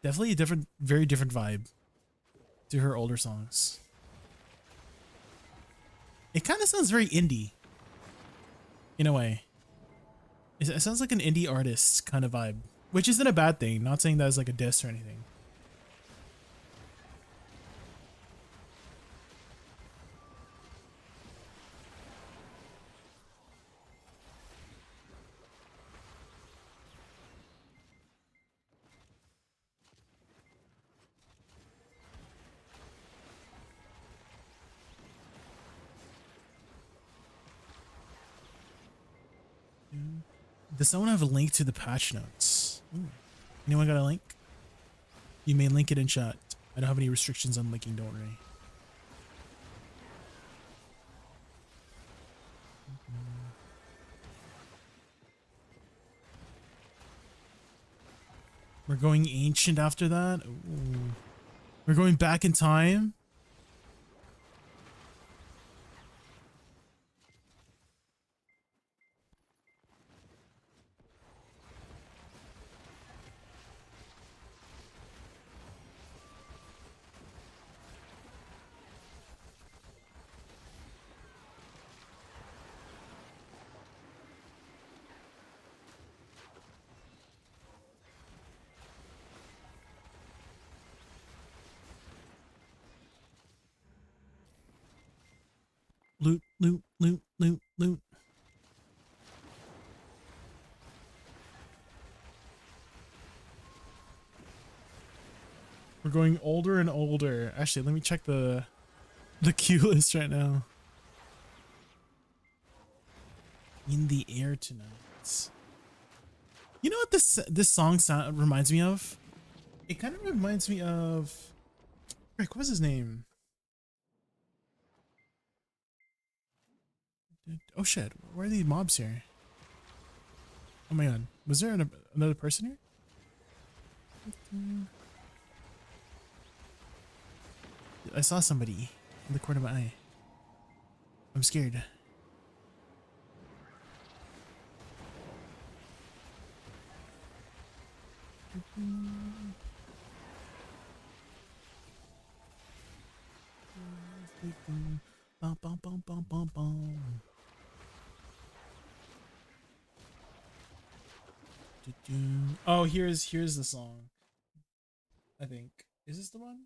Definitely a different, very different vibe to her older songs. It kind of sounds very indie, in a way. It sounds like an indie artist kind of vibe, which isn't a bad thing. Not saying that as like a diss or anything. Does someone have a link to the patch notes? Ooh. Anyone got a link? You may link it in chat. I don't have any restrictions on linking, don't worry. We're going ancient after that? Ooh. We're going back in time? Loot, loot, loot, loot, loot. We're going older and older. Actually, let me check the queue list right now. In the air tonight. You know what this song reminds me of? It kind of reminds me of Rick, what's his name? Oh shit, where are these mobs here? Oh my god, was there another person here? I saw somebody in the corner of my eye. I'm scared. Bum, bum, bum, bum, bum, bum. Oh, here's the song. I think. Is this the one?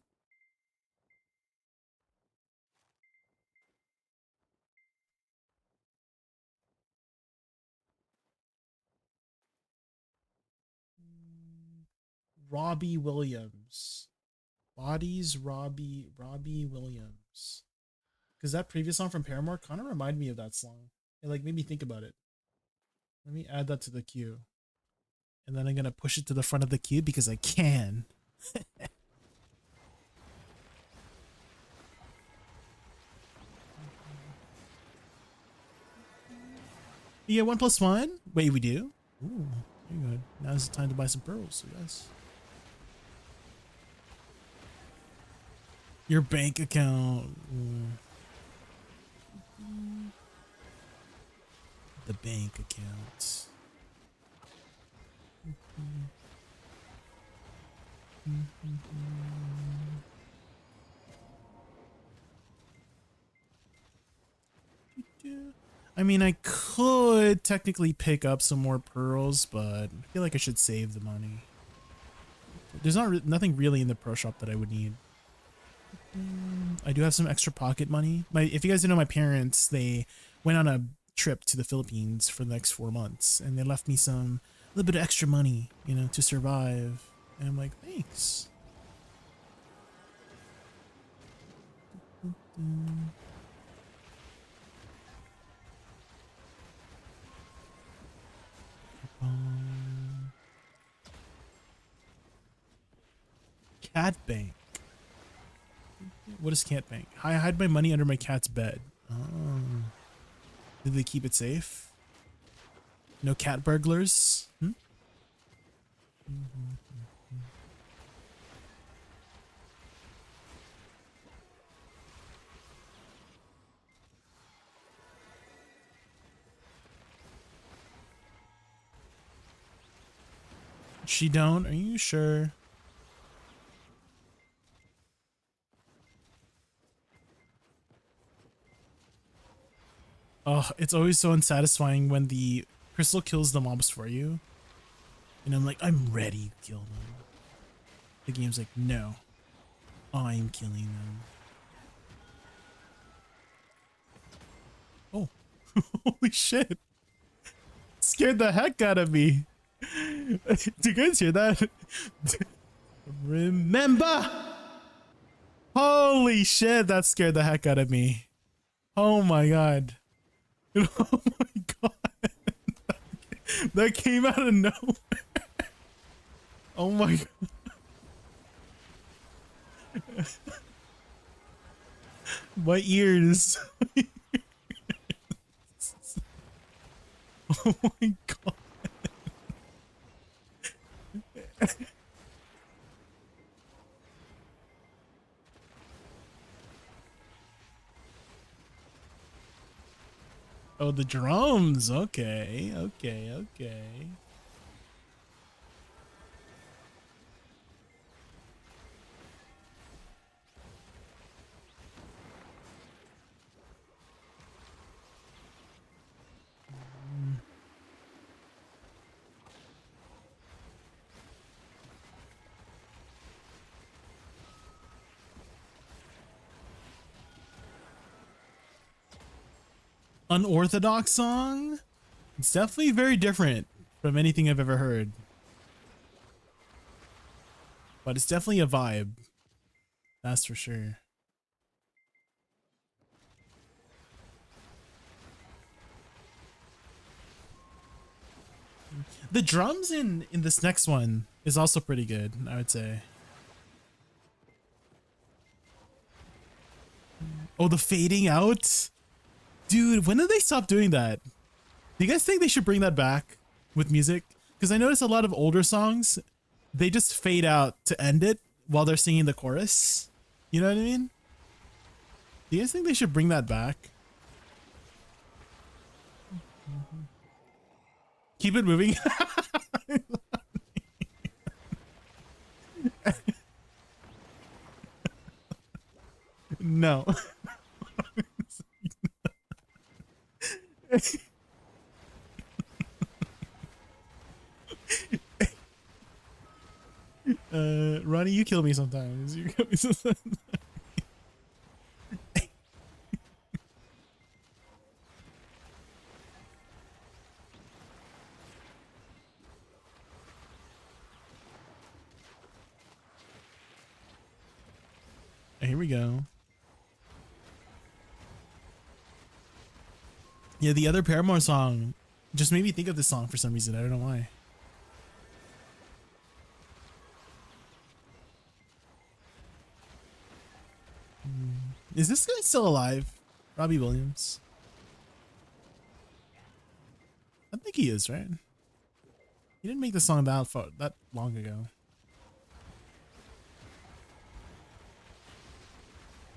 Robbie Williams. Bodies Robbie Williams. Because that previous song from Paramore kind of reminded me of that song. It like made me think about it. Let me add that to the queue. And then I'm going to push it to the front of the queue because I can. You get 1+1? Wait, we do? Ooh, very good. Now's the time to buy some pearls, I guess. Your bank account. Ooh. The bank account. I mean, I could technically pick up some more pearls, but I feel like I should save the money. There's nothing really in the pro shop that I would need. I do have some extra pocket money. If you guys don't know, my parents, they went on a trip to the Philippines for the next 4 months, and they left me a little bit of extra money, you know, to survive. And I'm like, thanks. Cat bank. What is cat bank? I hide my money under my cat's bed. Oh. Did they keep it safe? No cat burglars? Hmm? She don't? Are you sure? Oh, it's always so unsatisfying when the crystal kills the mobs for you. And I'm like, I'm ready to kill them. The game's like, no, I'm killing them. Oh, holy shit. Scared the heck out of me. Do you guys hear that? Remember! Holy shit, that scared the heck out of me. Oh my god. Oh my god. That came out of nowhere. Oh my god. My ears. Oh my god. Oh, the drums. Okay, okay. Unorthodox song? It's definitely very different from anything I've ever heard. But it's definitely a vibe. That's for sure. The drums in this next one is also pretty good, I would say. Oh, the fading out? Dude, when did they stop doing that? Do you guys think they should bring that back with music? Because I noticed a lot of older songs, they just fade out to end it while they're singing the chorus. You know what I mean? Do you guys think they should bring that back? Keep it moving. No. Ronnie, you kill me sometimes. You kill me sometimes. Here we go. Yeah, the other Paramore song just made me think of this song for some reason. I don't know why. Is this guy still alive? Robbie Williams? I think he is, right? He didn't make the song that long ago.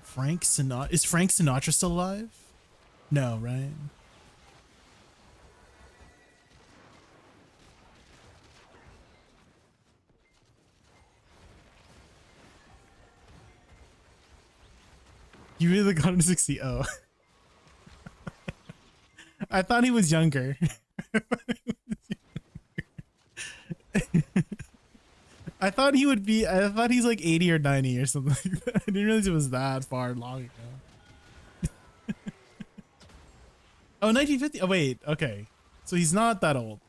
Frank Sinatra? Is Frank Sinatra still alive? No, right? You really got him to 60. Oh. I thought he was younger. I thought he would be. I thought he's like 80 or 90 or something like that. I didn't realize it was that far long ago. Oh, 1950. Oh, wait. Okay. So he's not that old.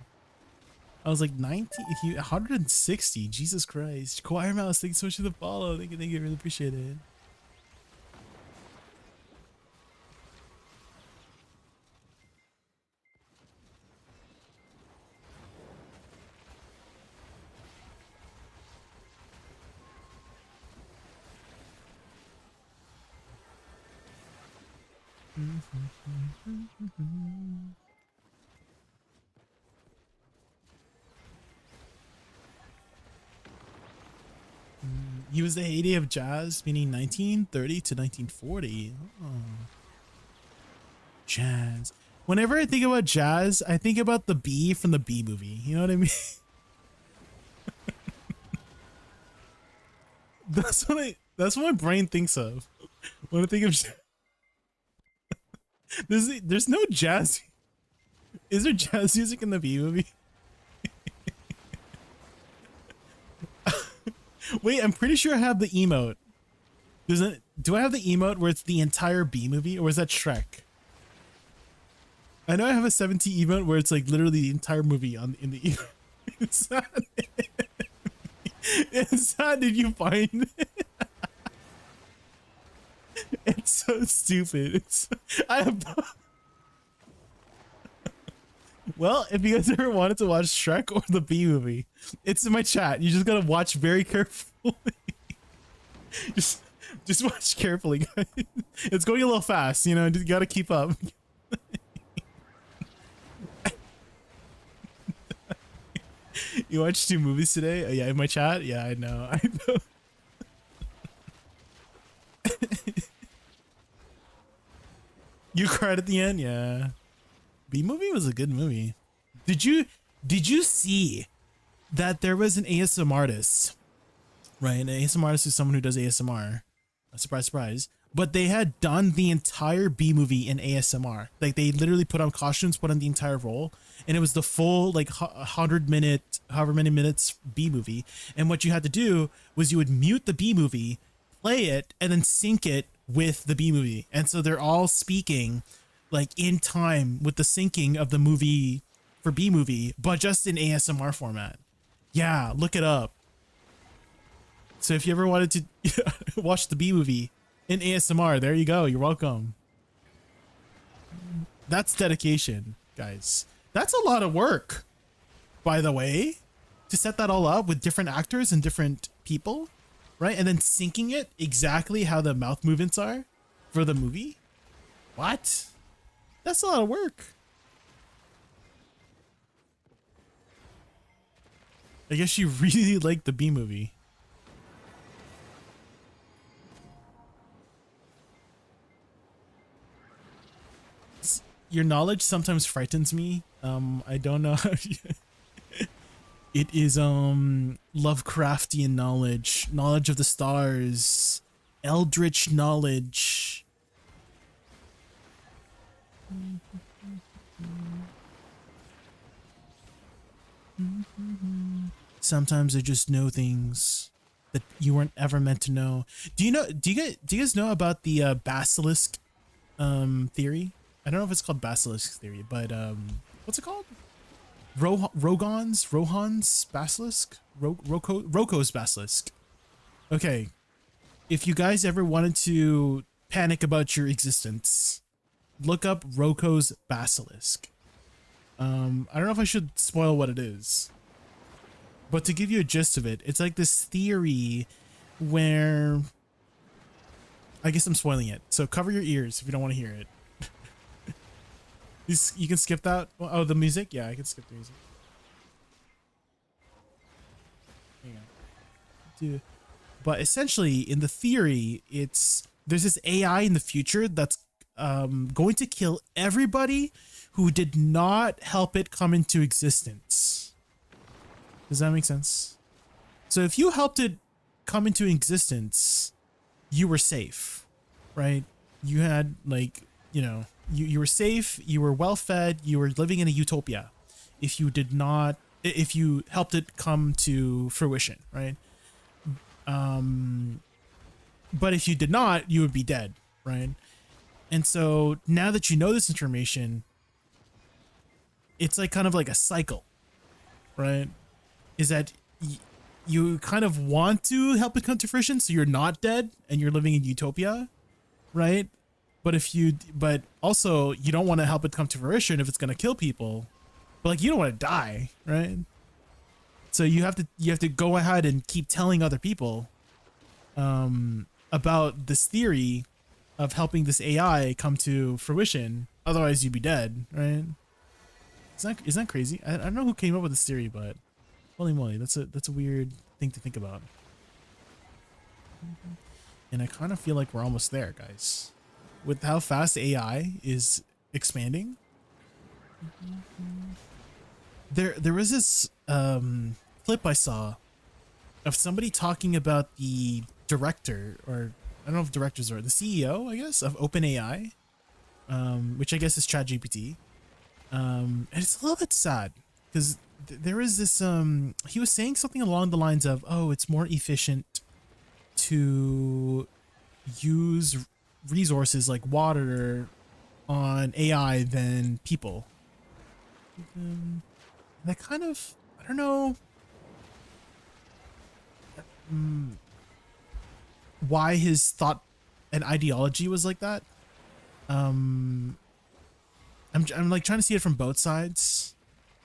I was like 90. 160. Jesus Christ. Choir Mouse, thanks so much for the follow. Thank you. Thank you. Really appreciate it. He was the heyday of jazz, meaning 1930 to 1940. Oh. Jazz. Whenever I think about jazz, I think about the bee from the Bee Movie. You know what I mean? That's what my brain thinks of when I think of jazz. There's no jazz. Is there jazz music in the Bee Movie? Wait, I'm pretty sure I have the emote. Do I have the emote where it's the entire Bee Movie, or is that Shrek? I know I have a 70 emote where it's like literally the entire movie in the emote. It's sad. Did you find it? It's so stupid. I have. Well, if you guys ever wanted to watch Shrek or the Bee Movie, it's in my chat. You just gotta watch very carefully. just watch carefully, guys. It's going a little fast, you know. You gotta keep up. You watched 2 movies today? Oh, yeah, in my chat. Yeah, I know. I know. You cried at the end, yeah. Bee Movie was a good movie. Did you see that there was an ASMR artist, right? An ASMR artist is someone who does ASMR. Surprise, surprise. But they had done the entire Bee Movie in ASMR. Like they literally put on costumes, put on the entire role, and it was the full like 100-minute, however many minutes Bee Movie. And what you had to do was you would mute the Bee Movie, play it, and then sync it with the Bee Movie. And so they're all speaking like in time with the syncing of the movie for Bee Movie, but just in ASMR format. Yeah, look it up. So if you ever wanted to watch the Bee Movie in ASMR, there you go. You're welcome. That's dedication, guys. That's a lot of work, by the way, to set that all up with different actors and different people, right? And then syncing it exactly how the mouth movements are for the movie. What? That's a lot of work. I guess you really like the Bee Movie. Your knowledge sometimes frightens me. I don't know how it is Lovecraftian knowledge of the stars, eldritch knowledge. Sometimes I just know things that you weren't ever meant to know. Do you guys know about the basilisk theory? I don't know if it's called basilisk theory, but what's it called? Rohan's basilisk? Roko's basilisk. Okay. If you guys ever wanted to panic about your existence, look up Roko's basilisk. I don't know if I should spoil what it is, but to give you a gist of it, it's like this theory where, I guess I'm spoiling it, so cover your ears if you don't want to hear it. You can skip that. Oh, the music? Yeah, I can skip the music. Hang on. Dude. But essentially, in the theory, there's this AI in the future that's going to kill everybody who did not help it come into existence. Does that make sense? So if you helped it come into existence, you were safe, right? You had, like, you know, you were safe, you were well fed, you were living in a utopia. If you did not, if you helped it come to fruition, right? But if you did not, you would be dead, right? And so now that you know this information, it's like kind of like a cycle, right? Is that you kind of want to help it come to fruition so you're not dead and you're living in utopia, right? But also you don't want to help it come to fruition if it's going to kill people, but like you don't want to die, right? So you have to go ahead and keep telling other people about this theory of helping this AI come to fruition. Otherwise you'd be dead, right? Isn't that crazy? I don't know who came up with this theory, but holy moly, that's a weird thing to think about. And I kind of feel like we're almost there, guys. With how fast AI is expanding. There was this clip I saw of somebody talking about the director, or I don't know if directors are the CEO, I guess, of OpenAI, which I guess is ChatGPT. And it's a little bit sad because there is this he was saying something along the lines of, oh, it's more efficient to use resources like water on AI than people. That kind of, I don't know why his thought and ideology was like that. I'm like trying to see it from both sides,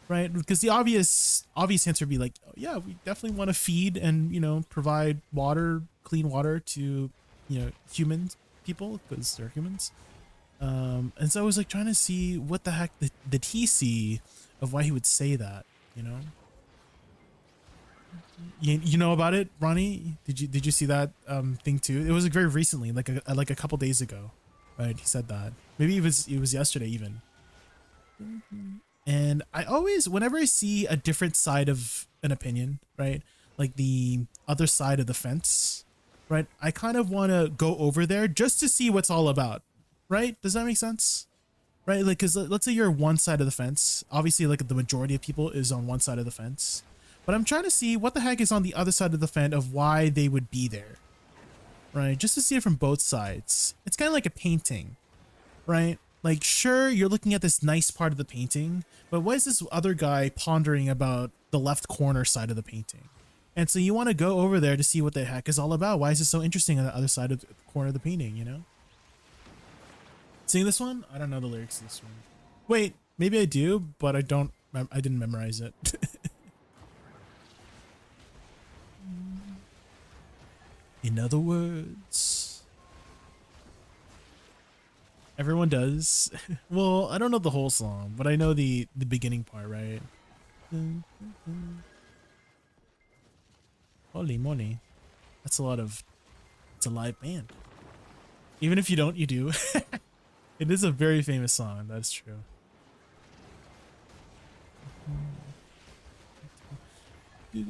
right? Because the obvious answer would be like, oh, yeah, we definitely want to feed and, you know, provide water, clean water to, you know, human people because they're humans. And so I was like trying to see what the heck did he see of why he would say that, you know? You know about it, Ronnie? Did you see that thing too? It was like very recently, like a couple days ago, right? He said that. Maybe it was yesterday even. And I always, whenever I see a different side of an opinion, right, like the other side of the fence, right, I kind of want to go over there just to see what's all about, right? Does that make sense? Right? Like, because let's say you're one side of the fence. Obviously, like the majority of people is on one side of the fence. But I'm trying to see what the heck is on the other side of the fence of why they would be there, right? Just to see it from both sides. It's kind of like a painting, right? Like, sure, you're looking at this nice part of the painting, but what is this other guy pondering about the left corner side of the painting? And so you want to go over there to see what the heck is all about. Why is it so interesting on the other side of the corner of the painting, you know? Seeing this one? I don't know the lyrics to this one. Wait, maybe I do, but I didn't memorize it. In other words, everyone does. Well, I don't know the whole song, but I know the beginning part, right? Holy moly. That's it's a live band. Even if you don't, you do. It is a very famous song, that's true.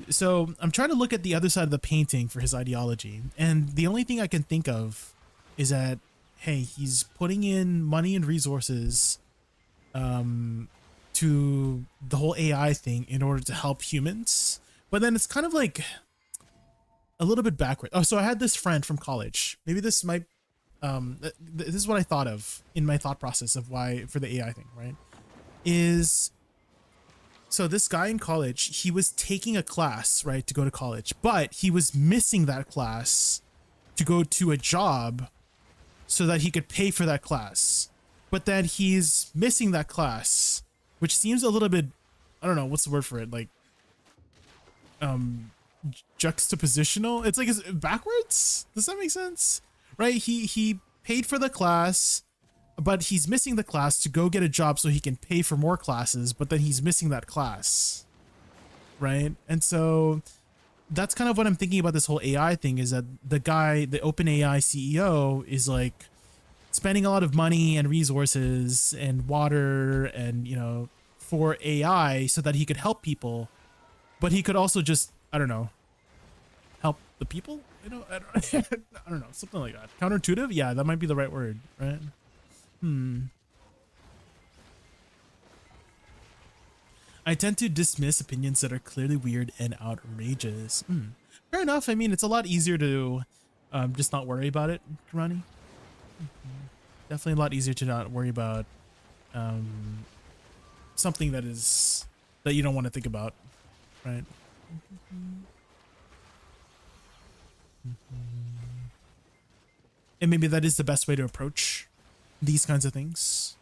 So I'm trying to look at the other side of the painting for his ideology, and the only thing I can think of is that, hey, he's putting in money and resources to the whole AI thing in order to help humans, but then it's kind of like a little bit backward. Oh, so I had this friend from college. Maybe this might this is what I thought of in my thought process of why for the AI thing, right? So this guy in college, he was taking a class, right, to go to college, but he was missing that class to go to a job so that he could pay for that class. But then he's missing that class, which seems a little bit, I don't know, what's the word for it? Like, juxtapositional? It's like, is it backwards? Does that make sense? Right? He paid for the class, but he's missing the class to go get a job so he can pay for more classes, but then he's missing that class, right? And so that's kind of what I'm thinking about this whole AI thing, is that the guy, the OpenAI CEO, is like spending a lot of money and resources and water and, you know, for AI so that he could help people, but he could also just, I don't know, help the people? I don't know, something like that. Counterintuitive? Yeah, that might be the right word, right? I tend to dismiss opinions that are clearly weird and outrageous. Fair enough. I mean, it's a lot easier to just not worry about it, Ronnie. Definitely a lot easier to not worry about something that you don't want to think about, right? And maybe that is the best way to approach these kinds of things.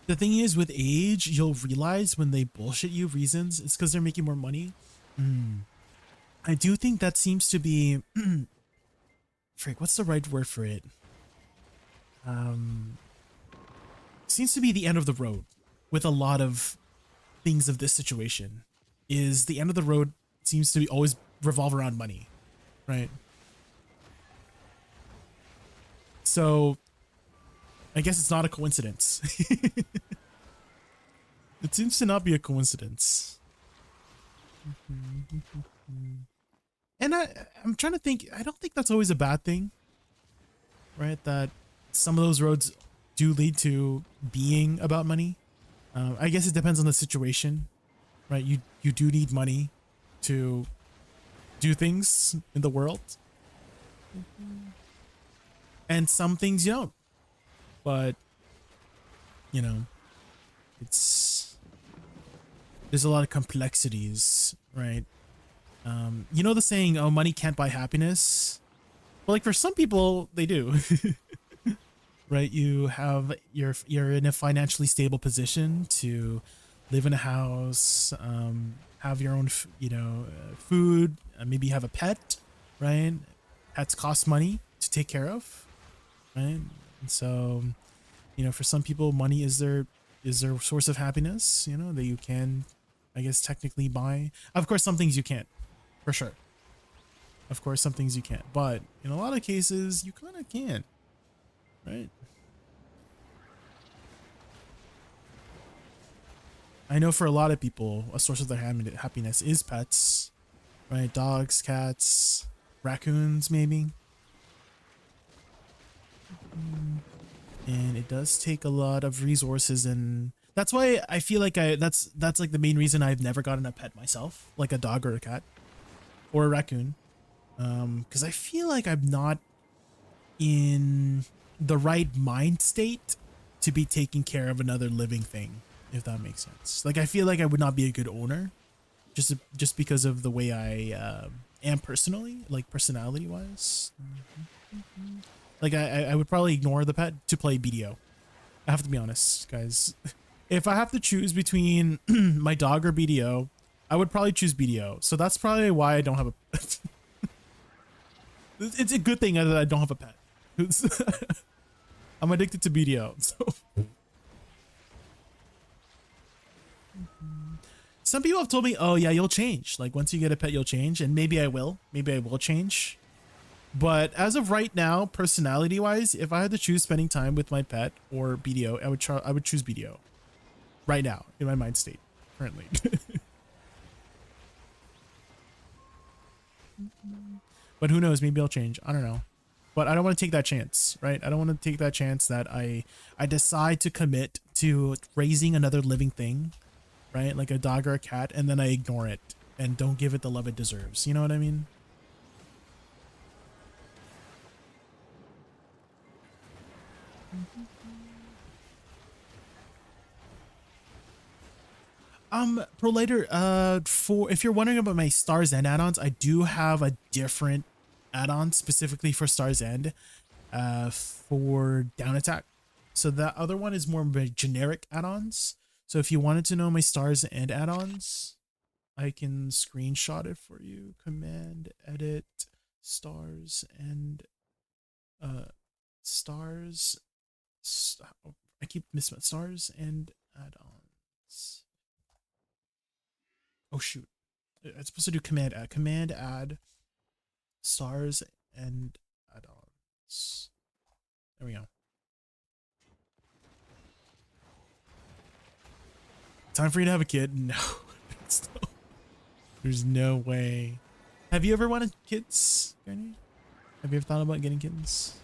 The thing is, with age, you'll realize when they bullshit you reasons, it's because they're making more money. I do think that seems to be... Frick, what's the right word for it? Seems to be the end of the road with a lot of things of this situation. Is the end of the road seems to be always revolve around money, right? So I guess it's not a coincidence. It seems to not be a coincidence. And I'm trying to think, I don't think that's always a bad thing, right? That some of those roads do lead to being about money. I guess it depends on the situation, right? You do need money to do things in the world. And some things you don't. But, you know, there's a lot of complexities, right? You know the saying, oh, money can't buy happiness? Well, like for some people, they do. Right? You're in a financially stable position to live in a house, have your own, food, maybe have a pet, right? Pets cost money to take care of, right? And so, for some people, money is their source of happiness, that you can, I guess, technically buy. Of course, some things you can't, for sure. Of course, some things you can't, but in a lot of cases, you kind of can, right? I know for a lot of people, a source of their happiness is pets, right? Dogs, cats, raccoons, maybe. And it does take a lot of resources, and that's why I feel like that's like the main reason I've never gotten a pet myself, like a dog or a cat or a raccoon, because I feel like I'm not in the right mind state to be taking care of another living thing, if that makes sense. Like I feel like I would not be a good owner, just because of the way I am personally, like personality wise. Like I would probably ignore the pet to play BDO. I have to be honest, guys. If I have to choose between my dog or BDO, I would probably choose BDO. So that's probably why I don't have a pet. It's a good thing that I don't have a pet. I'm addicted to BDO. So some people have told me, oh yeah, you'll change. Like once you get a pet, you'll change. And maybe I will. Maybe I will change. But as of right now, personality wise, if I had to choose spending time with my pet or BDO, I would choose BDO right now in my mind state currently. But who knows, maybe I'll change. I don't know. But I don't want to take that chance, right? I don't want to take that chance that I decide to commit to raising another living thing, right? Like a dog or a cat, and then I ignore it and don't give it the love it deserves. You know what I mean? Prolator, for if you're wondering about my Stars End add-ons, I do have a different add-on specifically for Stars End, for down attack. So that other one is more of a generic add-ons. So if you wanted to know my Stars End add-ons, I can screenshot it for you. Command edit Stars and Stars. I keep missing Stars and add-ons. Oh shoot! It's supposed to do command add. Command add Stars and add-ons. There we go. Time for you to have a kid? No. There's no way. Have you ever wanted kids, Garni? Have you ever thought about getting kids?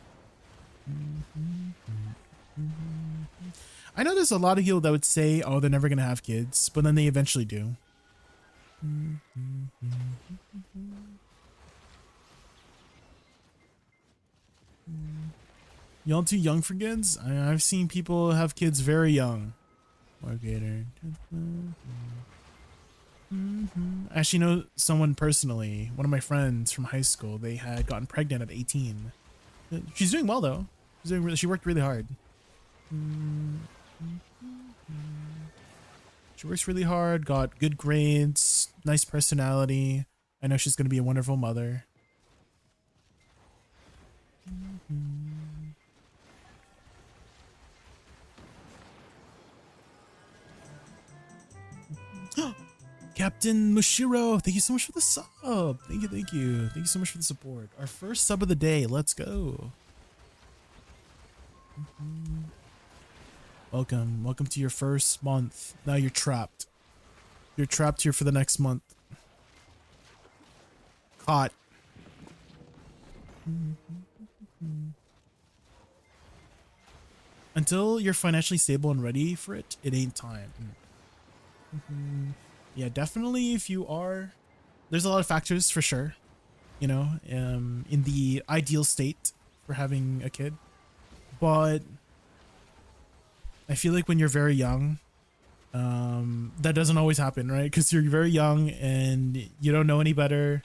I know there's a lot of people that would say, oh, they're never going to have kids, but then they eventually do. Y'all too young for kids? I've seen people have kids very young. Margator. I actually know someone personally, one of my friends from high school. They had gotten pregnant at 18. She's doing well though. She worked really hard. She works really hard, got good grades, nice personality. I know she's going to be a wonderful mother. Captain Mushiro, thank you so much for the sub. Thank you, thank you. Thank you so much for the support. Our first sub of the day. Let's go. Welcome. Welcome to your first month. Now you're trapped. You're trapped here for the next month. Caught. Until you're financially stable and ready for it, it ain't time. Yeah, definitely if you are, there's a lot of factors for sure, you know, in the ideal state for having a kid. But I feel like when you're very young, that doesn't always happen, right? Because you're very young and you don't know any better.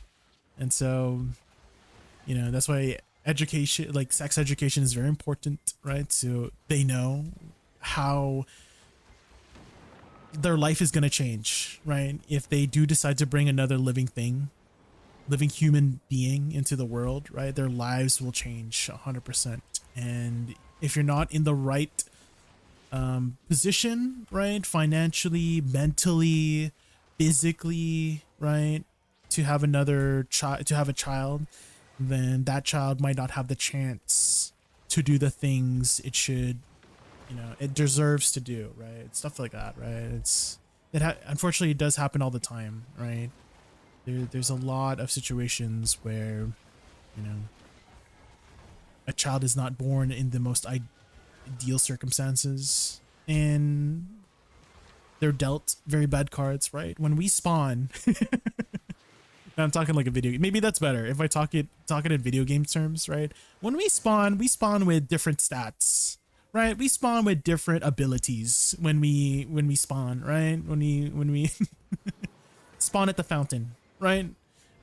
And so, you know, that's why education, like sex education is very important, right? So they know how their life is going to change, right? If they do decide to bring another living human being into the world, right? Their lives will change 100%. And if you're not in the right position, right? Financially, mentally, physically, right? To have another child, to have a child, then that child might not have the chance to do the things it should, you know, it deserves to do, right? Stuff like that, right? Unfortunately, it does happen all the time, right? There's a lot of situations where, you know, a child is not born in the most ideal circumstances and they're dealt very bad cards, right? When we spawn, I'm talking like a video game. Maybe that's better if I talk it in video game terms, right? When we spawn with different stats, right? We spawn with different abilities when we spawn, right? When we spawn at the fountain, right?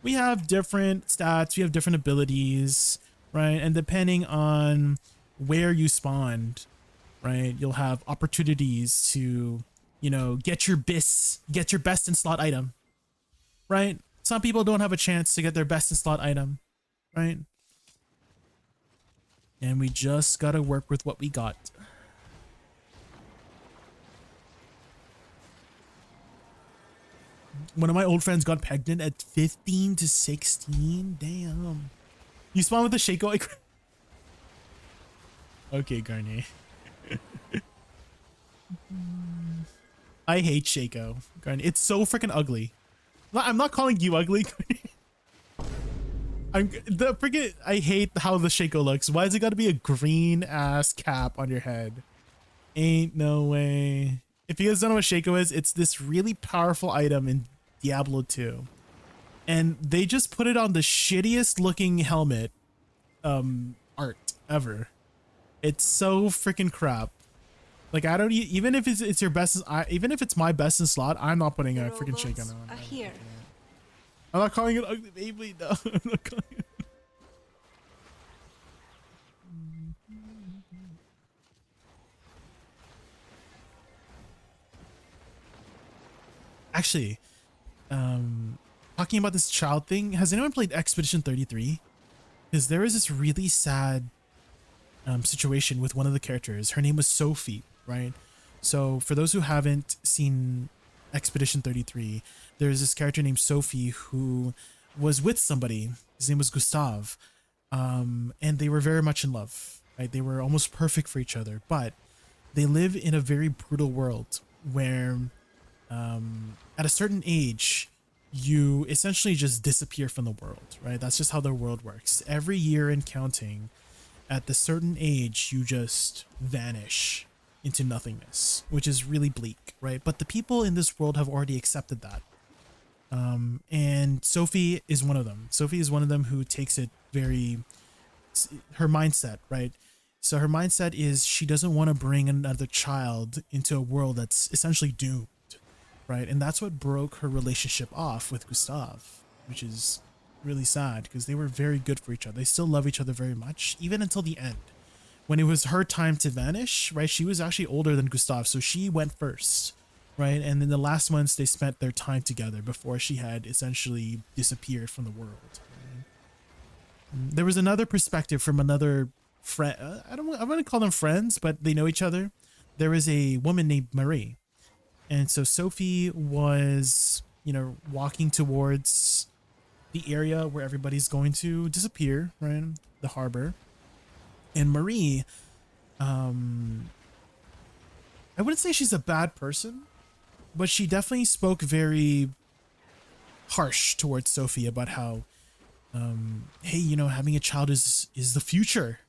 We have different stats, we have different abilities, right? And depending on where you spawned, right, you'll have opportunities to, you know, get your best in slot item, right? Some people don't have a chance to get their best in slot item, right? And we just gotta work with what we got. One of my old friends got pregnant at 15 to 16. Damn. You spawn with the Shaco? Okay, Garnier. I hate Shaco. Garnier. It's so freaking ugly. I'm not calling you ugly. I hate how the Shaco looks. Why has it got to be a green ass cap on your head? Ain't no way. If you guys don't know what Shaco is, it's this really powerful item in Diablo 2. And they just put it on the shittiest looking helmet art ever. It's so freaking crap. Like, I don't even if it's your best, even if it's my best in slot, I'm not putting a freaking Shaco on. Here. I'm not calling it ugly baby. No, I'm not calling it. Actually, talking about this child thing, has anyone played Expedition 33? Because there was this really sad situation with one of the characters. Her name was Sophie, right? So for those who haven't seen Expedition 33, there's this character named Sophie who was with somebody. His name was Gustav, and they were very much in love, right? They were almost perfect for each other, but they live in a very brutal world where at a certain age, you essentially just disappear from the world, right? That's just how the world works. Every year and counting, at the certain age, you just vanish into nothingness, which is really bleak, right? But the people in this world have already accepted that. And Sophie is one of them. Sophie is one of them who takes it very, her mindset, right? So her mindset is she doesn't want to bring another child into a world that's essentially doomed, right? And that's what broke her relationship off with Gustav, which is really sad because they were very good for each other. They still love each other very much, even until the end. When it was her time to vanish, right? She was actually older than Gustav, so she went first, right? And in the last months, they spent their time together before she had essentially disappeared from the world. Right? There was another perspective from another friend. I want to call them friends, but they know each other. There was a woman named Marie. And so Sophie was, you know, walking towards the area where everybody's going to disappear, right? The harbor. And Marie, I wouldn't say she's a bad person, but she definitely spoke very harsh towards Sophie about how, hey, you know, having a child is the future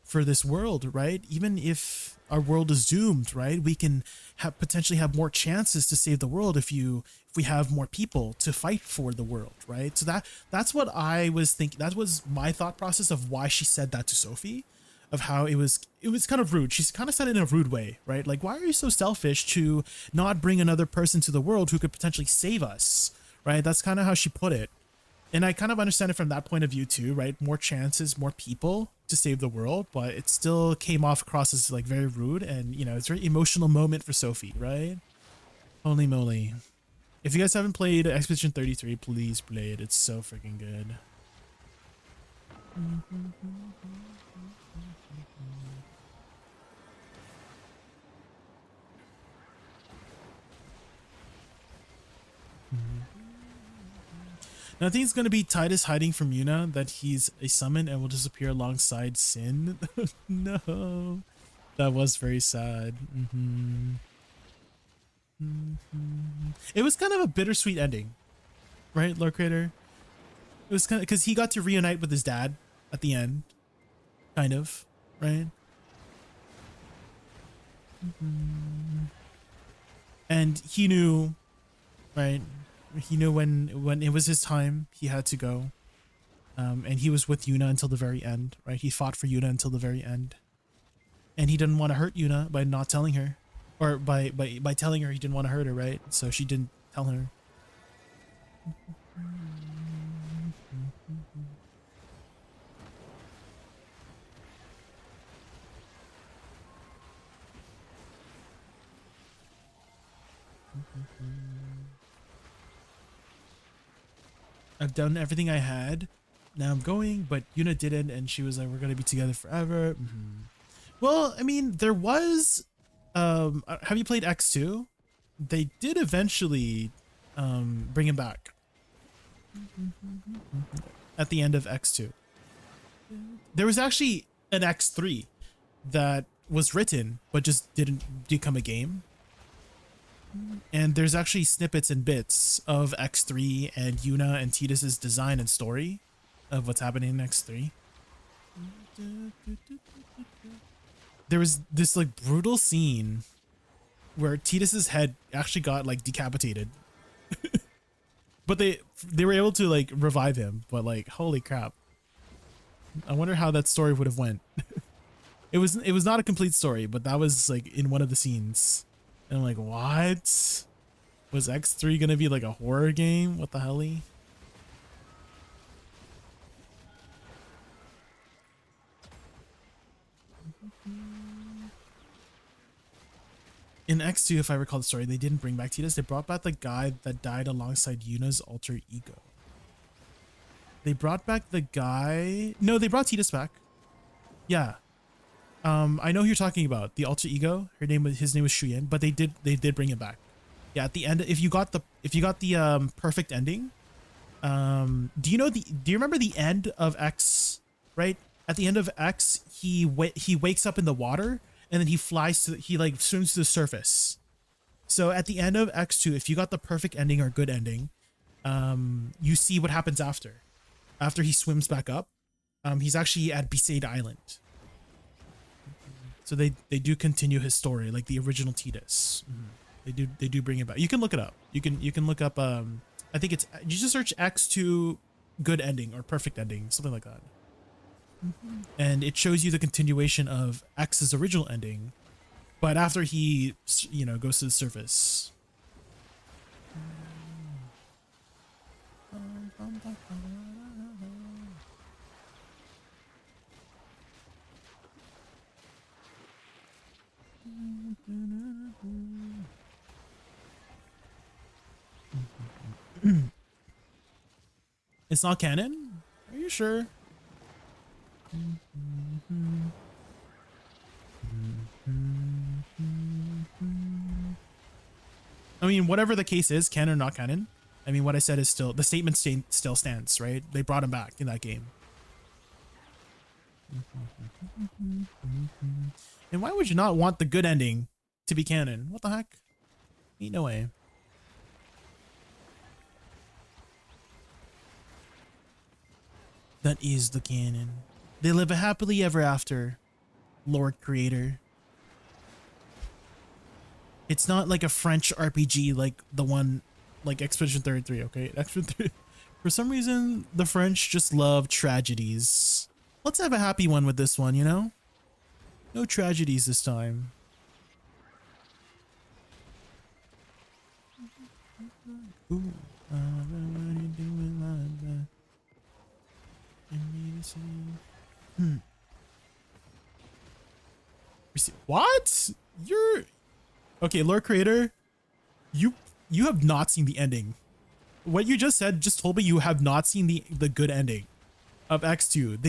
for this world, right? Even if our world is doomed, right? We can potentially have more chances to save the world if we have more people to fight for the world, right? So that's what I was thinking. That was my thought process of why she said that to Sophie, of how it was kind of rude. She's kind of said it in a rude way, right? Like, why are you so selfish to not bring another person to the world who could potentially save us, right? That's kind of how she put it. And I kind of understand it from that point of view too, right? More chances, more people to save the world, but it still came off across as like very rude, and you know, it's a very emotional moment for Sophie, right? Holy moly. If you guys haven't played Expedition 33, please play it. It's so freaking good. Now, I think it's going to be Titus hiding from Yuna, that he's a summon and will disappear alongside Sin. No. That was very sad. It was kind of a bittersweet ending, right, Lord Creator? It was kind of because he got to reunite with his dad at the end, kind of, right? And he knew, right? He knew when it was his time, he had to go. And he was with Yuna until the very end, right? He fought for Yuna until the very end. And he didn't want to hurt Yuna by not telling her. Or by telling her he didn't want to hurt her, right? So she didn't tell her. I've done everything I had. Now I'm going, but Yuna didn't, and she was like, we're gonna be together forever. Well, I mean, there was have you played X2? They did eventually bring him back at the end of X2. There was actually an X3 that was written but just didn't become a game. And there's actually snippets and bits of X3 and Yuna and Titus's design and story of what's happening in X3. There was this like brutal scene where Titus's head actually got like decapitated. But they were able to like revive him, but like holy crap. I wonder how that story would have went. It was not a complete story, but that was like in one of the scenes. And I'm like, what? Was X3 gonna be like a horror game? What the hell? In X2, if I recall the story, they didn't bring back Titus. They brought back the guy that died alongside Yuna's alter ego. They brought back the guy. No, they brought Titus back. Yeah. I know who you're talking about, the alter ego. His name was Shuyen, but they did bring him back. Yeah, at the end, if you got the perfect ending, do you remember the end of X, right? At the end of X, he wakes up in the water and then he swims to the surface. So at the end of X2, if you got the perfect ending or good ending, you see what happens after. After he swims back up, he's actually at Besaid Island. So they do continue his story like the original Tidus. They do bring it back. You can look it up. You can look up. I think it's, you just search X2 good ending or perfect ending, something like that. And it shows you the continuation of X's original ending, but after he, you know, goes to the surface. It's not canon? Are you sure? I mean, whatever the case is, canon or not canon, I mean, what I said is still, the statement still stands, right? They brought him back in that game. And why would you not want the good ending to be canon? What the heck? Ain't no way. That is the canon. They live a happily ever after, Lord Creator. It's not like a French RPG like the one, like Expedition 33, okay? Expedition 33. For some reason, the French just love tragedies. Let's have a happy one with this one, you know? No tragedies this time. Ooh. What? You're okay, Lord Creator. You have not seen the ending. What you just said just told me you have not seen the good ending of X2.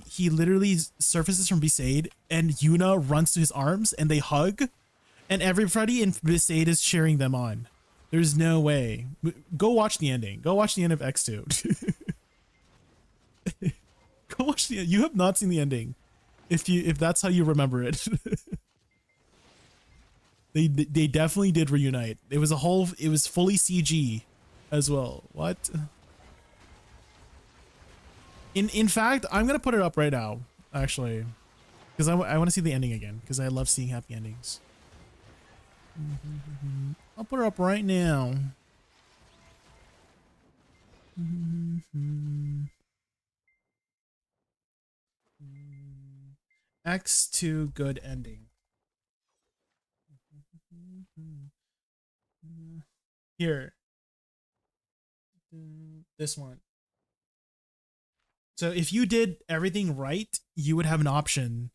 He literally surfaces from Besaid and Yuna runs to his arms and they hug, and everybody in Besaid is cheering them on. There's no way. Go watch the ending. Go watch the end of X2. Go watch the. You have not seen the ending, if that's how you remember it. They definitely did reunite. It was fully CG, as well. What? In fact, I'm gonna put it up right now, actually, because I want to see the ending again, because I love seeing happy endings. I'll put it up right now. X2 good ending. Here. This one. So if you did everything right, you would have an option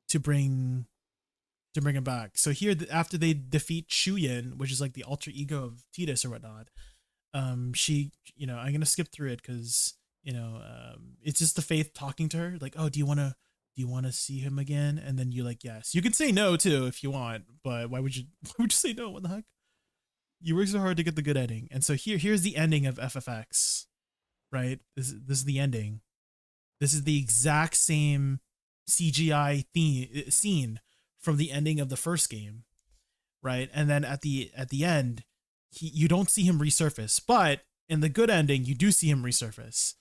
to bring him back. So here, after they defeat Shuyin, which is like the alter ego of Tidus or whatnot, she, you know, I'm gonna skip through it because, you know, it's just the Faith talking to her, like, oh, do you want to see him again? And then you're like, yes. You can say no too if you want, but why would you say no? What the heck? You work so hard to get the good ending. And so here's the ending of FFX, right? This is the ending. This is the exact same CGI scene from the ending of the first game, right? And then at the end, you don't see him resurface, but in the good ending, you do see him resurface.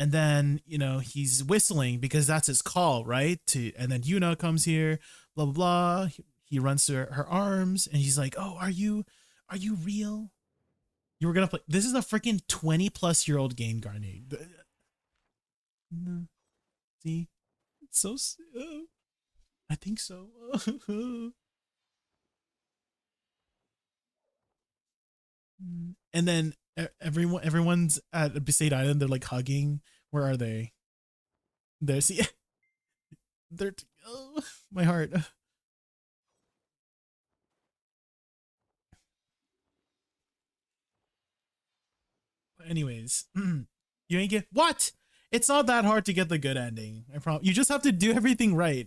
And then, you know, he's whistling because that's his call, right? And then Yuna comes here, blah blah blah. He runs to her arms, and he's like, "Oh, are you real? You were gonna play? This is a freaking 20-plus-year-old game, Garnet." No. See, it's so. I think so. And then everyone's at Besaid Island. They're like hugging. Where are they? There. See, they're. Oh, my heart. Anyways, you ain't get what? It's not that hard to get the good ending. I promise. You just have to do everything right.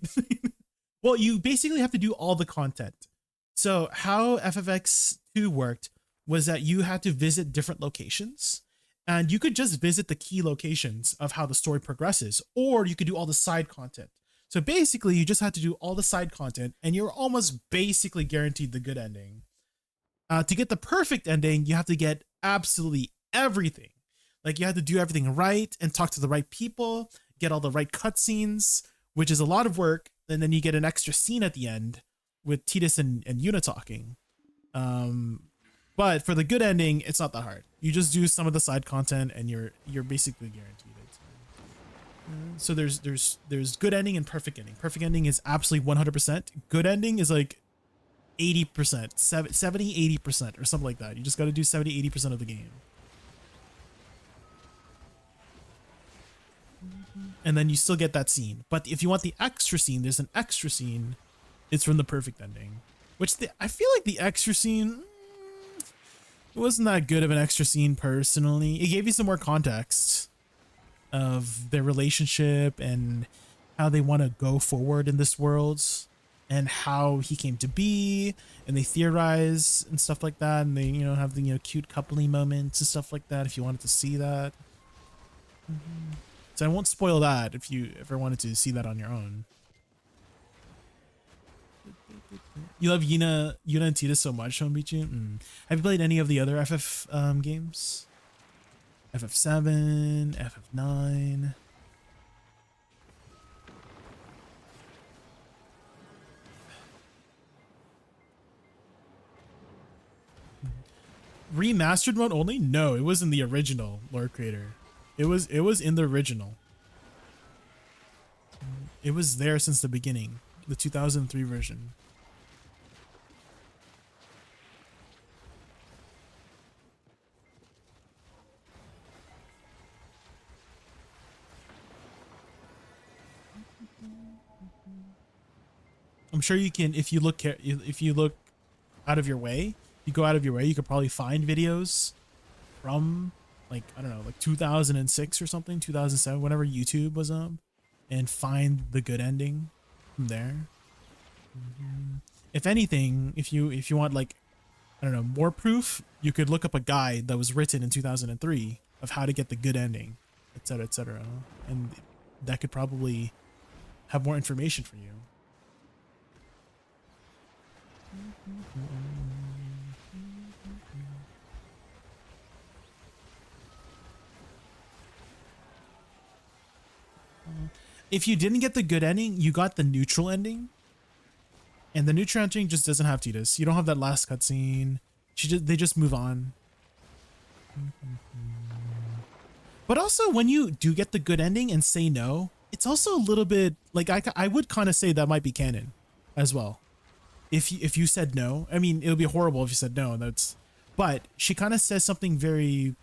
Well, you basically have to do all the content. So how FFX2 worked was that you had to visit different locations, and you could just visit the key locations of how the story progresses, or you could do all the side content. So basically, you just had to do all the side content, and you're almost basically guaranteed the good ending. To get the perfect ending, you have to get absolutely everything. Like you had to do everything right and talk to the right people, get all the right cutscenes, which is a lot of work. And then you get an extra scene at the end with Tidus and Yuna talking. But for the good ending, it's not that hard. You just do some of the side content and you're basically guaranteed it. So there's good ending and perfect ending. Perfect ending is absolutely 100%. Good ending is like 80%, 70, 80% or something like that. You just got to do 70, 80% of the game. And then you still get that scene. But if you want the extra scene, there's an extra scene. It's from the perfect ending. Which I feel like the extra scene, it wasn't that good of an extra scene personally. It gave you some more context of their relationship and how they want to go forward in this world and how he came to be, and they theorize and stuff like that, and they, you know, have the, you know, cute coupley moments and stuff like that if you wanted to see that. So I won't spoil that if you ever wanted to see that on your own. You love Yuna and Tidus so much, Shonbichu? Have you played any of the other FF games? FF7, FF9. Remastered mode only? No, it was in the original, Lord Creator. It was in the original. It was there since the beginning, the 2003 version. I'm sure you can, if you look out of your way, you go out of your way, you could probably find videos from, like, I don't know, like 2006 or something, 2007, whenever YouTube was up, and find the good ending from there. If anything, if you want, like, I don't know, more proof, you could look up a guide that was written in 2003 of how to get the good ending, etc., etc., and that could probably have more information for you. If you didn't get the good ending, you got the neutral ending, and the neutral ending just doesn't have Tidus. You don't have that last cutscene. They just move on. But also, when you do get the good ending and say no, it's also a little bit like I would kind of say that might be canon as well. If you said no, I mean, it would be horrible if you said no. But she kind of says something very,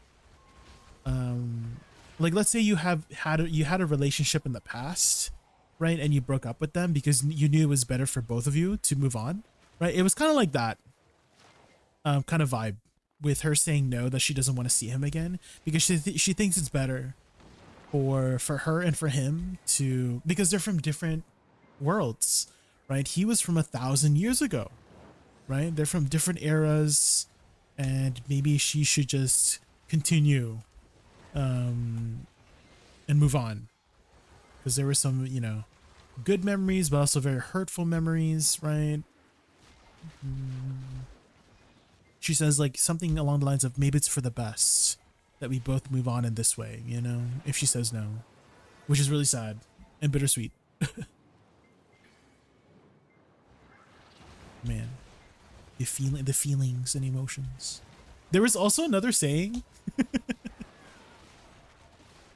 like, let's say you had a relationship in the past, right? And you broke up with them because you knew it was better for both of you to move on, right? It was kind of like that, kind of vibe with her saying no, that she doesn't want to see him again because she thinks it's better for her and for him to, because they're from different worlds. Right, he was from 1,000 years ago, right? They're from different eras, and maybe she should just continue, and move on, because there were some, you know, good memories, but also very hurtful memories, right? She says like something along the lines of maybe it's for the best that we both move on in this way, you know? If she says no, which is really sad and bittersweet. Man, the feelings and emotions. There was also another saying.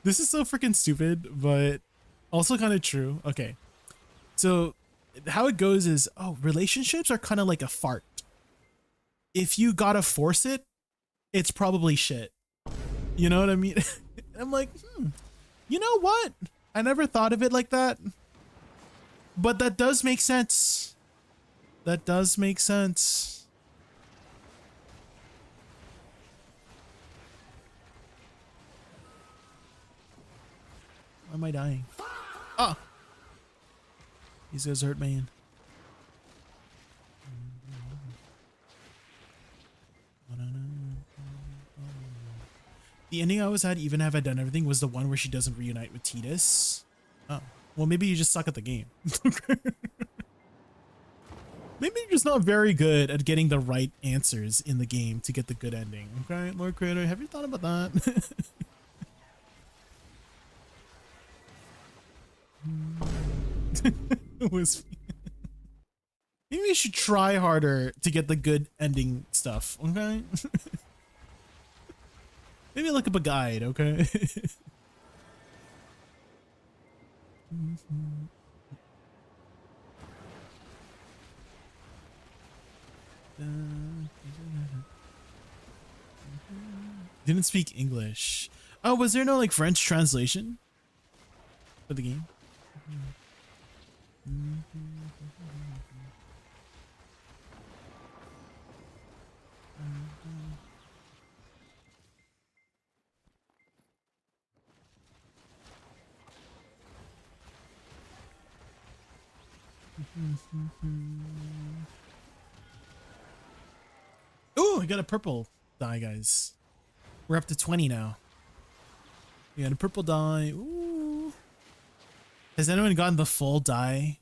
This is so freaking stupid, but also kind of true. Okay, so how it goes is, oh, relationships are kind of like a fart. If you gotta force it, it's probably shit. You know what I mean? I'm like, you know what? I never thought of it like that, but that does make sense. That does make sense. Why am I dying? Ah! These guys hurt, man. The ending I always had, even have I done everything, was the one where she doesn't reunite with Tidus. Oh. Well, maybe you just suck at the game. Maybe you're just not very good at getting the right answers in the game to get the good ending. Okay, Lord Creator, have you thought about that? Maybe you should try harder to get the good ending stuff, okay? Maybe look up a guide, okay? Didn't speak English. Oh, was there no like French translation for the game? Oh, I got a purple die, guys. We're up to 20 now. We got a purple die. Ooh. Has anyone gotten the full die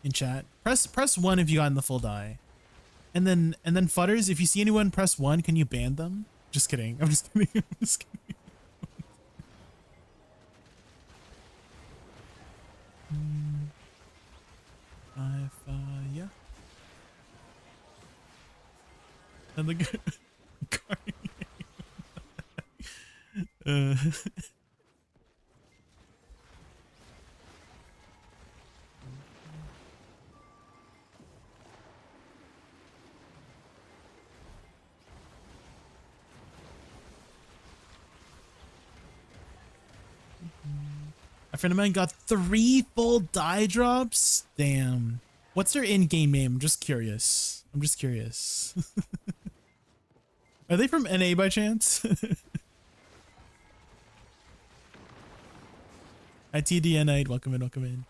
in chat? Press 1 if you gotten the full die. And then Futters, if you see anyone press 1, can you ban them? Just kidding. I'm just kidding. I'm just kidding. Yeah. And the a friend of mine got 3 full die drops. Damn. What's their in-game name? I'm just curious. I'm just curious. Are they from NA by chance? Hi TDNite, welcome in, welcome in.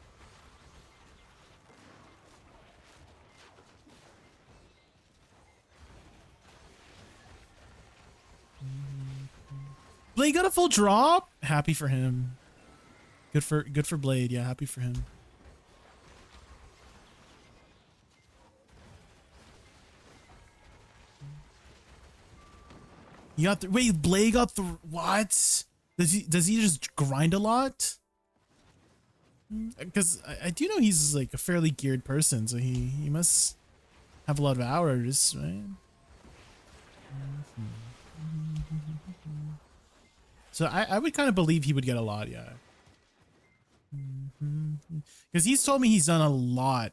Blade got a full drop. Happy for him. Good for Blade. Yeah, happy for him. You got wait, Blade got the what? Does he just grind a lot? Because I do know he's like a fairly geared person, so he must have a lot of hours, right? So I would kind of believe he would get a lot, yeah. Because he's told me he's done a lot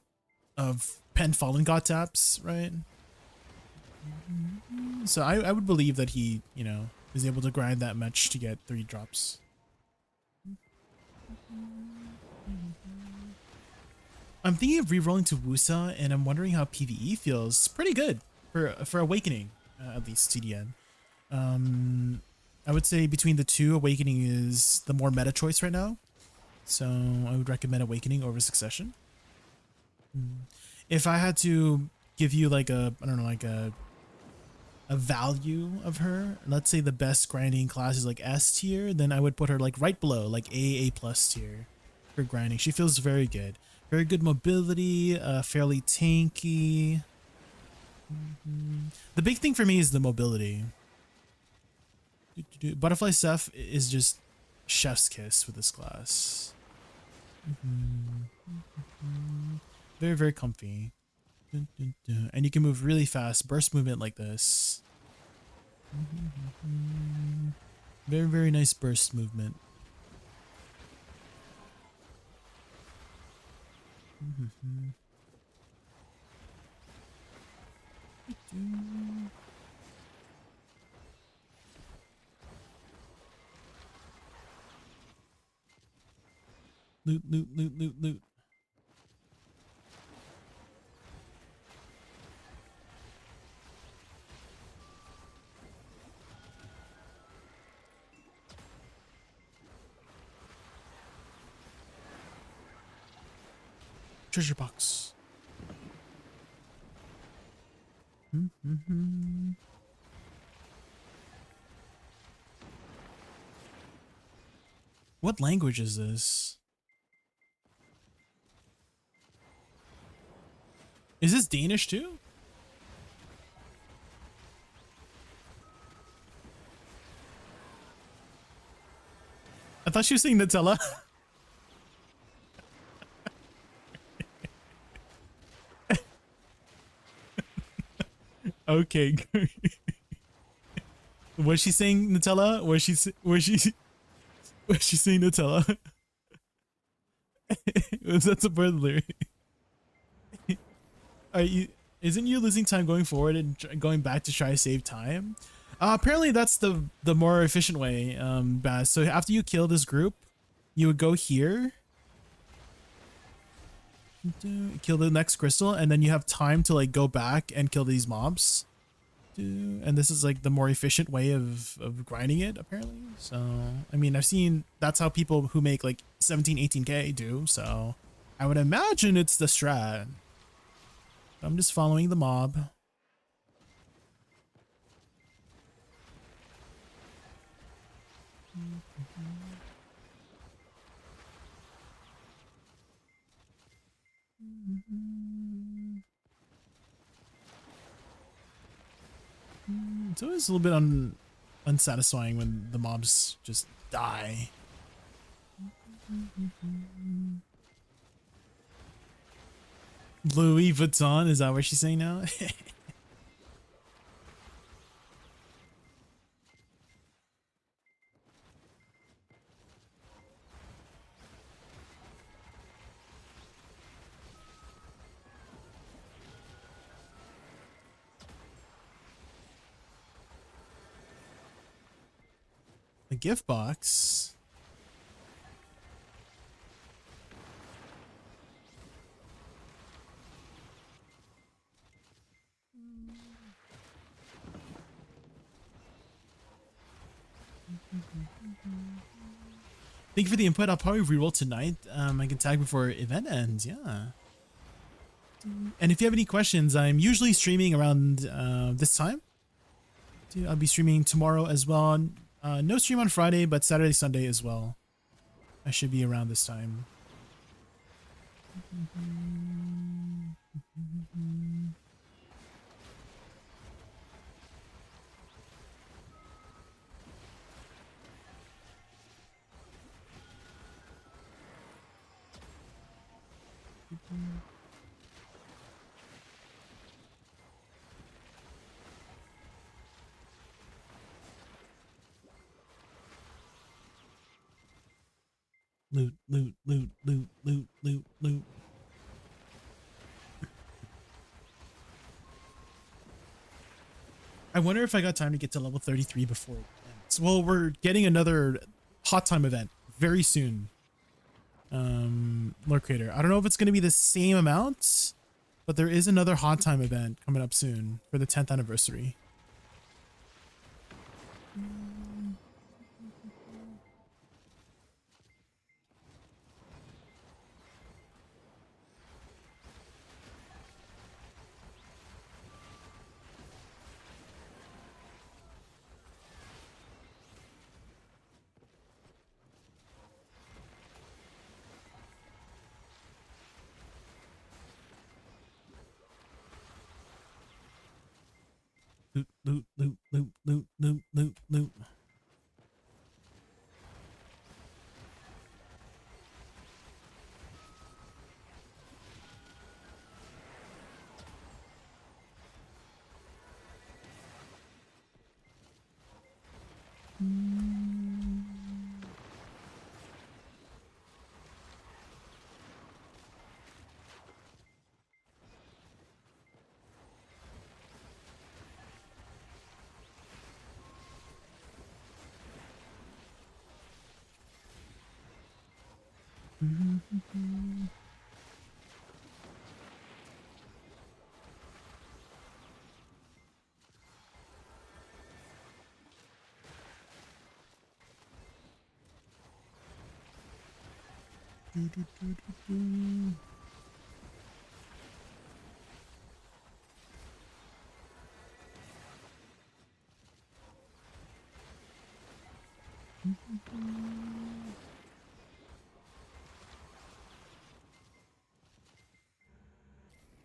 of Pen Fallen God taps, right? So I would believe that he, you know, is able to grind that much to get 3 drops. I'm thinking of re-rolling to Woosa, and I'm wondering how PvE feels. Pretty good for Awakening, at least CDN. I would say between the two, Awakening is the more meta choice right now. So I would recommend Awakening over Succession. If I had to give you like a, I don't know, like a value of her, let's say the best grinding class is like S tier, then I would put her like right below, like A+ tier for grinding. She feels very good. Very good mobility, fairly tanky. The big thing for me is the mobility. Butterfly Seth is just chef's kiss with this class. Very, very comfy. And you can move really fast, burst movement like this. Very, very nice burst movement. Loot, loot, loot, loot, loot. Treasure box. What language is this? Is this Danish too? I thought she was saying Nutella. Okay. Was she saying Nutella? Was she saying Nutella? Was that the part of the lyric? Are you? Isn't you losing time going forward and going back to try to save time? Apparently that's the more efficient way, Baz. So after you kill this group, you would go here, kill the next crystal, and then you have time to like go back and kill these mobs. And this is like the more efficient way of grinding it, apparently. So I mean, I've seen that's how people who make like 17, 18K do. So I would imagine it's the strat. I'm just following the mob. It's always a little bit unsatisfying when the mobs just die. Louis Vuitton, is that what she's saying now? The gift box. Thank you for the input. I'll probably reroll tonight. I can tag before event ends. Yeah. And if you have any questions, I'm usually streaming around this time. I'll be streaming tomorrow as well. No stream on Friday, but Saturday, Sunday as well. I should be around this time. Loot, loot, loot, loot, loot, loot, loot. I wonder if I got time to get to level 33 before it ends. Well, we're getting another hot time event very soon. Lord Creator. I don't know if it's going to be the same amount, but there is another hot time event coming up soon for the 10th anniversary. Loot, loot, loot, loot, loot, loot, loot, loot.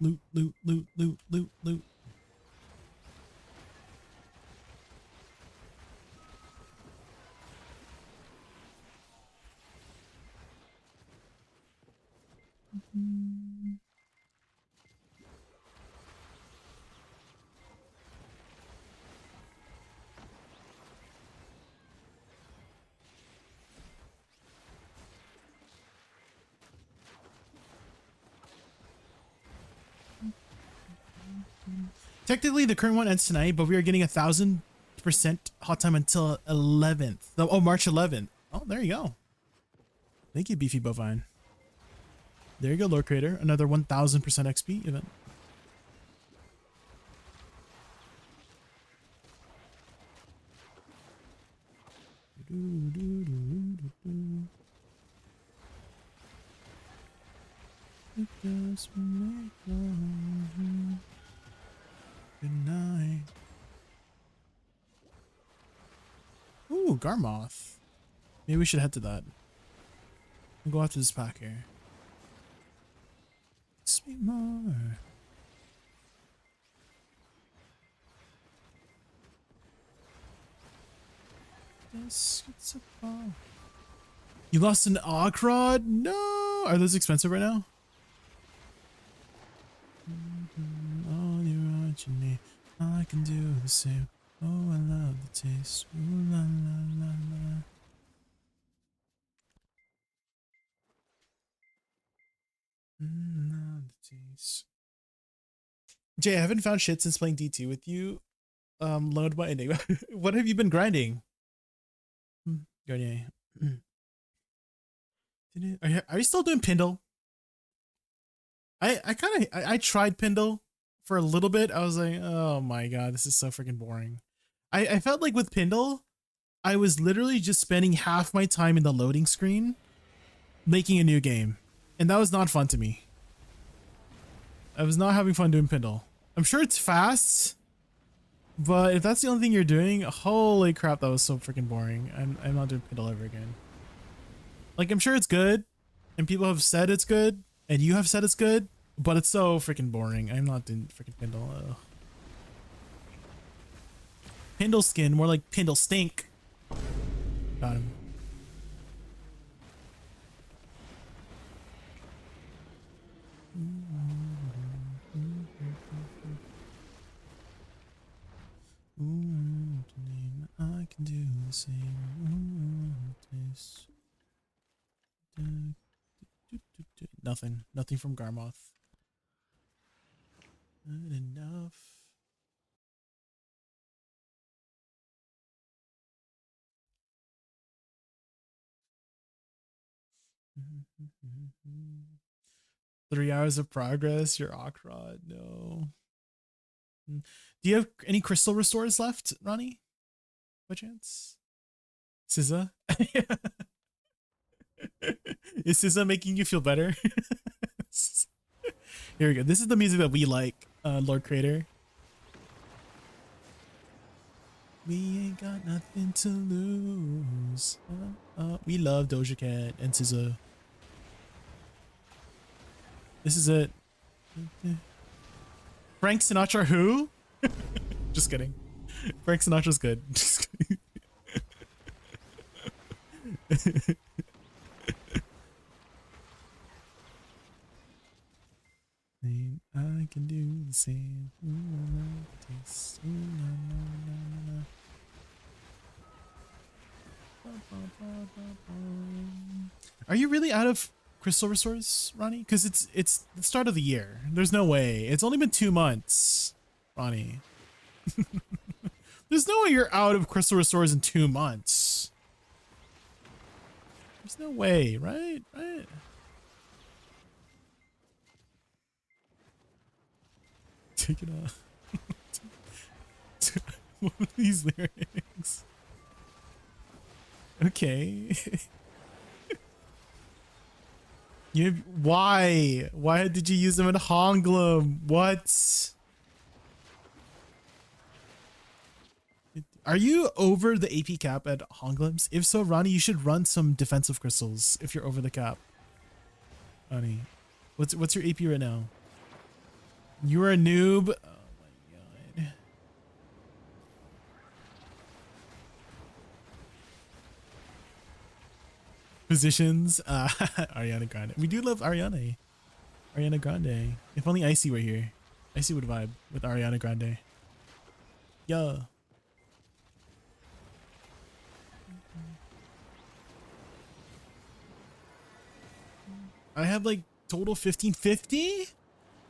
loot, loot, loot, loot, loot, loot. Technically, the current one ends tonight, but we are getting 1,000% hot time until 11th. Oh, March 11th. Oh, there you go. Thank you, Beefy Bovine. There you go, Lord Creator. Another 1,000% XP event. It does make love. Good night. Ooh, Garmoth. Maybe we should head to that. We'll go after this pack here. Sweet more. You lost an Okrod? No! Are those expensive right now? All you want, you need. I can do the same. Oh, I love the taste. Ooh, la, la, la, la. Love the taste. Jay, I haven't found shit since playing DT with you. Load by Enigma. What have you been grinding? Garnier. Are you still doing Pindle? I tried Pindle for a little bit. I was like, oh my god, this is so freaking boring. I felt like with Pindle, I was literally just spending half my time in the loading screen making a new game. And that was not fun to me. I was not having fun doing Pindle. I'm sure it's fast, but if that's the only thing you're doing, holy crap, that was so freaking boring. I'm not doing Pindle ever again. Like, I'm sure it's good, and people have said it's good, and you have said it's good, but it's so freaking boring. I'm not doing freaking Pindle. Ugh. Pindle skin, more like Pindle stink. Got him. I can do the same. Nothing from Garmoth. Not enough. Three hours of progress, your Okrod, no. Do you have any crystal restores left, Ronnie? By chance? SZA? Is SZA making you feel better? Here we go. This is the music that we like, Lord Creator. We ain't got nothing to lose. We love Doja Cat and SZA. This is it. Frank Sinatra who? Just kidding. Frank Sinatra's good. Just kidding. I can do the same. Are you really out of crystal restores, Ronnie? Because it's the start of the year. There's no way. It's only been 2 months, Ronnie. There's no way you're out of crystal restores in 2 months. There's no way, right? Right? Take it off. What are these lyrics? Okay. Why? Why did you use them in Honglum? What? Are you over the AP cap at Honglums? If so, Ronnie, you should run some defensive crystals if you're over the cap. Ronnie, what's your AP right now? You're a noob. Oh my god. Positions. Ariana Grande. We do love Ariana. Ariana Grande. If only Icy were here. Icy would vibe with Ariana Grande. Yeah. I have like total 1550.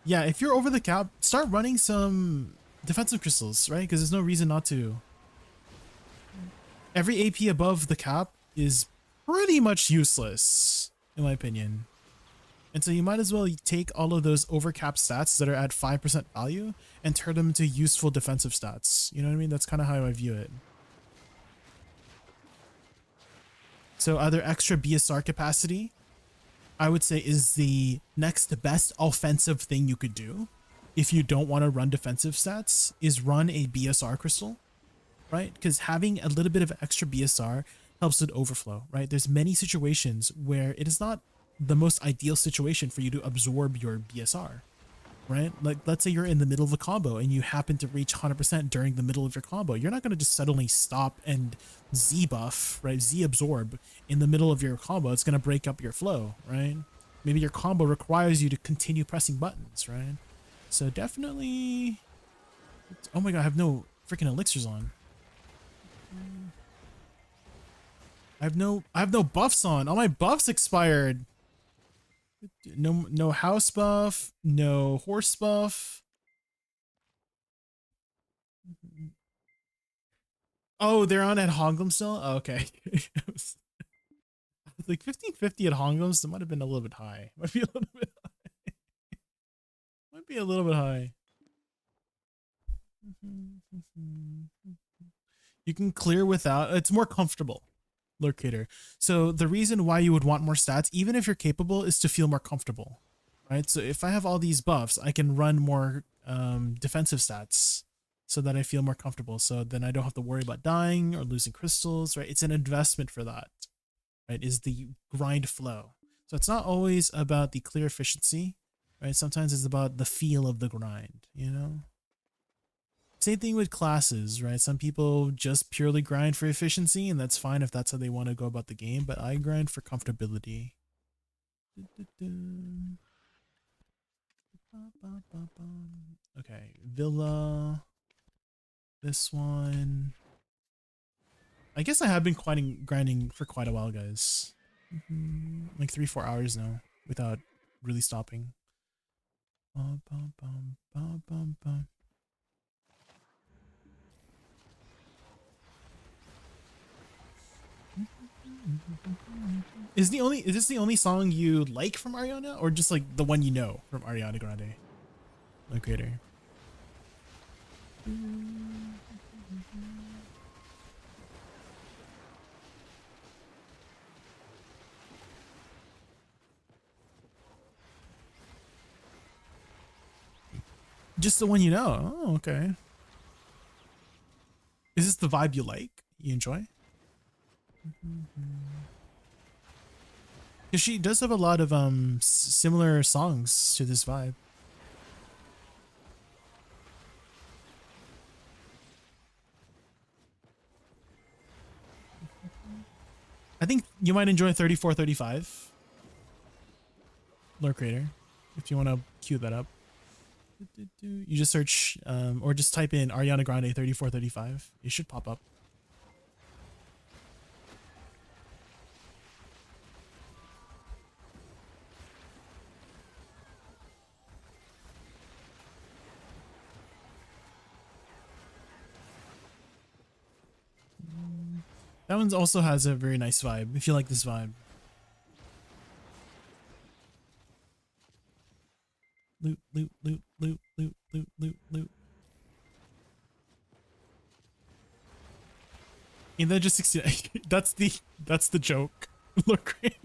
Yeah, if you're over the cap, start running some defensive crystals, right? Because there's no reason not to. Every AP above the cap is pretty much useless, in my opinion. And so you might as well take all of those overcap stats that are at 5% value and turn them into useful defensive stats. You know what I mean? That's kind of how I view it. So either extra BSR capacity, I would say, is the next best offensive thing you could do if you don't want to run defensive stats, is run a BSR crystal, right? Because having a little bit of extra BSR helps it overflow, right? There's many situations where it is not the most ideal situation for you to absorb your BSR, right? Like, let's say you're in the middle of a combo and you happen to reach 100% during the middle of your combo. You're not going to just suddenly stop and Z buff, right? Z absorb in the middle of your combo. It's going to break up your flow, right? Maybe your combo requires you to continue pressing buttons, right? So definitely... Oh my god, I have no freaking elixirs on. I have no buffs on. All my buffs expired. No house buff, no horse buff. Oh, they're on at Honglum still? Oh, okay. I was like 1550 at Honglum, so it might have been a little bit high. Might be a little bit high. Might be a little bit high. You can clear without, it's more comfortable. Locator. So the reason why you would want more stats, even if you're capable, is to feel more comfortable, right? So if I have all these buffs, I can run more defensive stats so that I feel more comfortable. So then I don't have to worry about dying or losing crystals, right? It's an investment for that, right? Is the grind flow. So it's not always about the clear efficiency, right? Sometimes it's about the feel of the grind, you know? Same thing with classes, right? Some people just purely grind for efficiency, and that's fine if that's how they want to go about the game, but I grind for comfortability. Okay, Villa. This one. I guess I have been grinding for quite a while, guys. Like 3-4 hours now, without really stopping. Is this the only song you like from Ariana, or just like the one you know from Ariana Grande? Locator. Just the one you know. Oh, okay. Is this the vibe you like? You enjoy? Because she does have a lot of similar songs to this vibe. I think you might enjoy 3435. Lord Creator, if you want to queue that up. You just search or just type in Ariana Grande 3435. It should pop up. That one also has a very nice vibe, if you like this vibe. Loot, loot, loot, loot, loot, loot, loot, loot. And then just 69. That's the joke. Lord Creator.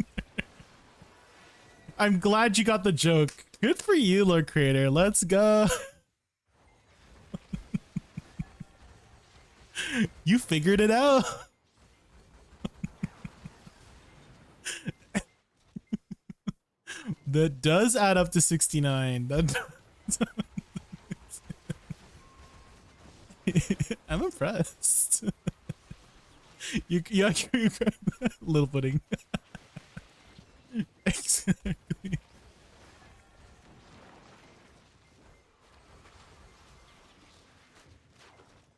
I'm glad you got the joke. Good for you, Lord Creator. Let's go. You figured it out. That does add up to 69. That does. I'm impressed. you little pudding. Exactly.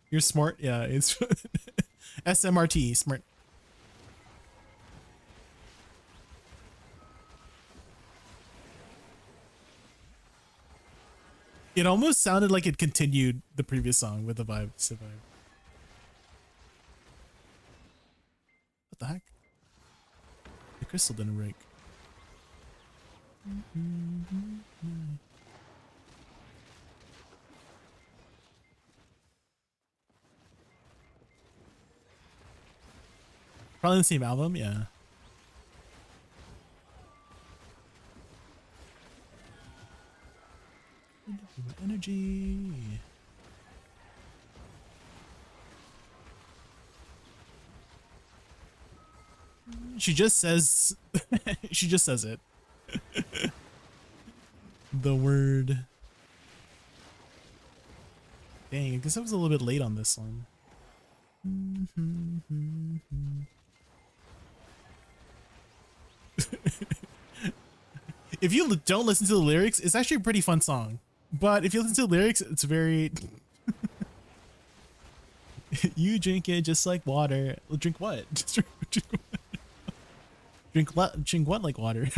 You're smart. Yeah, it's SMRT, smart. It almost sounded like it continued the previous song with the vibe. So vibe. What the heck? The crystal didn't break. Probably the same album, yeah. Energy. She just says she just says it. The word. Dang, I guess I was a little bit late on this one. If you don't listen to the lyrics, it's actually a pretty fun song. But if you listen to the lyrics, it's very... You drink it just like water. Well, drink what? Just drink what like water?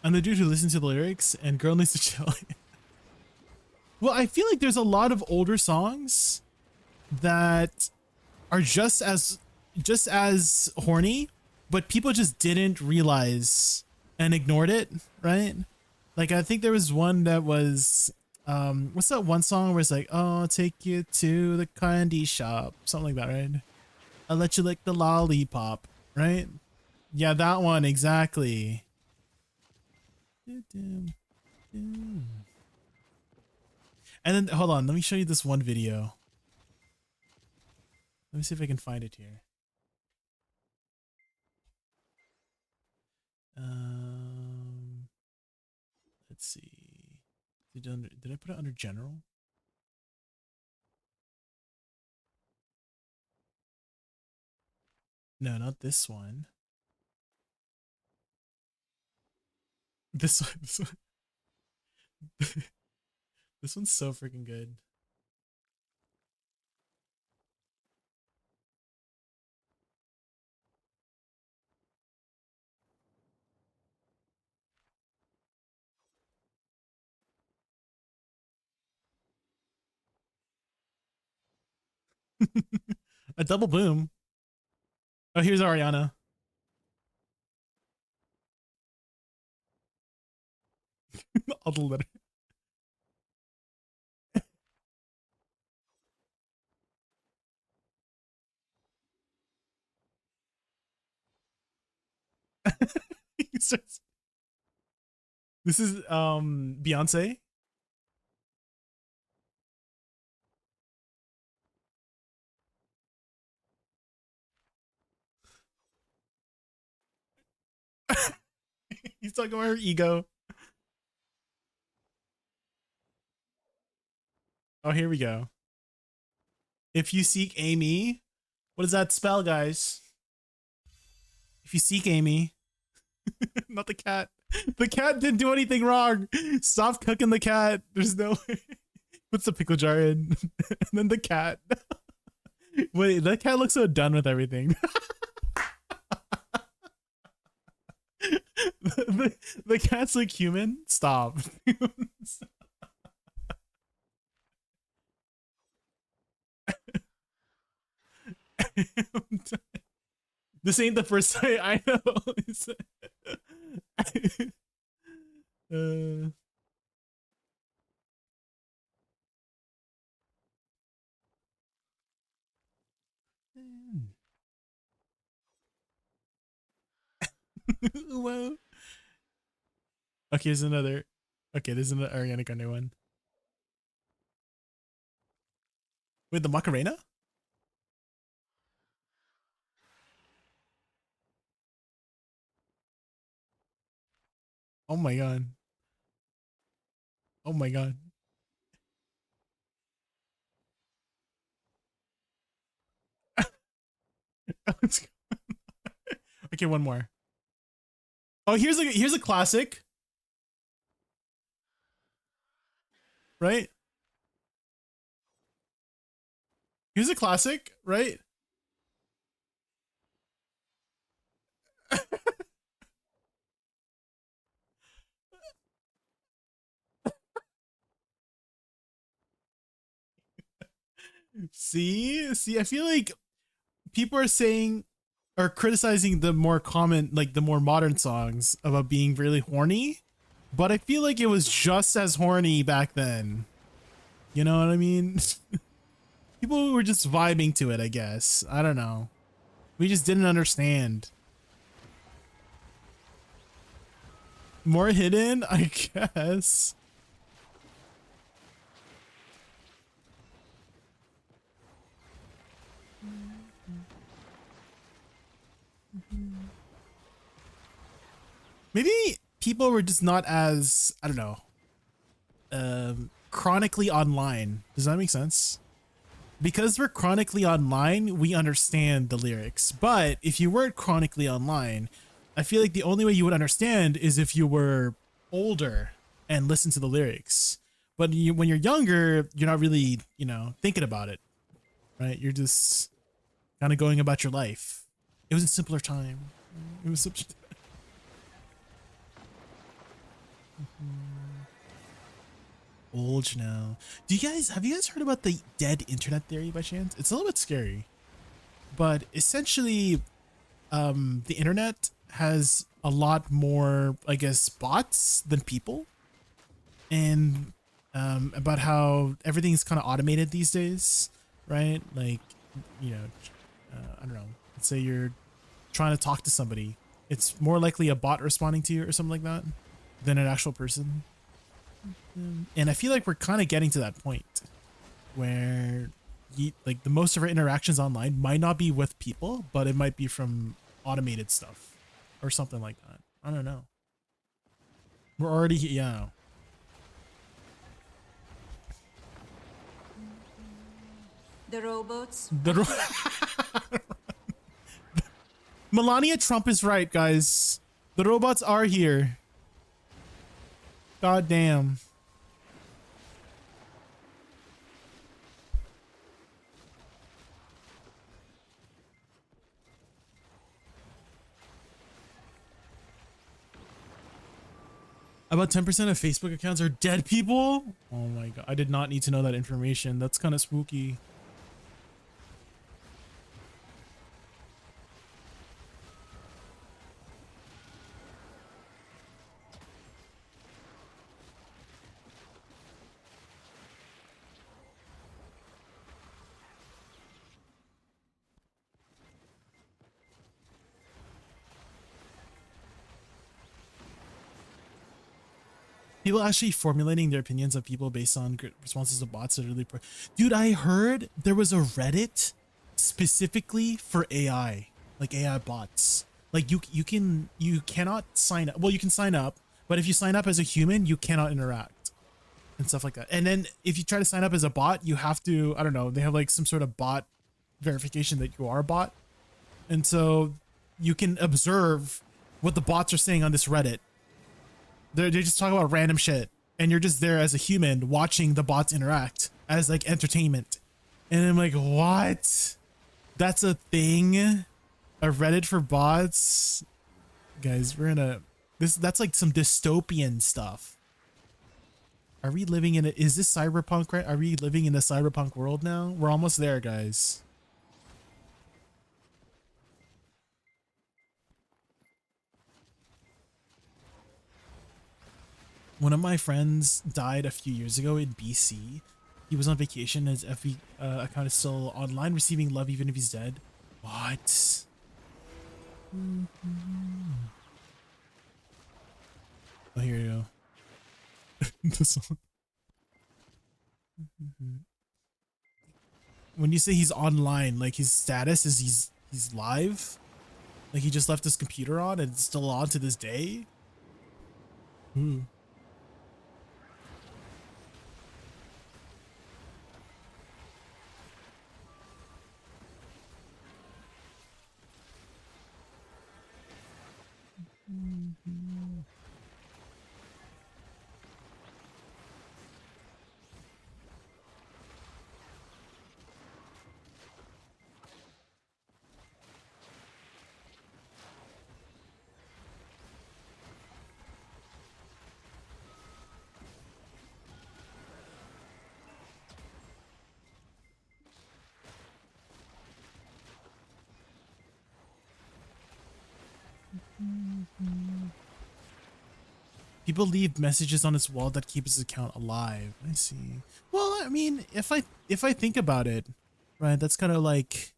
I'm the dude who listens to the lyrics, and girl needs to chill. Well, I feel like there's a lot of older songs that are just as horny, but people just didn't realize and ignored it, right? Like I think there was one that was what's that one song where it's like, oh, I'll take you to the candy shop, something like that, right? I'll let you lick the lollipop, right? Yeah, that one, exactly. And then hold on, let me show you this one video. Let me see if I can find it here. Let's see. Did I put it under general? No, not this one. This one. This one. This one's so freaking good. A double boom. Oh, here's Ariana. All the letter. This is Beyonce. He's talking about her ego. Oh, here we go. If you seek Amy, what does that spell, guys? If you seek Amy, not the cat. The cat didn't do anything wrong. Stop cooking the cat. There's no way. Puts the pickle jar in. And then the cat. Wait, that cat looks so done with everything. the cat's like human. Stop. This ain't the first time I know. uh, Whoa. Okay, there's another. Okay, there's another Ariana Grande one. Wait, the Macarena? Oh my god. Oh my god. Okay, one more. Oh, here's a classic. Right? Here's a classic, right? See, I feel like people are saying or criticizing the more common, like the more modern songs about being really horny, but I feel like it was just as horny back then. You know what I mean? People were just vibing to it, I guess. I don't know. We just didn't understand. More hidden, I guess. Maybe people were just not as, I don't know, chronically online. Does that make sense? Because we're chronically online, we understand the lyrics. But if you weren't chronically online, I feel like the only way you would understand is if you were older and listen to the lyrics. But when you're younger, you're not really, thinking about it, right? You're just kind of going about your life. It was a simpler time. It was such. Old now. Have you guys heard about the dead internet theory by chance? It's a little bit scary, but essentially, the internet has a lot more, I guess, bots than people, and about how everything's kind of automated these days, right? Like, I don't know. Let's say you're trying to talk to somebody. It's more likely a bot responding to you or something like that than an actual person. And I feel like we're kind of getting to that point where like the most of our interactions online might not be with people, but it might be from automated stuff or something like that. I don't know. We're already, yeah. The robots. Melania Trump is right, guys. The robots are here. God damn. About 10% of Facebook accounts are dead people? Oh my god. I did not need to know that information. That's kind of spooky. People actually formulating their opinions of people based on responses to bots are really dude, I heard there was a Reddit specifically for AI, like AI bots. Like you cannot sign up. Well, you can sign up, but if you sign up as a human, you cannot interact and stuff like that. And then if you try to sign up as a bot, you have to, I don't know, they have like some sort of bot verification that you are a bot. And so you can observe what the bots are saying on this Reddit. They just talk about random shit, and you're just there as a human watching the bots interact as like entertainment. And I'm like, what? That's a thing? A Reddit for bots? Guys, we're in a That's like some dystopian stuff. Are we living in is this cyberpunk, right? Are we living in a cyberpunk world now? We're almost there, guys. One of my friends died a few years ago in BC. He was on vacation. His FV account is still online, receiving love even if he's dead. What? Oh, here you go. This one. When you say he's online, like his status is he's live? Like he just left his computer on and it's still on to this day? Hmm. People leave messages on his wall that keep his account alive. I see. Well, I mean, if I think about it, right, that's kind of like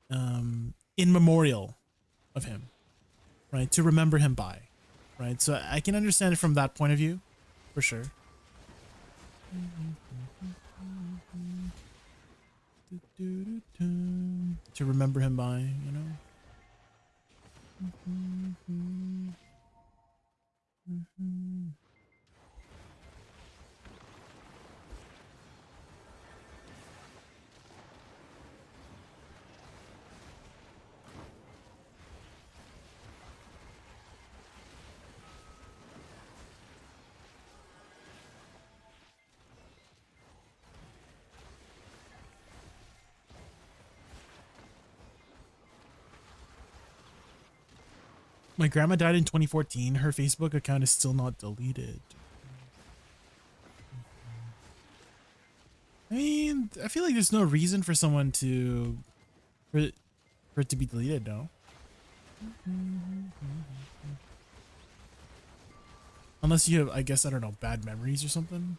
in memorial of him, right, to remember him by, right? So I can understand it from that point of view, for sure. To remember him by, you know. My grandma died in 2014. Her Facebook account is still not deleted. I mean, I feel like there's no reason for someone to for it to be deleted, no? Unless you have, I guess, I don't know, bad memories or something.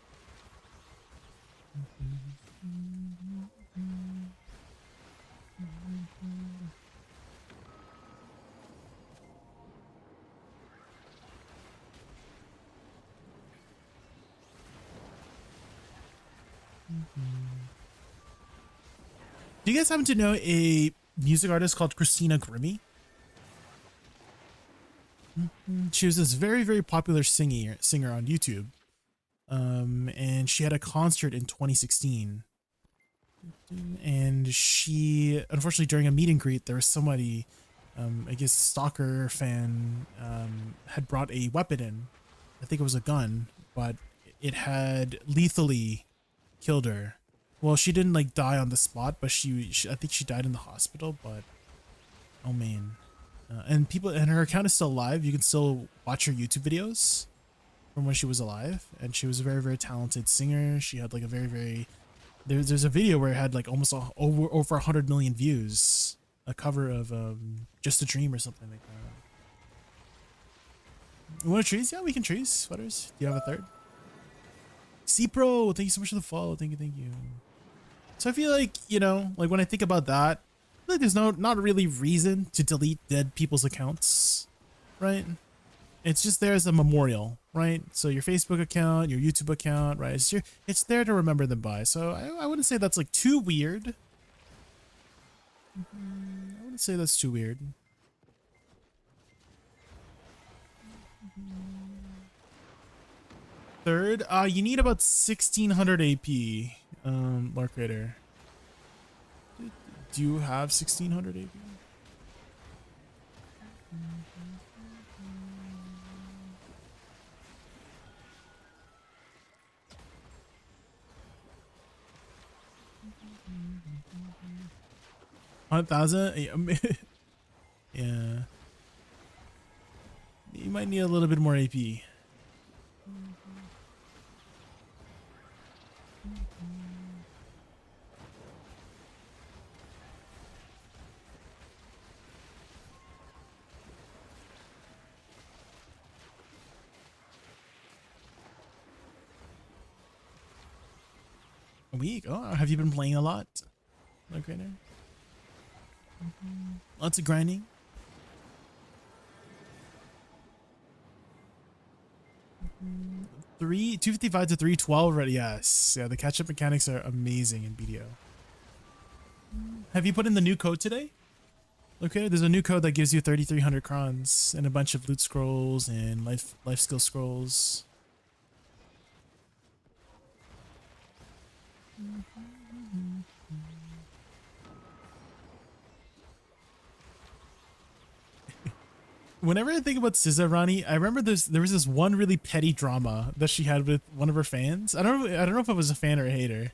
Do you guys happen to know a music artist called Christina Grimmie? She was this very, very popular singer on YouTube. And she had a concert in 2016. And she, unfortunately, during a meet and greet, there was somebody, I guess, a stalker fan, had brought a weapon in. I think it was a gun, but it had lethally killed her. Well, she didn't like die on the spot, but she I think she died in the hospital. But oh man, and her account is still alive. You can still watch her YouTube videos from when she was alive, and she was a very, very talented singer. She had like a very, very there's a video where it had like almost over 100 million views. A cover of Just a Dream or something like that. You want to trees? Yeah, we can trees. Sweaters. Do you have a third? C-Pro, thank you so much for the follow. Thank you. So I feel like, you know, like when I think about that, I feel like there's not really reason to delete dead people's accounts, right? It's just there as a memorial, right? So your Facebook account, your YouTube account, right? It's there to remember them by. So I wouldn't say that's like too weird. I wouldn't say that's too weird. Third, you need about 1600 AP, Lark Raider. Do you have 1600 AP? $100,000? Yeah. You might need a little bit more AP. A week? Oh, have you been playing a lot? Okay, there. Lots of grinding. Three 255 to 312 already. Yes, yeah. The catch-up mechanics are amazing in BDO. Have you put in the new code today? Okay, there's a new code that gives you 3,300 crons and a bunch of loot scrolls and life skill scrolls. Whenever I think about SZA, Ronnie, I remember there was this one really petty drama that she had with one of her fans. I don't know if it was a fan or a hater,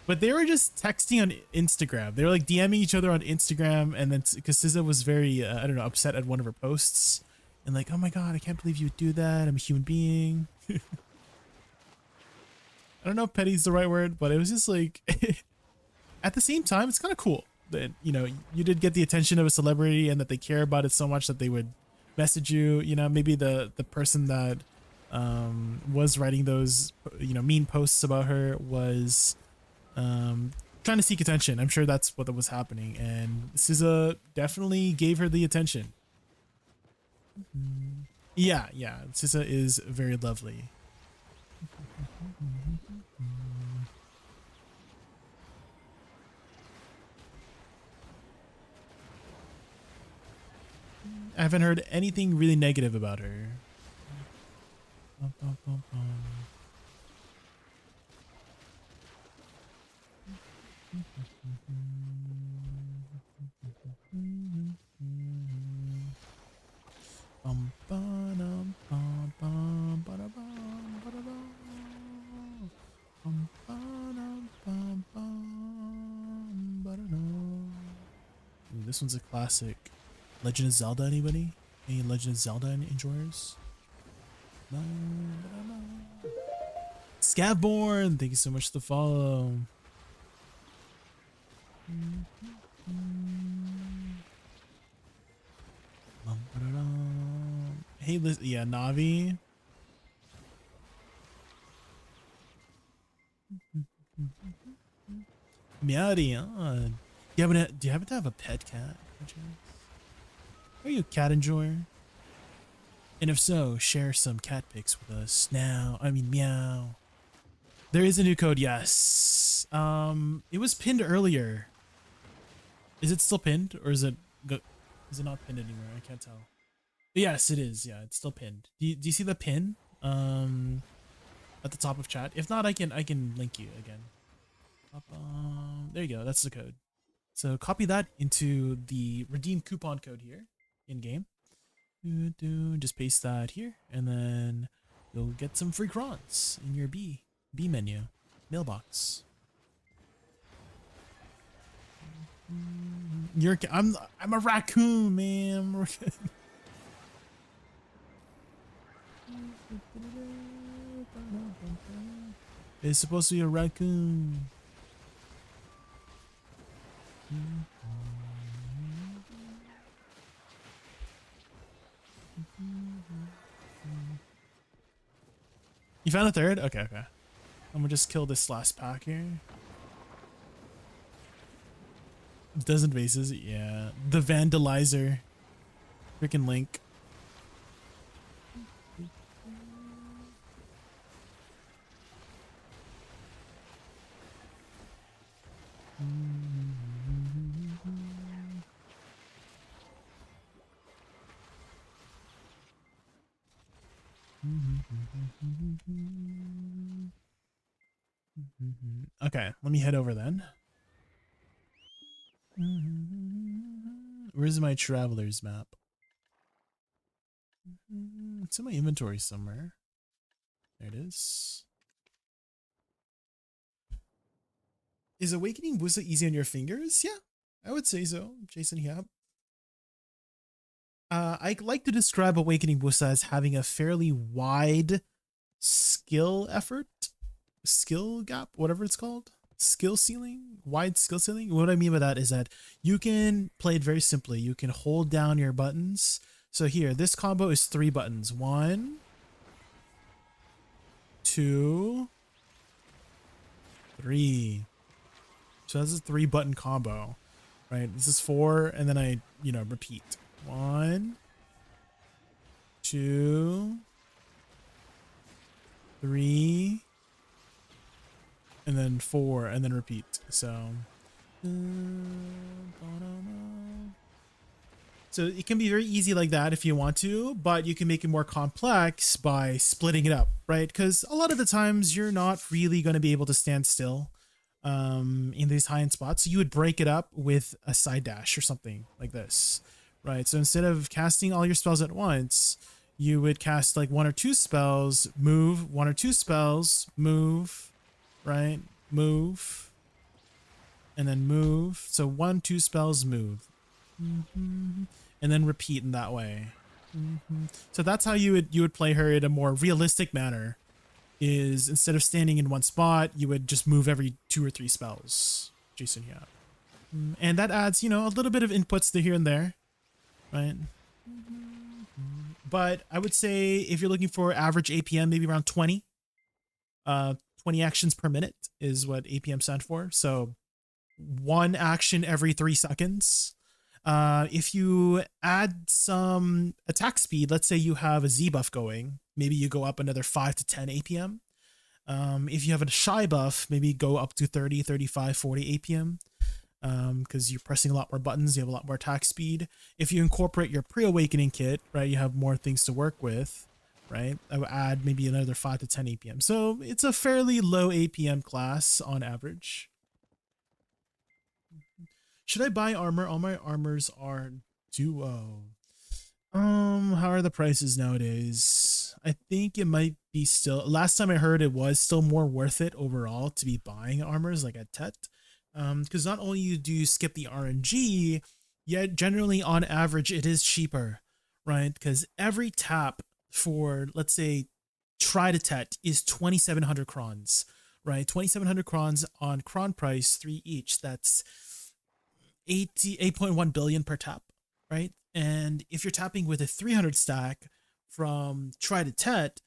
but they were just texting on Instagram. They were like DMing each other on Instagram, and then because SZA was very I don't know, upset at one of her posts, and like, oh my god, I can't believe you would do that. I'm a human being. I don't know if petty's the right word, but it was just like at the same time, it's kind of cool that, you know, you did get the attention of a celebrity and that they care about it so much that they would message you. You know, maybe the person that was writing those, you know, mean posts about her was trying to seek attention. I'm sure that's what was happening, and SZA definitely gave her the attention. Yeah, SZA is very lovely. I haven't heard anything really negative about her. Ooh, this one's a classic. Legend of Zelda, anybody? Any Legend of Zelda enjoyers? Scavborn, thank you so much for the follow. Hey, yeah, Navi. Meowdy, do you happen to have a pet cat? Are you a cat enjoyer? And if so, share some cat pics with us now. I mean, meow. There is a new code, yes. It was pinned earlier. Is it still pinned, or is it not pinned anymore? I can't tell. Yes, it is. Yeah, it's still pinned. Do you see the pin at the top of chat? If not, I can link you again. There you go. That's the code. So copy that into the redeem coupon code here in game. Just paste that here, and then you'll get some free crons in your B menu mailbox. I'm a raccoon, man. It's supposed to be a raccoon. You found a third? Okay. I'm gonna just kill this last pack here. Dozen vases, yeah. The Vandalizer. Freaking Link. Okay, let me head over then. Where's my traveler's map? It's in my inventory somewhere. There it is. Is Awakening Woosa easy on your fingers? Yeah, I would say so. Jason Yap. I like to describe Awakening Woosa as having a fairly wide skill gap, whatever it's called, wide skill ceiling. What I mean by that is that you can play it very simply. You can hold down your buttons. So here, this combo is 3 buttons. 1, 2, 3. So that's a 3-button combo, right? This is 4, and then I, repeat. 1, 2, 3, and then 4, and then repeat. So it can be very easy like that if you want to, but you can make it more complex by splitting it up, right? Because a lot of the times you're not really going to be able to stand still in these high-end spots. So you would break it up with a side dash or something like this, right? So instead of casting all your spells at once, you would cast like 1 or 2 spells, move, 1 or 2 spells, move, right? Move, and then move. So 1, 2 spells, move, and then repeat in that way. So that's how you would play her in a more realistic manner. Is instead of standing in one spot, you would just move every 2 or 3 spells. Jason, yeah, and that adds a little bit of inputs to here and there, right? But I would say if you're looking for average APM, maybe around 20. 20 actions per minute is what APM stands for. So 1 action every 3 seconds. If you add some attack speed, let's say you have a Z buff going, maybe you go up another 5 to 10 APM. If you have a shy buff, maybe go up to 30, 35, 40 APM. Because you're pressing a lot more buttons, you have a lot more attack speed. If you incorporate your pre-awakening kit, right, you have more things to work with, right? I would add maybe another 5 to 10 APM. So it's a fairly low APM class on average. Should I buy armor? All my armors are duo. How are the prices nowadays? I think it might be still, last time I heard it was still more worth it overall to be buying armors like at Tet. Because not only do you skip the RNG, yet generally on average it is cheaper, right? Because every tap for, let's say, try to Tet is 2,700 crons, right? 2,700 crons on cron price 3 each. That's 8.1 billion per tap, right? And if you're tapping with a 300 stack from try to Tet,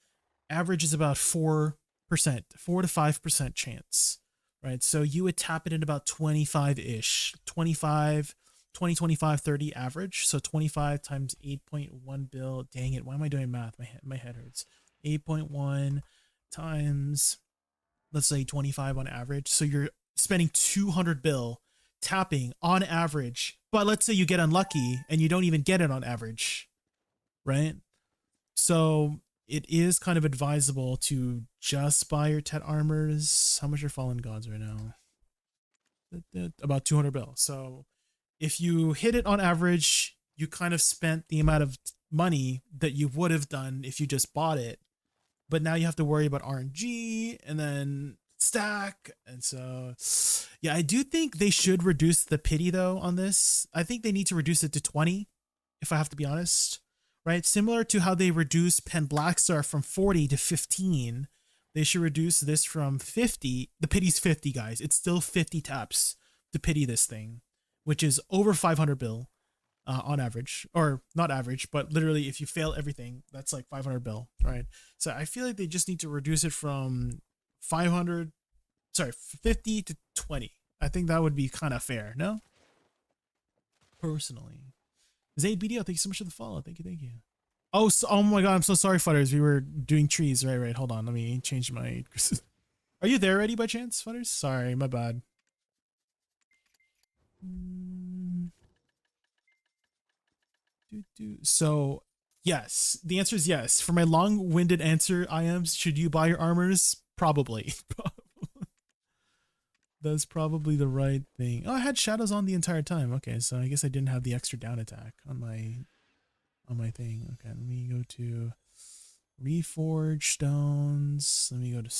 average is about 4%, 4 to 5% chance. Right, so you would tap it in about 25-ish, 25, 20, 25, 30 average. So 25 times 8.1 bill. Dang it, why am I doing math? My head hurts. 8.1 times, let's say 25 on average. So you're spending 200 bill tapping on average. But let's say you get unlucky and you don't even get it on average, right? So it is kind of advisable to just buy your Tet armors. How much are Fallen Gods right now? About 200 bill. So if you hit it on average, you kind of spent the amount of money that you would have done if you just bought it. But now you have to worry about RNG and then stack. And so, yeah, I do think they should reduce the pity though on this. I think they need to reduce it to 20, if I have to be honest. Right, similar to how they reduce Pen Blackstar from 40 to 15, they should reduce this from 50. The pity's 50, guys. It's still 50 taps to pity this thing, which is over 500 bill on average, or not average, but literally if you fail everything, that's like 500 bill, right? So I feel like they just need to reduce it from 50 to 20. I think that would be kind of fair, no? Personally. Zaid BDO, thank you so much for the follow. Thank you. Oh, oh my god, I'm so sorry, Futters. We were doing trees. Right. Hold on. Let me change my... Are you there already by chance, Futters? Sorry, my bad. So, yes. The answer is yes. For my long-winded answer, should you buy your armors? Probably. That's probably the right thing. Oh, I had shadows on the entire time. Okay, so I guess I didn't have the extra down attack on my thing. Okay, let me go to Reforge Stones. Let me go to...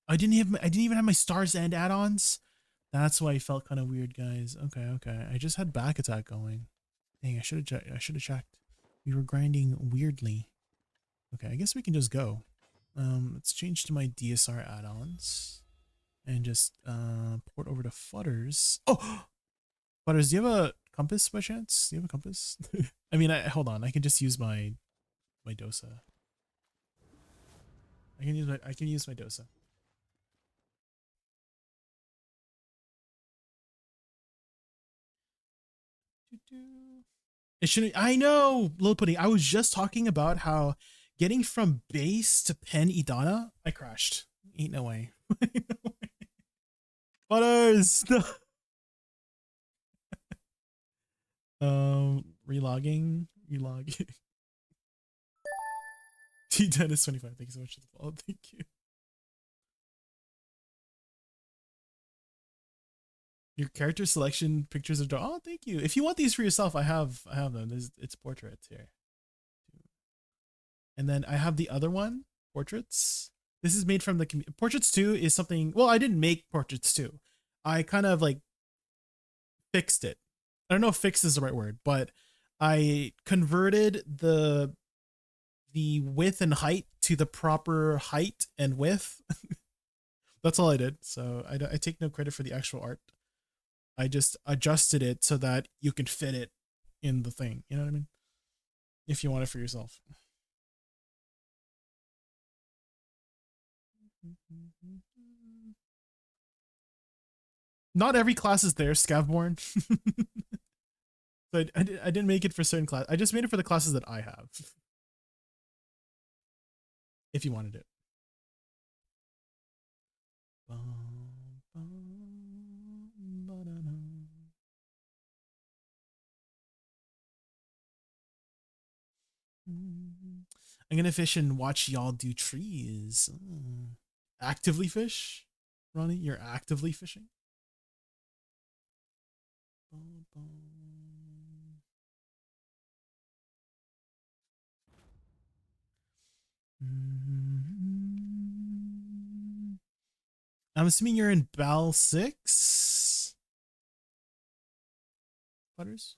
I didn't even have my Stars End add-ons. That's why I felt kind of weird, guys. Okay. I just had back attack going. Dang, I should have checked. We were grinding weirdly. Okay, I guess we can just go. Let's change to my DSR add-ons and just port over to Futters. Oh, Futters, do you have a compass by chance? Do you have a compass? I mean, hold on. I can just use my dosa. I can use my dosa. It shouldn't. I know, Lil Pudding. I was just talking about how getting from base to pen Idana, I crashed. Ain't no way. Ain't no way. Butters. No. Relogging. T10 is 25. Thank you so much for the follow. Thank you. Your character selection pictures are drawn. Oh, thank you. If you want these for yourself, I have them. It's portraits here. And then I have the other one, portraits. This is made from the Portraits 2 is something. Well, I didn't make Portraits 2. I kind of like fixed it. I don't know if fixed is the right word, but I converted the width and height to the proper height and width. That's all I did. So I take no credit for the actual art. I just adjusted it so that you can fit it in the thing. You know what I mean? If you want it for yourself. Not every class is there, Scavborn. So I didn't make it for certain class. I just made it for the classes that I have. If you wanted it. I'm gonna fish and watch y'all do trees. Actively fish? Ronnie, you're actively fishing? I'm assuming you're in Bal 6? Butters?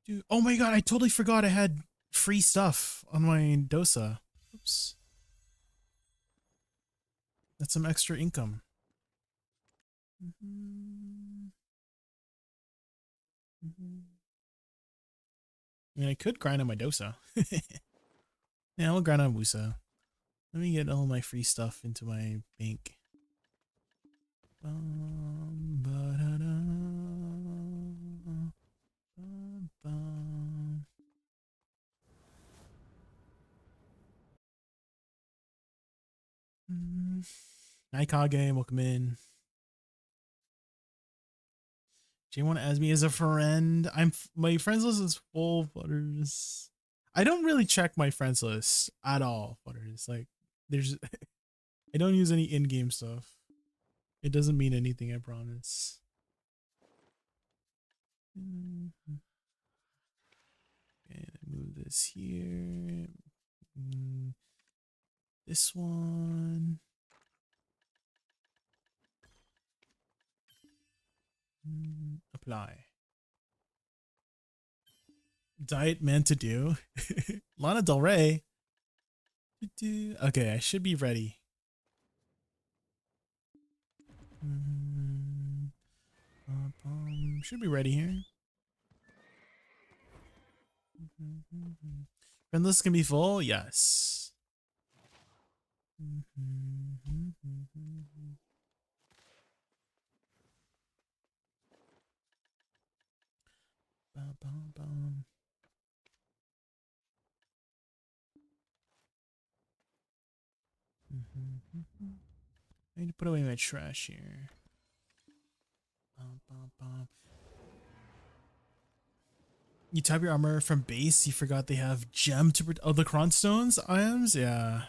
Dude, oh my god, I totally forgot I had free stuff on my dosa. Oops. That's some extra income. I mean, I could grind on my dosa. Yeah, I'll grind on Woosa. Let me get all my free stuff into my bank. Hi Kage, welcome in. Jay want to add me as a friend? My friends list is full, Butters. I don't really check my friends list at all, Butters. Like, there's I don't use any in-game stuff. It doesn't mean anything, I promise. Okay, move this here. This one. Apply. Diet meant to do. Lana Del Rey. Okay, I should be ready. Should be ready here. Friend list can be full? Yes. I need to put away my trash here. You type your armor from base, you forgot they have gem to the Kronstones items? Yeah.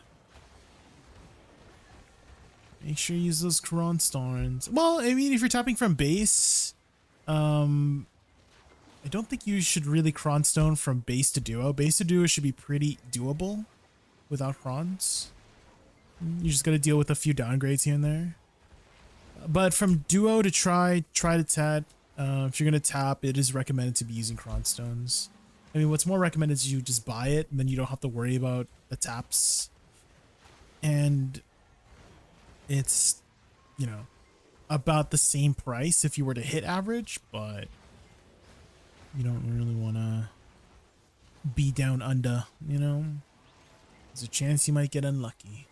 Make sure you use those Kronstones. Well, I mean, if you're tapping from base, I don't think you should really Cronstone from base to duo. Base to duo should be pretty doable without Crons. You just gotta deal with a few downgrades here and there. But from duo to try to tat, if you're gonna tap, it is recommended to be using Cronstones. I mean, what's more recommended is you just buy it, and then you don't have to worry about the taps. And it's, you know, about the same price if you were to hit average, but you don't really want to be down under, you know? There's a chance you might get unlucky.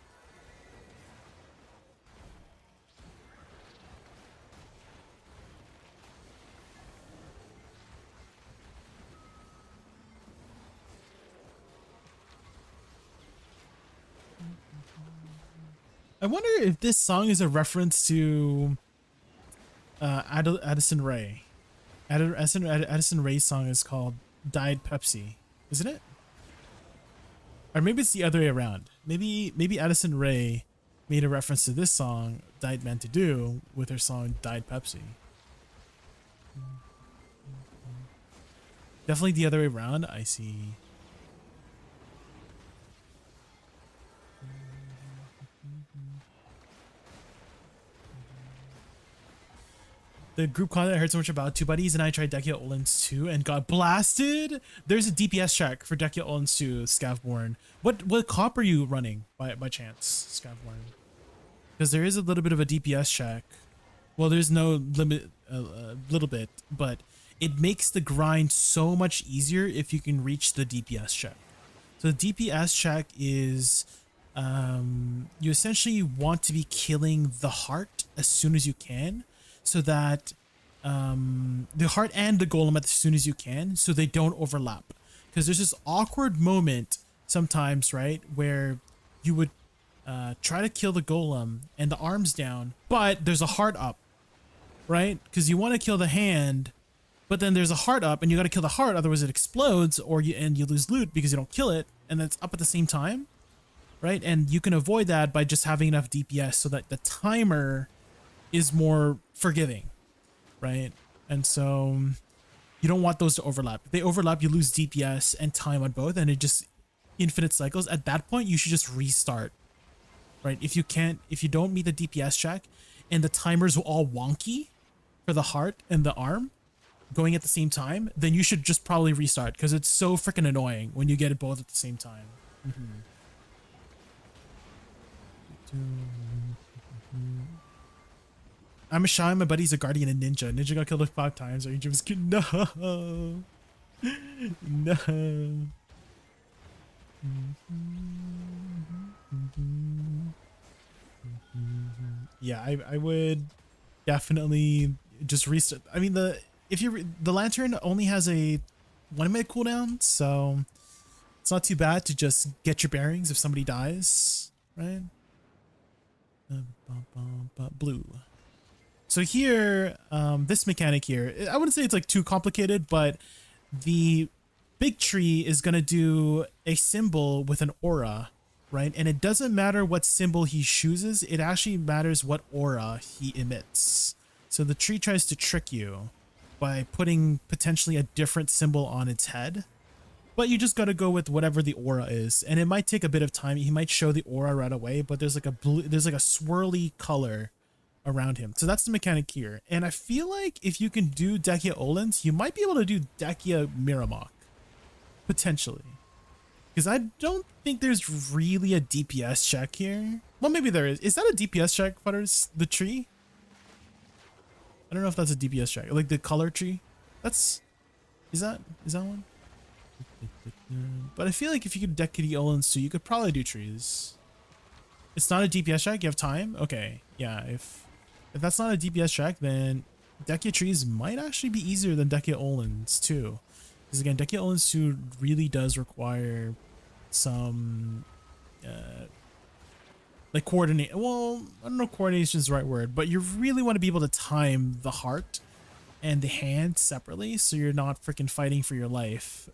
I wonder if this song is a reference to Addison Rae. Addison Rae's song is called Diet Pepsi, isn't it? Or maybe it's the other way around. Maybe Addison Rae made a reference to this song, Diet Man to Do, with her song Diet Pepsi. Definitely the other way around, I see. The group content I heard so much about. Two buddies and I tried Dekia Olins 2 and got blasted. There's a DPS check for Dekia Olins 2, Scavborn. What comp are you running by chance, Scavborn? Because there is a little bit of a DPS check. Well, there's no limit, a little bit, but it makes the grind so much easier if you can reach the DPS check. So the DPS check is you essentially want to be killing the heart as soon as you can, so that the heart and the golem as soon as you can, so they don't overlap. Because there's this awkward moment sometimes, right, where you would try to kill the golem and the arm's down, but there's a heart up, right? Because you want to kill the hand, but then there's a heart up and you got to kill the heart, otherwise it explodes, or you lose loot because you don't kill it, and it's up at the same time, right? And you can avoid that by just having enough DPS so that the timer is more forgiving, right? And so you don't want those to overlap. If they overlap, you lose DPS and time on both, and it just infinite cycles. At that point, you should just restart, right? If you don't meet the DPS check and the timers are all wonky for the heart and the arm going at the same time, then you should just probably restart, because it's so freaking annoying when you get it both at the same time. I'm a shy, my buddy's a guardian and ninja. Ninja got killed like 5 times. Are you just kidding? No. No. Yeah, I would definitely just restart. I mean, the lantern only has a 1-minute cooldown, so it's not too bad to just get your bearings if somebody dies, right? Blue. So here, this mechanic here, I wouldn't say it's like too complicated, but the big tree is going to do a symbol with an aura, right? And it doesn't matter what symbol he chooses, it actually matters what aura he emits. So the tree tries to trick you by putting potentially a different symbol on its head, but you just got to go with whatever the aura is. And it might take a bit of time. He might show the aura right away, but there's like a swirly color around him. So that's the mechanic here. And I feel like if you can do Dekia Olins, you might be able to do Dekia Miramok. Potentially. Because I don't think there's really a DPS check here. Well, maybe there is. Is that a DPS check, Butters? The tree? I don't know if that's a DPS check. Like the color tree? Is that one? But I feel like if you could Dekia Olins too, you could probably do trees. It's not a DPS check? You have time? Okay. Yeah, if that's not a DPS check, then Dekia trees might actually be easier than Dekia Olins too. Because again, Dekia Olins 2 really does require some like coordinate. Well, I don't know if coordination is the right word, but you really want to be able to time the heart and the hand separately, so you're not freaking fighting for your life.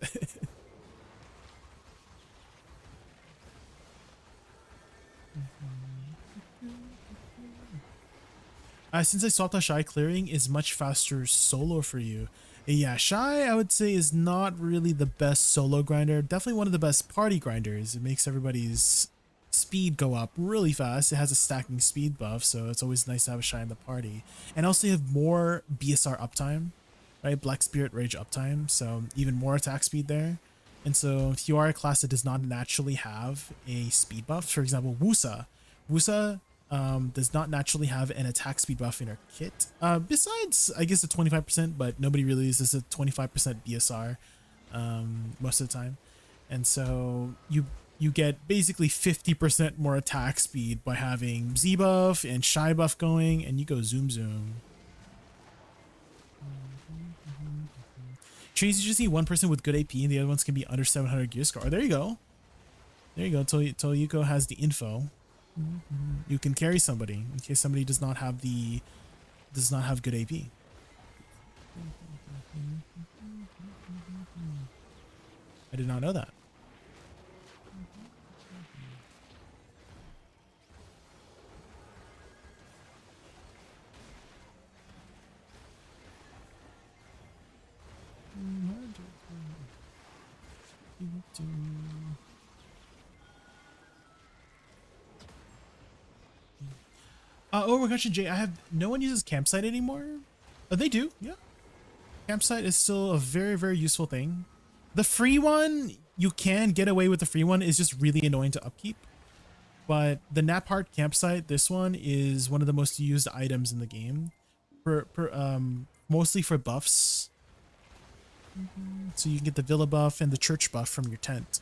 Since I swapped out Shy, clearing is much faster solo for you. Yeah, Shy, I would say, is not really the best solo grinder. Definitely one of the best party grinders. It makes everybody's speed go up really fast. It has a stacking speed buff, so it's always nice to have a Shy in the party. And also you have more BSR uptime, right? Black Spirit Rage uptime, so even more attack speed there. And so if you are a class that does not naturally have a speed buff, for example, Woosa does not naturally have an attack speed buff in her kit. Besides, I guess, a 25%, but nobody really uses a 25% BSR most of the time. And so you get basically 50% more attack speed by having Z buff and Shy buff going, and you go zoom zoom. Trees, you just see one person with good AP and the other ones can be under 700 gear score. There you go. There you go. Toyuko has the info. You can carry somebody in case somebody does not have good AP. I did not know that. Oh my gosh, Jay, no one uses Campsite anymore. They do, yeah. Campsite is still a very, very useful thing. The free one, you can get away with the free one, is just really annoying to upkeep. But the Napart Campsite, this one is one of the most used items in the game, mostly for buffs. So you can get the Villa buff and the Church buff from your tent.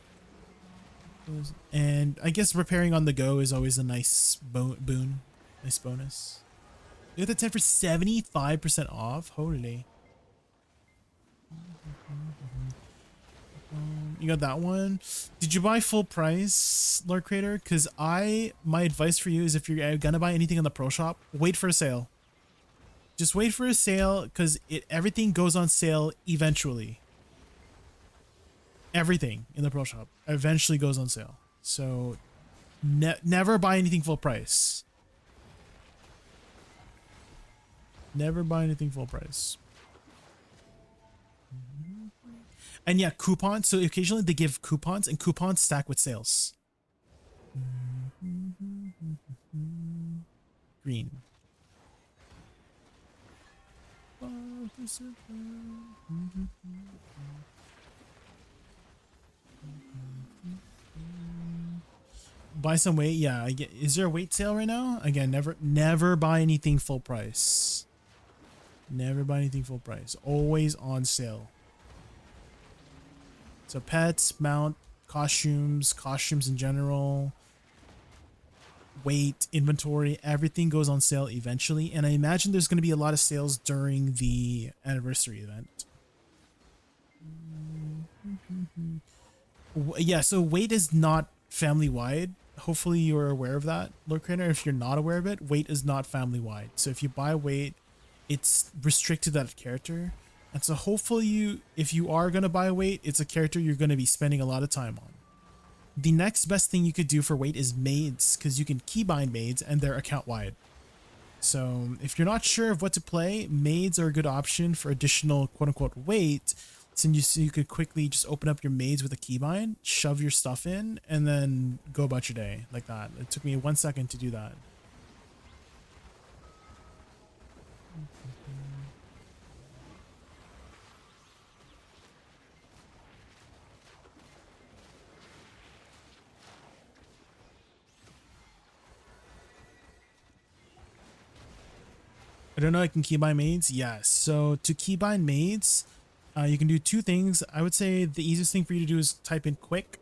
And I guess repairing on the go is always a nice boon. Nice bonus. You got the tent for 75% off. Holy. You got that one. Did you buy full price, Lord Creator? Because my advice for you is, if you're gonna buy anything on the pro shop, wait for a sale. Just wait for a sale, because everything goes on sale eventually. Everything in the pro shop eventually goes on sale. So never buy anything full price. Never buy anything full price. And yeah, coupons. So occasionally they give coupons, and coupons stack with sales. Green. Buy some weight. Yeah, is there a weight sale right now? Again, never buy anything full price. Never buy anything full price. Always on sale. So pets, mount, costumes in general, weight, inventory, everything goes on sale eventually. And I imagine there's going to be a lot of sales during the anniversary event. Yeah, so weight is not family wide. Hopefully you're aware of that, Lord Creator. If you're not aware of it, weight is not family wide. So if you buy weight, it's restricted to that character. And so hopefully if you are going to buy weight, it's a character you're going to be spending a lot of time on. The next best thing you could do for weight is maids, because you can keybind maids and they're account wide. So if you're not sure of what to play, maids are a good option for additional quote unquote weight. So you could quickly just open up your maids with a keybind, shove your stuff in, and then go about your day like that. It took me 1 second to do that. I don't know, I can keybind maids? Yes. So to keybind maids, you can do two things. I would say the easiest thing for you to do is type in quick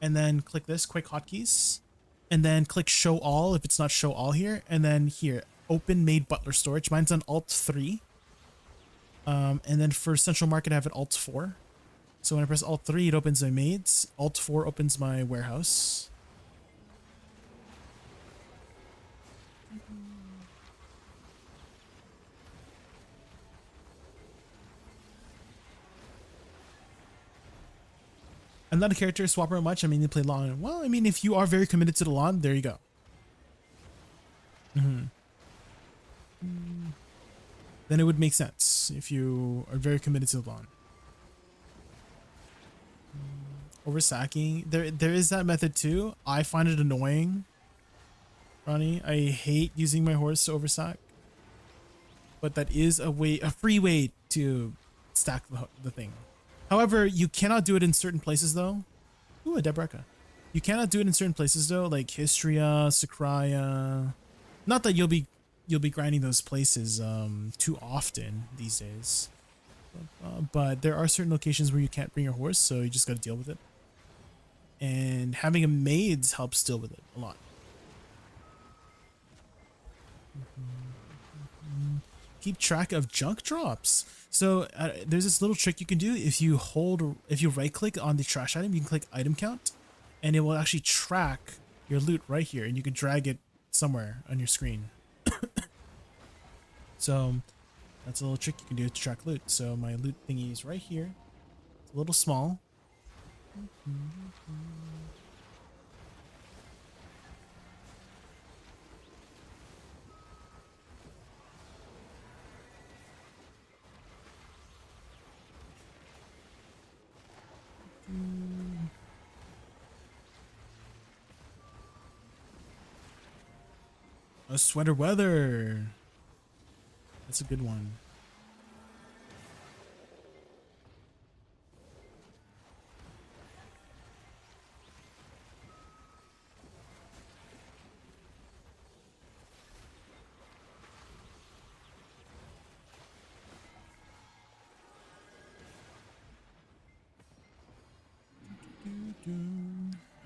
and then click this, quick hotkeys, and then click show all if it's not show all here. And then here, open maid butler storage. Mine's on Alt 3. And then for central market, I have it Alt 4. So when I press Alt 3, it opens my maids. Alt 4 opens my warehouse. I'm not a character swapper much. I mean, they play LAN. Well, I mean, if you are very committed to the LAN, there you go. then it would make sense if you are very committed to the lawn. Oversacking, there is that method too. I find it annoying, Ronnie. I hate using my horse to oversack, but that is a free way to stack the thing. However, you cannot do it in certain places though. Ooh, a Debreka. You cannot do it in certain places though, like Histria, Sakraya. Not that you'll be grinding those places too often these days, but there are certain locations where you can't bring your horse, so you just got to deal with it. And having a maids helps deal with it a lot. Keep track of junk drops. So there's this little trick you can do. If you right click on the trash item, you can click item count, and it will actually track your loot right here, and you can drag it somewhere on your screen. So that's a little trick you can do to track loot. So my loot thingy is right here. It's a little small. A sweater weather. That's a good one.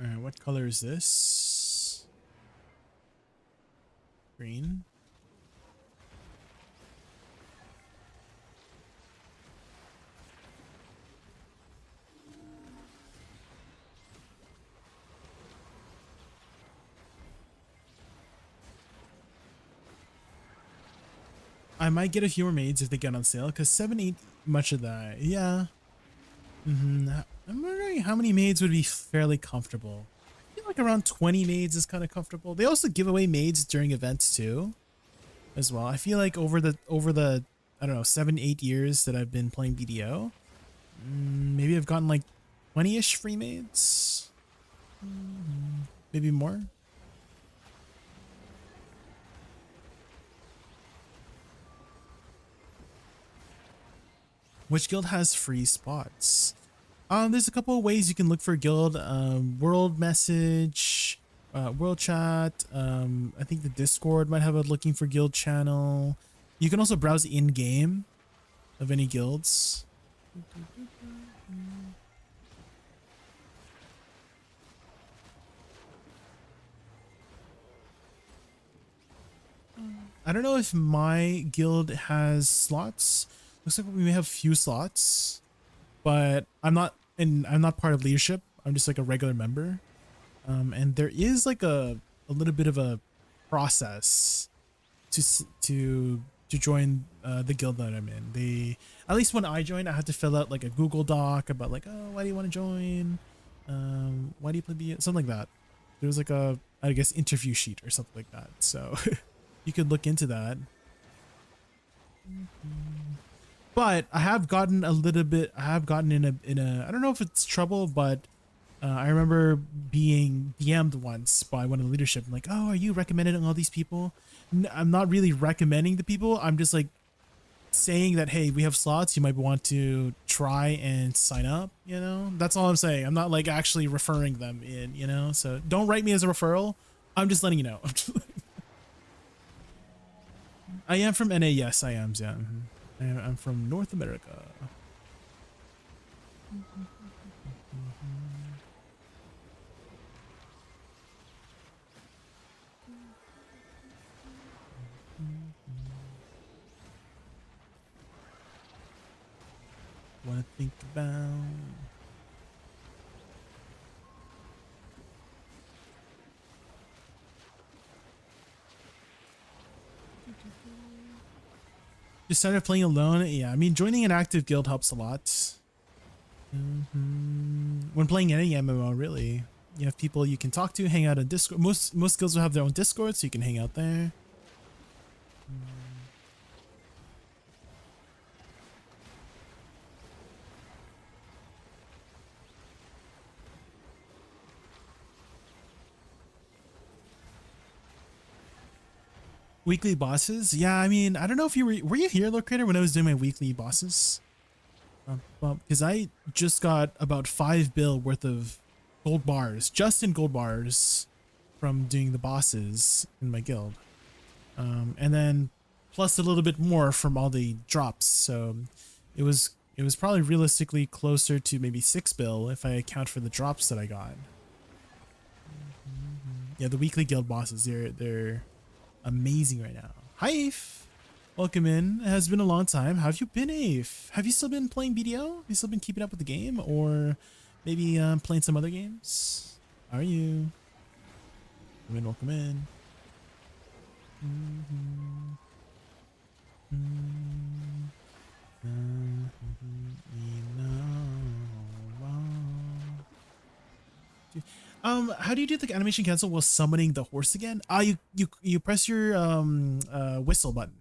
Alright, what color is this? Green. I might get a few more maids if they get on sale, because 7 ain't much of that. Yeah. I'm wondering how many maids would be fairly comfortable. I feel like around 20 maids is kind of comfortable. They also give away maids during events too, as well. I feel like over the I don't know, 7-8 years that I've been playing BDO, maybe I've gotten like 20-ish free maids, maybe more. Which guild has free spots? There's a couple of ways you can look for a guild. World message, world chat. I think the Discord might have a looking for guild channel. You can also browse in-game of any guilds. I don't know if my guild has slots. Looks like we may have few slots, but I'm not part of leadership. I'm just like a regular member. And there is like a little bit of a process to join the guild that I'm in. At least when I joined, I had to fill out like a Google Doc about like, oh, why do you want to join? Why do you play BDO? Something like that. There was like a, I guess, interview sheet or something like that. So you could look into that. But I have gotten a little bit, I have gotten in a I don't know if it's trouble, but I remember being DM'd once by one of the leadership. I'm like, oh, are you recommending all these people? I'm not really recommending the people. I'm just like saying that, hey, we have slots. You might want to try and sign up, you know? That's all I'm saying. I'm not like actually referring them in, you know? So don't write me as a referral. I'm just letting you know. I am from NA. Yes, I am. Yeah. I'm from North America. What to think about? Just started playing alone. Yeah, I mean, joining an active guild helps a lot. When playing any MMO, really, you have people you can talk to, hang out on Discord. Most guilds will have their own Discord, so you can hang out there. Weekly bosses? Yeah, I mean, I don't know if you were you here, Locator, when I was doing my weekly bosses? Well, because I just got about 5 bill worth of gold bars, just in gold bars, from doing the bosses in my guild. And then plus a little bit more from all the drops. So it was probably realistically closer to maybe 6 bill if I account for the drops that I got. Yeah, the weekly guild bosses, they're amazing right now. Hi, Afe. Welcome in. It has been a long time. How have you been, Afe? Have you still been playing BDO? Have you still been keeping up with the game? Or maybe playing some other games? How are you? Welcome in. How do you do the animation cancel while summoning the horse again? You press your whistle button,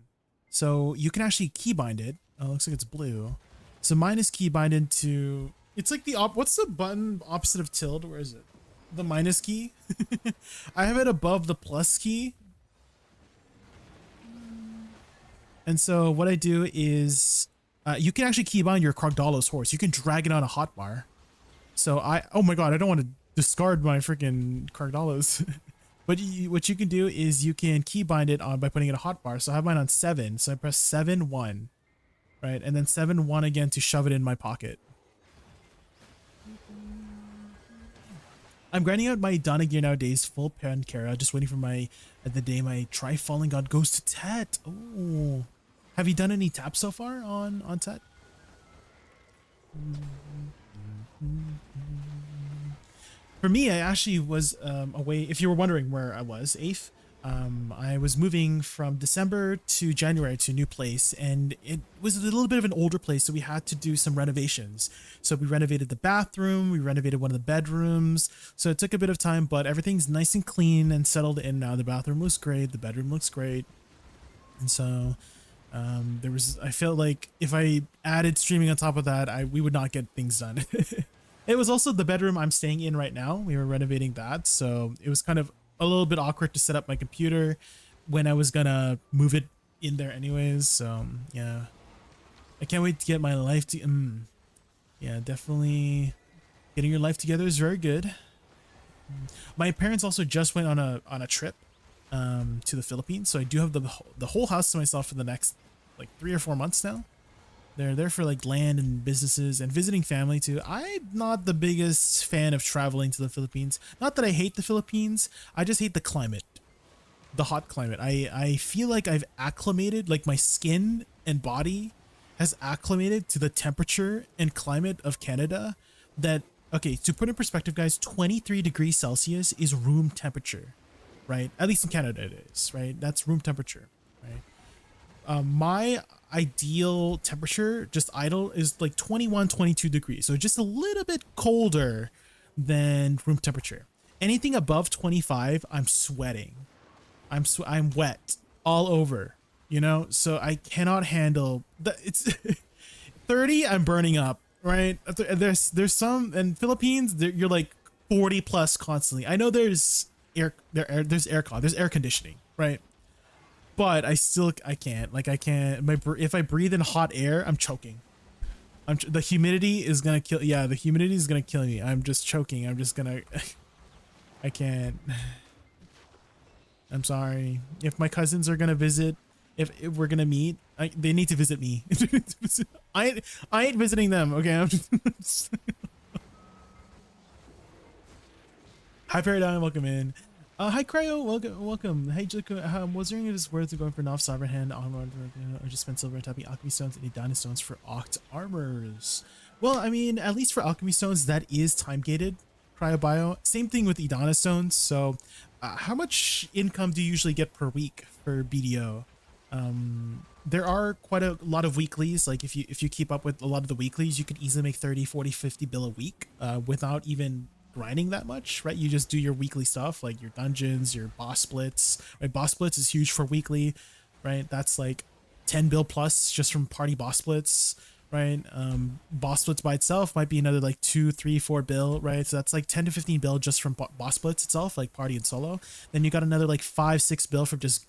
so you can actually keybind it. Oh, it looks like it's blue. So mine is keybind into. It's like the what's the button opposite of tilde? Where is it? The minus key. I have it above the plus key. And so what I do is, you can actually keybind your Krogdalo's horse. You can drag it on a hotbar. So oh my god, I don't want to discard my freaking Krogdalos. But what you can do is you can keybind it on by putting it in a hotbar. So I have mine on 7. So I press 7, 1, right? And then 7, 1 again to shove it in my pocket. I'm grinding out my Donna gear nowadays, full Pankara, just waiting for the day my Tri-Fallen God goes to Tet. Oh. Have you done any taps so far on Tet? For me, I actually was away. If you were wondering where I was, Afe, I was moving from December to January to a new place, and it was a little bit of an older place, so we had to do some renovations. So we renovated the bathroom, we renovated one of the bedrooms, so it took a bit of time, but everything's nice and clean and settled in now. The bathroom looks great, the bedroom looks great, and so I felt like if I added streaming on top of that, we would not get things done. It was also the bedroom I'm staying in right now. We were renovating that, so it was kind of a little bit awkward to set up my computer when I was gonna move it in there anyways. So yeah, I can't wait to get my life to yeah, definitely getting your life together is very good. My parents also just went on a trip to the Philippines, so I do have the whole house to myself for the next like 3 or 4 months now. They're there for like land and businesses and visiting family too. I'm not the biggest fan of traveling to the Philippines. Not that I hate the Philippines. I just hate the climate, the hot climate. I feel like I've acclimated, like my skin and body has acclimated to the temperature and climate of Canada. That, okay, to put in perspective, guys, 23 degrees Celsius is room temperature, right? At least in Canada it is, right? That's room temperature, right? My ideal temperature, just idle, is like 21, 22 degrees. So just a little bit colder than room temperature. Anything above 25, I'm sweating. I'm wet all over, you know? So I cannot handle it's 30, I'm burning up, right? There's some in Philippines, you're like 40 plus constantly. I know there's air conditioning, right? But I can't. Like I can't. If I breathe in hot air, I'm choking. The humidity is gonna kill. Yeah, the humidity is gonna kill me. I'm just choking. I'm just gonna. I can't. I'm sorry. If my cousins are gonna visit, if we're gonna meet, they need to visit me. I ain't visiting them. Okay. I'm just. Hi Paradigm, welcome in. Hi Cryo, welcome. Hey Jaco, I was wondering if it's worth going for Nov Sovereign Hand, Armor, or just spend silver tapping Alchemy Stones and Dana Stones for Oct Armors. Well, I mean, at least for Alchemy Stones, that is time gated. Cryobio. Same thing with Idana Stones. So, how much income do you usually get per week for BDO? There are quite a lot of weeklies. Like if you keep up with a lot of the weeklies, you could easily make 30, 40, 50 bill a week without even grinding that much, right? You just do your weekly stuff, like your dungeons, your boss splits, right? Boss splits is huge for weekly, right? That's like 10 bill plus just from party boss splits, right? Boss splits by itself might be another like 2, 3, 4 bill, right? So that's like 10 to 15 bill just from boss splits itself, like party and solo. Then you got another like 5, 6 bill from just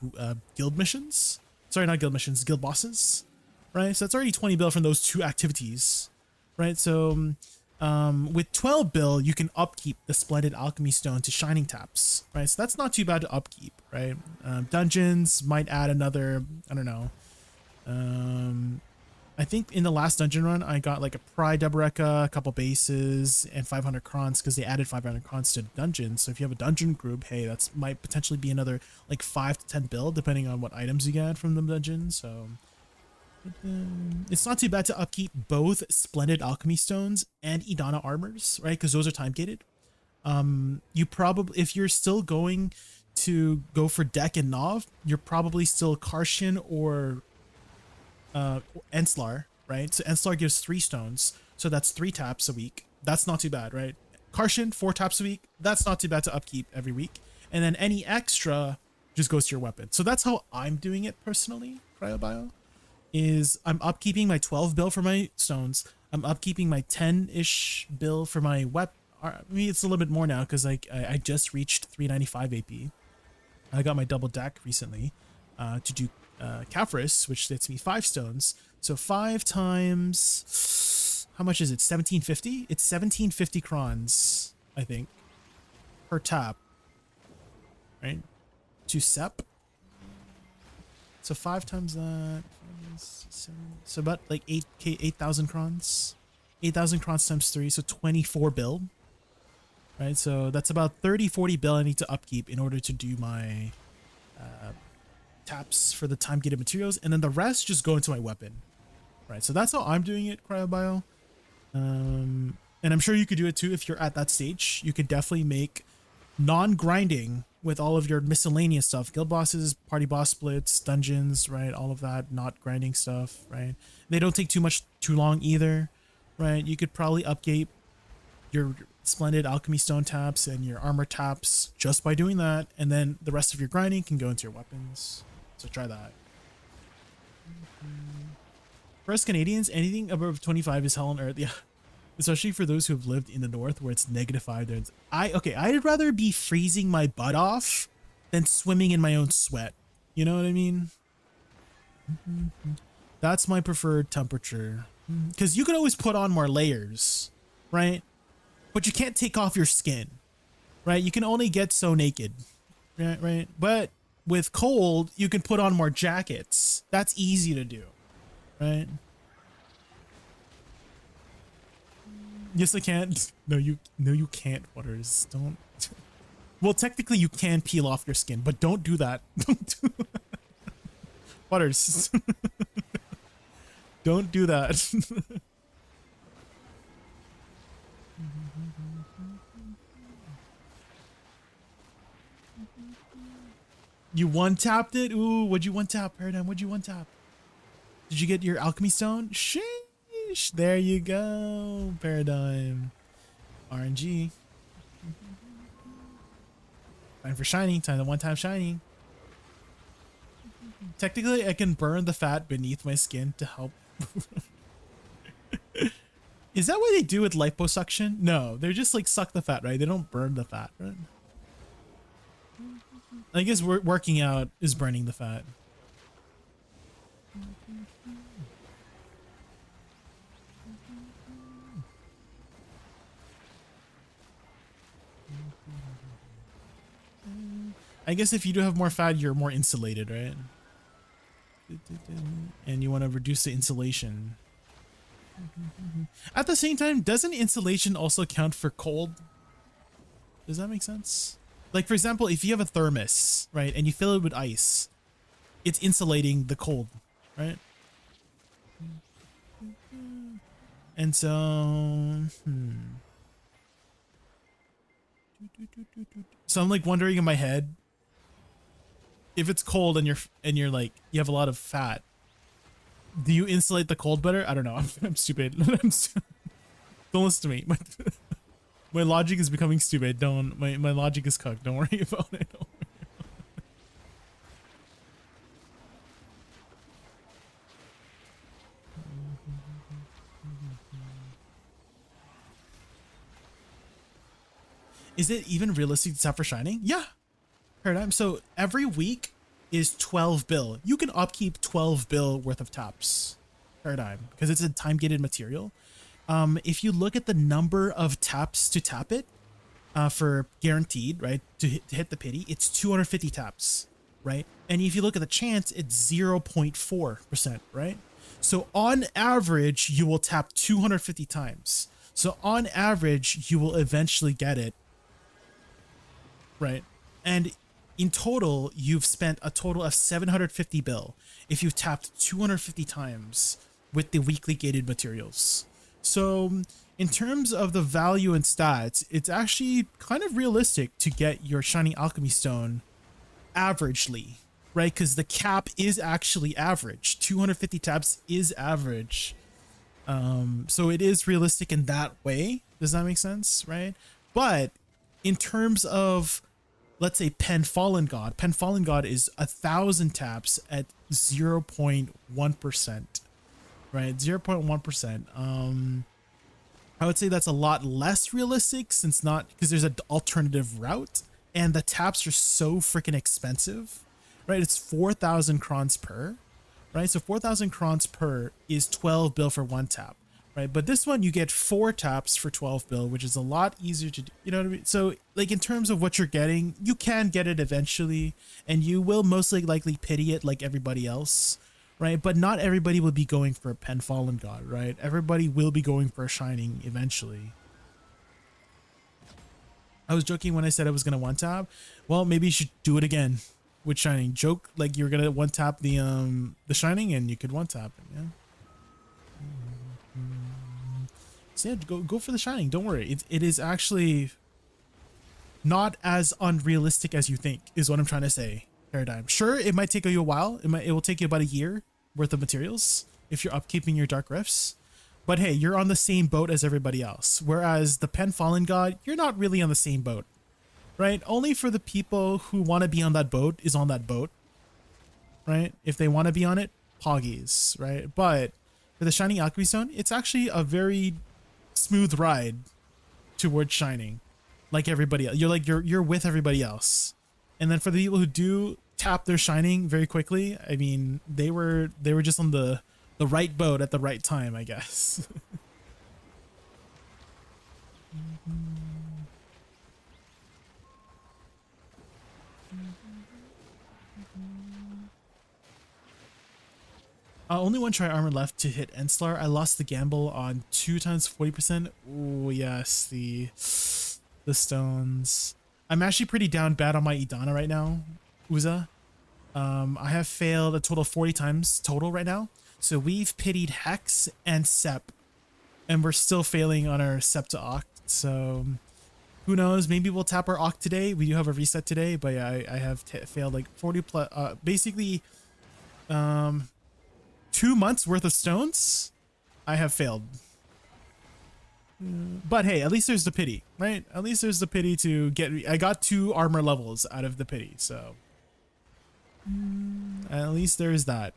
guild missions. Sorry, not guild missions, guild bosses, right? So that's already 20 bill from those 2 activities, right? So with 12 bill, you can upkeep the Splendid Alchemy Stone to Shining Taps, right? So that's not too bad to upkeep, right? Dungeons might add another, I don't know. I think in the last dungeon run, I got like a Pride Deboreka, a couple bases, and 500 crons because they added 500 crons to the dungeon. So if you have a dungeon group, hey, that's might potentially be another like 5 to 10 build depending on what items you get from the dungeon. So it's not too bad to upkeep both Splendid Alchemy Stones and Idana Armors, right? Because those are time gated. You probably, if you're still going to go for Deck and Nov, you're probably still Karshin or Enslar, right? So Enslar gives 3 stones, so that's 3 taps a week. That's not too bad, right? Karshin, 4 taps a week. That's not too bad to upkeep every week. And then any extra just goes to your weapon. So that's how I'm doing it personally, CryoBio, is I'm upkeeping my 12 bill for my stones. I'm upkeeping my 10-ish bill for my weapon. I mean, it's a little bit more now because like I just reached 395 AP. I got my double deck recently to do Caphras, which gets me 5 stones. So 5 times, how much is it? 1750? It's 1750 crons, I think, per tap, right? To Sep. So 5 times that, so about like 8,000 crons. 8,000 crons times 3, so 24 bill. Right, so that's about 30-40 bill I need to upkeep in order to do my taps for the time gated materials, and then the rest just go into my weapon. Right, so that's how I'm doing it, CryoBio. And I'm sure you could do it too if you're at that stage. You could definitely make non-grinding with all of your miscellaneous stuff, guild bosses, party boss splits, dungeons, right, all of that, not grinding stuff, right? They don't take too long either, right? You could probably upkeep your Splendid Alchemy Stone taps and your armor taps just by doing that, and then the rest of your grinding can go into your weapons. So try that. For us Canadians, anything above 25 is hell on earth. Yeah, especially for those who have lived in the north where it's -5 there. I'd rather be freezing my butt off than swimming in my own sweat. You know what I mean? That's my preferred temperature, because you can always put on more layers, right? But you can't take off your skin, right? You can only get so naked, right? But with cold, you can put on more jackets. That's easy to do, right? Yes, I can. No, you can't, Waters. Don't. Well, technically, you can peel off your skin, but don't do that. Don't do that. Waters. Don't do that. You one-tapped it? Ooh, what'd you one-tap, Paradigm? What'd you one-tap? Did you get your Alchemy Stone? Sheesh. There you go, Paradigm. RNG. Time for Shiny. Time to one-tap Shiny. Technically, I can burn the fat beneath my skin to help. Is that what they do with liposuction? No, they're just like suck the fat, right? They don't burn the fat, right? I guess working out is burning the fat. I guess if you do have more fat, you're more insulated, right? And you want to reduce the insulation. At the same time, doesn't insulation also count for cold? Does that make sense? Like, for example, if you have a thermos, right, and you fill it with ice, it's insulating the cold, right? And so, So I'm like wondering in my head, if it's cold and you're like, you have a lot of fat, do you insulate the cold better? I don't know. I'm stupid. Don't listen to me. My logic is becoming stupid. My logic is cooked. Don't worry about it. Is it even realistic to tap for shining? Yeah. Paradigm. So every week is 12 bill. You can upkeep 12 bill worth of taps. Paradigm. Because it's a time gated material. If you look at the number of taps to tap it, for guaranteed, right, to hit the pity, it's 250 taps, right? And if you look at the chance, it's 0.4%, right? So on average, you will tap 250 times. So on average, you will eventually get it, right? And in total, you've spent a total of 750 bill if you've tapped 250 times with the weekly gated materials. So in terms of the value and stats, it's actually kind of realistic to get your Shining Alchemy Stone averagely, right? Because the cap is actually average. 250 taps is average. So it is realistic in that way. Does that make sense, right? But in terms of, let's say, Pen Fallen God is 1,000 taps at 0.1%, right? 0.1%. I would say that's a lot less realistic since because there's an alternative route and the taps are so freaking expensive, right? It's 4,000 crons per, right? So 4,000 crons per is 12 bill for one tap, right? But this one you get 4 taps for 12 bill, which is a lot easier to do. You know what I mean? So like in terms of what you're getting, you can get it eventually and you will mostly likely pity it like everybody else. Right, but not everybody will be going for a Pen Fallen God, right? Everybody will be going for a Shining eventually. I was joking when I said I was gonna one tap. Well, maybe you should do it again with Shining. Joke like you're gonna one tap the Shining and you could one tap it, yeah. So yeah, go for the Shining. Don't worry, it is actually not as unrealistic as you think. Is what I'm trying to say. Paradigm. Sure, it might take you a while. It will take you about a year worth of materials if you're upkeeping your Dark Rifts. But hey, you're on the same boat as everybody else. Whereas the Pen Fallen God, you're not really on the same boat, right? Only for the people who want to be on that boat is on that boat, right? If they want to be on it, poggies, right? But for the Shining Alchemy Stone, it's actually a very smooth ride towards Shining, like everybody else. You're with everybody else. And then for the people who do tap their Shining very quickly, I mean, they were just on the right boat at the right time, I guess. Only one try armor left to hit Enslar. I lost the gamble on 2 times 40%. Oh yes, the stones. I'm actually pretty down bad on my Idana right now, Woosa. I have failed a total of 40 times total right now. So we've pitied Hex and Sep, and we're still failing on our Sep to Oct. So who knows? Maybe we'll tap our Oct today. We do have a reset today, but yeah, I have failed like 40 plus, basically 2 months worth of stones. I have failed. But hey, at least there's the pity, right? At least there's the pity to get. I got 2 armor levels out of the pity, so at least there's that.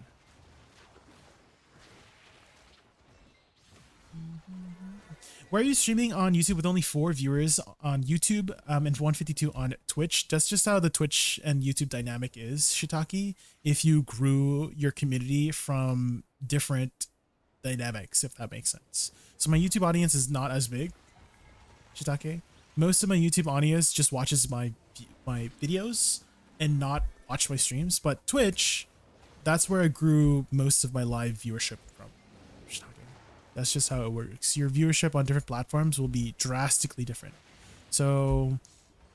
Why are you streaming on YouTube with only 4 viewers on YouTube and 152 on Twitch? That's just how the Twitch and YouTube dynamic is, Shiitake. If you grew your community from different dynamics, if that makes sense. So my YouTube audience is not as big, Shiitake. Most of my YouTube audience just watches my videos and not watch my streams. But Twitch, that's where I grew most of my live viewership from, Shiitake. That's just how it works. Your viewership on different platforms will be drastically different. So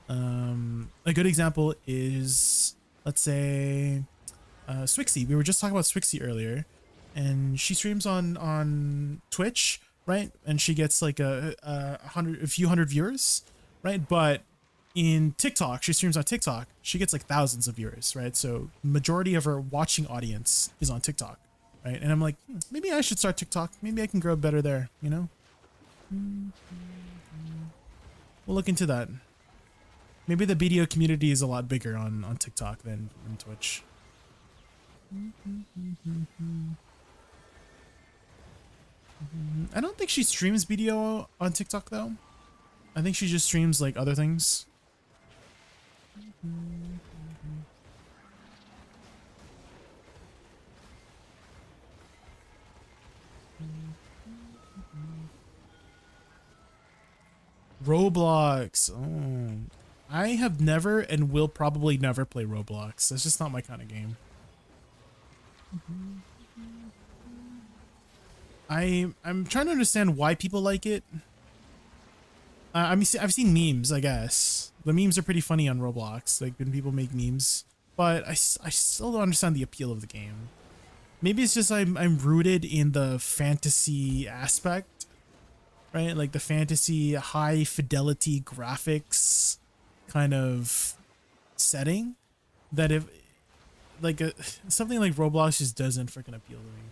a good example is, let's say, Swixie. We were just talking about Swixie earlier. And she streams on Twitch, right? And she gets like a few hundred viewers, right? But in TikTok, she streams on TikTok, she gets like thousands of viewers, right? So majority of her watching audience is on TikTok, right? And I'm like, maybe I should start TikTok. Maybe I can grow better there, you know? We'll look into that. Maybe the BDO community is a lot bigger on TikTok than on Twitch. I don't think she streams video on TikTok though. I think she just streams like other things. Roblox. Oh. I have never and will probably never play Roblox. That's just not my kind of game. I'm trying to understand why people like it. I mean, I've seen memes, I guess. The memes are pretty funny on Roblox, like when people make memes. But I still don't understand the appeal of the game. Maybe it's just I'm rooted in the fantasy aspect, right? Like the fantasy, high fidelity graphics kind of setting. That if like something like Roblox just doesn't freaking appeal to me.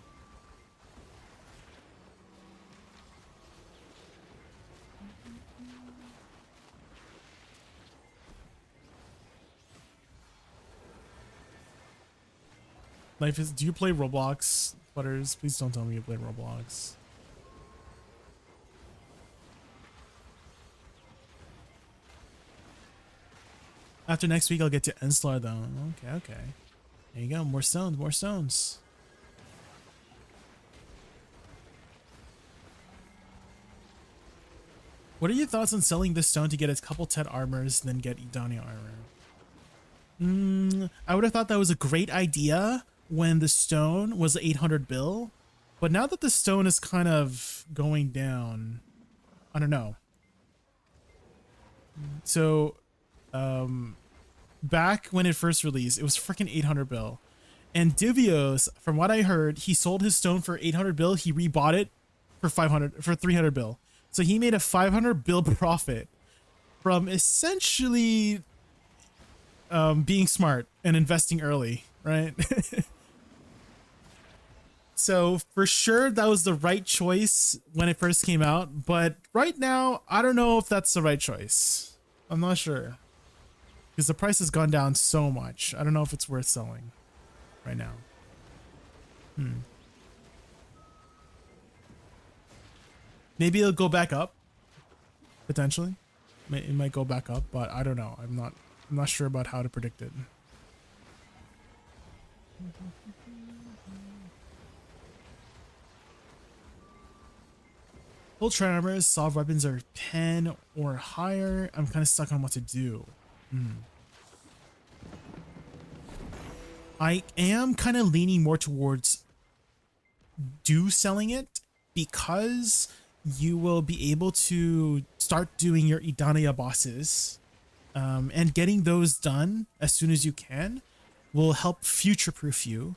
Life is. Do you play Roblox, Butters? Please don't tell me you play Roblox. After next week, I'll get to Enslar though. Okay, okay. There you go. More stones. More stones. What are your thoughts on selling this stone to get its couple Tet armors, then get Idania armor? I would have thought that was a great idea when the stone was 800 bill, but now that the stone is kind of going down, I don't know. So, back when it first released, it was freaking 800 bill, and Divios, from what I heard, he sold his stone for 800 bill. He rebought it for 300 bill. So he made a 500 bill profit from essentially being smart and investing early, right? So for sure that was the right choice when it first came out, but right now I don't know if that's the right choice. I'm not sure because the price has gone down so much. I don't know if it's worth selling right now. Maybe it'll go back up potentially. It might go back up, but I don't know. I'm not sure about how to predict it. Ultra armors, soft weapons are 10 or higher. I'm kind of stuck on what to do. I am kind of leaning more towards selling it because you will be able to start doing your Idania bosses, and getting those done as soon as you can will help future-proof you.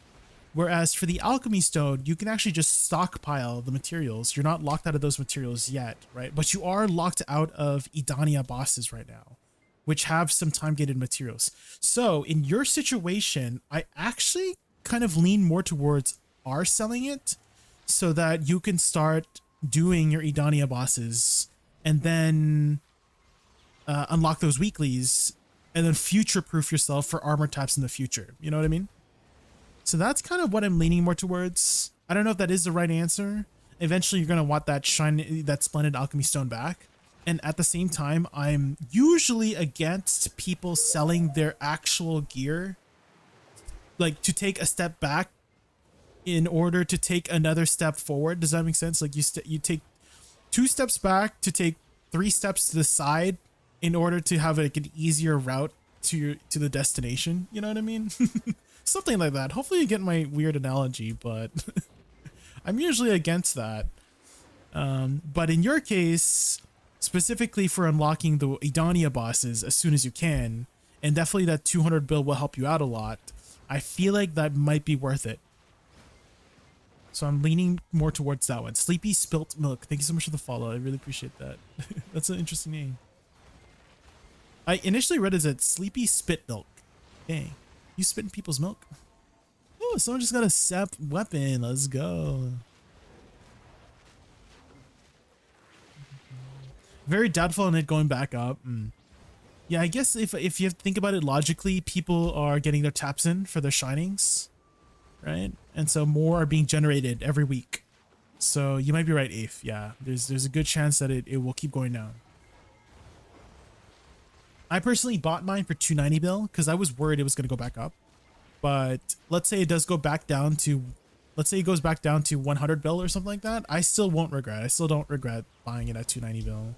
Whereas for the alchemy stone, you can actually just stockpile the materials. You're not locked out of those materials yet, right? But you are locked out of Idania bosses right now, which have some time-gated materials. So in your situation, I actually kind of lean more towards selling it so that you can start doing your Idania bosses and then unlock those weeklies and then future-proof yourself for armor taps in the future. You know what I mean? So that's kind of what I'm leaning more towards. I don't know if that is the right answer. Eventually, you're going to want that that splendid alchemy stone back. And at the same time, I'm usually against people selling their actual gear, like to take a step back in order to take another step forward. Does that make sense? Like you take 2 steps back to take 3 steps to the side in order to have like an easier route to the destination. You know what I mean? Something like that. Hopefully you get my weird analogy, but I'm usually against that. But in your case, specifically for unlocking the Idania bosses as soon as you can, and definitely that 200 bill will help you out a lot, I feel like that might be worth it. So I'm leaning more towards that one. Sleepy Spilt Milk. Thank you so much for the follow. I really appreciate that. That's an interesting name. I initially read it as Sleepy Spit Milk. Dang. You spitting people's milk? Oh, someone just got a sap weapon. Let's go. Very doubtful on it going back up. Yeah, I guess if you think about it logically, people are getting their taps in for their shinings, right? And so more are being generated every week. So you might be right, Afe. Yeah, there's a good chance that it will keep going down. I personally bought mine for 290 bill because I was worried it was going to go back up. But let's say it does go back down to, let's say it goes back down to 100 bill or something like that. I still won't regret. I still don't regret buying it at 290 bill.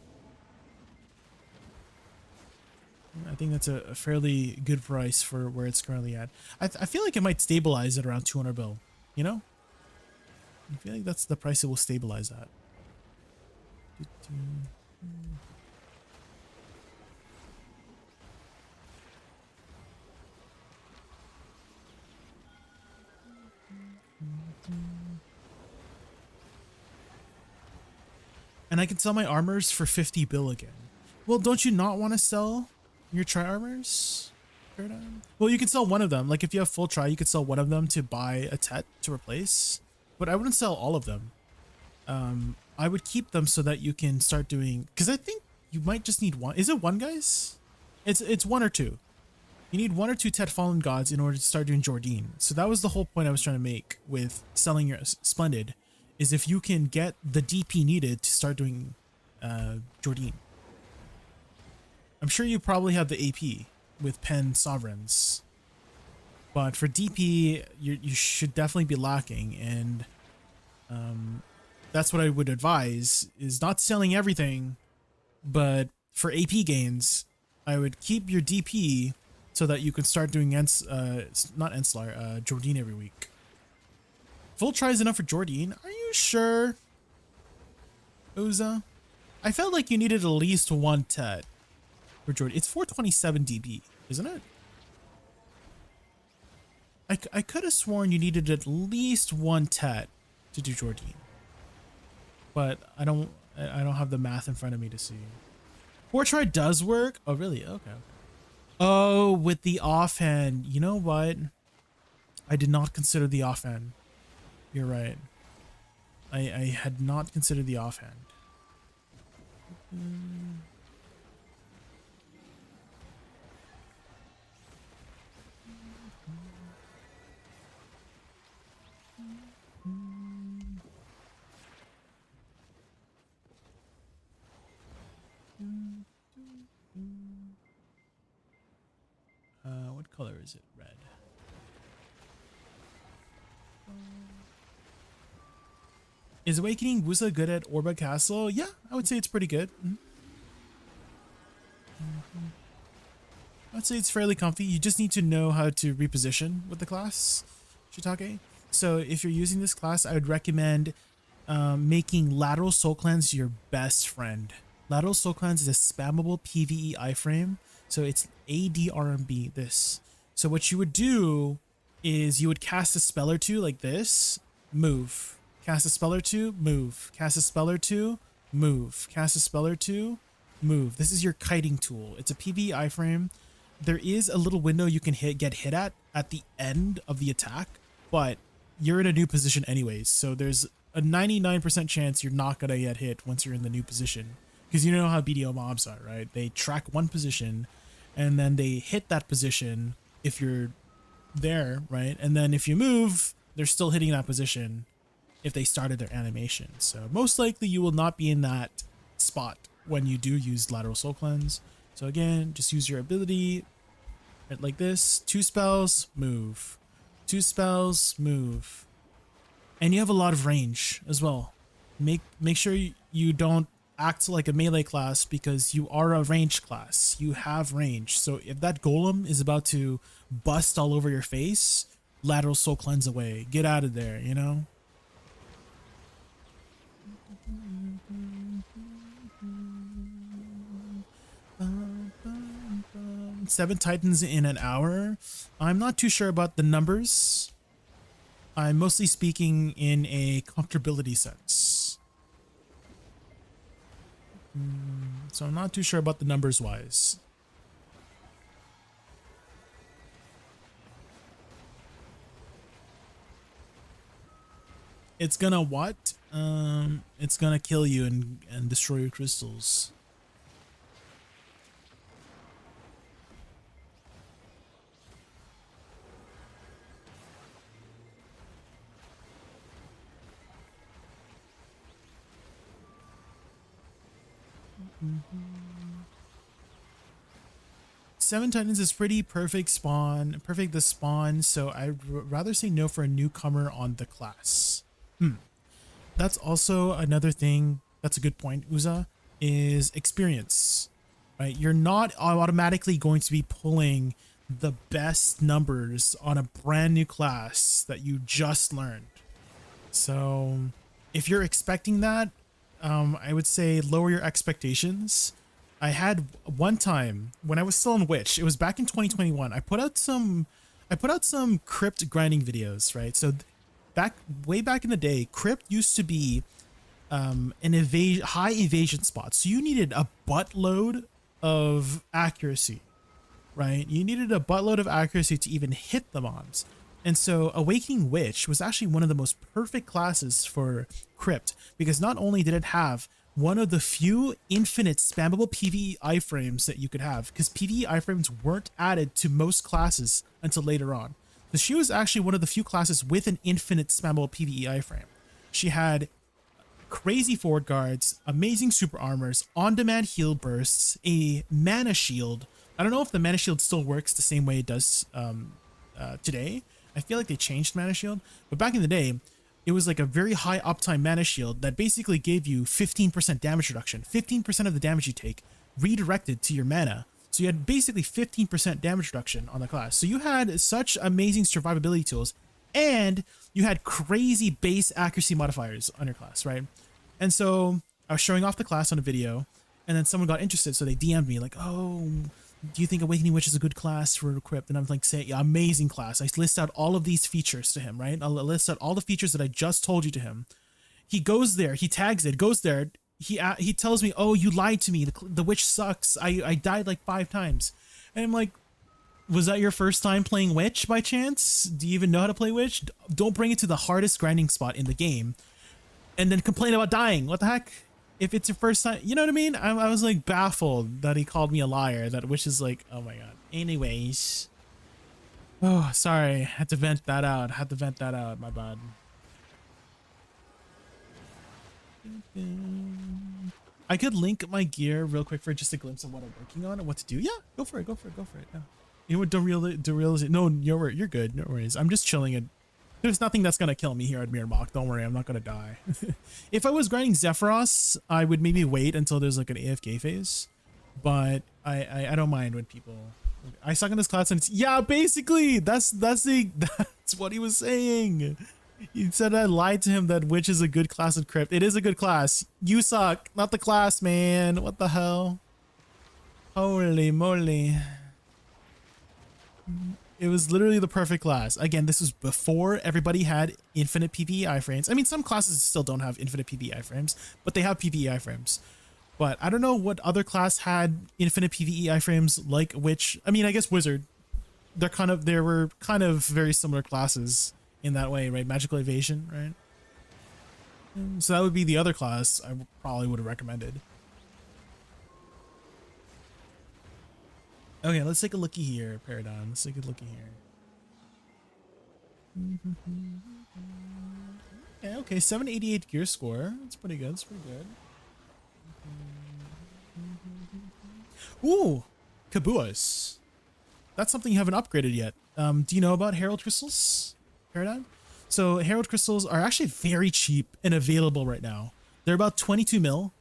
I think that's a fairly good price for where it's currently at. I feel like it might stabilize at around 200 bill, you know? I feel like that's the price it will stabilize at. And I can sell my armors for 50 bill again. Well, don't you not want to sell your tri armors? Well, you could sell one of them. Like if you have full tri, you could sell one of them to buy a tet to replace. But I wouldn't sell all of them. I would keep them so that you can start doing, because I think you might just need one. Is it one, guys? It's one or two. You need one or two Tet Fallen Gods in order to start doing Jordine. So that was the whole point I was trying to make with selling your Splendid, is if you can get the DP needed to start doing Jordine. I'm sure you probably have the AP with Pen Sovereigns. But for DP, you should definitely be lacking, and that's what I would advise, is not selling everything, but for AP gains, I would keep your DP so that you can start doing not Enslar, Jordine every week. Full try is enough for Jordine. Are you sure, Woosa? I felt like you needed at least one Tet for Jordine. It's 427 DB, isn't it? I could have sworn you needed at least one Tet to do Jordine, but I don't have the math in front of me to see. 4-try does work. Oh really? Okay. Oh, with the offhand. You know what? I did not consider the offhand. You're right. I had not considered the offhand. What color is it? Red. Is Awakening Woosa good at Orba Castle? Yeah, I would say it's pretty good. I'd say it's fairly comfy. You just need to know how to reposition with the class, Shiitake. So if you're using this class, I would recommend making Lateral Soul Cleanse your best friend. Lateral Soul Cleanse is a spammable PvE iframe. So it's ADRMB, this. So what you would do is you would cast a spell or two like this, move. Cast a spell or two, move. Cast a spell or two, move. Cast a spell or two, move. This is your kiting tool. It's a PvE iframe. There is a little window you can get hit at the end of the attack, but you're in a new position anyways. So there's a 99% chance you're not going to get hit once you're in the new position. Because you know how BDO mobs are, right? They track one position and then they hit that position if you're there, right? And then if you move, they're still hitting that position if they started their animation. So most likely you will not be in that spot when you do use Lateral Soul Cleanse. So again, just use your ability like this. 2 spells, move. 2 spells, move. And you have a lot of range as well. Make sure you don't act like a melee class, because you are a range class. You have range. So if that golem is about to bust all over your face, Lateral Soul Cleanse away. Get out of there, you know? Seven Titans in an hour. I'm not too sure about the numbers. I'm mostly speaking in a comfortability sense. So I'm not too sure about the numbers wise. It's gonna what? It's gonna kill you and destroy your crystals. Seven Titans is pretty perfect spawn, perfect the spawn, so I'd rather say no for a newcomer on the class. That's also another thing, that's a good point, Uza, is experience, right? You're not automatically going to be pulling the best numbers on a brand new class that you just learned. So if you're expecting that, I would say lower your expectations. I had one time when I was still in Witch, it was back in 2021. I put out some crypt grinding videos, right? So way back in the day, crypt used to be an high evasion spot. So you needed a buttload of accuracy, right? You needed a buttload of accuracy to even hit the mobs. And so Awakening Witch was actually one of the most perfect classes for crypt, because not only did it have one of the few infinite spammable PvE iframes that you could have, because PvE iframes weren't added to most classes until later on. So she was actually one of the few classes with an infinite spammable PvE iframe. She had crazy forward guards, amazing super armors, on-demand heal bursts, a mana shield. I don't know if the mana shield still works the same way it does today. I feel like they changed mana shield, but back in the day, it was like a very high uptime mana shield that basically gave you 15% damage reduction. 15% of the damage you take redirected to your mana. So you had basically 15% damage reduction on the class. So you had such amazing survivability tools, and you had crazy base accuracy modifiers on your class, right? And so I was showing off the class on a video, and then someone got interested. So they DM'd me like, oh, do you think Awakening Witch is a good class for Crypt? And I'm like, say, yeah, amazing class. I list out all of these features to him, right? I'll list out all the features that I just told you to him. He goes there, he tags it, goes there. He tells me, oh, you lied to me. The witch sucks. I died like 5 times. And I'm like, was that your first time playing Witch by chance? Do you even know how to play Witch? Don't bring it to the hardest grinding spot in the game and then complain about dying. What the heck? If it's your first time, you know what I mean? I was like baffled that he called me a liar, that Witch is like, oh my god. Anyways. Oh, sorry. Had to vent that out. My bad. I could link my gear real quick for just a glimpse of what I'm working on and what to do. Yeah, go for it. Yeah. You know what? No, you're good. No worries. I'm just chilling. And there's nothing that's gonna kill me here at Mirmok. Don't worry, I'm not gonna die. If I was grinding Zephyros, I would maybe wait until there's like an AFK phase. But I don't mind when people. I suck in this class, and it's, yeah, basically that's what he was saying. He said I lied to him that Witch is a good class of Crypt. It is a good class. You suck, not the class, man. What the hell? Holy moly. It was literally the perfect class. Again, this was before everybody had infinite PvE iframes. I mean, some classes still don't have infinite PvE iframes, but they have PvE iframes. But I don't know what other class had infinite PvE iframes like Witch. I mean, I guess Wizard. They were kind of very similar classes in that way, right? Magical Evasion, right? So that would be the other class I probably would have recommended. Okay, let's take a looky here, Paradigm. Let's take a looky here. Okay, 788 gear score. That's pretty good. Ooh, Kabuas. That's something you haven't upgraded yet. Do you know about Herald Crystals, Paradigm? So Herald Crystals are actually very cheap and available right now. They're about 22 mil.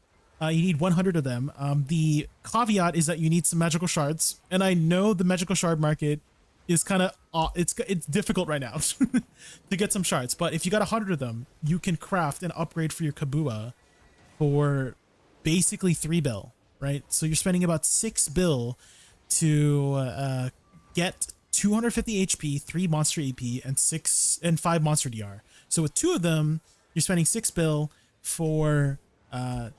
You need 100 of them. The caveat is that you need some magical shards, and I know the magical shard market is kind of it's difficult right now to get some shards. But if you got 100 of them, you can craft an upgrade for your Kabua for basically 3 bill, right? So you're spending about 6 bill to get 250 HP, 3 monster AP, and 5 monster DR. So with 2 of them, you're spending 6 bill for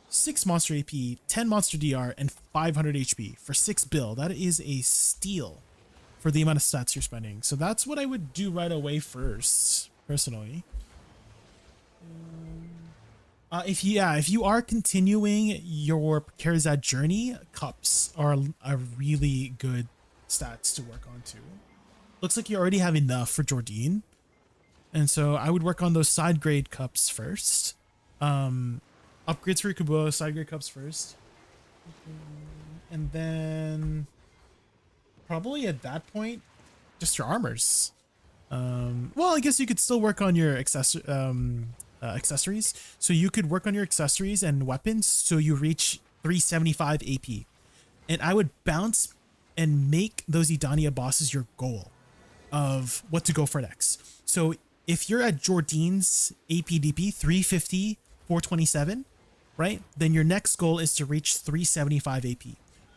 6 monster AP, 10 monster DR, and 500 HP for 6 bill. That is a steal for the amount of stats you're spending. So that's what I would do right away first, personally. If you are continuing your Kerzad journey, cups are a really good stats to work on too. Looks like you already have enough for Jordine, and so I would work on those side grade cups first. Upgrades for your Kabua, side grade cups first. And then probably at that point, just your armors. Well, I guess you could still work on your accessories. So you could work on your accessories and weapons so you reach 375 AP. And I would bounce and make those Edania bosses your goal of what to go for next. So if you're at Jordine's APDP 350, 427, right? Then your next goal is to reach 375 AP.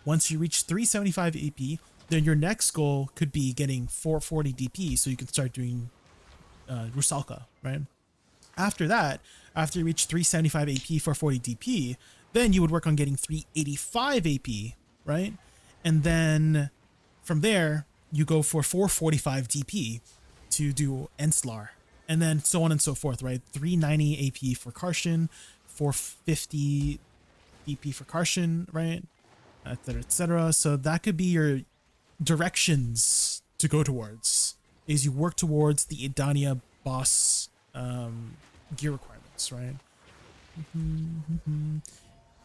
Once you reach 375 AP, then your next goal could be getting 440 DP so you can start doing Rusalka, right? After that, after you reach 375 AP, 440 DP, then you would work on getting 385 AP, right? And then from there, you go for 445 DP to do Enslar, and then so on and so forth, right? 390 AP for Karshan, 450 DP for Karshan, right? Et cetera, et cetera. So that could be your directions to go towards, is you work towards the Edania boss gear requirements, right?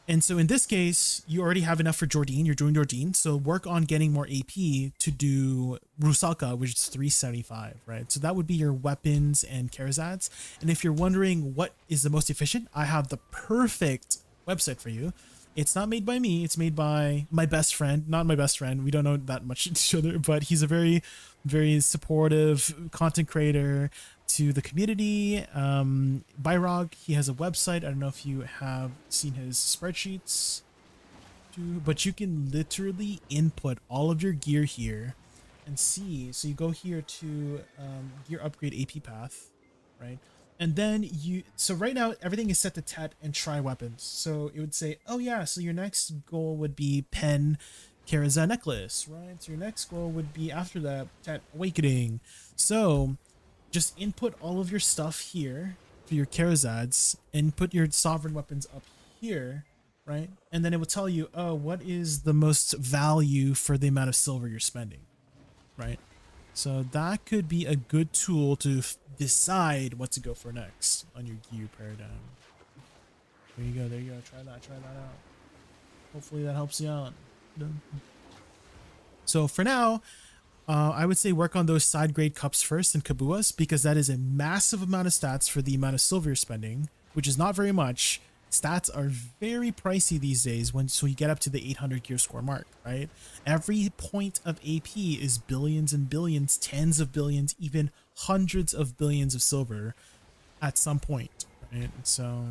And so in this case, you already have enough for Jordine. You're doing Jordine, so work on getting more AP to do Rusalka, which is 375, right? So that would be your weapons and Karazads. And if you're wondering what is the most efficient, I have the perfect website for you. It's not made by me. It's made by my best friend. Not my best friend. We don't know that much each other, but he's a very, very supportive content creator to the community. Byrog, he has a website. I don't know if you have seen his spreadsheets, but you can literally input all of your gear here and see. So you go here to gear upgrade AP path, right? And then so right now everything is set to Tet and Tri weapons. So it would say, oh yeah, so your next goal would be Pen Karaza necklace, right? So your next goal would be after that Tet Awakening. So just input all of your stuff here for your Karazads and put your sovereign weapons up here, right? And then it will tell you, oh, what is the most value for the amount of silver you're spending, right? So that could be a good tool to decide what to go for next on your gear paradigm. There you go. There you go. Try that out. Hopefully that helps you out. So for now, I would say work on those side grade cups first and Kabuas, because that is a massive amount of stats for the amount of silver you're spending, which is not very much. Stats are very pricey these days so you get up to the 800 gear score mark, right? Every point of AP is billions and billions, tens of billions, even hundreds of billions of silver at some point, right? So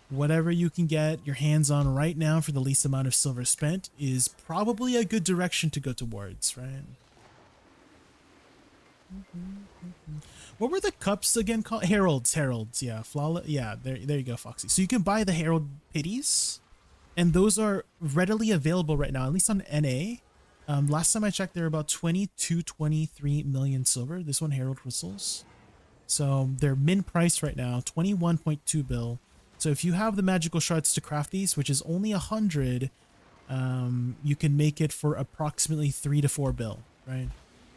whatever you can get your hands on right now for the least amount of silver spent is probably a good direction to go towards, right? What were the cups again called? Heralds, yeah. Flawless, yeah, there you go, Foxy. So you can buy the Herald Pities, and those are readily available right now, at least on NA. Last time I checked, they're about 23 million silver. This one, Herald Whistles. So they're min price right now, 21.2 bill. So if you have the magical shards to craft these, which is only 100, you can make it for approximately 3 to 4 bill, right?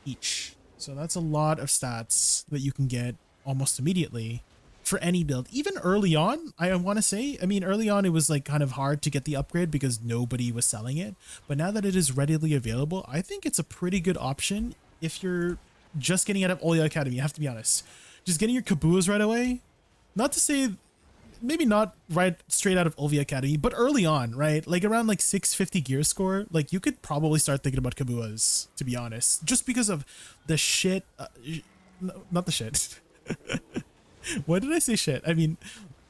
Each. So that's a lot of stats that you can get almost immediately for any build. Even early on, I want to say, I mean, early on it was like kind of hard to get the upgrade because nobody was selling it. But now that it is readily available, I think it's a pretty good option if you're just getting out of Olia Academy. I have to be honest. Just getting your Kabuas right away. Not to say, maybe not right straight out of Olvia Academy, but early on, right? Like around like 650 gear score, like you could probably start thinking about Kabuas, to be honest, just because of the shit, not the shit. What did I say shit? I mean,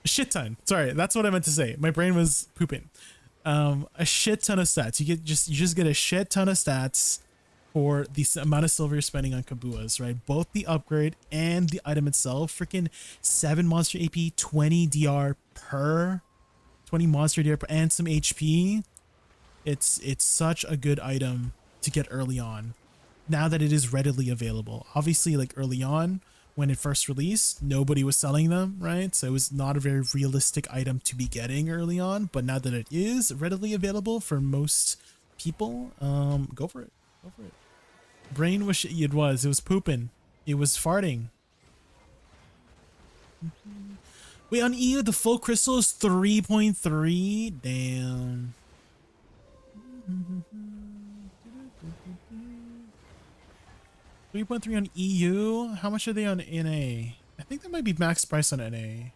shit ton. Sorry, that's what I meant to say. My brain was pooping. A shit ton of stats. You just get a shit ton of stats for the amount of silver you're spending on Kabuas, right? Both the upgrade and the item itself. Freaking 7 monster AP, 20 DR per, 20 monster DR per, and some HP. It's such a good item to get early on, now that it is readily available. Obviously, like early on when it first released, nobody was selling them, right? So it was not a very realistic item to be getting early on. But now that it is readily available for most people, go for it. Go for it. Brain was it was pooping. It was farting. Wait, on EU the full crystal is 3.3. Damn. 3.3 on EU. How much are they on NA? I think that might be max price on NA.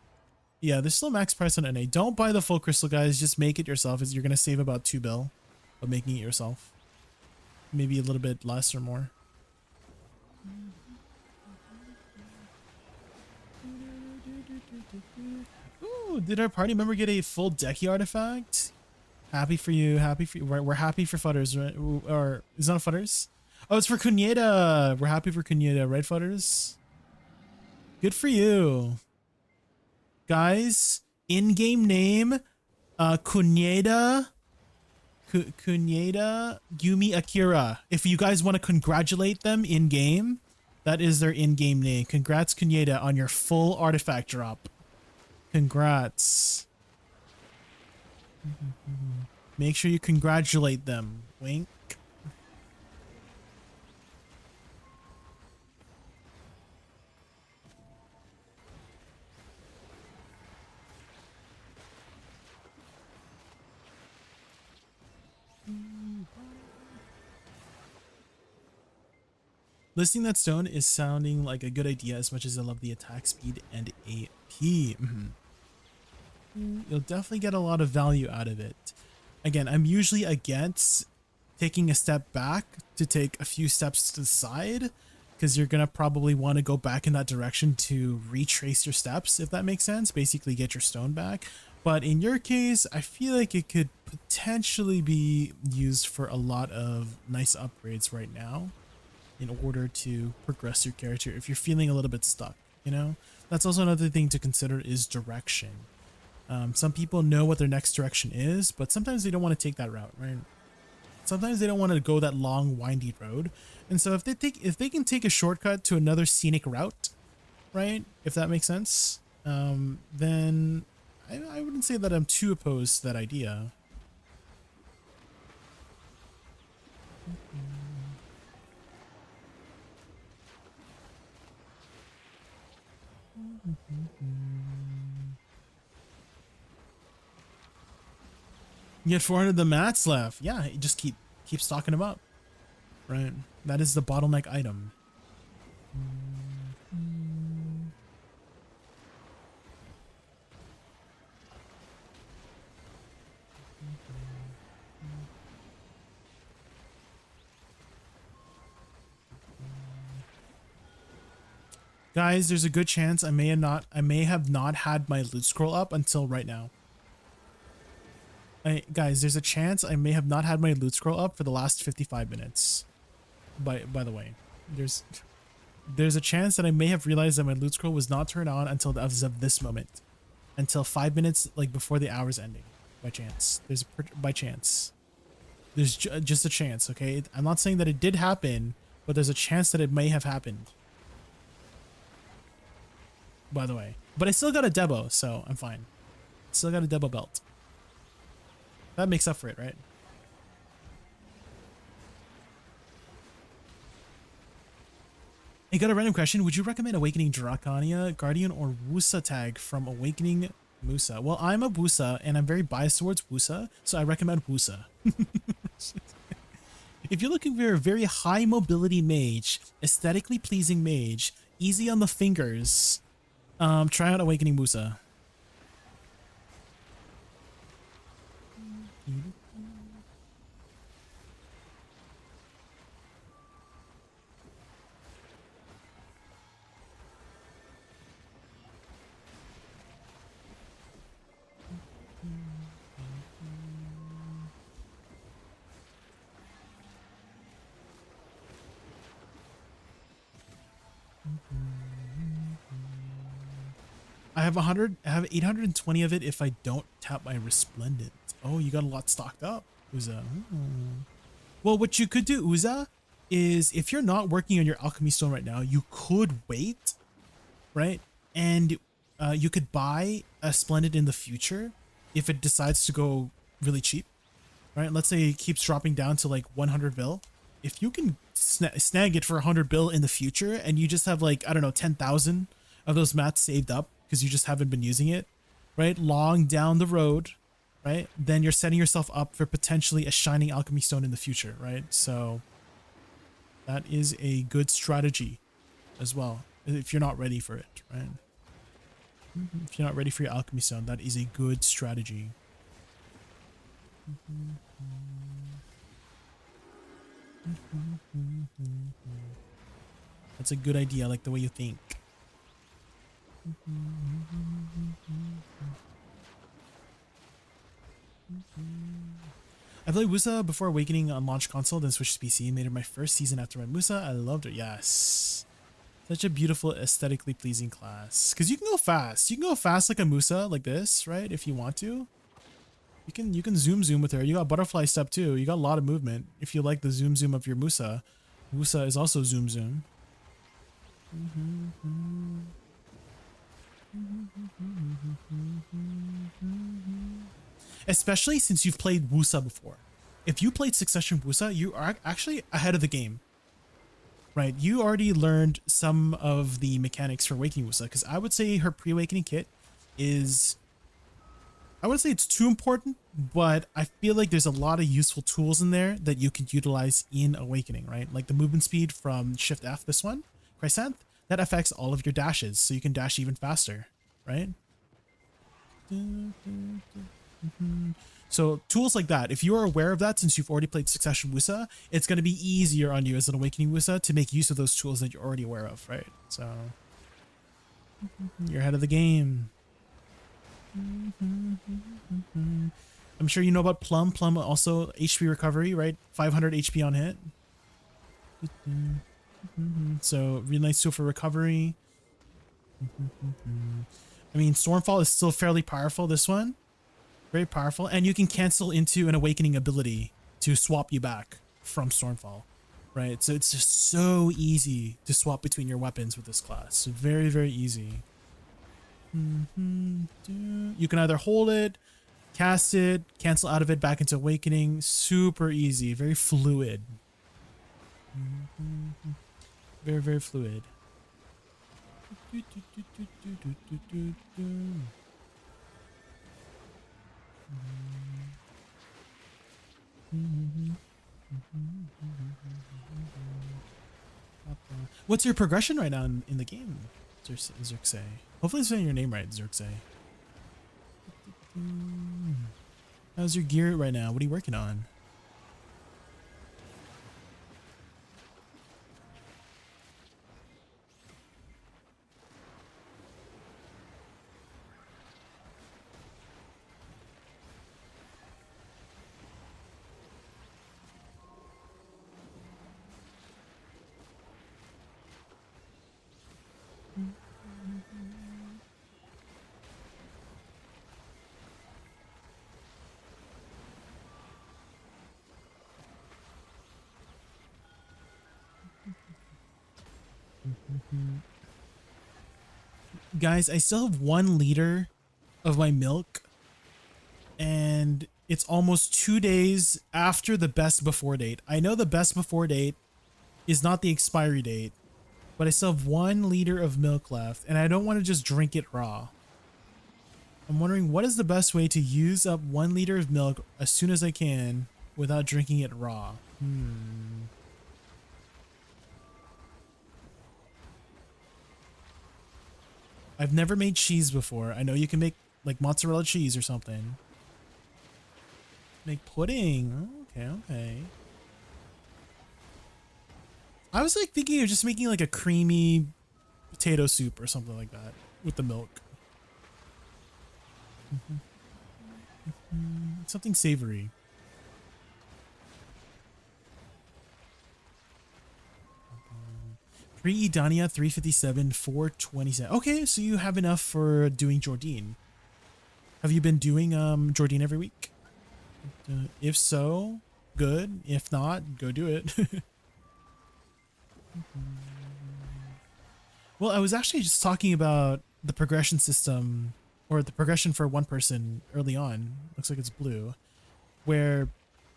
Yeah, there's still max price on NA. Don't buy the full crystal, guys. Just make it yourself. You're gonna save about 2 bill of making it yourself. Maybe a little bit less or more. Ooh, did our party member get a full decky artifact? Happy for you. Happy for you. We're happy for Futters, right? Or is it not Futters? Oh, it's for Cuneta. We're happy for Cuneta, right, Futters? Good for you. Guys, in-game name, Cuneta Yumi Akira. If you guys want to congratulate them in-game, that is their in-game name. Congrats, Cuneta, on your full artifact drop. Congrats. Make sure you congratulate them. Wink. Listing that stone is sounding like a good idea as much as I love the attack speed and AP. You'll definitely get a lot of value out of it. Again, I'm usually against taking a step back to take a few steps to the side, because you're going to probably want to go back in that direction to retrace your steps, if that makes sense. Basically get your stone back. But in your case, I feel like it could potentially be used for a lot of nice upgrades right now in order to progress your character if you're feeling a little bit stuck, you know? That's also another thing to consider is direction. Some people know what their next direction is, but sometimes they don't want to take that route, right? Sometimes they don't want to go that long, windy road. And so if they can take a shortcut to another scenic route, right? If that makes sense, then I wouldn't say that I'm too opposed to that idea. You get 400 of the mats left. Yeah, you just keep stocking them up, right? That is the bottleneck item. Guys, there's a good chance I may have not had my loot scroll up until right now. Guys, there's a chance I may have not had my loot scroll up for the last 55 minutes. By the way, there's a chance that I may have realized that my loot scroll was not turned on until as of this moment, until 5 minutes like before the hour's ending. By chance, there's just a chance. Okay, I'm not saying that it did happen, but there's a chance that it may have happened. By the way, but I still got a Debo, so I'm fine. Still got a Debo belt. That makes up for it, right? I got a random question. Would you recommend Awakening Draconia, Guardian, or Woosa tag from Awakening Musa? Well, I'm a Woosa, and I'm very biased towards Woosa, so I recommend Woosa. If you're looking for a very high mobility mage, aesthetically pleasing mage, easy on the fingers, try out Awakening Musa. I have 820 of it if I don't tap my Resplendent. Oh, you got a lot stocked up, Uza. Well, what you could do, Uza, is if you're not working on your alchemy stone right now, you could wait, right? And you could buy a Splendid in the future if it decides to go really cheap, right? Let's say it keeps dropping down to like 100 bill. If you can snag it for 100 bill in the future and you just have like, I don't know, 10,000 of those mats saved up because you just haven't been using it, right? Long down the road, right? Then you're setting yourself up for potentially a shining alchemy stone in the future, right? So That is a good strategy as well. If you're not ready for it, right? If you're not ready for your alchemy stone, that is a good strategy. That's a good idea. I like the way you think. I played Woosa before Awakening on launch console, then switched to PC and made it my first season after my Woosa. I loved it. Yes. Such a beautiful, aesthetically pleasing class. Because you can go fast. You can go fast like a Musa, like this, right? If you want to. You can zoom with her. You got butterfly step too. You got a lot of movement. If you like the zoom of your Musa. Musa is also zoom. Especially since you've played Woosa before. If you played Succession Woosa, you are actually ahead of the game. Right? You already learned some of the mechanics for Awakening Woosa, because I would say her pre-awakening kit is... I wouldn't say it's too important, but I feel like there's a lot of useful tools in there that you can utilize in Awakening, right? Like the movement speed from Shift F, this one, Chrysanth, that affects all of your dashes, so you can dash even faster, right? So tools like that, if you are aware of that since you've already played Succession Woosa, it's going to be easier on you as an Awakening Woosa to make use of those tools that you're already aware of, right? So you're ahead of the game. I'm sure you know about Plum. Plum also HP recovery, right? 500 HP on hit. So really nice tool for recovery. I mean, Stormfall is still fairly powerful, this one. Very powerful. And you can cancel into an Awakening ability to swap you back from Stormfall, right? So it's just so easy to swap between your weapons with this class. So very, very easy. You can either hold it, cast it, cancel out of it back into Awakening. Super easy. Very fluid. Very, very fluid. What's your progression right now in the game, Zerxay? Hopefully I'm saying your name right, Zerxay. How's your gear right now? What are you working on? Guys, I still have 1 liter of my milk, and it's almost 2 days after the best before date. I know the best before date is not the expiry date, but I still have 1 liter of milk left, and I don't want to just drink it raw. I'm wondering what is the best way to use up 1 liter of milk as soon as I can without drinking it raw. I've never made cheese before. I know you can make like mozzarella cheese or something. Make pudding. Oh, okay. I was like thinking of just making like a creamy potato soup or something like that with the milk. Something savory. Pre-Edania 357, 427. Okay, so you have enough for doing Jordine. Have you been doing Jordine every week? If so, good. If not, go do it. Well, I was actually just talking about the progression system, or the progression for one person early on. Looks like it's blue, where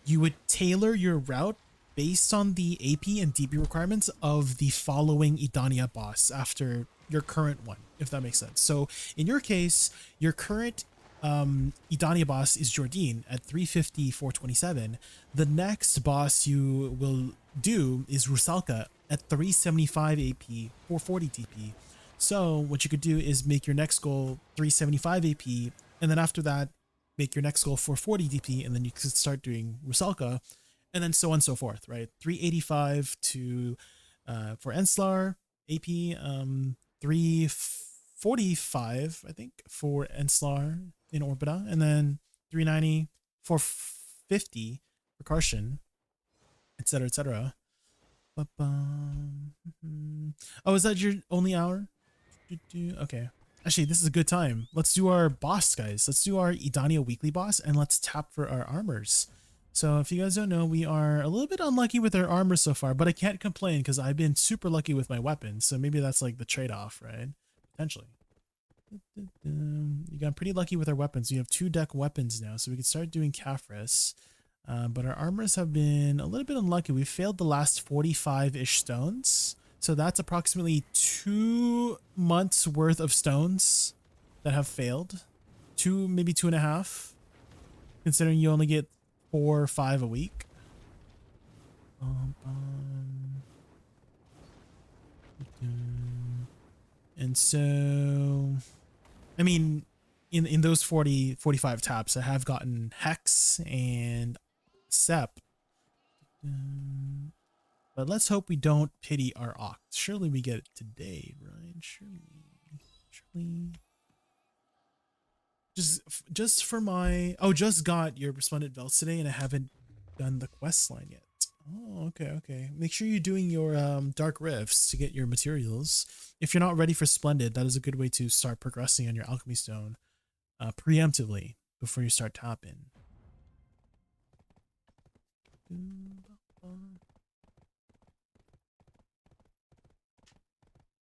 you would tailor your route based on the AP and DP requirements of the following Edania boss after your current one, if that makes sense. So in your case, your current Idania boss is Jordine at 350, 427. The next boss you will do is Rusalka at 375 AP, 440 TP. So what you could do is make your next goal 375 AP, and then after that, make your next goal 440 DP, and then you could start doing Rusalka, and then so on and so forth, right? 385 to for Enslar AP, 345 I think for Enslar in Orbita, and then 390, 450 for Karshan, etc., etc. Oh, is that your only hour? Okay. Actually, this is a good time. Let's do our boss, guys. Let's do our Idania weekly boss, and let's tap for our armors. So if you guys don't know, we are a little bit unlucky with our armor so far, but I can't complain because I've been super lucky with my weapons. So maybe that's like the trade-off, right? Potentially. You got pretty lucky with our weapons. We have 2 deck weapons now, so we can start doing Caphras. But our armors have been a little bit unlucky. We failed the last 45-ish stones. So that's approximately 2 months worth of stones that have failed. 2, maybe 2.5, considering you only get 4 or 5 a week. And so, I mean, in those 45 taps, I have gotten Hex and Sep. But let's hope we don't pity our Oct. Surely we get it today, right? Surely. Just for my... Oh, just got your Resplendent Belts today, and I haven't done the quest line yet. Oh, okay. Make sure you're doing your Dark Rifts to get your materials. If you're not ready for Splendid, that is a good way to start progressing on your Alchemy Stone preemptively before you start tapping.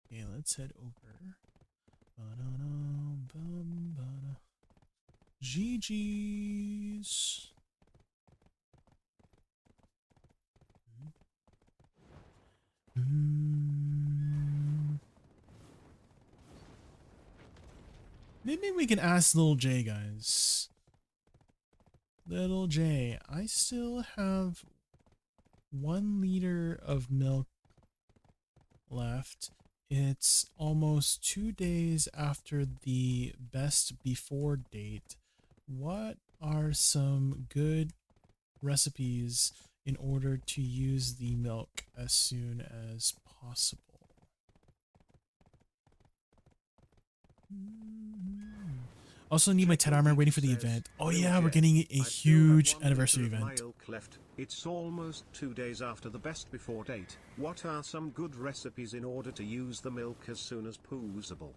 Okay, let's head over. GG's. Maybe we can ask Little J, guys. Little J, I still have 1 liter of milk left. It's almost 2 days after the best before date. What are some good recipes in order to use the milk as soon as possible? Also need my 10 armor, waiting for the event. Oh yeah, we're getting a huge anniversary event. It's almost 2 days after the best before date. What are some good recipes in order to use the milk as soon as possible?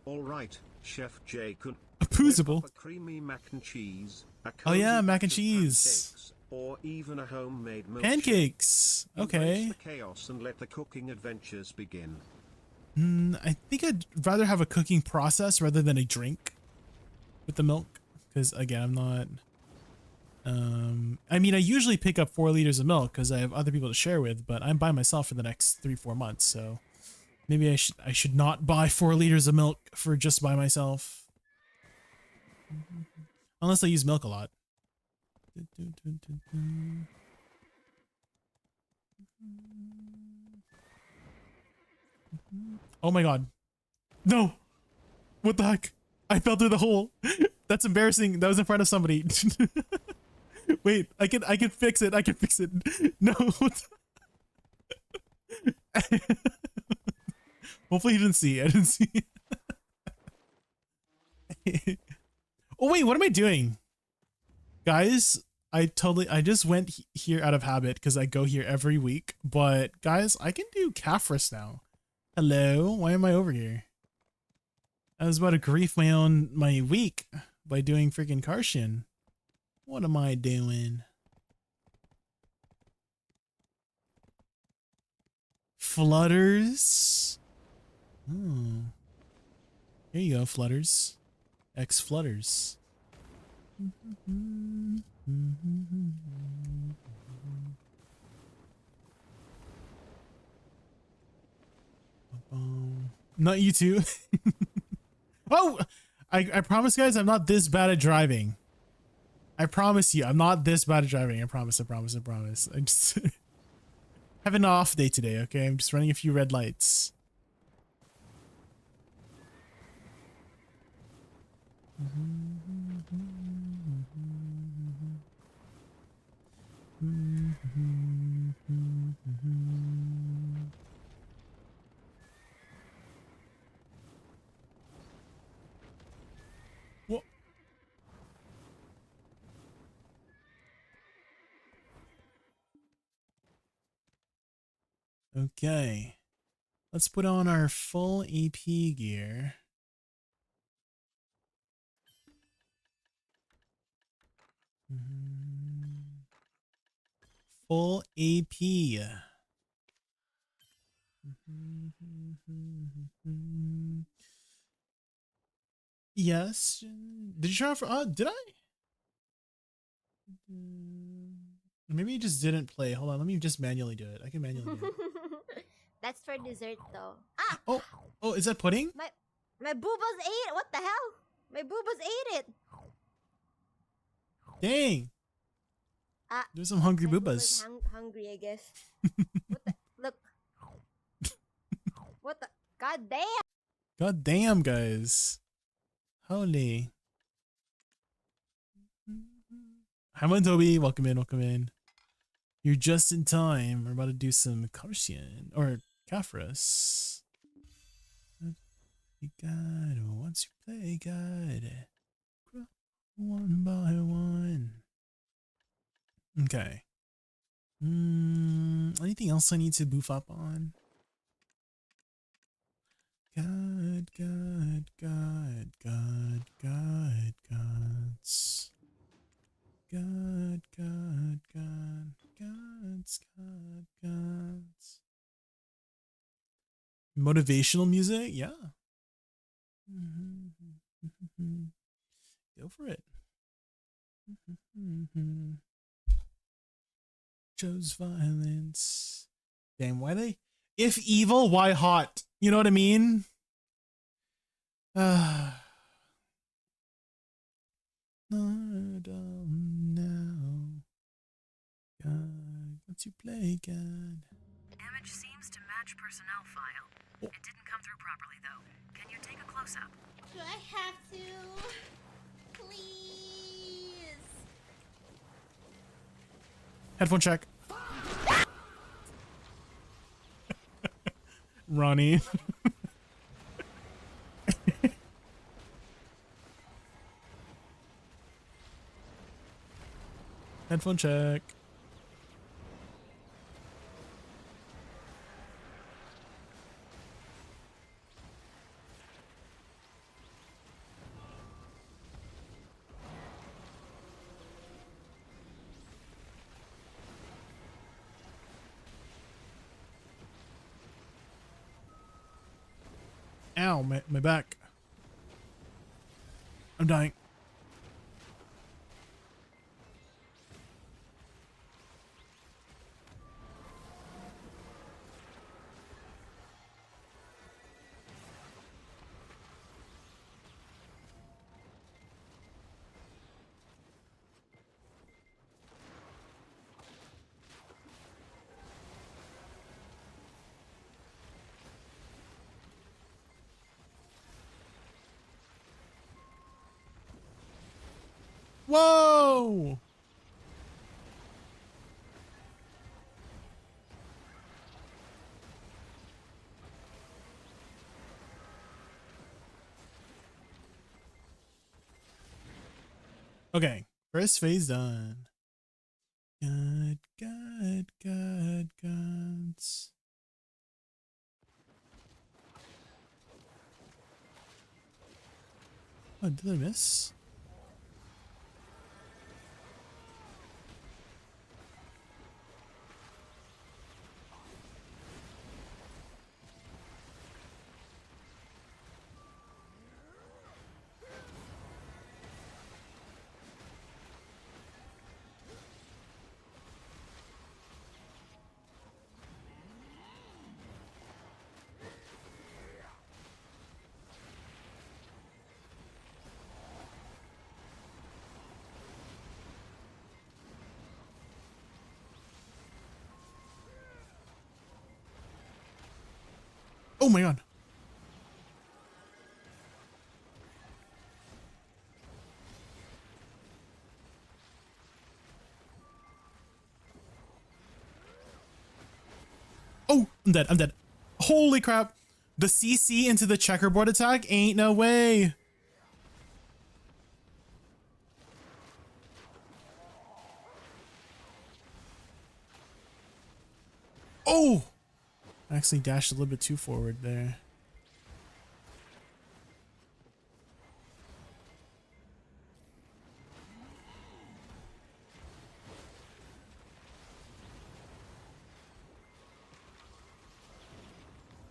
Alright, Chef Jaykun. Poozable. A creamy mac and cheese. Oh yeah, mac and cheese. Or even a homemade milkshake. Pancakes. Okay. Embrace the chaos and let the cooking adventures begin. I think I'd rather have a cooking process rather than a drink with the milk, because again, I'm not I mean, I usually pick up 4 liters of milk because I have other people to share with, but I'm by myself for the next 3-4 months, so maybe I should not buy 4 liters of milk for just by myself, unless I use milk a lot. Oh my god. No! What the heck? I fell through the hole. That's embarrassing. That was in front of somebody. Wait, I can fix it. I can fix it. No. Hopefully he didn't see. I didn't see. Oh wait, what am I doing? Guys, I just went here out of habit because I go here every week. But guys, I can do Caphras now. Hello, why am I over here? I was about to grief my week by doing freaking Karshan. What am I doing? Flutters. Oh. Here you go, Flutters. X Flutters. Not you too. Oh, I promise, guys, I'm not this bad at driving. I promise you, I'm not this bad at driving. I promise, I promise, I promise. I just have an off day today, okay? I'm just running a few red lights. Whoa. Okay. Let's put on our full AP gear. Full AP. Yes. Did you try for did I? Maybe you just didn't play. Hold on, let me just manually do it. I can manually do it. That's for dessert though. Ah! Oh, is that pudding? My boobas ate it. What the hell? My boobas ate it. Dang. Ah, There's some hungry my boobas. hungry, I guess. What the? Look. What the? God damn. God damn, guys. Holy. Hi, Toby. Welcome in, welcome in. You're just in time. We're about to do some Carcian or Caphras. You got once you play God. One by one. Okay. Anything else I need to boof up on? God, God, God, God, God, gods. God, God, God, gods, God, gods. Motivational music? Yeah. Go for it. Chose violence. Damn, why they? If evil, why hot? You know what I mean? No, now. God, once you play God. Image seems to match personnel file. It didn't come through properly though. Can you take a close-up? Do I have to? Please. Headphone check. Ronnie. Headphone check. Ow, my back. I'm dying. Whoa! Okay, first phase done. God, God, God, gods. Oh, did I miss? Oh my god. Oh, I'm dead. I'm dead. Holy crap. The CC into the checkerboard attack? Ain't no way. Oh! I actually dashed a little bit too forward there.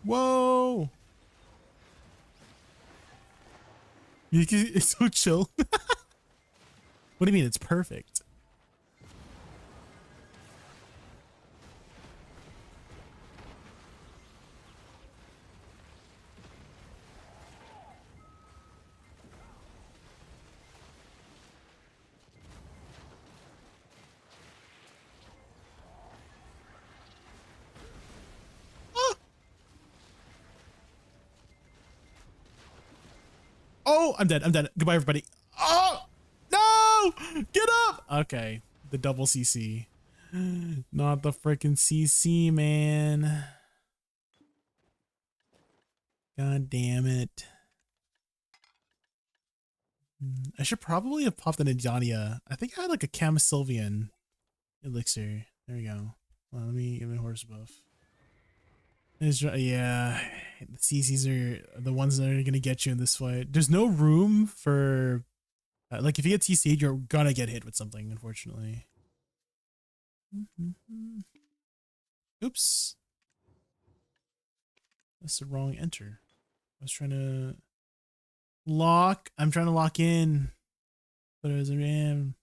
Whoa! It's so chill. What do you mean? It's perfect. Oh, I'm dead. I'm dead. Goodbye, everybody. Oh, no! Get up! Okay, the double CC. Not the freaking CC, man. God damn it. I should probably have popped an Idania. I think I had like a Cam-Sylvian elixir. There we go. Well, let me give me a horse buff. Yeah, the CCs are the ones that are gonna get you in this fight. There's no room for like if you get TC'd, you're gonna get hit with something, unfortunately. Oops, that's the wrong enter. I was trying to lock. I'm trying to lock in, but as I am.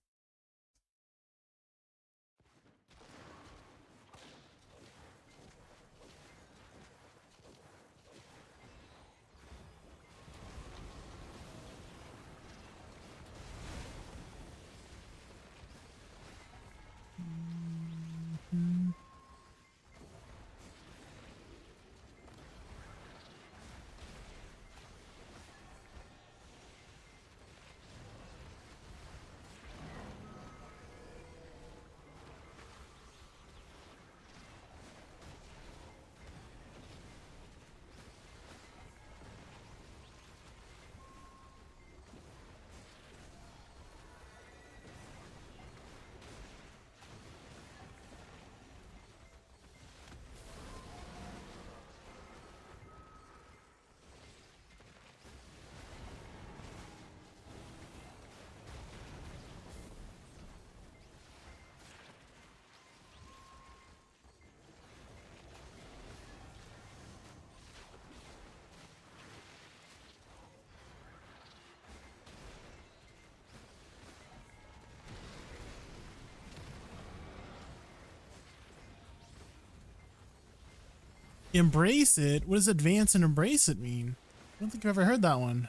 Embrace it? What does advance and embrace it mean? I don't think I've ever heard that one.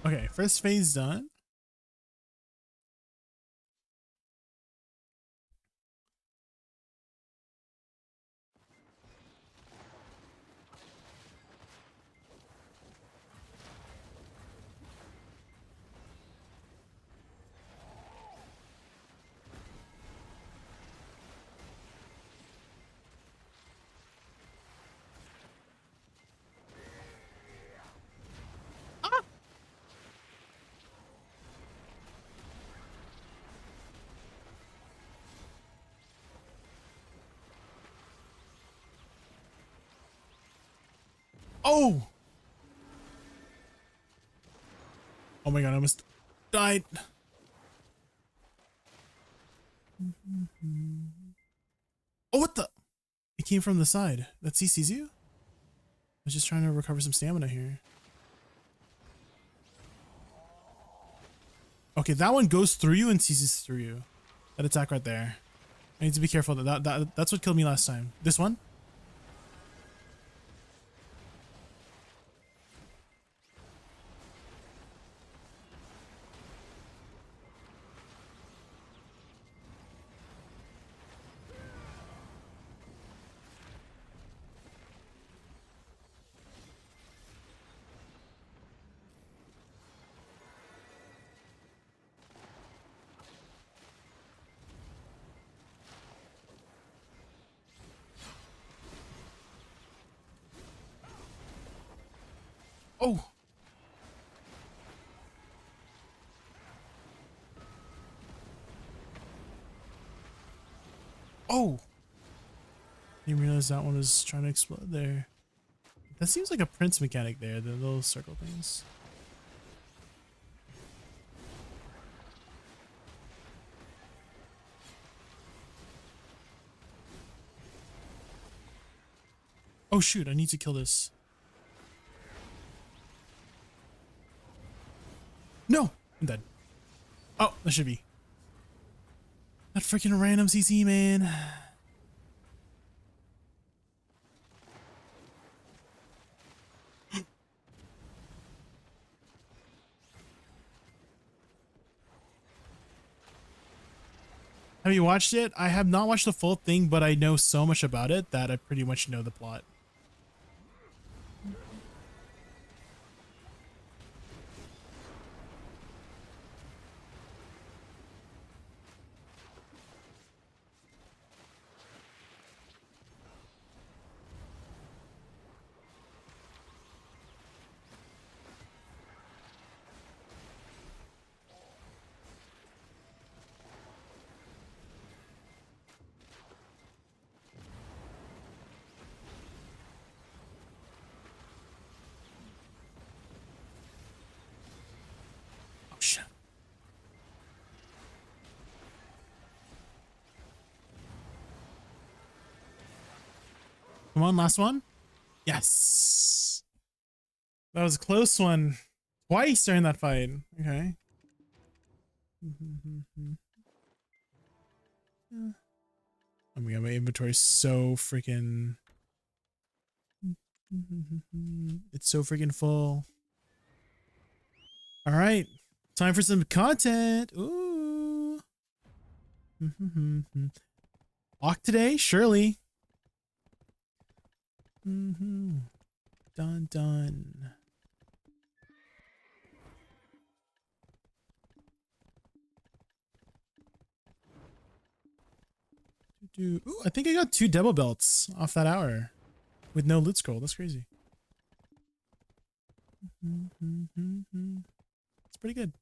Okay, first phase done. Oh! Oh my god, I almost died. Oh, what the? It came from the side. That CCs you? I was just trying to recover some stamina here. Okay, that one goes through you and CCs through you. That attack right there. I need to be careful. That's what killed me last time. This one? Oh. Oh. Didn't realize that one was trying to explode there. That seems like a Prince mechanic there, the little circle things. Oh shoot, I need to kill this. No! I'm dead. Oh, that should be. That freaking random CC, man. Have you watched it? I have not watched the full thing, but I know so much about it that I pretty much know the plot. Oh shit. Come on, last one. Yes. That was a close one. Twice during that fight. Okay. Oh my god, my inventory is so freaking... It's so freaking full. All right. Time for some content. Ooh. Walk today? Surely. Dun dun. Ooh, I think I got 2 double belts off that hour with no loot scroll. That's crazy. It's pretty good.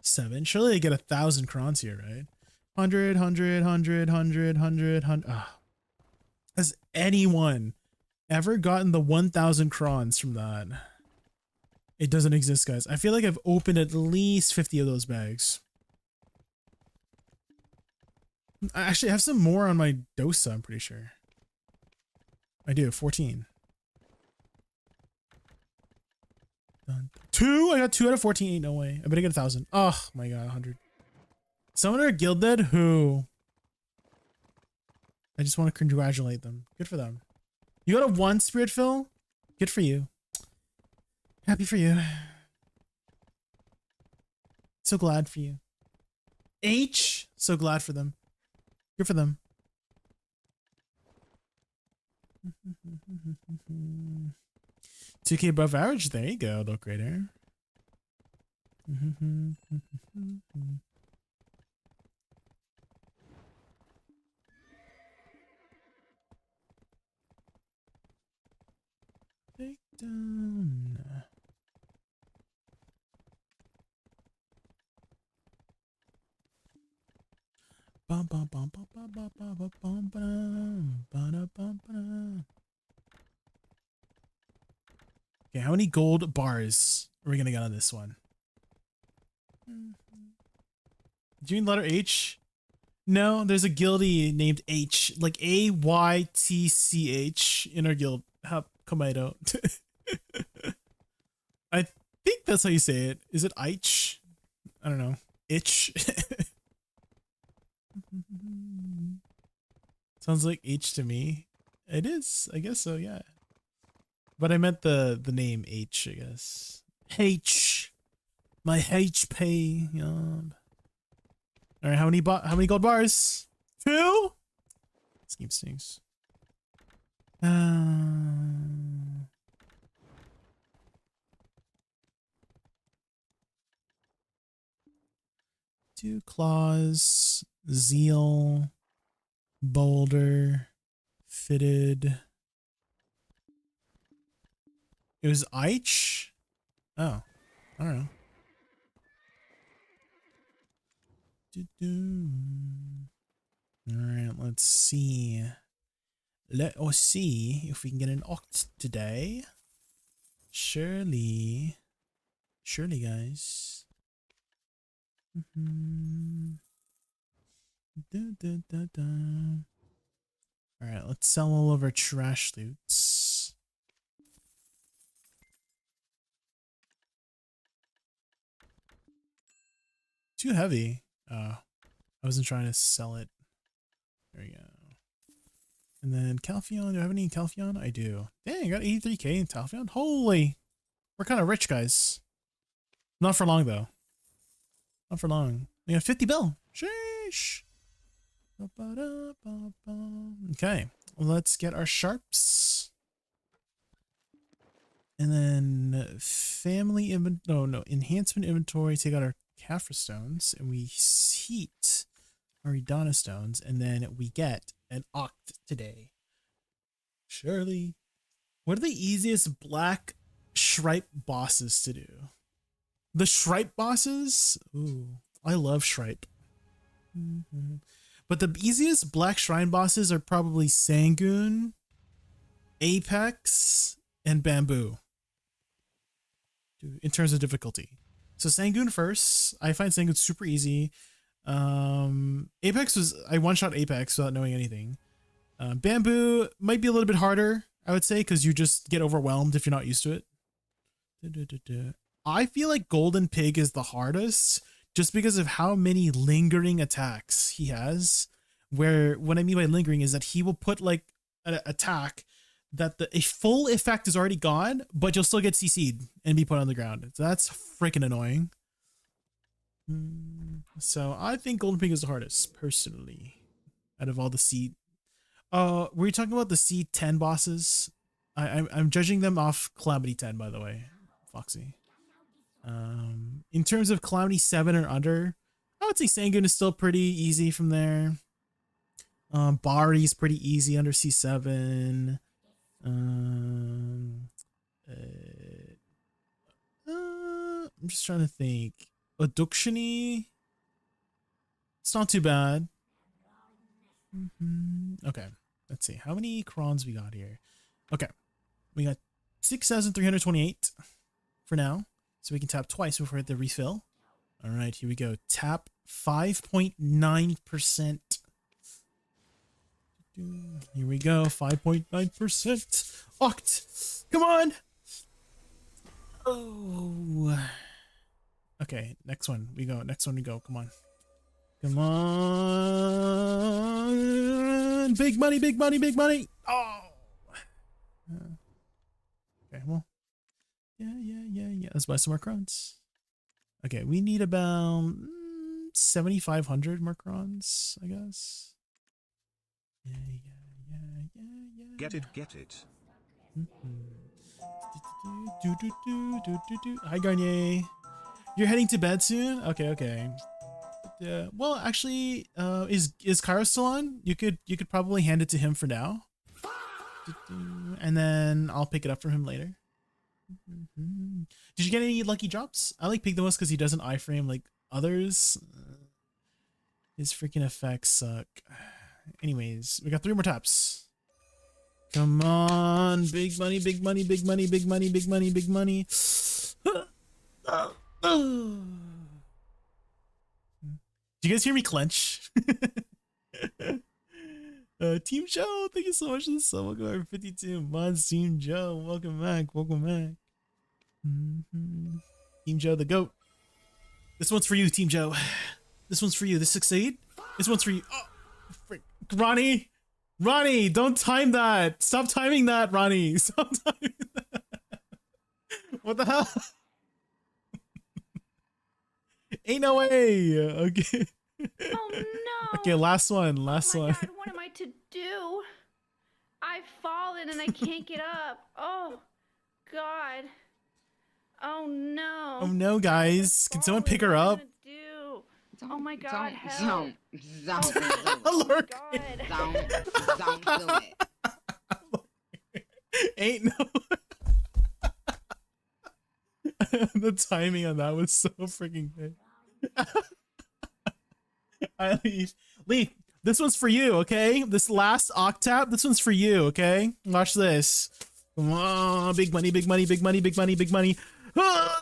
7. Surely I get 1,000 crons here, right? 100, 100, 100, 100, 100, 100. Ah. Has anyone ever gotten the 1,000 crons from that? It doesn't exist, guys. I feel like I've opened at least 50 of those bags. I actually have some more on my dosa, I'm pretty sure. I do, 14. 2? I got 2 out of 14. Ain't no way. I better get 1,000. Oh my god, 100. Summoner Gilded, who? I just want to congratulate them. Good for them. You got a 1 spirit fill? Good for you. Happy for you. So glad for you. H? So glad for them. Good for them. 2K above average. There you go, look greater. Take down. Bum bum bum bum bum bum bum bum bum bum bum bum. Okay, how many gold bars are we gonna get on this one? Do you mean letter H? No, there's a guildie named H, like AYTCH in our guild. How come I don't? I think that's how you say it. Is it Ich? I don't know. Itch. Sounds like H to me. It is. I guess so, yeah. But I meant the name H, I guess. H. My HP. Yeah. All right, how many gold bars? 2? Scheme stinks. 2 claws, zeal, boulder. Fitted. It was Eich? Oh, I don't know. Alright, let's see. Let us see if we can get an oct today. Surely, guys. Alright, let's sell all of our trash loots. Too heavy. I wasn't trying to sell it. There we go. And then Calpheon. Do I have any Calpheon? I do. Dang, I got 83k in Calpheon. Holy. We're kind of rich, guys. Not for long, though. Not for long. We got 50 bill. Sheesh. Okay. Let's get our sharps. And then family enhancement inventory. Take out our Kaphra stones. And we heat our Idana stones. And then we get an oct today. Surely. What are the easiest black Shripe bosses to do? The Shripe bosses? Ooh, I love Shripe. But the easiest black shrine bosses are probably Sangoon, Apex, and Bamboo. In terms of difficulty. So Sangoon first. I find Sangoon super easy. Apex was, I one-shot Apex without knowing anything. Bamboo might be a little bit harder, I would say, because you just get overwhelmed if you're not used to it. I feel like Golden Pig is the hardest just because of how many lingering attacks he has. Where what I mean by lingering is that he will put like an attack that a full effect is already gone, but you'll still get CC'd and be put on the ground. So that's freaking annoying. So I think Golden Pig is the hardest, personally, out of all the C. Were you talking about the C10 bosses? I'm judging them off Calamity 10, by the way, Foxy. In terms of Calamity 7 or under, I would say Sangoon is still pretty easy from there. Bari's pretty easy under C7. I'm just trying to think. Adukshini, it's not too bad. Okay, let's see how many crons we got here. Okay, we got 6,328 for now, so we can tap twice before we hit the refill. All right, here we go. Tap 5.9%. Here we go. 5.9%. Oct. Come on. Oh. Okay, next one we go. Next one we go. Come on. Come on. Big money, big money, big money. Oh. Okay, well. Yeah. Let's buy some more crons. Okay, we need about 7,500 more crons, I guess. Yeah. Get it. Hi, Garnier. You're heading to bed soon? Okay. Well, actually, is Cairo still on? You could probably hand it to him for now, and then I'll pick it up from him later. Did you get any lucky drops? I like Pig the most because he doesn't iframe like others. His freaking effects suck. Anyways, we got 3 more taps. Come on, big money, big money, big money, big money, big money, big money. Do you guys hear me clench? Team Joe, thank you so much for the sub. Welcome back for 52 months. Team Joe, welcome back. Team Joe, the GOAT. This one's for you, Team Joe. This one's for you. This succeed? This one's for you. Oh, frick. Ronnie, don't time that. Stop timing that, Ronnie. Stop timing that. What the hell? Ain't no way. Okay. Oh no. Okay, last one. Oh my one. God, what am I to do? I've fallen and I can't get up. Oh God. Oh no. Oh no, guys. Can someone pick her up? Oh my God, help. Don't do it. God. Don't do it. Ain't no. The timing on that was so freaking good. I leave. Leaf, this one's for you, okay? This last octave, this one's for you, okay? Watch this. Come on, big money, big money, big money, big money, big money. Oh!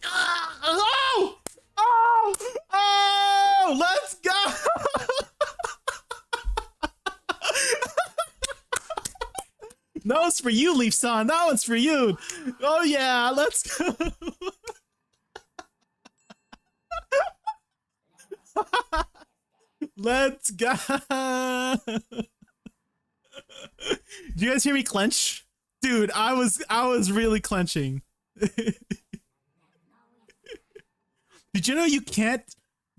Oh! Oh! Oh! Let's go! That one's for you, Leaf-san. That one's for you. Oh yeah, let's go. Let's go. Do you guys hear me clench? Dude, I was really clenching. Did you know you can't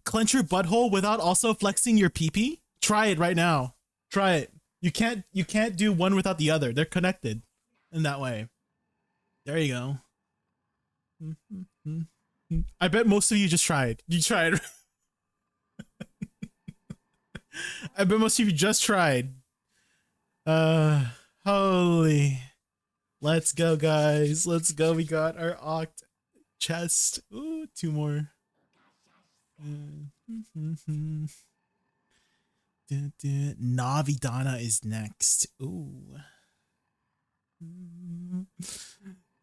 clench your butthole without also flexing your pee-pee? Try it right now. Try it. You can't do one without the other. They're connected in that way. There you go. I bet most of you just tried. You tried. I bet most of you just tried. Holy. Let's go, guys. Let's go. We got our oct chest. Ooh, 2 more. Navidana is next. Ooh.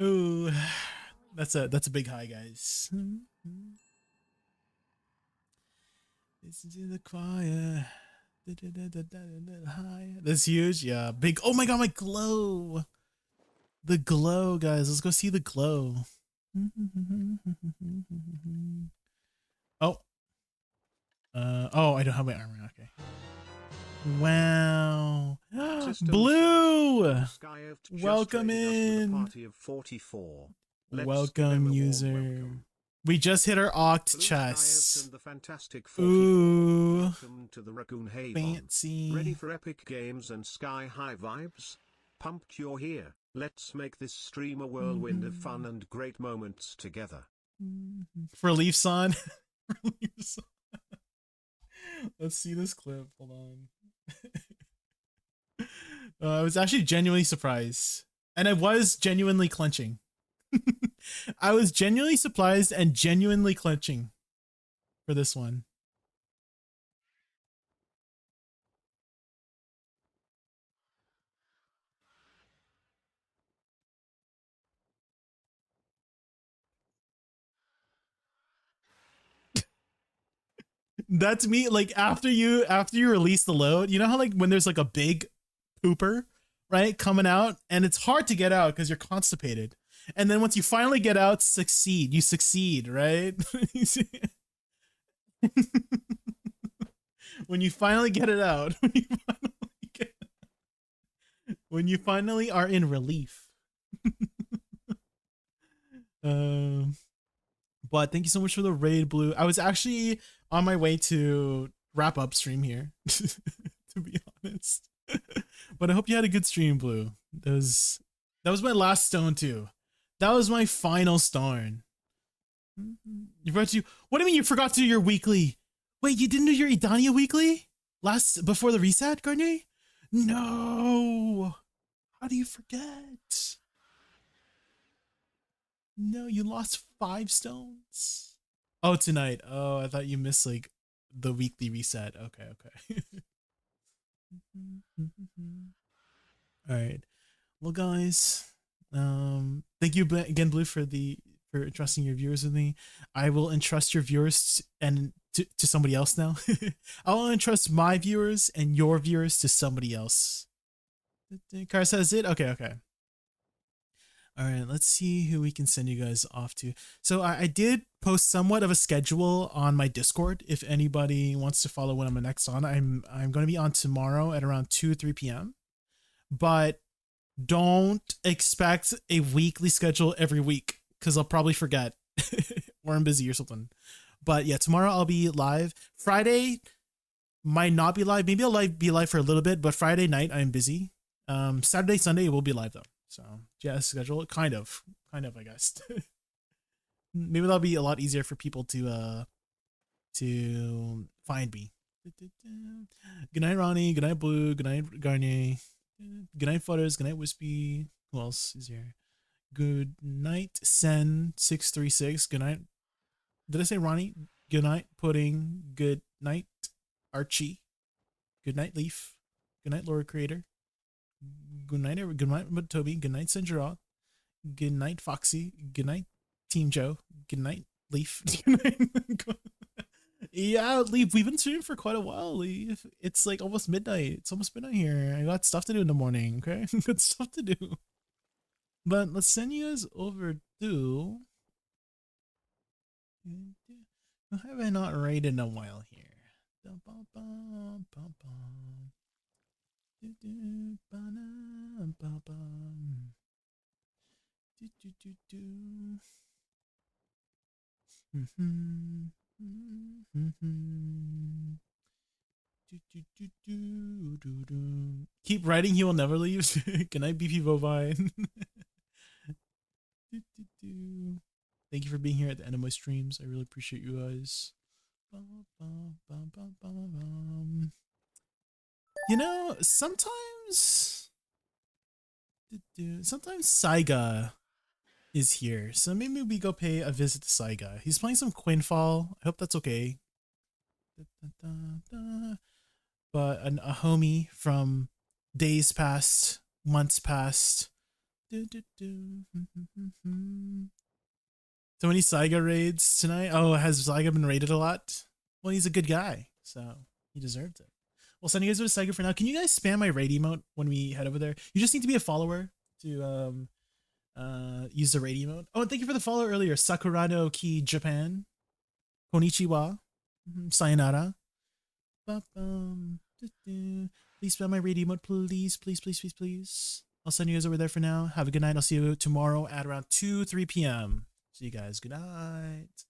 Ooh. That's a big high, guys. Listen to the choir. That's huge. Yeah, big. Oh my god, my glow. The glow, guys. Let's go see the glow. Oh. Oh, I don't have my armor. Okay. Wow. Blue. Welcome in. Party of 44. Welcome, user. Welcome. We just hit our oct chest. Ooh. Welcome to the Raccoon Haven. Fancy. Ready for epic games and sky high vibes? Pumped you're here. Let's make this stream a whirlwind of fun and great moments together. For Leaf-san. Let's see this clip. Hold on. I was actually genuinely surprised. And I was genuinely clenching. I was genuinely surprised and genuinely clenching for this one. That's me, like after you release the load, you know how like when there's like a big pooper, right, coming out and it's hard to get out because you're constipated. And then once you finally get out, you succeed, right? When you finally get it out, when you finally are in relief. But thank you so much for the raid, Blue. I was actually on my way to wrap up stream here, to be honest. But I hope you had a good stream, Blue. That was my last stone too. That was my final stone. You forgot to. What do you mean you forgot to do your weekly? Wait, you didn't do your Idania weekly before the reset, Garnier? No. How do you forget? No, you lost 5 stones. Oh, tonight. Oh, I thought you missed like the weekly reset. Okay. All right. Well, guys, thank you again, Blue, for entrusting your viewers with me. I will entrust your viewers to somebody else now. I will entrust my viewers and your viewers to somebody else. Car says it. Okay. All right, let's see who we can send you guys off to. So I did post somewhat of a schedule on my Discord. If anybody wants to follow when I'm next on, I'm going to be on tomorrow at around 2 or 3 p.m. But don't expect a weekly schedule every week because I'll probably forget or I'm busy or something. But yeah, tomorrow I'll be live. Friday might not be live. Maybe I'll be live for a little bit, but Friday night I'm busy. Saturday, Sunday will be live though. So yeah, schedule kind of, I guess. Maybe that'll be a lot easier for people to find me. Good night, Ronnie. Good night, Blue. Good night, Garnier. Good night, Photos. Good night, Wispy. Who else is here? Good night, Sen636. Good night. Did I say Ronnie? Good night, Pudding. Good night, Archie. Good night, Leaf. Good night, Laura Creator. Good night, good night, Toby. Good night, Senjara. Good night, Foxy. Good night, Team Joe. Good night, Leaf. Yeah, Leaf, we've been streaming for quite a while, Leaf. It's like almost midnight. It's almost midnight here. I got stuff to do in the morning, okay? Got stuff to do. But let's send you guys over to... Who have I not raided in a while here? Keep writing, he will never leave. Good night, beefy bovine. Thank you for being here at the end of my streams. I really appreciate you guys. You know, sometimes Saiga is here, so maybe we go pay a visit to Saiga. He's playing some Quinfall. I hope that's okay. But a homie from days past, months past. So many Saiga raids tonight. Oh, has Saiga been raided a lot? Well, he's a good guy, so he deserved it. We'll send you guys to Saiga for now. Can you guys spam my raid emote when we head over there? You just need to be a follower to use the raid emote. Oh, and thank you for the follow earlier. Sakurano Ki Japan. Konnichiwa. Sayonara. Please spam my raid emote, please, please, please, please, please. I'll send you guys over there for now. Have a good night. I'll see you tomorrow at around 3 p.m. See you guys. Good night.